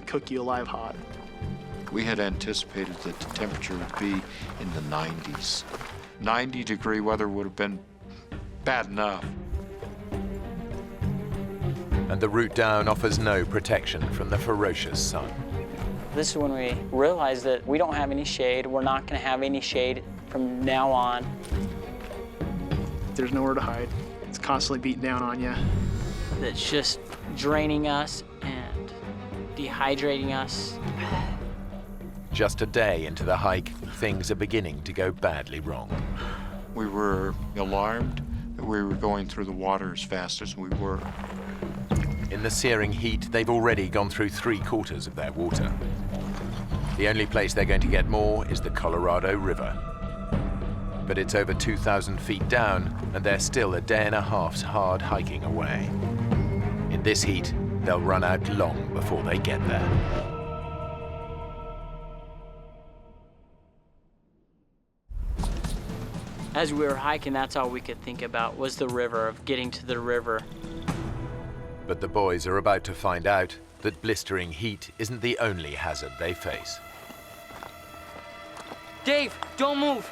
cook you alive hot.
We had anticipated that the temperature would be in the 90s. 90-degree weather would have been bad enough.
And the route down offers no protection from the ferocious sun.
This is when we realized that we don't have any shade. We're not going to have any shade from now on.
There's nowhere to hide. It's constantly beating down on you.
That's just draining us and dehydrating us.
Just a day into the hike, things are beginning to go badly wrong.
We were alarmed that we were going through the water as fast as we were.
In the searing heat, they've already gone through 3/4 of their water. The only place they're going to get more is the Colorado River. But it's over 2,000 feet down, and they're still a day and a half's hard hiking away. In this heat, they'll run out long before they get there.
As we were hiking, that's all we could think about was the river, of getting to the river.
But the boys are about to find out that blistering heat isn't the only hazard they face.
Dave, don't move.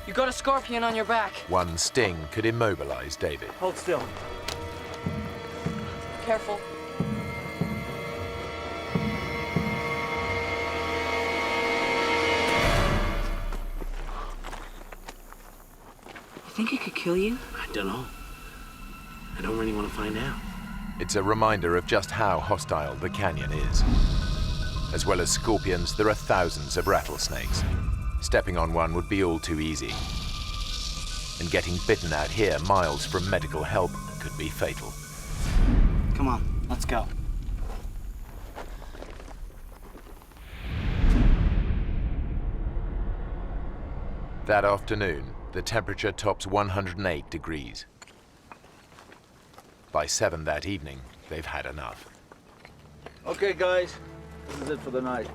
You got a scorpion on your back.
One sting could immobilize David.
Hold still. Careful.
You think it could kill you? I don't know. I don't really want to find out.
It's a reminder of just how hostile the canyon is. As well as scorpions, there are thousands of rattlesnakes. Stepping on one would be all too easy. And getting bitten out here miles from medical help could be fatal.
Come on, let's go.
That afternoon, the temperature tops 108 degrees. By 7 that evening, they've had enough.
Okay, guys, this is it for the night.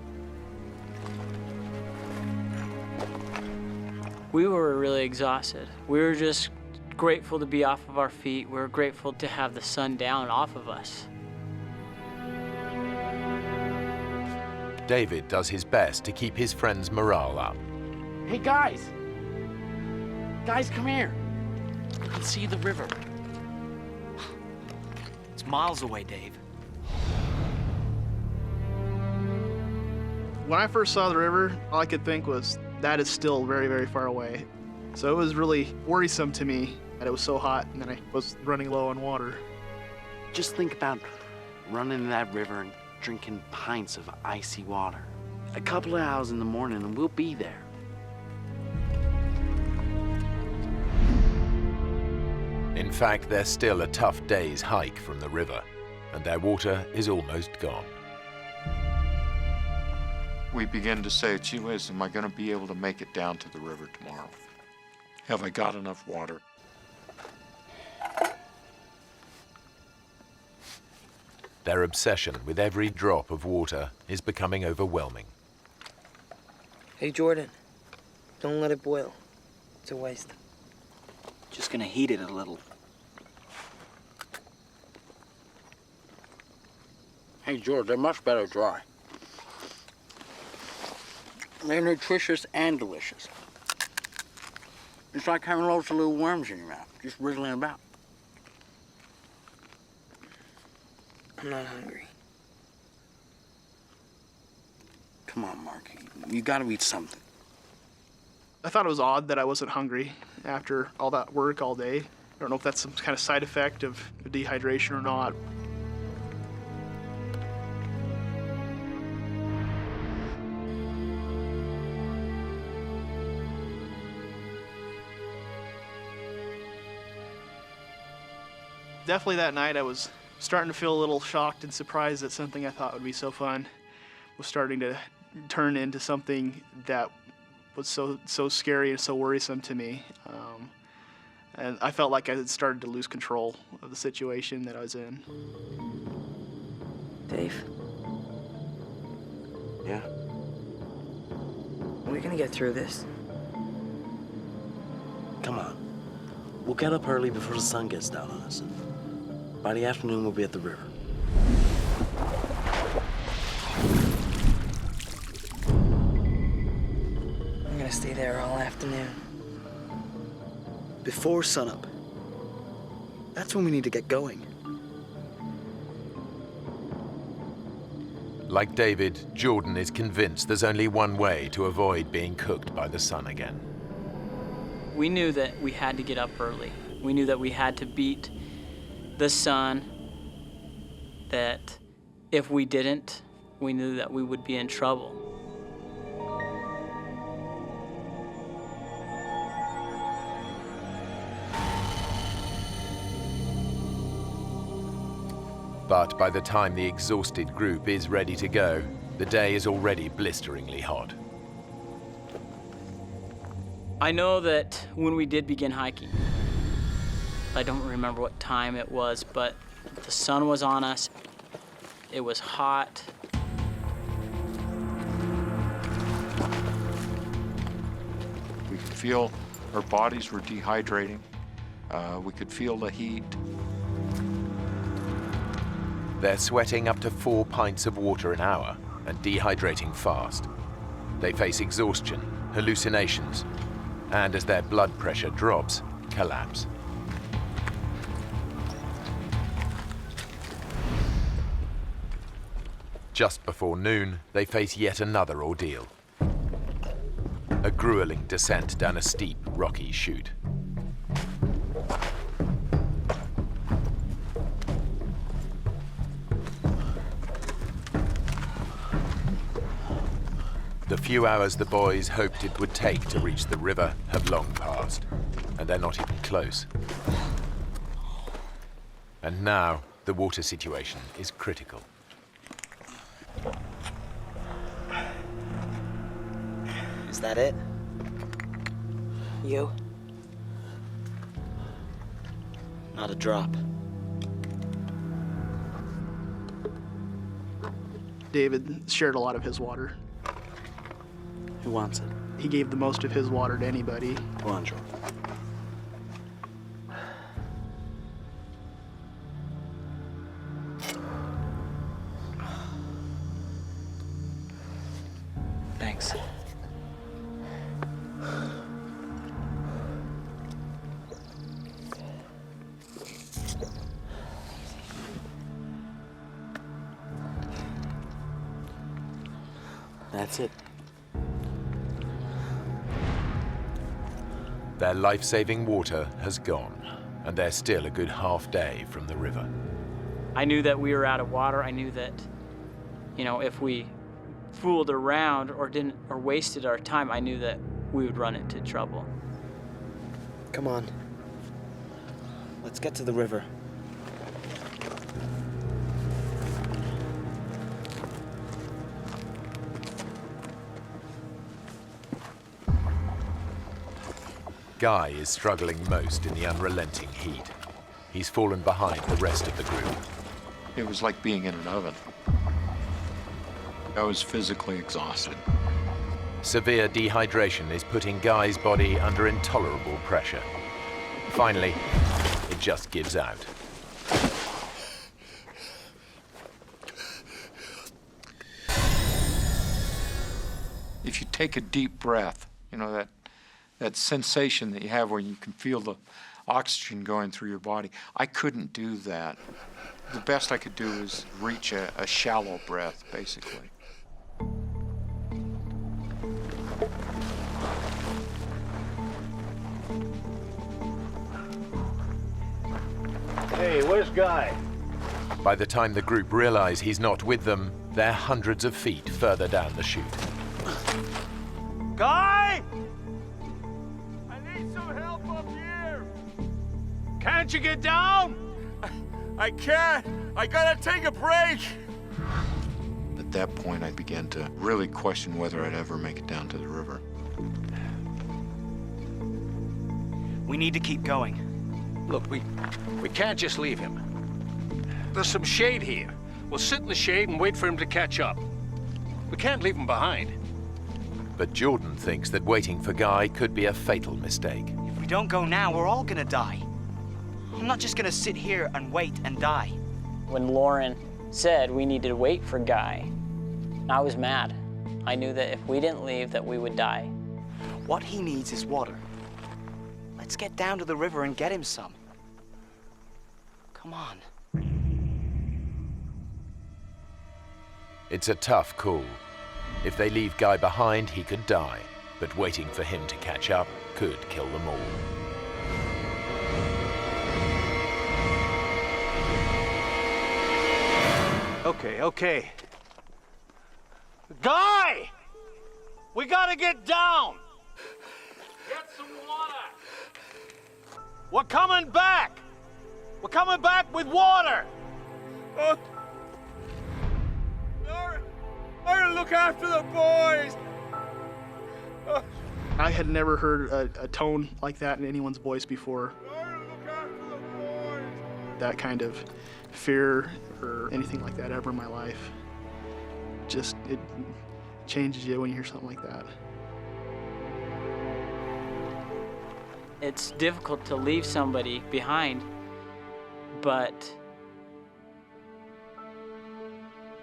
We were really exhausted. We were just grateful to be off of our feet. We were grateful to have the sun down off of us.
David does his best to keep his friends' morale up.
Hey, guys! Guys, come here. You can see the river. It's miles away, Dave.
When I first saw the river, all I could think was, that is still very, very far away. So it was really worrisome to me that it was so hot and that I was running low on water.
Just think about running in that river and drinking pints of icy water. A couple of hours in the morning and we'll be there.
In fact, they're still a tough day's hike from the river, and their water is almost gone.
We begin to say, gee whiz, am I going to be able to make it down to the river tomorrow? Have I got enough water?
Their obsession with every drop of water is becoming overwhelming.
Hey, Jordan, don't let it boil. It's a waste. Just gonna heat it a little.
Hey, George, they're much better dry. They're nutritious and delicious. It's like having loads of little worms in your mouth, just wriggling about.
I'm not hungry.
Come on, Mark. You gotta eat something.
I thought it was odd that I wasn't hungry after all that work all day. I don't know if that's some kind of side effect of dehydration or not. Definitely that night I was starting to feel a little shocked and surprised that something I thought would be so fun was starting to turned into something that was so scary and so worrisome to me. And I felt like I had started to lose control of the situation that I was in.
Dave?
Yeah?
Are we gonna get through this?
Come on. We'll get up early before the sun gets down on us. And by the afternoon, we'll be at the river.
I'm gonna stay there all afternoon. Before sunup. That's when we need to get going.
Like David, Jordan is convinced there's only one way to avoid being cooked by the sun again.
We knew that we had to get up early. We knew that we had to beat the sun, that if we didn't, we knew that we would be in trouble.
But by the time the exhausted group is ready to go, the day is already blisteringly hot.
I know that when we did begin hiking, I don't remember what time it was, but the sun was on us. It was hot.
We could feel our bodies were dehydrating. We could feel the heat.
They're sweating up to 4 pints of water an hour and dehydrating fast. They face exhaustion, hallucinations, and as their blood pressure drops, collapse. Just before noon, they face yet another ordeal. A grueling descent down a steep, rocky chute. The few hours the boys hoped it would take to reach the river have long passed, and they're not even close. And now, the water situation is critical.
Is that it? You? Not a drop.
David shared a lot of his water.
Who wants it?
He gave the most of his water to anybody.
Go on, Jordan. Thanks. That's it.
Their life-saving water has gone, and they're still a good half day from the river.
I knew that we were out of water. I knew that, if we fooled around or wasted our time, I knew that we would run into trouble.
Come on. Let's get to the river.
Guy is struggling most in the unrelenting heat. He's fallen behind the rest of the group.
It was like being in an oven. I was physically exhausted.
Severe dehydration is putting Guy's body under intolerable pressure. Finally, it just gives out.
If you take a deep breath, that sensation that you have where you can feel the oxygen going through your body, I couldn't do that. The best I could do is reach a shallow breath, basically.
Hey, where's Guy?
By the time the group realize he's not with them, they're hundreds of feet further down the chute.
Guy! I need some help up here! Can't you get down? I can't. I gotta take a break.
At that point, I began to really question whether I'd ever make it down to the river.
We need to keep going.
Look, we can't just leave him. There's some shade here. We'll sit in the shade and wait for him to catch up. We can't leave him behind.
But Jordan thinks that waiting for Guy could be a fatal mistake.
If we don't go now, we're all gonna die. I'm not just gonna sit here and wait and die.
When Lauren said we needed to wait for Guy, I was mad. I knew that if we didn't leave, that we would die.
What he needs is water. Let's get down to the river and get him some. Come on.
It's a tough call. If they leave Guy behind, he could die. But waiting for him to catch up could kill them all.
Okay. Guy! We gotta get down! Get some water! We're coming back! We're coming back with water!
I'll look after the boys!
I had never heard a tone like that in anyone's voice before. That kind of fear or anything like that ever in my life. Just, it changes you when you hear something like that.
It's difficult to leave somebody behind, but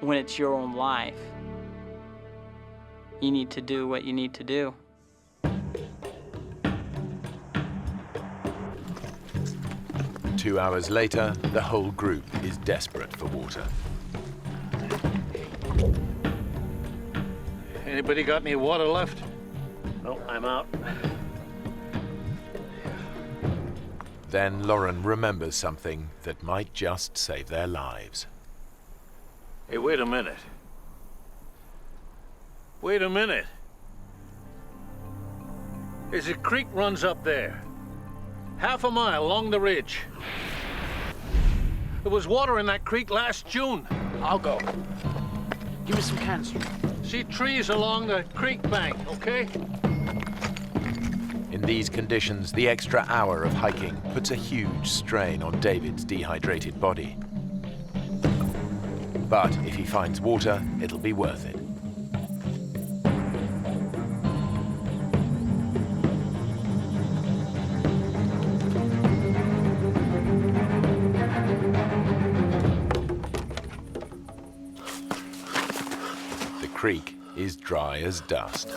when it's your own life, you need to do what you need to do.
Two hours later, the whole group is desperate for water.
Anybody got any water left?
No, I'm out.
Then Lauren remembers something that might just save their lives.
Hey, wait a minute. Wait a minute. There's a creek runs up there. Half a mile along the ridge. There was water in that creek last June.
I'll go. Give me some cans.
See trees along the creek bank, okay?
In these conditions, the extra hour of hiking puts a huge strain on David's dehydrated body. But if he finds water, it'll be worth it. The creek is dry as dust.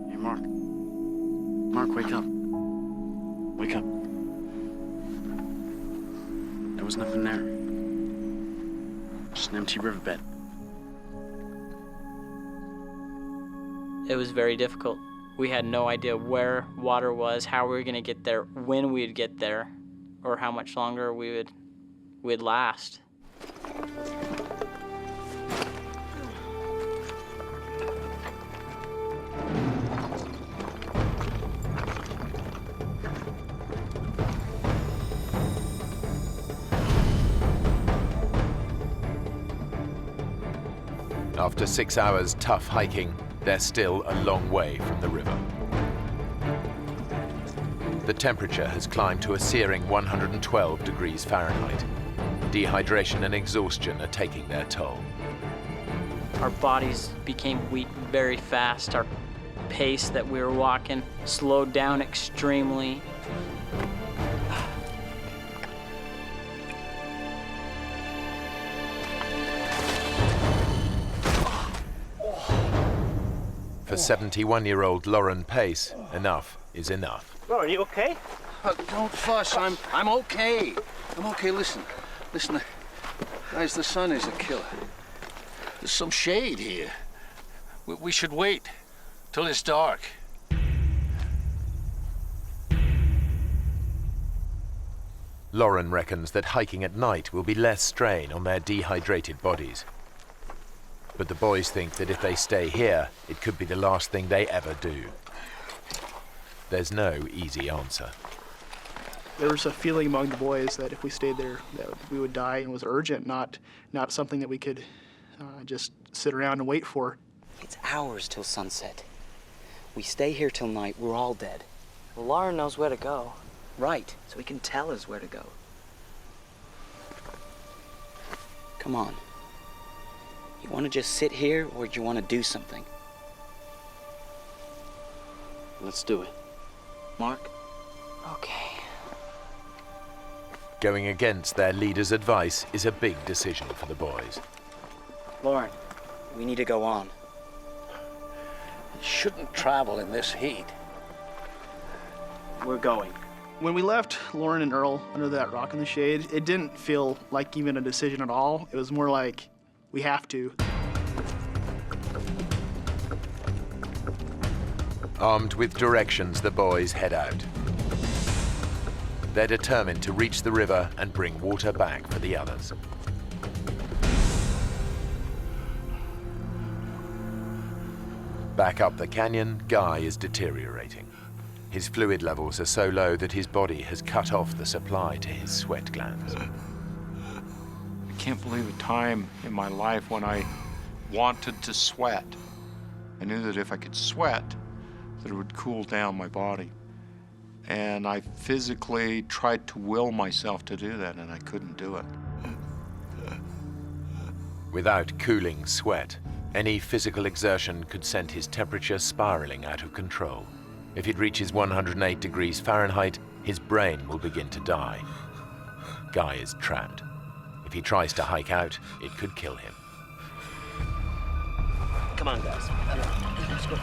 Hey, Mark. Mark, wake up. Wake up. There was nothing there. Just an empty riverbed.
It was very difficult. We had no idea where water was, how we were going to get there, when we'd get there, or how much longer we'd last.
After 6 hours tough hiking, they're still a long way from the river. The temperature has climbed to a searing 112 degrees Fahrenheit. Dehydration and exhaustion are taking their toll.
Our bodies became weak very fast. Our pace that we were walking slowed down extremely.
For 71-year-old Lauren Pace, enough is enough.
Lauren, you okay?
Don't fuss. I'm okay. I'm okay. Listen, guys. The sun is a killer. There's some shade here.
We should wait till it's dark.
Lauren reckons that hiking at night will be less strain on their dehydrated bodies. But the boys think that if they stay here, it could be the last thing they ever do. There's no easy answer.
There was a feeling among the boys that if we stayed there, that we would die, and it was urgent, not something that we could just sit around and wait for.
It's hours till sunset. We stay here till night, we're all dead.
Well, Lauren knows where to go.
Right, so he can tell us where to go. Come on. You want to just sit here, or do you want to do something?
Let's do it.
Mark? Okay.
Going against their leader's advice is a big decision for the boys.
Lauren, we need to go on.
You shouldn't travel in this heat.
We're going.
When we left Lauren and Earl under that rock in the shade, it didn't feel like even a decision at all. It was more like, we have to.
Armed with directions, the boys head out. They're determined to reach the river and bring water back for the others. Back up the canyon, Guy is deteriorating. His fluid levels are so low that his body has cut off the supply to his sweat glands.
I can't believe a time in my life when I wanted to sweat. I knew that if I could sweat, that it would cool down my body. And I physically tried to will myself to do that, and I couldn't do it.
Without cooling sweat, any physical exertion could send his temperature spiraling out of control. If it reaches 108 degrees Fahrenheit, his brain will begin to die. Guy is trapped. If he tries to hike out, it could kill him.
Come on, guys. Let's go.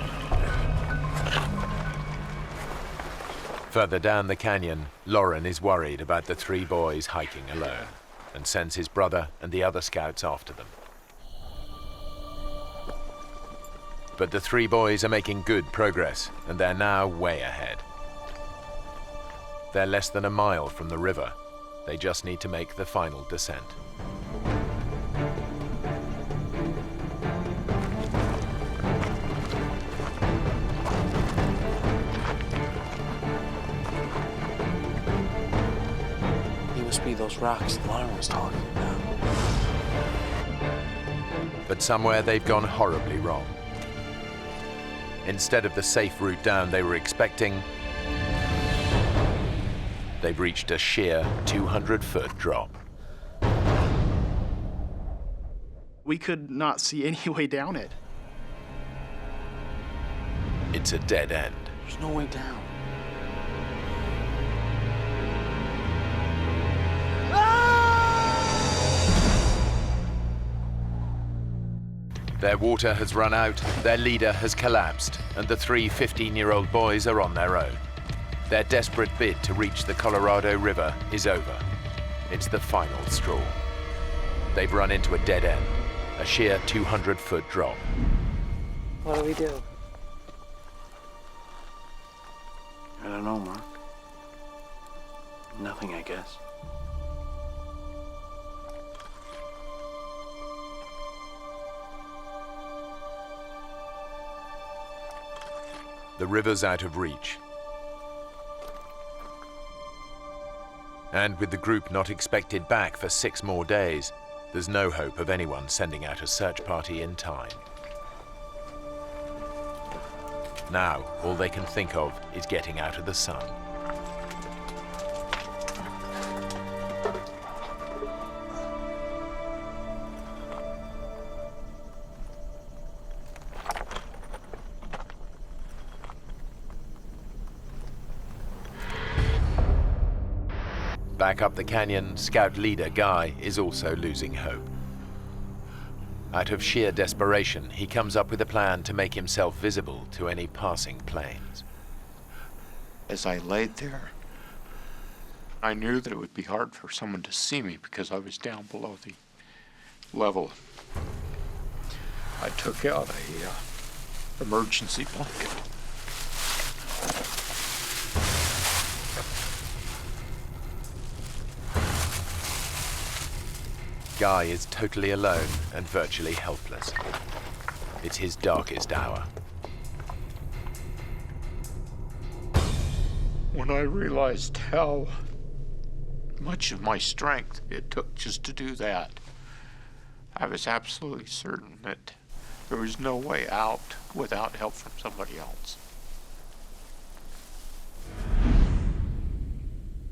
Further down the canyon, Lauren is worried about the three boys hiking alone and sends his brother and the other scouts after them. But the three boys are making good progress, and they're now way ahead. They're less than a mile from the river. They just need to make the final descent.
Must be those rocks Lauren was talking about.
But somewhere they've gone horribly wrong. Instead of the safe route down they were expecting, they've reached a sheer 200-foot drop.
We could not see any way down it.
It's a dead end.
There's no way down.
Their water has run out, their leader has collapsed, and the three 15-year-old boys are on their own. Their desperate bid to reach the Colorado River is over. It's the final straw. They've run into a dead end, a sheer 200-foot drop.
What do we do?
I don't know, Mark. Nothing, I guess.
The river's out of reach. And with the group not expected back for 6 more days, there's no hope of anyone sending out a search party in time. Now, all they can think of is getting out of the sun. Back up the canyon, Scout leader Guy is also losing hope. Out of sheer desperation, he comes up with a plan to make himself visible to any passing planes.
As I laid there, I knew that it would be hard for someone to see me because I was down below the level. I took out a emergency blanket.
Guy is totally alone and virtually helpless. It's his darkest hour.
When I realized how much of my strength it took just to do that, I was absolutely certain that there was no way out without help from somebody else.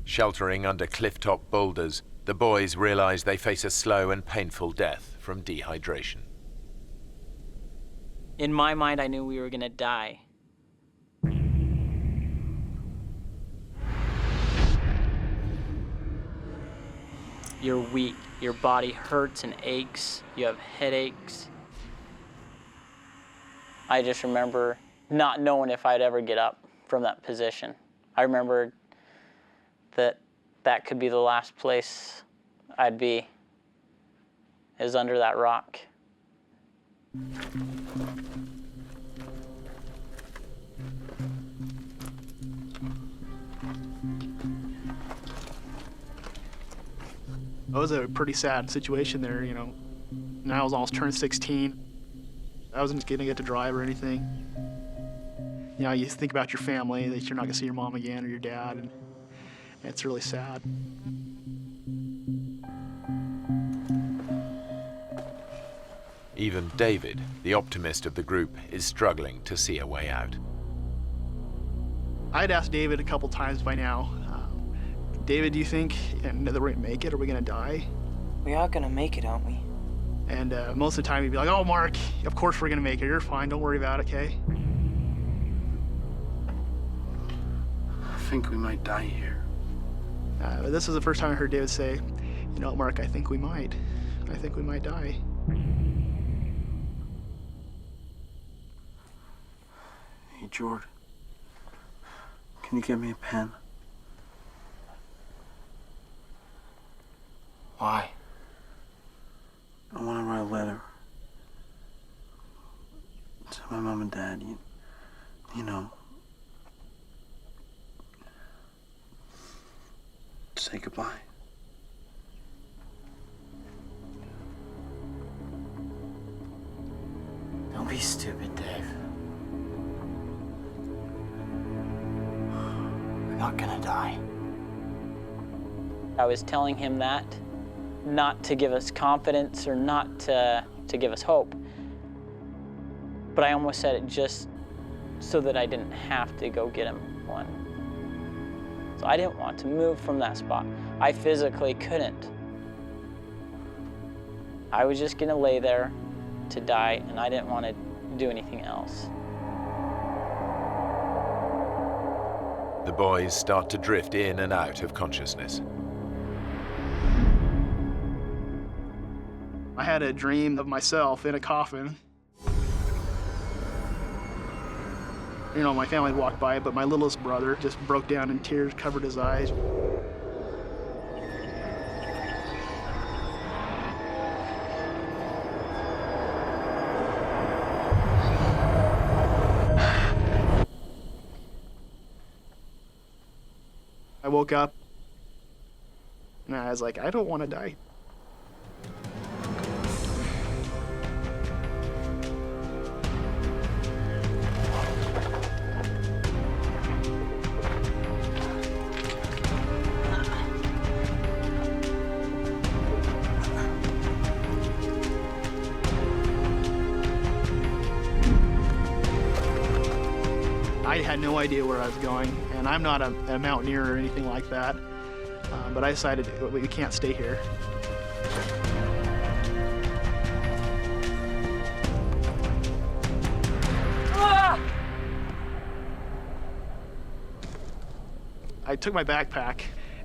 Sheltering under cliff-top boulders, the boys realize they face a slow and painful death from dehydration.
In my mind, I knew we were gonna die. You're weak, your body hurts and aches, you have headaches. I just remember not knowing if I'd ever get up from that position. I remember that could be the last place I'd be, is under that rock.
It was a pretty sad situation there, you know. And I was almost turned 16. I wasn't gonna get to drive or anything. You know, you think about your family, that you're not gonna see your mom again or your dad, and it's really sad.
Even David, the optimist of the group, is struggling to see a way out.
I'd asked David a couple times by now, David, do you think that we're gonna make it? Are we gonna die?
We are gonna make it, aren't we?
And most of the time he'd be like, oh, Mark, of course we're gonna make it. You're fine, don't worry about it, okay?
I think we might die here.
This was the first time I heard David say, you know, Mark, I think we might. I think we might die.
Hey, George, can you get me a pen?
Why?
I want to write a letter to my mom and dad, you know. Say goodbye.
Don't be stupid, Dave. We're not gonna die.
I was telling him that, not to give us confidence or not to give us hope, but I almost said it just so that I didn't have to go get him one. So I didn't want to move from that spot. I physically couldn't. I was just gonna lay there to die, and I didn't want to do anything else.
The boys start to drift in and out of consciousness.
I had a dream of myself in a coffin. You know, my family walked by, but my littlest brother just broke down in tears, covered his eyes. I woke up, and I was like, I don't want to die. I had no idea where I was going, and I'm not a mountaineer or anything like that, but I decided we can't stay here. I took my backpack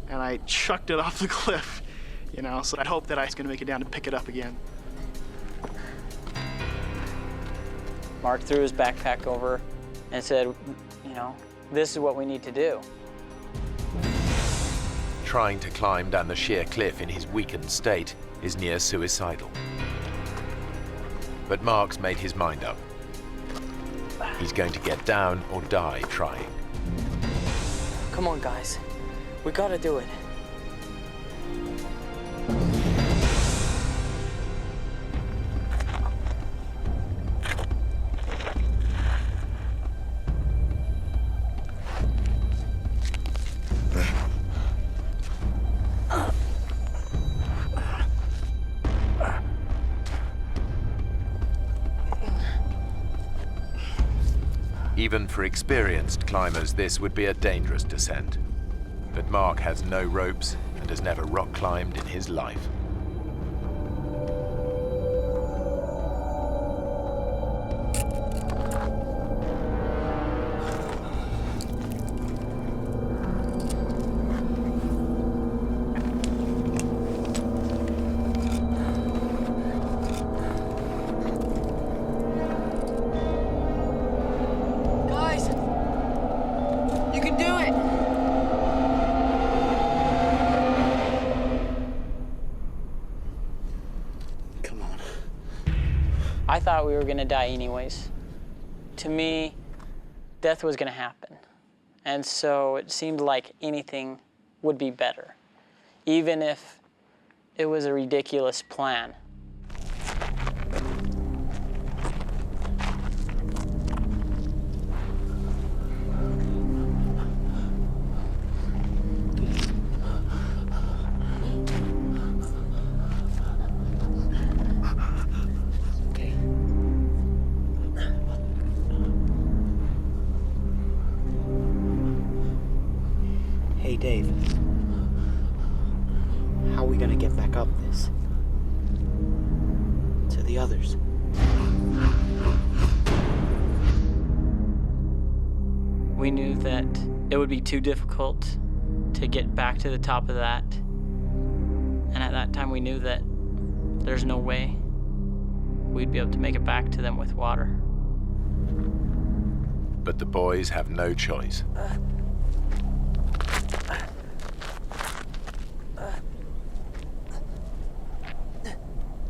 and I chucked it off the cliff, you know, so I hoped that I was going to make it down to pick it up again.
Mark threw his backpack over and said, you know, this is what we need to do.
Trying to climb down the sheer cliff in his weakened state is near suicidal. But Mark's made his mind up. He's going to get down or die trying.
Come on, guys. We gotta do it.
Even for experienced climbers, this would be a dangerous descent. But Mark has no ropes and has never rock climbed in his life.
I thought we were gonna die anyways. To me, death was gonna happen. And so it seemed like anything would be better, even if it was a ridiculous plan.
Hey, Dave. How are we gonna get back up this? To the others.
We knew that it would be too difficult to get back to the top of that. And at that time we knew that there's no way we'd be able to make it back to them with water.
But the boys have no choice.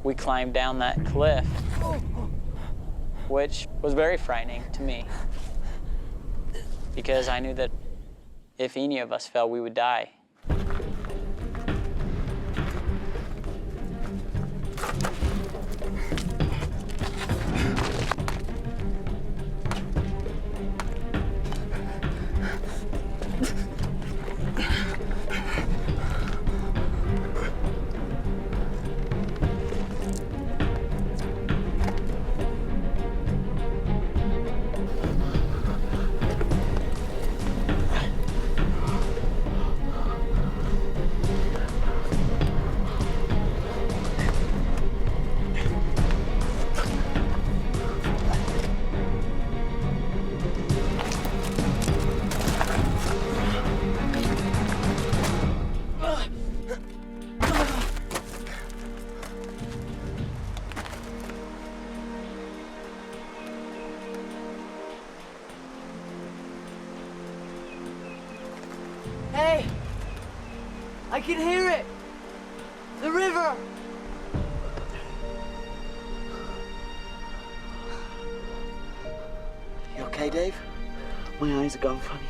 We climbed down that cliff, which was very frightening to me, because I knew that if any of us fell, we would die.
Hey! I can hear it! The river!
You okay, Dave? My eyes are going funny.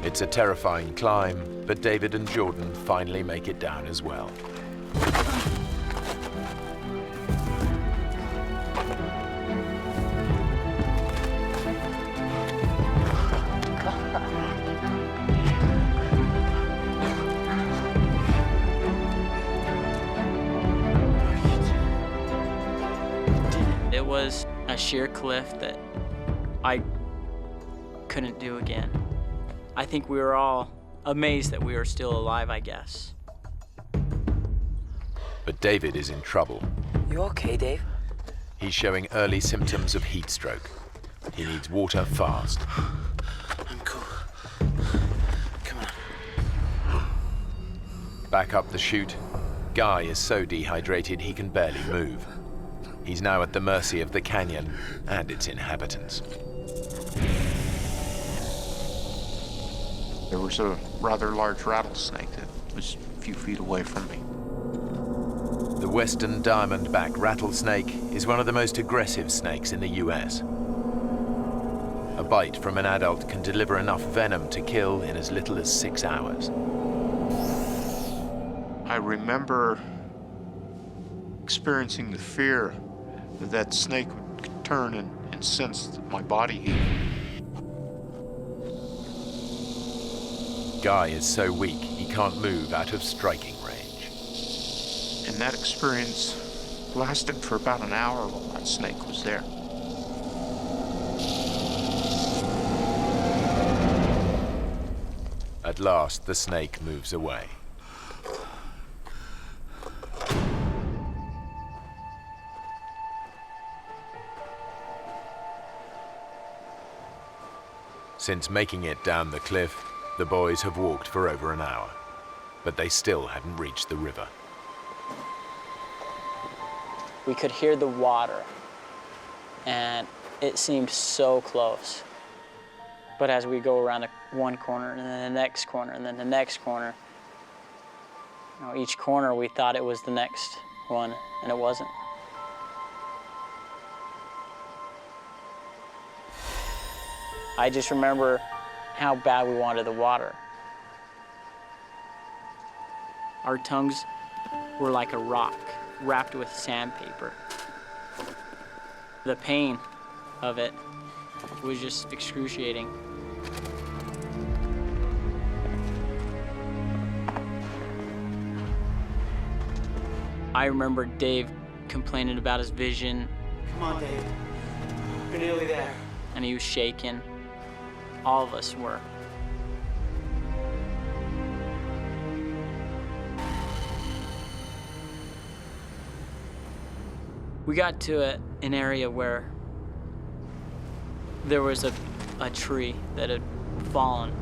It's a terrifying climb, but David and Jordan finally make it down as well.
It was a sheer cliff that I couldn't do again. I think we were all amazed that we were still alive, I guess.
But David is in trouble.
You okay, Dave?
He's showing early symptoms of heat stroke. He needs water fast.
I'm cool. Come on.
Back up the chute, Guy is so dehydrated he can barely move. He's now at the mercy of the canyon and its inhabitants.
There was a rather large rattlesnake that was a few feet away from me.
The western diamondback rattlesnake is one of the most aggressive snakes in the US. A bite from an adult can deliver enough venom to kill in as little as 6 hours.
I remember experiencing the fear that that snake would turn and sense my body heat.
Guy is so weak he can't move out of striking range.
And that experience lasted for about an hour while that snake was there.
At last, the snake moves away. Since making it down the cliff, the boys have walked for over an hour, but they still hadn't reached the river.
We could hear the water, and it seemed so close. But as we go around one corner, and then the next corner, and then the next corner, you know, each corner we thought it was the next one, and it wasn't. I just remember how bad we wanted the water. Our tongues were like a rock wrapped with sandpaper. The pain of it was just excruciating. I remember Dave complaining about his vision.
Come on, Dave. You're nearly there.
And he was shaking. All of us were. We got to an area where there was a tree that had fallen.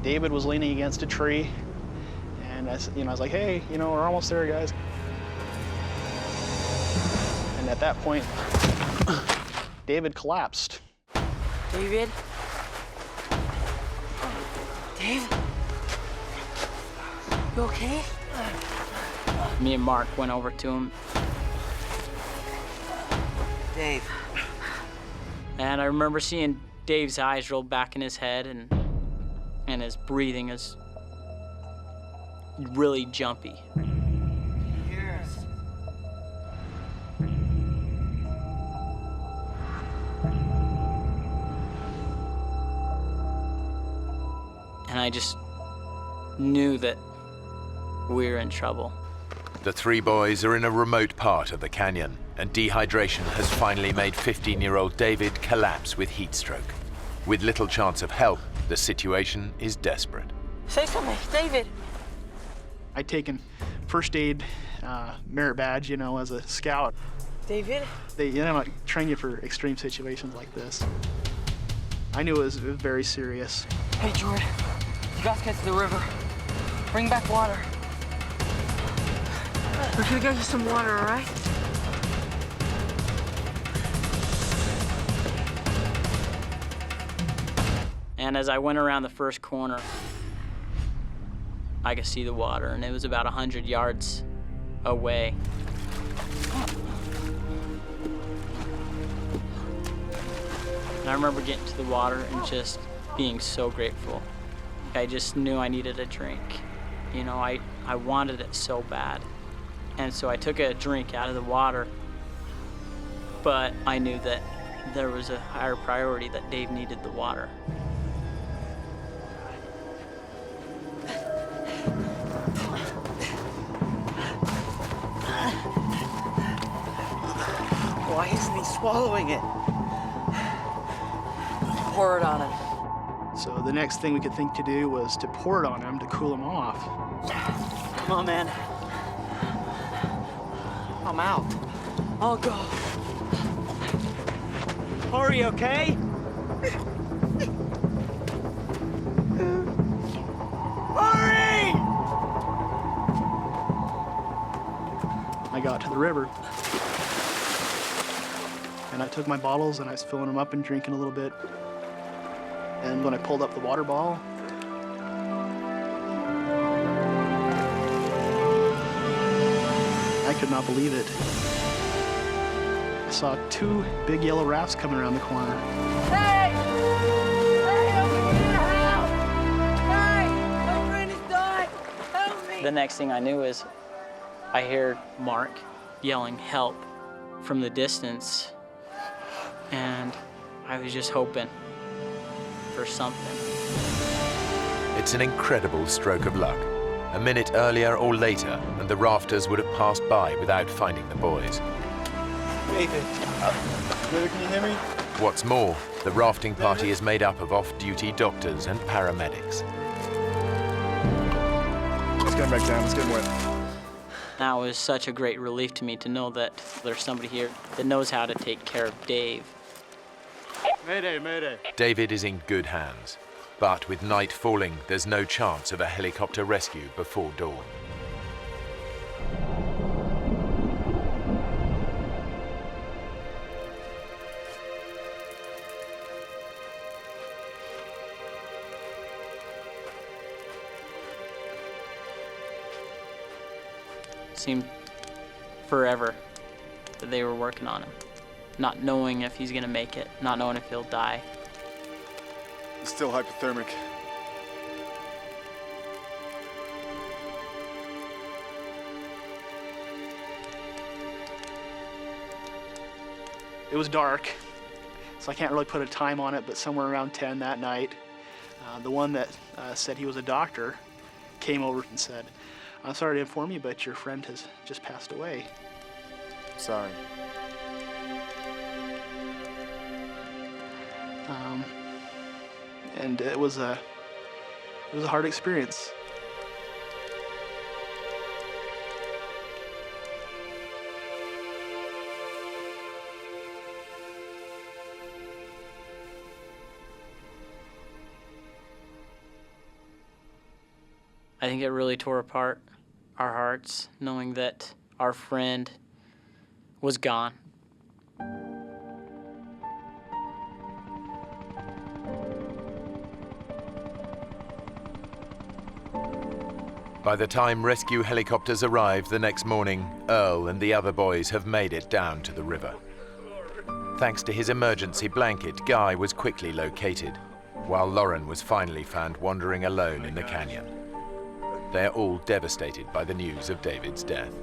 David was leaning against a tree, and I was like, hey, we're almost there, guys. And at that point, David collapsed.
David? Dave? You okay?
Me and Mark went over to him.
Dave.
And I remember seeing Dave's eyes roll back in his head, and his breathing is really jumpy.
Hear us.
And I just knew that we were in trouble.
The three boys are in a remote part of the canyon, and dehydration has finally made 15-year-old David collapse with heat stroke. With little chance of help, the situation is desperate.
Say something, David.
I'd taken first aid merit badge, as a scout.
David?
They train you for extreme situations like this. I knew it was very serious.
Hey, Jordan. You guys get to the river. Bring back water. We're gonna get you some water, all right?
And as I went around the first corner, I could see the water, and it was about 100 yards away. And I remember getting to the water and just being so grateful. I just knew I needed a drink. I wanted it so bad. And so I took a drink out of the water, but I knew that there was a higher priority, that Dave needed the water.
Why isn't he swallowing it? Pour it on him.
So the next thing we could think to do was to pour it on him to cool him off.
Come on, man. I'm out. I'll go.
Hurry, okay?
Hurry!
I got to the river, and I took my bottles and I was filling them up and drinking a little bit. And when I pulled up the water bottle, I could not believe it. I saw two big yellow rafts coming around the corner.
Hey! Hey, over here, help! Hey! My friend is dying! Help me!
The next thing I knew is I heard Mark yelling, "Help!" from the distance, and I was just hoping for something.
It's an incredible stroke of luck. A minute earlier or later, and the rafters would have passed by without finding the boys.
David, David, can you hear me?
What's more, the rafting party is made up of off-duty doctors and paramedics.
Let's get him back down, let's get him wet.
That was such a great relief to me to know that there's somebody here that knows how to take care of Dave.
Mayday, mayday.
David is in good hands, but with night falling, there's no chance of a helicopter rescue before dawn.
Seemed forever that they were working on him, not knowing if he's gonna make it, not knowing if he'll die.
He's still hypothermic.
It was dark, so I can't really put a time on it, but somewhere around 10 that night, the one that said he was a doctor came over and said, "I'm sorry to inform you, but your friend has just passed away."
Sorry.
And it was a hard experience. I think it really tore apart our hearts, knowing that our friend was gone.
By the time rescue helicopters arrive the next morning, Earl and the other boys have made it down to the river. Thanks to his emergency blanket, Guy was quickly located, while Lauren was finally found wandering alone in the canyon. They're all devastated by the news of David's death.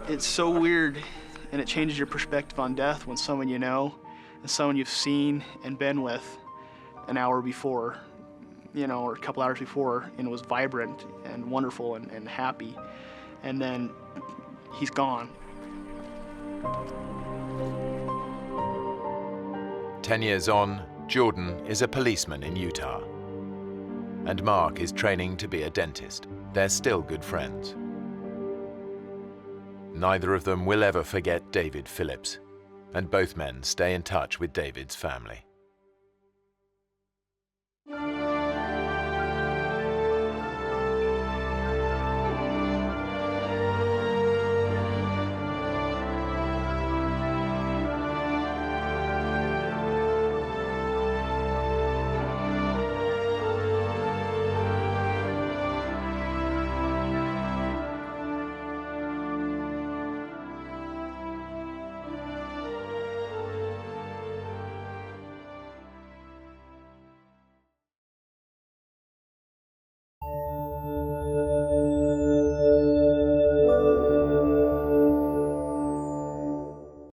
It's so weird, and it changes your perspective on death when someone you know and someone you've seen and been with an hour before, or a couple hours before, and it was vibrant and wonderful and happy, and then he's gone.
10 years on, Jordan is a policeman in Utah, and Mark is training to be a dentist. They're still good friends. Neither of them will ever forget David Phillips, and both men stay in touch with David's family.